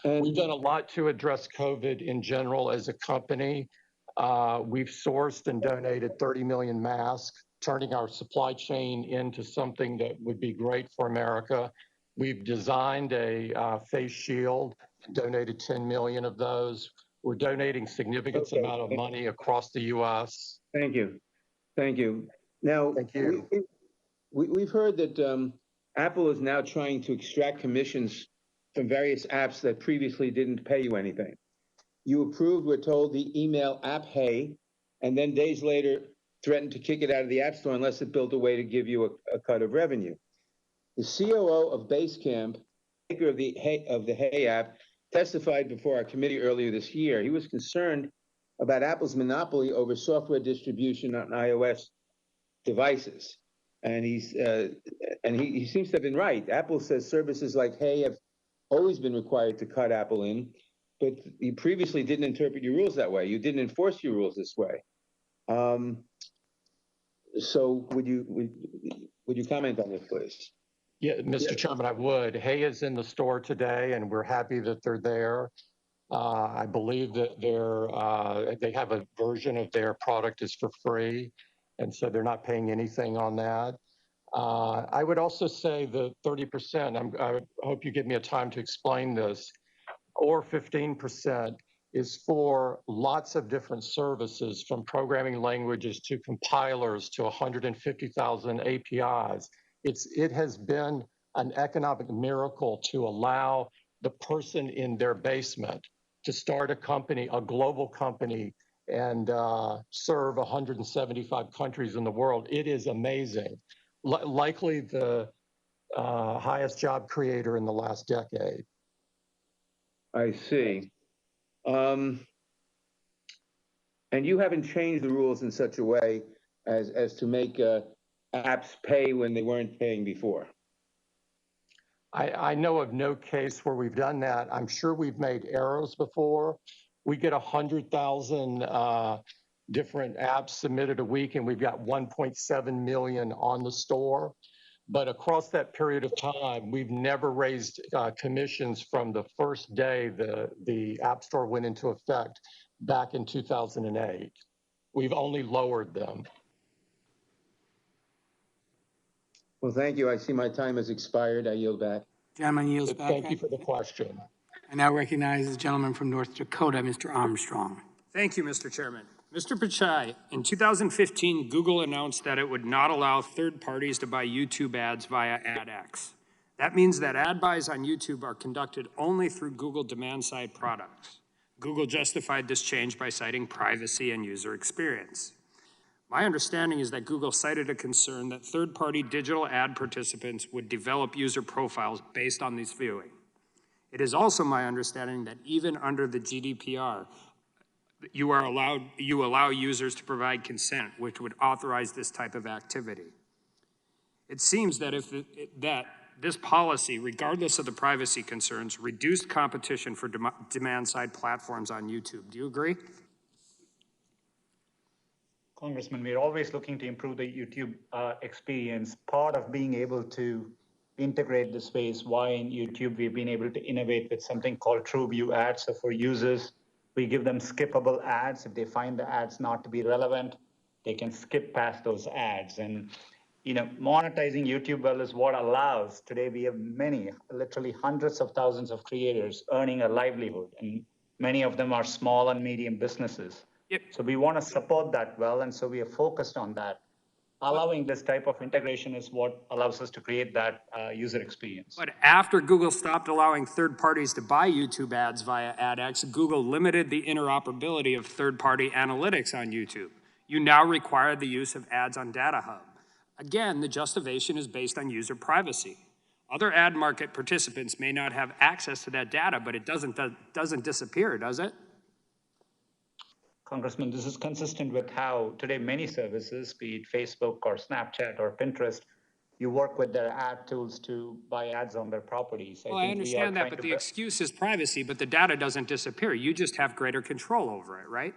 We've done a lot to address COVID in general as a company. We've sourced and donated 30 million masks, turning our supply chain into something that would be great for America. We've designed a face shield and donated 10 million of those. We're donating significant amount of money across the U.S. Thank you. Thank you. Now, Thank you. we've heard that Apple is now trying to extract commissions from various apps that previously didn't pay you anything. You approved, we're told, the email app Hey, and then days later threatened to kick it out of the App Store unless it built a way to give you a cut of revenue. The COO of Basecamp, maker of the Hey app, testified before our committee earlier this year. He was concerned about Apple's monopoly over software distribution on iOS devices, and he seems to have been right. Apple says services like Hey have always been required to cut Apple in, but you previously didn't interpret your rules that way. You didn't enforce your rules this way. So would you comment on this, please? Yeah, Mr. Chairman, I would. Hey is in the store today, and we're happy that they're there. I believe that they have a version of their product is for free, and so they're not paying anything on that. I would also say the 30%, I hope you give me a time to explain this, or 15% is for lots of different services, from programming languages to compilers to 150,000 APIs. It has been an economic miracle to allow the person in their basement to start a company, a global company, and serve 175 countries in the world. It is amazing. Likely the highest job creator in the last decade. I see. And you haven't changed the rules in such a way as to make apps pay when they weren't paying before. I know of no case where we've done that. I'm sure we've made errors before. We get 100,000 different apps submitted a week, and we've got 1.7 million on the store. But across that period of time, we've never raised commissions from the first day the App Store went into effect back in 2008. We've only lowered them. Well, thank you. I see my time has expired. I yield back. Gentleman yields back. Thank you for the question. I now recognize the gentleman from North Dakota, Mr. Armstrong. Thank you, Mr. Chairman. Mr. Pichai, in 2015, Google announced that it would not allow third parties to buy YouTube ads via AdX. That means that ad buys on YouTube are conducted only through Google demand-side products. Google justified this change by citing privacy and user experience. My understanding is that Google cited a concern that third-party digital ad participants would develop user profiles based on this viewing. It is also my understanding that even under the GDPR, you allow users to provide consent, which would authorize this type of activity. It seems that this policy, regardless of the privacy concerns, reduced competition for demand-side platforms on YouTube. Do you agree? Congressman, we're always looking to improve the YouTube experience. Part of being able to integrate this way is why in YouTube we've been able to innovate with something called True View ads. So for users, we give them skippable ads. If they find the ads not to be relevant, they can skip past those ads. And monetizing YouTube well is what allows. Today we have many, literally hundreds of thousands of creators earning a livelihood, and many of them are small and medium businesses. Yep. So we want to support that well, and so we are focused on that. Allowing this type of integration is what allows us to create that user experience. But after Google stopped allowing third parties to buy YouTube ads via AdX, Google limited the interoperability of third-party analytics on YouTube. You now require the use of ads on Data Hub. Again, the justification is based on user privacy. Other ad market participants may not have access to that data, but it doesn't disappear, does it? Congressman, this is consistent with how today many services, be it Facebook or Snapchat or Pinterest, you work with their ad tools to buy ads on their properties. Well, I understand that, but the excuse is privacy, but the data doesn't disappear. You just have greater control over it, right?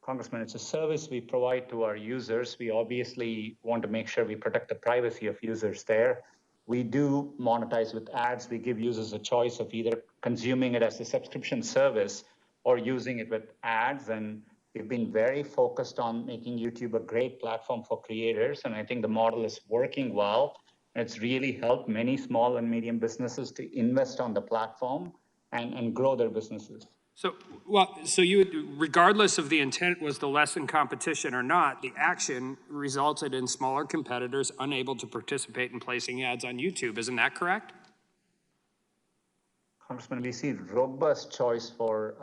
Congressman, it's a service we provide to our users. We obviously want to make sure we protect the privacy of users there. We do monetize with ads. We give users a choice of either consuming it as a subscription service or using it with ads. And we've been very focused on making YouTube a great platform for creators. And I think the model is working well. It's really helped many small and medium businesses to invest on the platform and grow their businesses. So you, regardless of the intent was to lessen competition or not, the action resulted in smaller competitors unable to participate in placing ads on YouTube. Isn't that correct? Congressman, we see robust choice for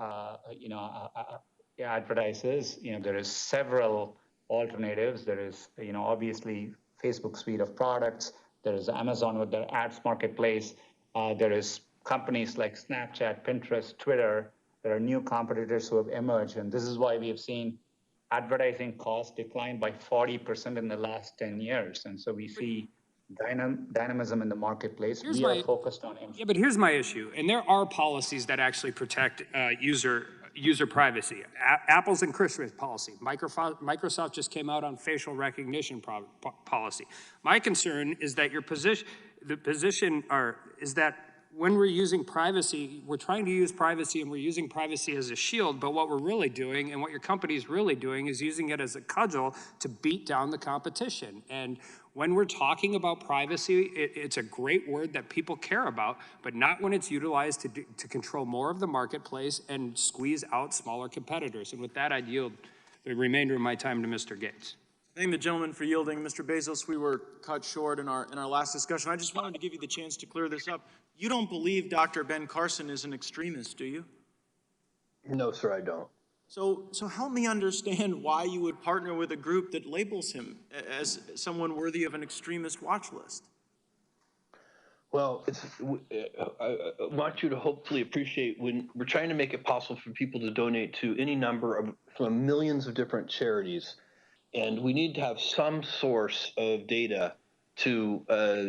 advertisers. There is several alternatives. There is obviously Facebook suite of products. There is Amazon with their ads marketplace. There is companies like Snapchat, Pinterest, Twitter. There are new competitors who have emerged, and this is why we have seen advertising costs decline by 40% in the last 10 years. And so we see dynamism in the marketplace. We are focused on. Yeah, but here's my issue, and there are policies that actually protect user privacy. Apple's encryption policy. Microsoft just came out on facial recognition policy. My concern is that is that when we're using privacy, we're trying to use privacy and we're using privacy as a shield, but what we're really doing and what your company is really doing is using it as a cudgel to beat down the competition. And when we're talking about privacy, it's a great word that people care about, but not when it's utilized to control more of the marketplace and squeeze out smaller competitors. And with that, I'd yield the remainder of my time to Mr. Gates. Thank the gentleman for yielding. Mr. Bezos, we were cut short in our last discussion. I just wanted to give you the chance to clear this up. You don't believe Dr. Ben Carson is an extremist, do you? No, sir, I don't. So help me understand why you would partner with a group that labels him as someone worthy of an extremist watch list. Well, I want you to hopefully appreciate when we're trying to make it possible for people to donate to any number of from millions of different charities, and we need to have some source of data to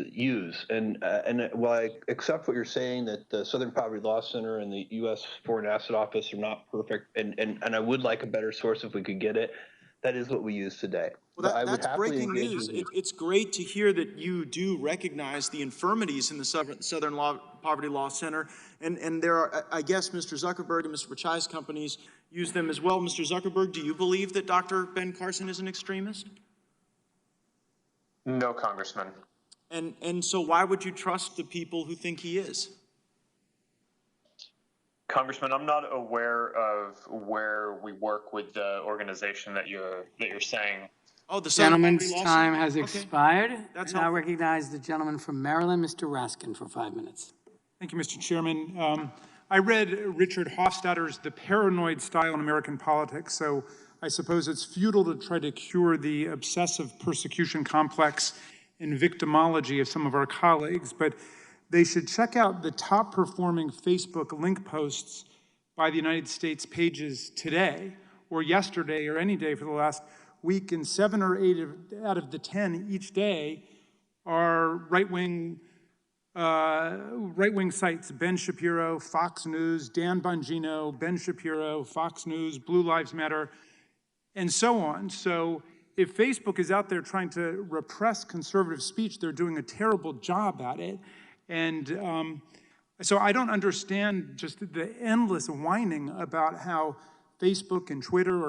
use. And while I accept what you're saying, that the Southern Poverty Law Center and the U.S. Foreign Asset Office are not perfect, and I would like a better source if we could get it, that is what we use today. Well, that's breaking news. It's great to hear that you do recognize the infirmities in the Southern Poverty Law Center, and there are, I guess, Mr. Zuckerberg and Mr. Pichai's companies use them as well. Mr. Zuckerberg, do you believe that Dr. Ben Carson is an extremist? No, Congressman. And so why would you trust the people who think he is? Congressman, I'm not aware of where we work with the organization that you're saying. Oh, the gentleman's time has expired. That's I now recognize the gentleman from Maryland, Mr. Raskin, for 5 minutes. Thank you, Mr. Chairman. I read Richard Hofstadter's The Paranoid Style in American Politics, so I suppose it's futile to try to cure the obsessive persecution complex and victimology of some of our colleagues, but they should check out the top performing Facebook link posts by the United States pages today or yesterday or any day for the last week, and 7 or 8 out of the 10 each day are right-wing sites: Ben Shapiro, Fox News, Dan Bongino, Ben Shapiro, Fox News, Blue Lives Matter, and so on. So if Facebook is out there trying to repress conservative speech, they're doing a terrible job at it. And so I don't understand just the endless whining about how Facebook and Twitter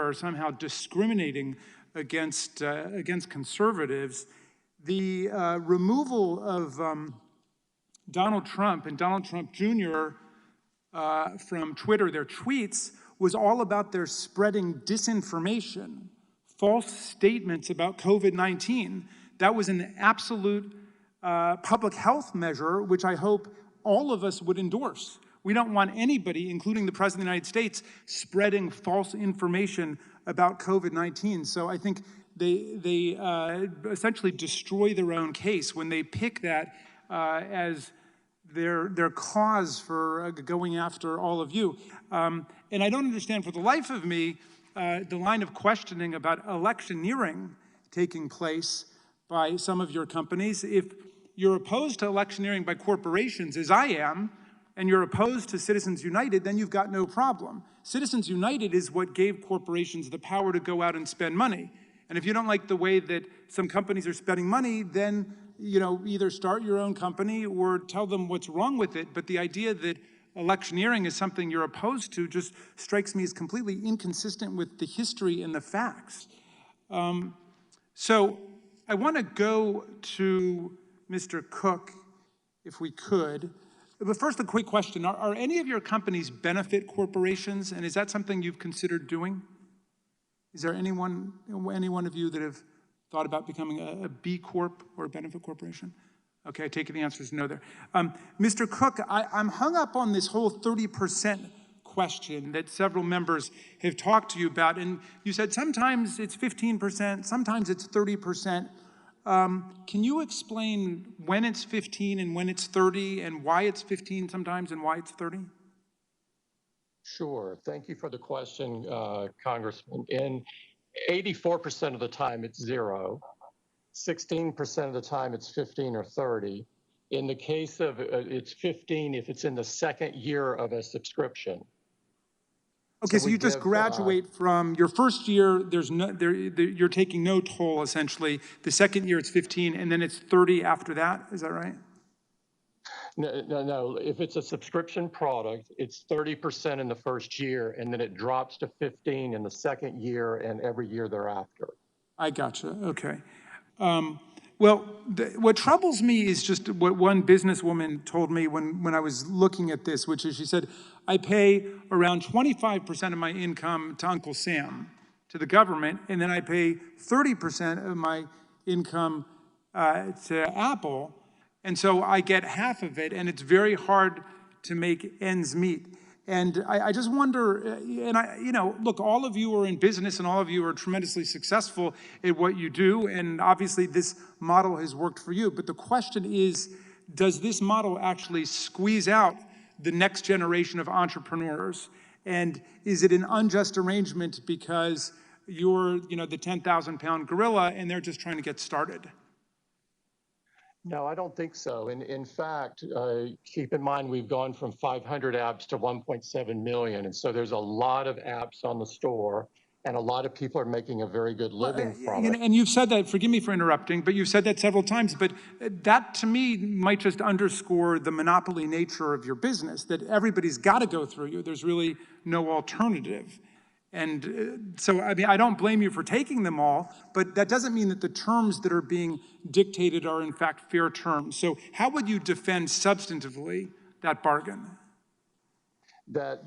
are somehow discriminating against conservatives. The removal of Donald Trump and Donald Trump Jr. From Twitter, their tweets, was all about their spreading disinformation, false statements about COVID-19. That was an absolute public health measure, which I hope all of us would endorse. We don't want anybody, including the President of the United States, spreading false information about COVID-19. So I think they essentially destroy their own case when they pick that as their cause for going after all of you. And I don't understand for the life of me the line of questioning about electioneering taking place by some of your companies. If you're opposed to electioneering by corporations, as I am, and you're opposed to Citizens United, then you've got no problem. Citizens United is what gave corporations the power to go out and spend money. And if you don't like the way that some companies are spending money, then either start your own company or tell them what's wrong with it. But the idea that electioneering is something you're opposed to just strikes me as completely inconsistent with the history and the facts. So I want to go to Mr. Cook, if we could. But first, a quick question. Are any of your companies benefit corporations, and is that something you've considered doing? Is there any one of you that have thought about becoming a B Corp or a benefit corporation? Okay, I take it the answer is no there. Mr. Cook, I'm hung up on this whole 30% question that several members have talked to you about, and you said sometimes it's 15%, sometimes it's 30%. Can you explain when it's 15 and when it's 30 and why it's 15 sometimes and why it's 30? Sure. Thank you for the question, Congressman. In 84% of the time, it's 0. 16% of the time, it's 15 or 30. In the case of it's 15 if it's in the second year of a subscription. Okay, so you just graduate from your first year, you're taking no toll, essentially. The second year, it's 15, and then it's 30 after that. Is that right? No. If it's a subscription product, it's 30% in the first year, and then it drops to 15 in the second year and every year thereafter. I gotcha. Okay. Well, what troubles me is just what one businesswoman told me when I was looking at this, which is she said, I pay around 25% of my income to Uncle Sam, to the government, and then I pay 30% of my income to Apple, and so I get half of it, and it's very hard to make ends meet. And I just wonder, look, all of you are in business and all of you are tremendously successful at what you do. And obviously this model has worked for you. But the question is, does this model actually squeeze out the next generation of entrepreneurs? And is it an unjust arrangement because you're, the 10,000-pound gorilla and they're just trying to get started? No, I don't think so. In fact, keep in mind we've gone from 500 apps to 1.7 million. And so there's a lot of apps on the store, and a lot of people are making a very good living from it. And you've said that, forgive me for interrupting, but you've said that several times. But that, to me, might just underscore the monopoly nature of your business, that everybody's got to go through you. There's really no alternative. And so, I don't blame you for taking them all, but that doesn't mean that the terms that are being dictated are in fact fair terms. So how would you defend substantively that bargain? That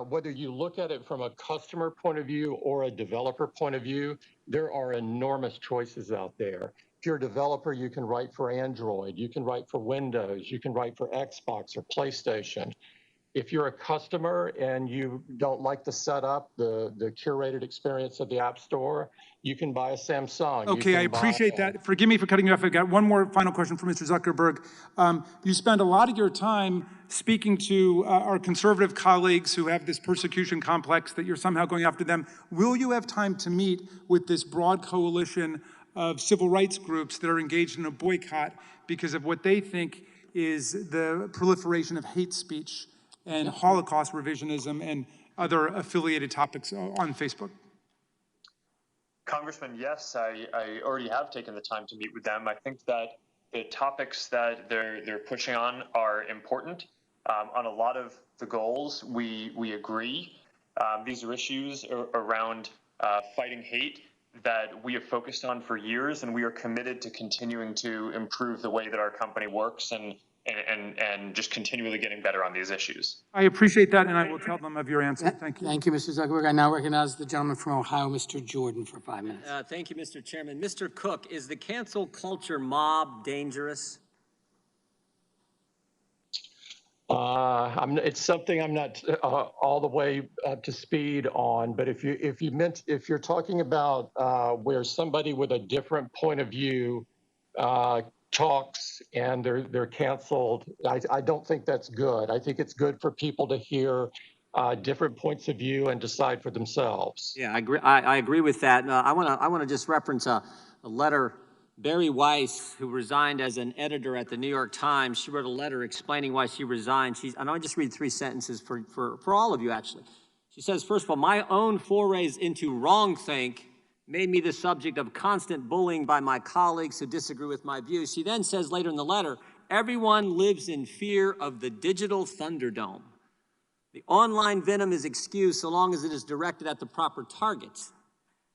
whether you look at it from a customer point of view or a developer point of view, there are enormous choices out there. If you're a developer, you can write for Android, you can write for Windows, you can write for Xbox or PlayStation. If you're a customer and you don't like the setup, the curated experience of the App Store, you can buy a Samsung. Okay, I appreciate that. Forgive me for cutting you off. I've got one more final question for Mr. Zuckerberg. You spend a lot of your time speaking to our conservative colleagues who have this persecution complex that you're somehow going after them. Will you have time to meet with this broad coalition of civil rights groups that are engaged in a boycott because of what they think is the proliferation of hate speech and Holocaust revisionism and other affiliated topics on Facebook? Congressman, yes, I already have taken the time to meet with them. I think that the topics that they're pushing on are important. On a lot of the goals, we agree. These are issues around fighting hate that we have focused on for years, and we are committed to continuing to improve the way that our company works and just continually getting better on these issues. I appreciate that, and I will tell them of your answer. Thank you. Thank you, Mr. Zuckerberg. I now recognize the gentleman from Ohio, Mr. Jordan, for 5 minutes. Thank you, Mr. Chairman. Mr. Cook, is the cancel culture mob dangerous? It's something I'm not all the way up to speed on, but if you're talking about where somebody with a different point of view talks and they're canceled, I don't think that's good. I think it's good for people to hear different points of view and decide for themselves. Yeah, I agree with that. I want to just reference a letter. Barry Weiss, who resigned as an editor at the New York Times, she wrote a letter explaining why she resigned. And I'll just read 3 sentences for all of you, actually. She says, first of all, my own forays into wrongthink made me the subject of constant bullying by my colleagues who disagree with my views. She then says later in the letter, everyone lives in fear of the digital Thunderdome. The online venom is excused so long as it is directed at the proper targets.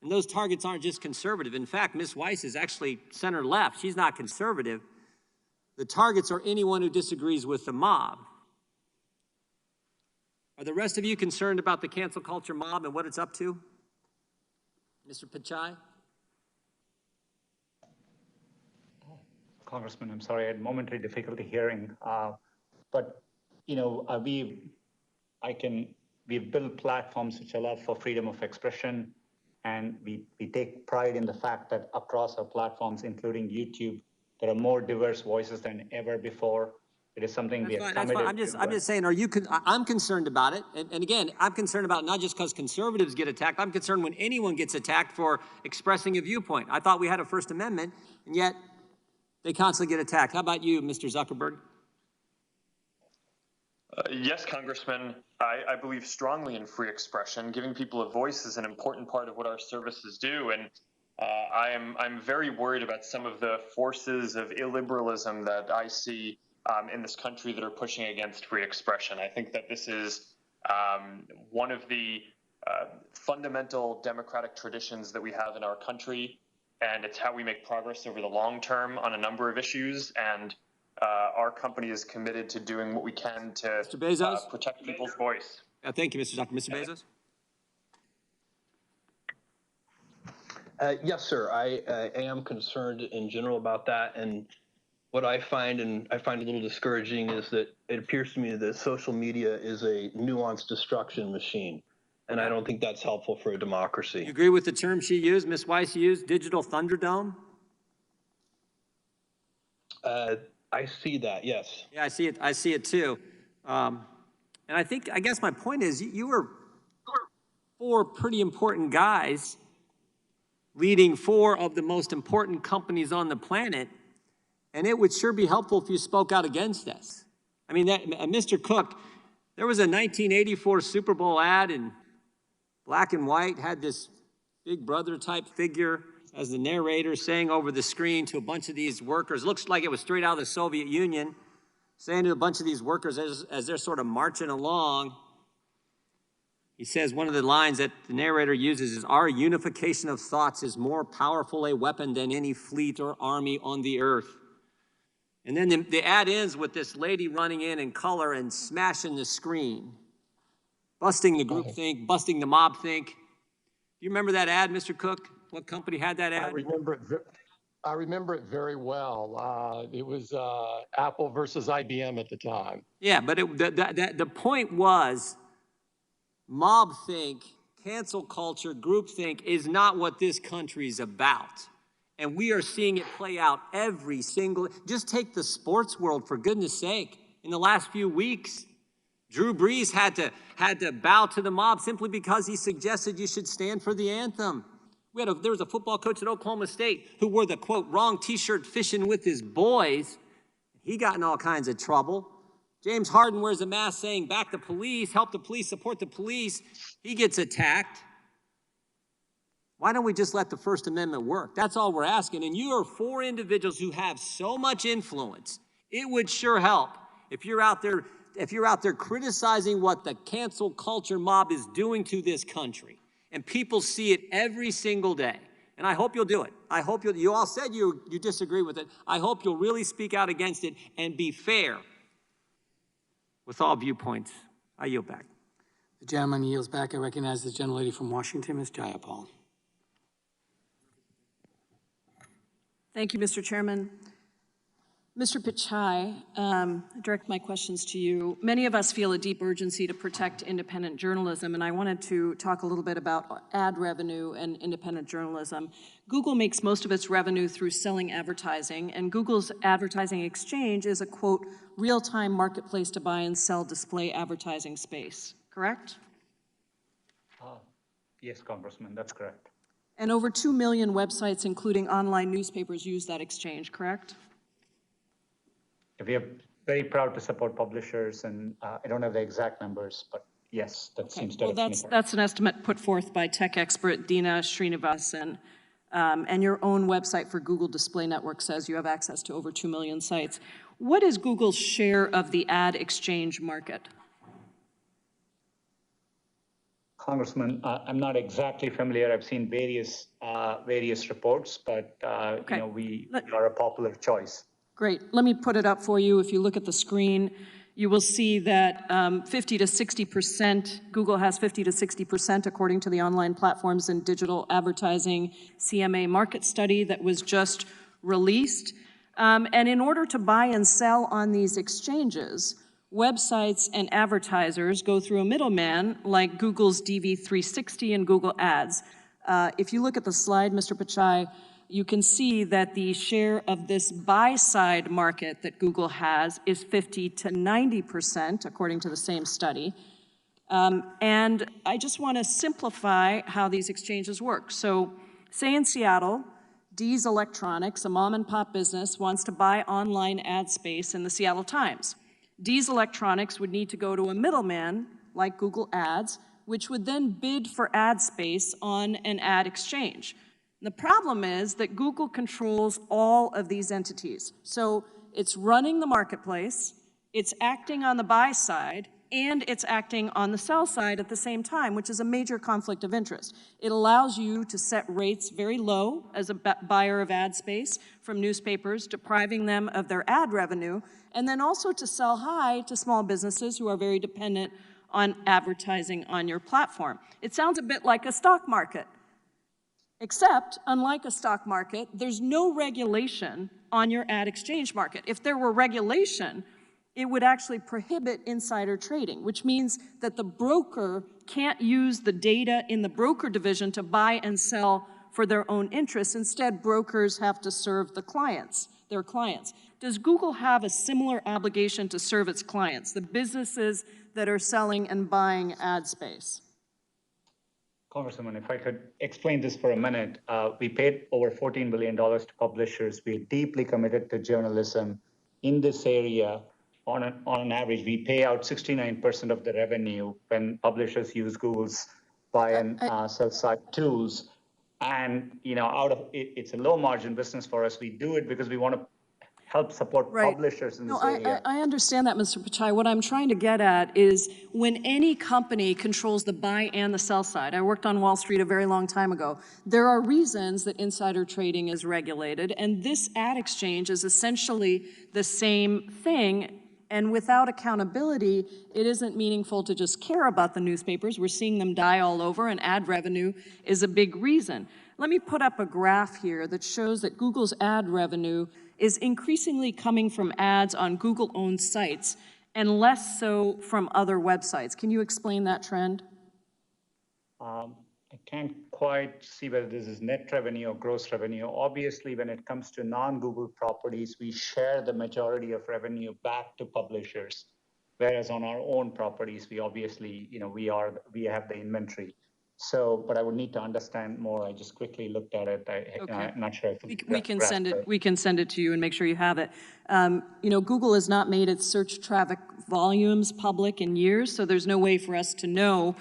And those targets aren't just conservative. In fact, Ms. Weiss is actually center-left. She's not conservative. The targets are anyone who disagrees with the mob. Are the rest of you concerned about the cancel culture mob and what it's up to? Mr. Pichai? Congressman, I'm sorry, I had momentary difficulty hearing. But, you know, we've built platforms which allow for freedom of expression, and we take pride in the fact that across our platforms, including YouTube, there are more diverse voices than ever before. It is something we are committed to. I'm just saying, I'm concerned about it. And again, I'm concerned about it not just because conservatives get attacked. I'm concerned when anyone gets attacked for expressing a viewpoint. I thought we had a First Amendment, and yet they constantly get attacked. How about you, Mr. Zuckerberg? Yes, Congressman, I believe strongly in free expression. Giving people a voice is an important part of what our services do. And I'm very worried about some of the forces of illiberalism that I see in this country that are pushing against free expression. I think that this is one of the fundamental democratic traditions that we have in our country, and it's how we make progress over the long term on a number of issues. And our company is committed to doing what we can to protect people's voice. Thank you, Mr. Zuckerberg. Mr. Bezos? Yes, sir. I am concerned in general about that. And what I find a little discouraging is that it appears to me that social media is a nuanced destruction machine. And I don't think that's helpful for a democracy. You agree with the term she used, Ms. Weiss used, digital Thunderdome? I see that, yes. Yeah, I see it too. And I guess my point is you were four pretty important guys leading four of the most important companies on the planet, and it would sure be helpful if you spoke out against this. I mean, Mr. Cook, there was a 1984 Super Bowl ad in black and white, had this Big Brother type figure as the narrator saying over the screen to a bunch of these workers, looks like it was straight out of the Soviet Union, saying to a bunch of these workers as they're sort of marching along, he says one of the lines that the narrator uses is, "Our unification of thoughts is more powerful a weapon than any fleet or army on the earth." And then the ad ends with this lady running in color and smashing the screen, busting the groupthink, busting the mob think. Do you remember that ad, Mr. Cook? What company had that ad? I remember it very well. It was Apple versus IBM at the time. Yeah, but the point was, mob think, cancel culture, groupthink is not what this country's about. And we are seeing it play out every single, just take the sports world, for goodness sake. In the last few weeks, Drew Brees had to bow to the mob simply because he suggested you should stand for the anthem. There was a football coach at Oklahoma State who wore the, quote, wrong t-shirt fishing with his boys. He got in all kinds of trouble. James Harden wears a mask saying, back the police, help the police, support the police. He gets attacked. Why don't we just let the First Amendment work? That's all we're asking. And you are four individuals who have so much influence. It would sure help if you're out there criticizing what the cancel culture mob is doing to this country. And people see it every single day. And I hope you'll do it. I hope you all said you disagree with it. I hope you'll really speak out against it and be fair with all viewpoints. I yield back. The gentleman yields back. I recognize the gentlelady from Washington, Ms. Jayapal. Thank you, Mr. Chairman. Mr. Pichai, I direct my questions to you. Many of us feel a deep urgency to protect independent journalism, and I wanted to talk a little bit about ad revenue and independent journalism. Google makes most of its revenue through selling advertising, and Google's advertising exchange is a, quote, real-time marketplace to buy and sell display advertising space, correct? Yes, Congressman, that's correct. And over 2 million websites, including online newspapers, use that exchange, correct? We are very proud to support publishers, and I don't have the exact numbers, but yes, that seems to that's an estimate put forth by tech expert Dina Srinivasan, and your own website for Google Display Network says you have access to over 2 million sites. What is Google's share of the ad exchange market? Congressman, I'm not exactly familiar. I've seen various reports, but you know, we are a popular choice. Great. Let me put it up for you. If you look at the screen, you will see that 50 to 60%, Google has 50 to 60% according to the Online Platforms and Digital Advertising CMA market study that was just released. And in order to buy and sell on these exchanges, websites and advertisers go through a middleman like Google's DV360 and Google Ads. If you look at the slide, Mr. Pichai, you can see that the share of this buy-side market that Google has is 50 to 90%, according to the same study. And I just want to simplify how these exchanges work. So say in Seattle, Dee's Electronics, a mom-and-pop business, wants to buy online ad space in the Seattle Times. Dee's Electronics would need to go to a middleman, like Google Ads, which would then bid for ad space on an ad exchange. The problem is that Google controls all of these entities. So it's running the marketplace, it's acting on the buy side, and it's acting on the sell side at the same time, which is a major conflict of interest. It allows you to set rates very low as a buyer of ad space from newspapers, depriving them of their ad revenue, and then also to sell high to small businesses who are very dependent on advertising on your platform. It sounds a bit like a stock market. Except, unlike a stock market, there's no regulation on your ad exchange market. If there were regulation, it would actually prohibit insider trading, which means that the broker can't use the data in the broker division to buy and sell for their own interests. Instead, brokers have to serve the clients, their clients. Does Google have a similar obligation to serve its clients, the businesses that are selling and buying ad space? Congresswoman, if I could explain this for a minute. We paid over $14 billion to publishers. We're deeply committed to journalism in this area. On an average, we pay out 69% of the revenue when publishers use Google's buy and sell side tools. And it's a low margin business for us. We do it because we want to help support publishers in this area. I understand that, Mr. Pichai. What I'm trying to get at is when any company controls the buy and the sell side, I worked on Wall Street a very long time ago, there are reasons that insider trading is regulated, and this ad exchange is essentially the same thing. And without accountability, it isn't meaningful to just care about the newspapers. We're seeing them die all over, and ad revenue is a big reason. Let me put up a graph here that shows that Google's ad revenue is increasingly coming from ads on Google-owned sites and less so from other websites. Can you explain that trend? I can't quite see whether this is net revenue or gross revenue. Obviously, when it comes to non-Google properties, we share the majority of revenue back to publishers, whereas on our own properties, we obviously, we have the inventory. So, but I would need to understand more. I just quickly looked at it. I'm not sure if we can send it. We can send it to you and make sure you have it. Google has not made its search traffic volumes public in years, so there's no way for us to know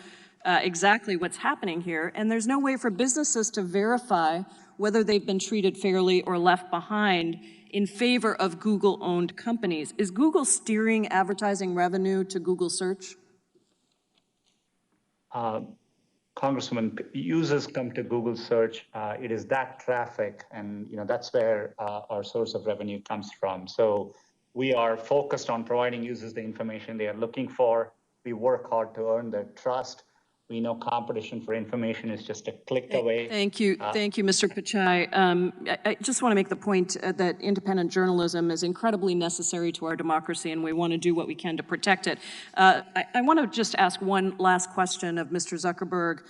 exactly what's happening here, and there's no way for businesses to verify whether they've been treated fairly or left behind in favor of Google-owned companies. Is Google steering advertising revenue to Google search? Congresswoman, users come to Google search. It is that traffic, and that's where our source of revenue comes from. So we are focused on providing users the information they are looking for. We work hard to earn their trust. We know competition for information is just a click away. Thank you, Mr. Pichai. I just want to make the point that independent journalism is incredibly necessary to our democracy, and we want to do what we can to protect it. I want to just ask one last question of Mr. Zuckerberg.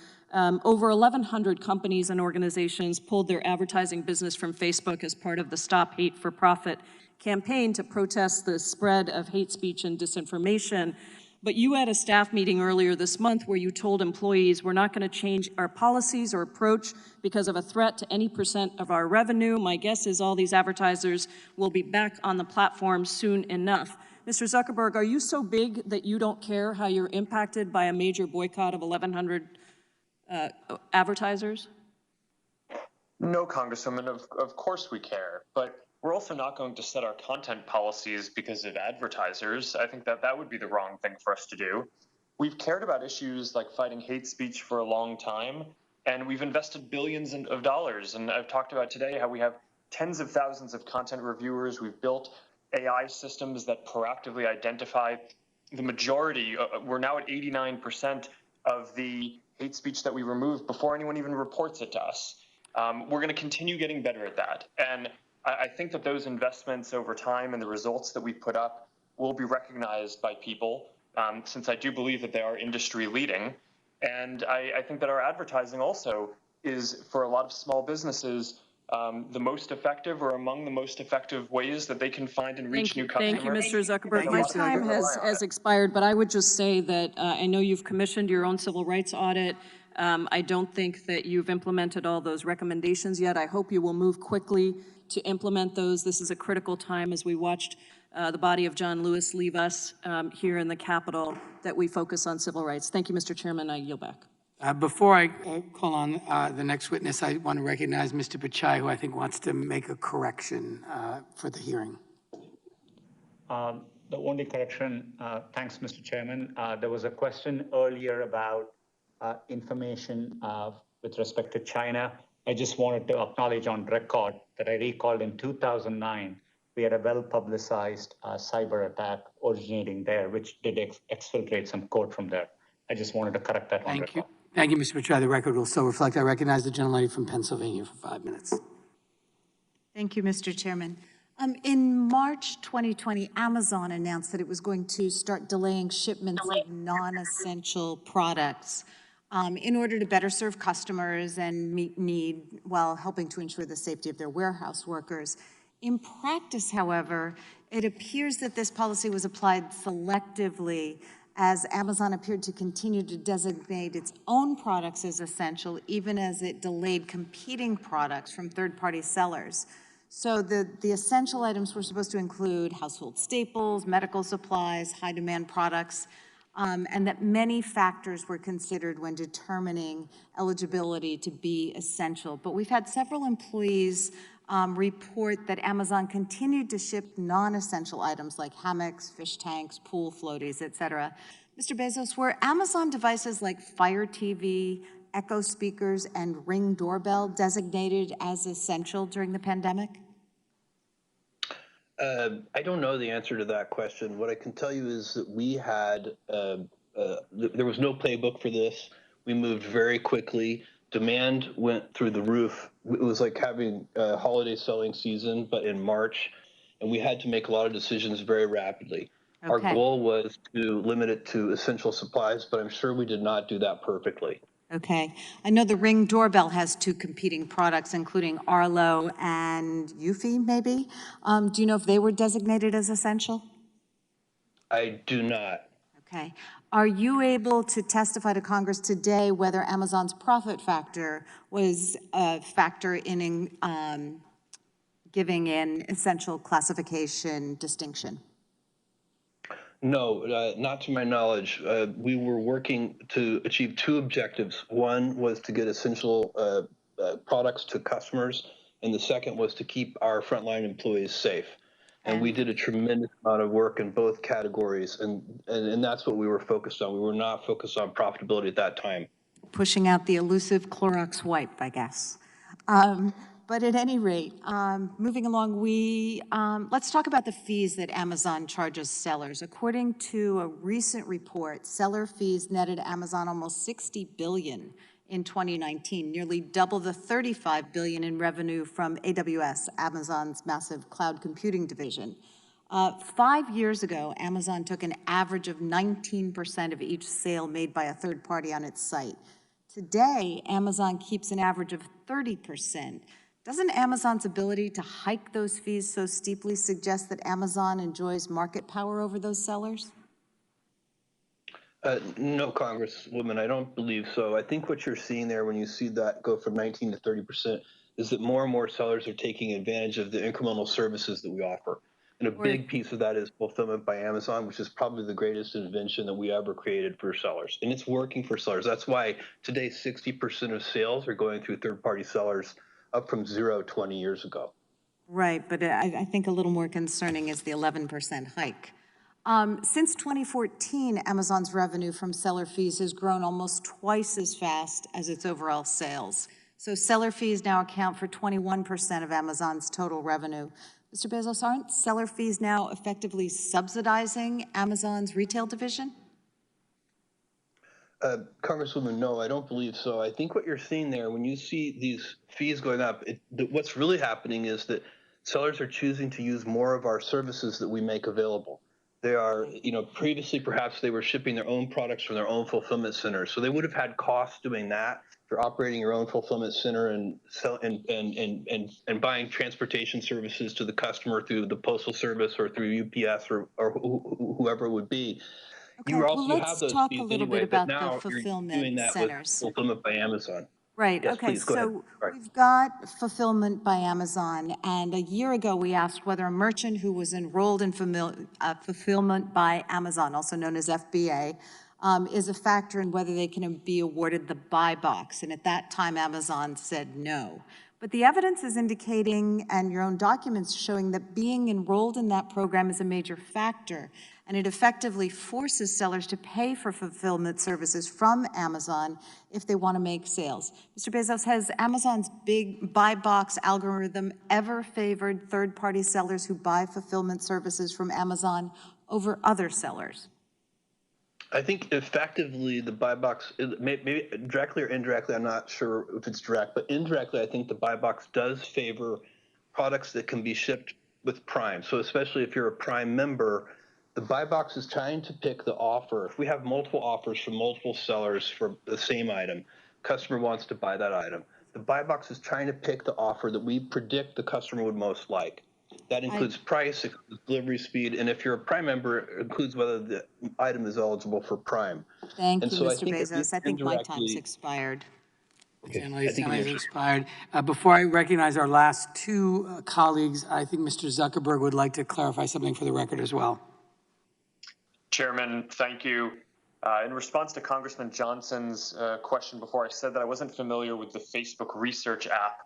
Over 1,100 companies and organizations pulled their advertising business from Facebook as part of the Stop Hate for Profit campaign to protest the spread of hate speech and disinformation. But you had a staff meeting earlier this month where you told employees we're not going to change our policies or approach because of a threat to any % of our revenue. My guess is all these advertisers will be back on the platform soon enough. Mr. Zuckerberg, are you so big that you don't care how you're impacted by a major boycott of 1,100 advertisers? No, Congresswoman, of course we care, but we're also not going to set our content policies because of advertisers. I think that would be the wrong thing for us to do. We've cared about issues like fighting hate speech for a long time, and we've invested billions of dollars. And I've talked about today how we have tens of thousands of content reviewers. We've built AI systems that proactively identify the majority. We're now at 89% of the hate speech that we remove before anyone even reports it to us. We're going to continue getting better at that. And I think that those investments over time and the results that we put up will be recognized by people, since I do believe that they are industry leading. And I think that our advertising also is, for a lot of small businesses, the most effective or among the most effective ways that they can find and reach new customers. Thank you, Mr. Zuckerberg. My time has expired, but I would just say that I know you've commissioned your own civil rights audit. I don't think that you've implemented all those recommendations yet. I hope you will move quickly to implement those. This is a critical time as we watched the body of John Lewis leave us here in the Capitol, that we focus on civil rights. Thank you, Mr. Chairman. I yield back. Before I call on the next witness, I want to recognize Mr. Pichai, who I think wants to make a correction for the hearing. The only correction, thanks, Mr. Chairman. There was a question earlier about information with respect to China. I just wanted to acknowledge on record that I recalled in 2009, we had a well-publicized cyber attack originating there, which did exfiltrate some code from there. I just wanted to correct that on record. Thank you, Mr. Pichai. The record will so reflect. I recognize the gentlelady from Pennsylvania for 5 minutes. Thank you, Mr. Chairman. In March 2020, Amazon announced that it was going to start delaying shipments of non-essential products in order to better serve customers and meet need while helping to ensure the safety of their warehouse workers. In practice, however, it appears that this policy was applied selectively, as Amazon appeared to continue to designate its own products as essential, even as it delayed competing products from third-party sellers. So the essential items were supposed to include household staples, medical supplies, high-demand products, and that many factors were considered when determining eligibility to be essential. But we've had several employees report that Amazon continued to ship non-essential items like hammocks, fish tanks, pool floaties, et cetera. Mr. Bezos, were Amazon devices like Fire TV, Echo speakers, and Ring doorbell designated as essential during the pandemic? I don't know the answer to that question. What I can tell you is that we had, there was no playbook for this. We moved very quickly. Demand went through the roof. It was like having a holiday selling season, but in March, and we had to make a lot of decisions very rapidly. Okay. Our goal was to limit it to essential supplies, but I'm sure we did not do that perfectly. Okay. I know the Ring doorbell has 2 competing products, including Arlo and Eufy, maybe. Do you know if they were designated as essential? I do not. Okay. Are you able to testify to Congress today whether Amazon's profit factor was a factor in giving an essential classification distinction? No, not to my knowledge. We were working to achieve 2 objectives. One was to get essential products to customers, and the second was to keep our frontline employees safe. And we did a tremendous amount of work in both categories, and that's what we were focused on. We were not focused on profitability at that time. Pushing out the elusive Clorox wipe, I guess. But at any rate, moving along, let's talk about the fees that Amazon charges sellers. According to a recent report, seller fees netted Amazon almost $60 billion in 2019, nearly double the $35 billion in revenue from AWS, Amazon's massive cloud computing division. 5 years ago, Amazon took an average of 19% of each sale made by a third party on its site. Today, Amazon keeps an average of 30%. Doesn't Amazon's ability to hike those fees so steeply suggest that Amazon enjoys market power over those sellers? No, Congresswoman, I don't believe so. I think what you're seeing there when you see that go from 19 to 30% is that more and more sellers are taking advantage of the incremental services that we offer. And a big piece of that is fulfillment by Amazon, which is probably the greatest invention that we ever created for sellers. And it's working for sellers. That's why today 60% of sales are going through third-party sellers, up from 0 20 years ago. Right, but I think a little more concerning is the 11% hike. Since 2014, Amazon's revenue from seller fees has grown almost twice as fast as its overall sales. So seller fees now account for 21% of Amazon's total revenue. Mr. Bezos, aren't seller fees now effectively subsidizing Amazon's retail division? Congresswoman, no, I don't believe so. I think what you're seeing there, when you see these fees going up, what's really happening is that sellers are choosing to use more of our services that we make available. They are, previously perhaps they were shipping their own products from their own fulfillment centers, so they would have had costs doing that. If you're operating your own fulfillment center and buying transportation services to the customer through the Postal Service or through UPS or whoever it would be. Okay, You well, have let's those talk fees a little anyway, bit but about the now you're doing fulfillment that with centers. fulfillment by Amazon. Right, Yes, okay, please, go ahead. so Sorry. we've got fulfillment by Amazon, and a year ago we asked whether a merchant who was enrolled in fulfillment by Amazon, also known as FBA, is a factor in whether they can be awarded the buy box, and at that time Amazon said no. But the evidence is indicating, and your own documents showing, that being enrolled in that program is a major factor, and it effectively forces sellers to pay for fulfillment services from Amazon if they want to make sales. Mr. Bezos, has Amazon's big buy box algorithm ever favored third-party sellers who buy fulfillment services from Amazon over other sellers? I think effectively the buy box, maybe directly or indirectly, I'm not sure if it's direct, but indirectly I think the buy box does favor products that can be shipped with Prime. So especially if you're a Prime member, the buy box is trying to pick the offer. If we have multiple offers from multiple sellers for the same item, customer wants to buy that item. The buy box is trying to pick the offer that we predict the customer would most like. That includes price, it includes delivery speed, and if you're a Prime member, it includes whether the item is eligible for Prime. Thank and you, so Mr. I think Bezos. I think my time's expired. Okay, Time has expired. Before I recognize our last two colleagues, I think Mr. Zuckerberg would like to clarify something for the record as well. Chairman, thank you. In response to Congressman Johnson's question before, I said that I wasn't familiar with the Facebook research app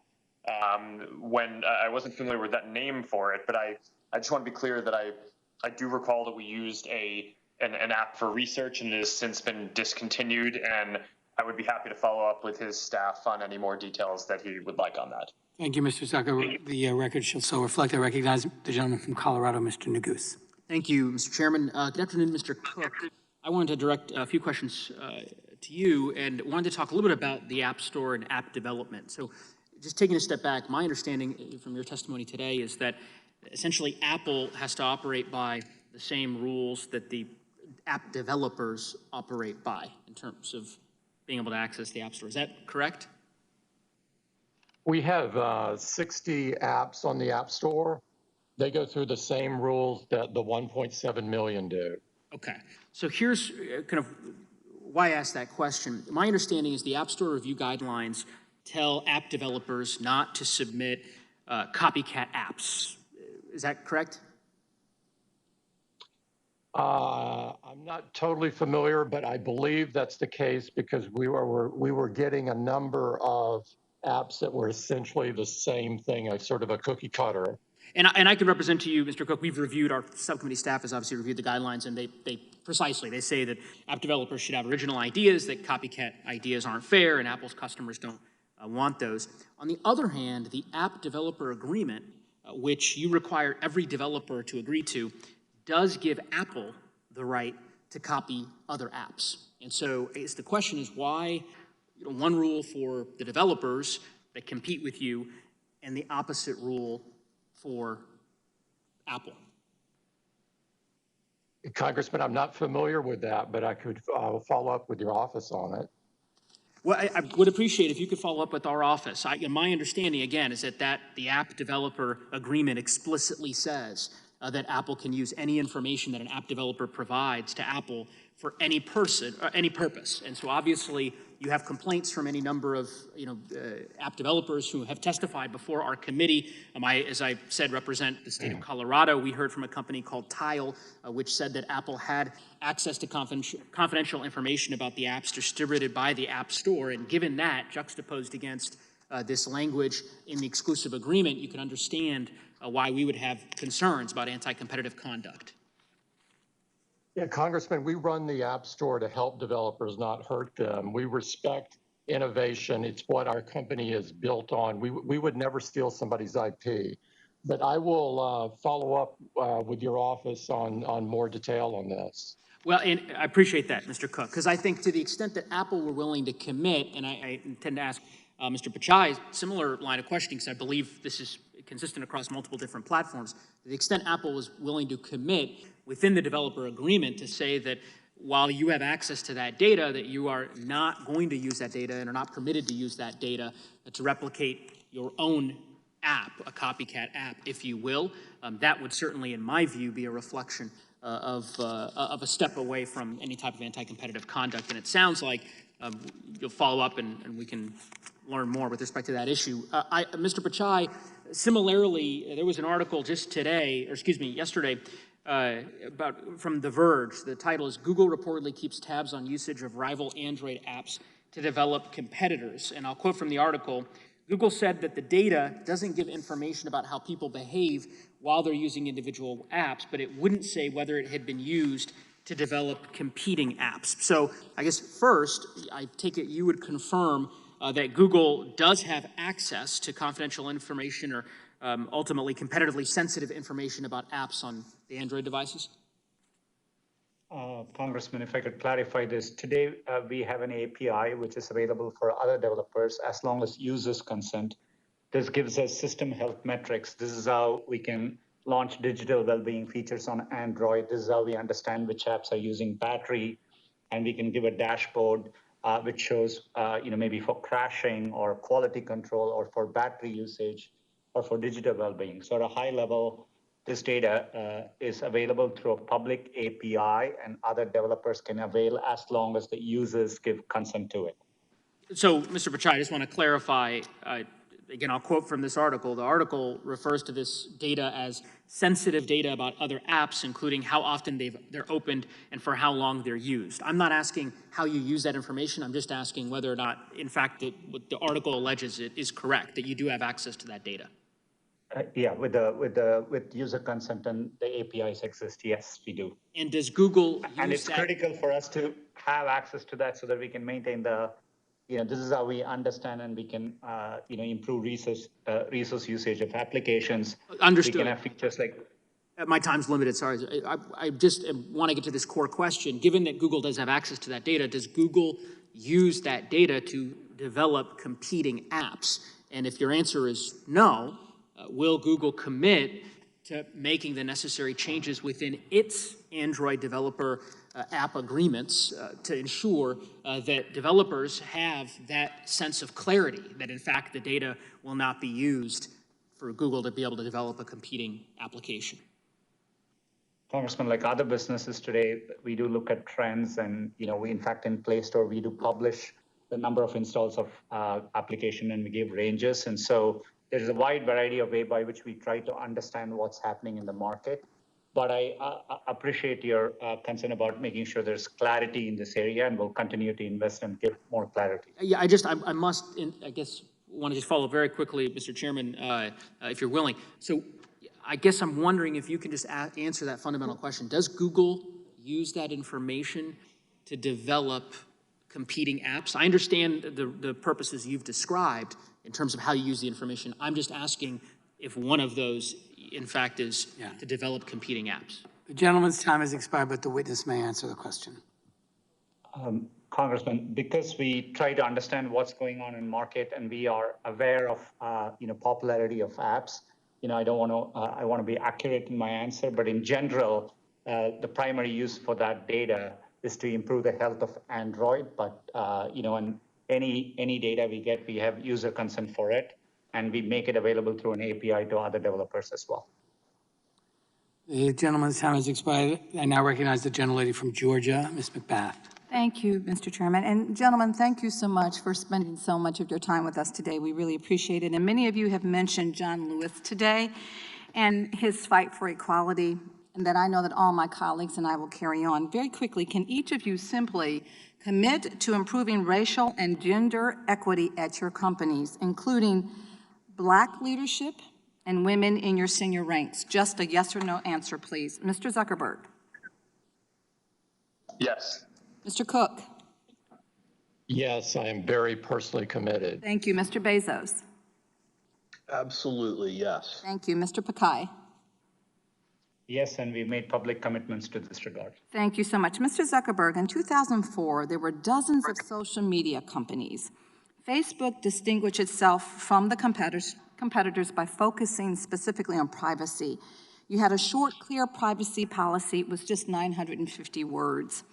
when I wasn't familiar with that name for it, but I just want to be clear that I do recall that we used an app for research, and it has since been discontinued, and I would be happy to follow up with his staff on any more details that he would like on that. Thank you, Mr. Zuckerberg. The record shall so reflect. I recognize the gentleman from Colorado, Mr. Neguse. Thank you, Mr. Chairman. Good afternoon, Mr. Cook. I wanted to direct a few questions to you and wanted to talk a little bit about the App Store and app development. So just taking a step back, my understanding from your testimony today is that essentially Apple has to operate by the same rules that the app developers operate by in terms of being able to access the App Store. Is that correct? We have 60 apps on the App Store. They go through the same rules that the 1.7 million do. Okay, so here's kind of why I asked that question. My understanding is the App Store review guidelines tell app developers not to submit copycat apps. Is that correct? I'm not totally familiar, but I believe that's the case because we were getting a number of apps that were essentially the same thing, a sort of a cookie cutter. And I can represent to you, Mr. Cook, we've reviewed, our subcommittee staff has obviously reviewed the guidelines, and they say that app developers should have original ideas, that copycat ideas aren't fair, and Apple's customers don't want those. On the other hand, the app developer agreement, which you require every developer to agree to, does give Apple the right to copy other apps. And so the question is why one rule for the developers that compete with you and the opposite rule for Apple? Congressman, I'm not familiar with that, but I could follow up with your office on it. Well, I would appreciate if you could follow up with our office. My understanding, again, is that the app developer agreement explicitly says that Apple can use any information that an app developer provides to Apple for any person, or any purpose. And so obviously you have complaints from any number of app developers who have testified before our committee. As I said, represent the state of Colorado. We heard from a company called Tile, which said that Apple had access to confidential information about the apps distributed by the App Store. And given that, juxtaposed against this language in the exclusive agreement, you can understand why we would have concerns about anti-competitive conduct. Yeah, Congressman, we run the App Store to help developers, not hurt them. We respect innovation. It's what our company is built on. We would never steal somebody's IP. But I will follow up with your office on more detail on this. Well, and I appreciate that, Mr. Cook, because I think to the extent that Apple were willing to commit, and I intend to ask Mr. Pichai similar line of questioning, because I believe this is consistent across multiple different platforms. To the extent Apple was willing to commit within the developer agreement to say that while you have access to that data, that you are not going to use that data and are not permitted to use that data to replicate your own app, a copycat app, if you will, that would certainly, in my view, be a reflection of a step away from any type of anti-competitive conduct. And it sounds like you'll follow up and we can learn more with respect to that issue. Mr. Pichai, similarly, there was an article just today, or excuse me, yesterday, from The Verge. The title is "Google Reportedly Keeps Tabs on Usage of Rival Android Apps to Develop Competitors." And I'll quote from the article, Google said that the data doesn't give information about how people behave while they're using individual apps, but it wouldn't say whether it had been used to develop competing apps. So I guess first, I take it you would confirm that Google does have access to confidential information or ultimately competitively sensitive information about apps on the Android devices? Congressman, if I could clarify this. Today, we have an API which is available for other developers as long as users consent. This gives us system health metrics. This is how we can launch digital well-being features on Android. This is how we understand which apps are using battery, and we can give a dashboard which shows, maybe for crashing or quality control or for battery usage or for digital well-being. So at a high level, this data is available through a public API, and other developers can avail as long as the users give consent to it. So, Mr. Pichai, I just want to clarify, again, I'll quote from this article. The article refers to this data as sensitive data about other apps, including how often they're opened and for how long they're used. I'm not asking how you use that information. I'm just asking whether or not, in fact, what the article alleges it is correct, that you do have access to that data. Yeah, with user consent and the APIs exist, yes, we do. And does Google use And it's critical for us to have access to that so that we can maintain this is how we understand and we can, improve resource usage of applications. Understood. We can have features like. My time's limited, sorry. I just want to get to this core question. Given that Google does have access to that data, does Google use that data to develop competing apps? And if your answer is no, will Google commit to making the necessary changes within its Android developer app agreements to ensure that developers have that sense of clarity, that in fact the data will not be used for Google to be able to develop a competing application? Congressman, like other businesses today, we do look at trends, and we, in fact, in Play Store, we do publish the number of installs of application, and we give ranges. And so there's a wide variety of way by which we try to understand what's happening in the market. But I appreciate your concern about making sure there's clarity in this area, and we'll continue to invest and give more clarity. Yeah, I must, I guess, want to just follow very quickly, Mr. Chairman, if you're willing. So I guess I'm wondering if you can just answer that fundamental question. Does Google use that information to develop competing apps? I understand the purposes you've described in terms of how you use the information. I'm just asking if one of those, in fact, is to develop competing apps. The gentleman's time has expired, but the witness may answer the question. Congressman, because we try to understand what's going on in market and we are aware of popularity of apps, I don't want to. I want to be accurate in my answer, but in general, the primary use for that data is to improve the health of Android. But and any data we get, we have user consent for it, and we make it available through an API to other developers as well. The gentleman's time has expired. I now recognize the gentlelady from Georgia, Ms. McBath. Thank you, Mr. Chairman. And gentlemen, thank you so much for spending so much of your time with us today. We really appreciate it. And many of you have mentioned John Lewis today and his fight for equality, and that I know that all my colleagues and I will carry on. Very quickly, can each of you simply commit to improving racial and gender equity at your companies, including Black leadership and women in your senior ranks? Just a yes or no answer, please. Mr. Zuckerberg. Yes. Mr. Cook. Yes, I am very personally committed. Thank you, Mr. Bezos. Absolutely, yes. Thank you, Mr. Pichai. Yes, and we made public commitments to this regard. Thank you so much. Mr. Zuckerberg, in 2004, there were dozens of social media companies. Facebook distinguished itself from the competitors by focusing specifically on privacy. You had a short, clear privacy policy. It was just 950 words.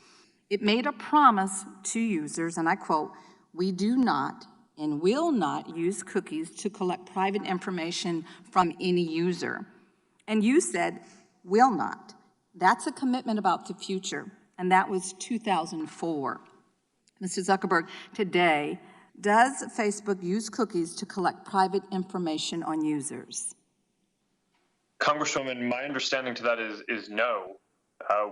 It made a promise to users, and I quote, "We do not and will not use cookies to collect private information from any user." And you said, "will not." That's a commitment about the future, and that was 2004. Mr. Zuckerberg, today, does Facebook use cookies to collect private information on users? Congresswoman, my understanding to that is no.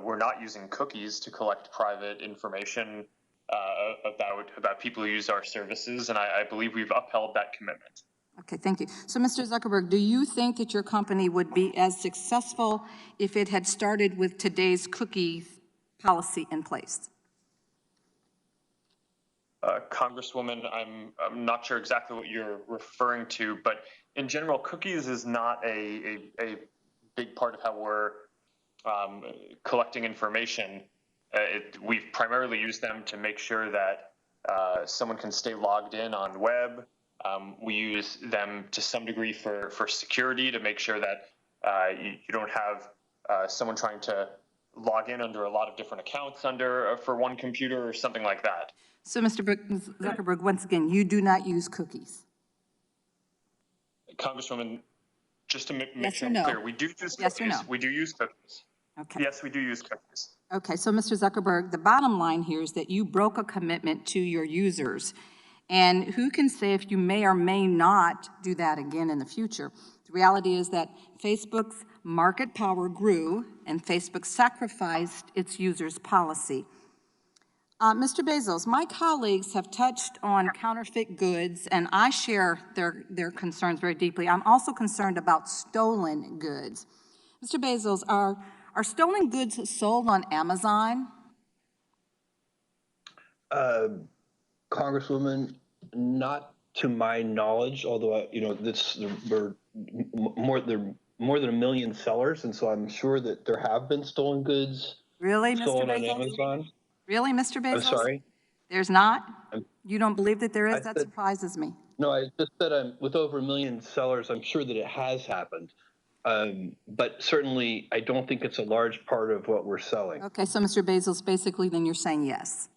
We're not using cookies to collect private information about people who use our services, and I believe we've upheld that commitment. Okay, thank you. So, Mr. Zuckerberg, do you think that your company would be as successful if it had started with today's cookie policy in place? Congresswoman, I'm not sure exactly what you're referring to, but in general, cookies is not a big part of how we're collecting information. We've primarily used them to make sure that someone can stay logged in on web. We use them to some degree for security, to make sure that you don't have someone trying to log in under a lot of different accounts for one computer or something like that. So, Mr. Zuckerberg, once again, you do not use cookies? Congresswoman, just to make Yes sure or I'm no? clear, we do use cookies. Yes or no? We do use cookies. Okay. Yes, we do use cookies. Okay, so Mr. Zuckerberg, the bottom line here is that you broke a commitment to your users. And who can say if you may or may not do that again in the future? The reality is that Facebook's market power grew and Facebook sacrificed its users' policy. Mr. Bezos, my colleagues have touched on counterfeit goods, and I share their concerns very deeply. I'm also concerned about stolen goods. Mr. Bezos, are stolen goods sold on Amazon? Congresswoman, not to my knowledge, although there are more than 1 million sellers, and so I'm sure that there have been stolen goods stolen on Amazon. Really, Mr. Bezos? I'm sorry? There's not? You don't believe that there is? That surprises me. No, I just said with over 1 million sellers, I'm sure that it has happened. But certainly, I don't think it's a large part of what we're selling. Okay, so Mr. Bezos, basically then you're saying yes.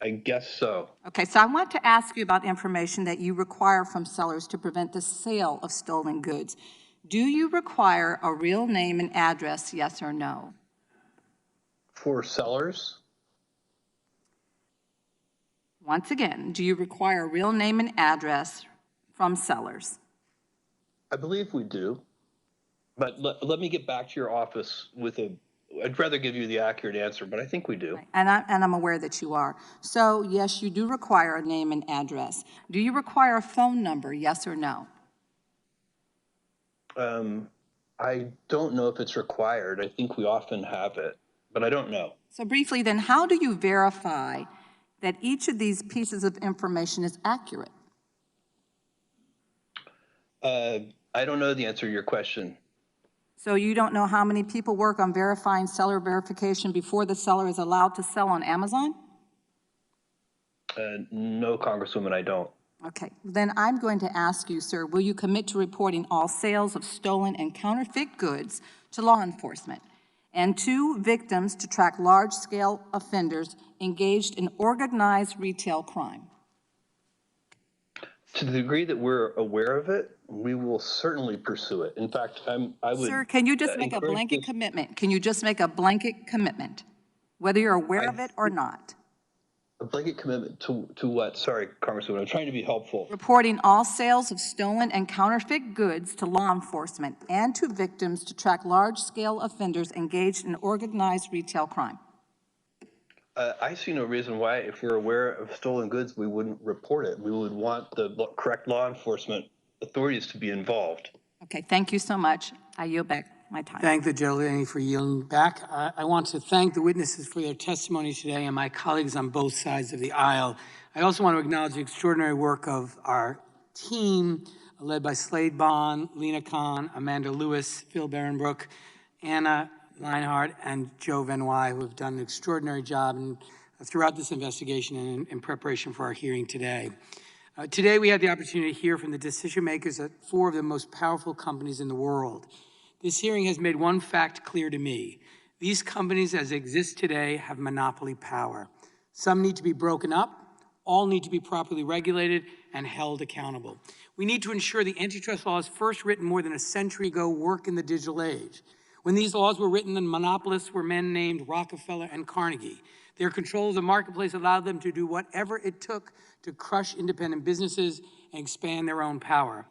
I guess so. Okay, so I want to ask you about information that you require from sellers to prevent the sale of stolen goods. Do you require a real name and address, yes or no? For sellers? Once again, do you require a real name and address from sellers? I believe we do. But let me get back to your office with I'd rather give you the accurate answer, but I think we do. Right. And I'm aware that you are. So, yes, you do require a name and address. Do you require a phone number, yes or no? I don't know if it's required. I think we often have it, but I don't know. So briefly then, how do you verify that each of these pieces of information is accurate? I don't know the answer to your question. So you don't know how many people work on verifying seller verification before the seller is allowed to sell on Amazon? No, Congresswoman, I don't. Okay, then I'm going to ask you, sir, will you commit to reporting all sales of stolen and counterfeit goods to law enforcement and to victims to track large-scale offenders engaged in organized retail crime? To the degree that we're aware of it, we will certainly pursue it. In fact, I would. Sir, can you just make a blanket commitment? Can you just make a blanket commitment, whether you're aware of it or not? A blanket commitment to what? Sorry, Congresswoman, I'm trying to be helpful. Reporting all sales of stolen and counterfeit goods to law enforcement and to victims to track large-scale offenders engaged in organized retail crime. I see no reason why, if we're aware of stolen goods, we wouldn't report it. We would want the correct law enforcement authorities to be involved. Okay, thank you so much. I yield back. my time. Thank the gentlelady for yielding back. I want to thank the witnesses for their testimony today and my colleagues on both sides of the aisle. I also want to acknowledge the extraordinary work of our team, led by Slade Bond, Lena Kahn, Amanda Lewis, Phil Barenbrook, Anna Leinhardt, and Joe Venoy, who have done an extraordinary job throughout this investigation and in preparation for our hearing today. Today, we had the opportunity to hear from the decision makers at 4 of the most powerful companies in the world. This hearing has made one fact clear to me. These companies, as they exist today, have monopoly power. Some need to be broken up. All need to be properly regulated and held accountable. We need to ensure the antitrust laws first written more than a century ago work in the digital age. When these laws were written, the monopolists were men named Rockefeller and Carnegie. Their control of the marketplace allowed them to do whatever it took to crush independent businesses and expand their own power.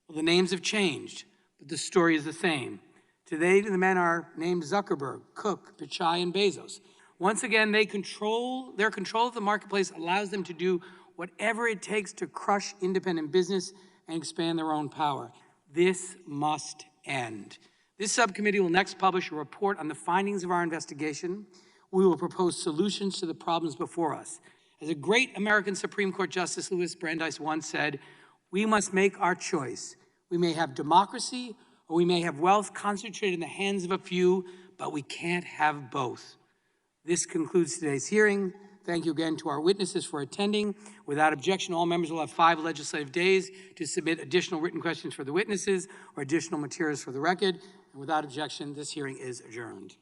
Well, the names have changed, but the story is the same. Today, the men are named Zuckerberg, Cook, Pichai, and Bezos. Once again, their control of the marketplace allows them to do whatever it takes to crush independent business and expand their own power. This must end. This subcommittee will next publish a report on the findings of our investigation. We will propose solutions to the problems before us. As a great American Supreme Court Justice Louis Brandeis once said, we must make our choice. We may have democracy, or we may have wealth concentrated in the hands of a few, but we can't have both. This concludes today's hearing. Thank you again to our witnesses for attending. Without objection, all members will have 5 legislative days to submit additional written questions for the witnesses or additional materials for the record. And without objection, this hearing is adjourned.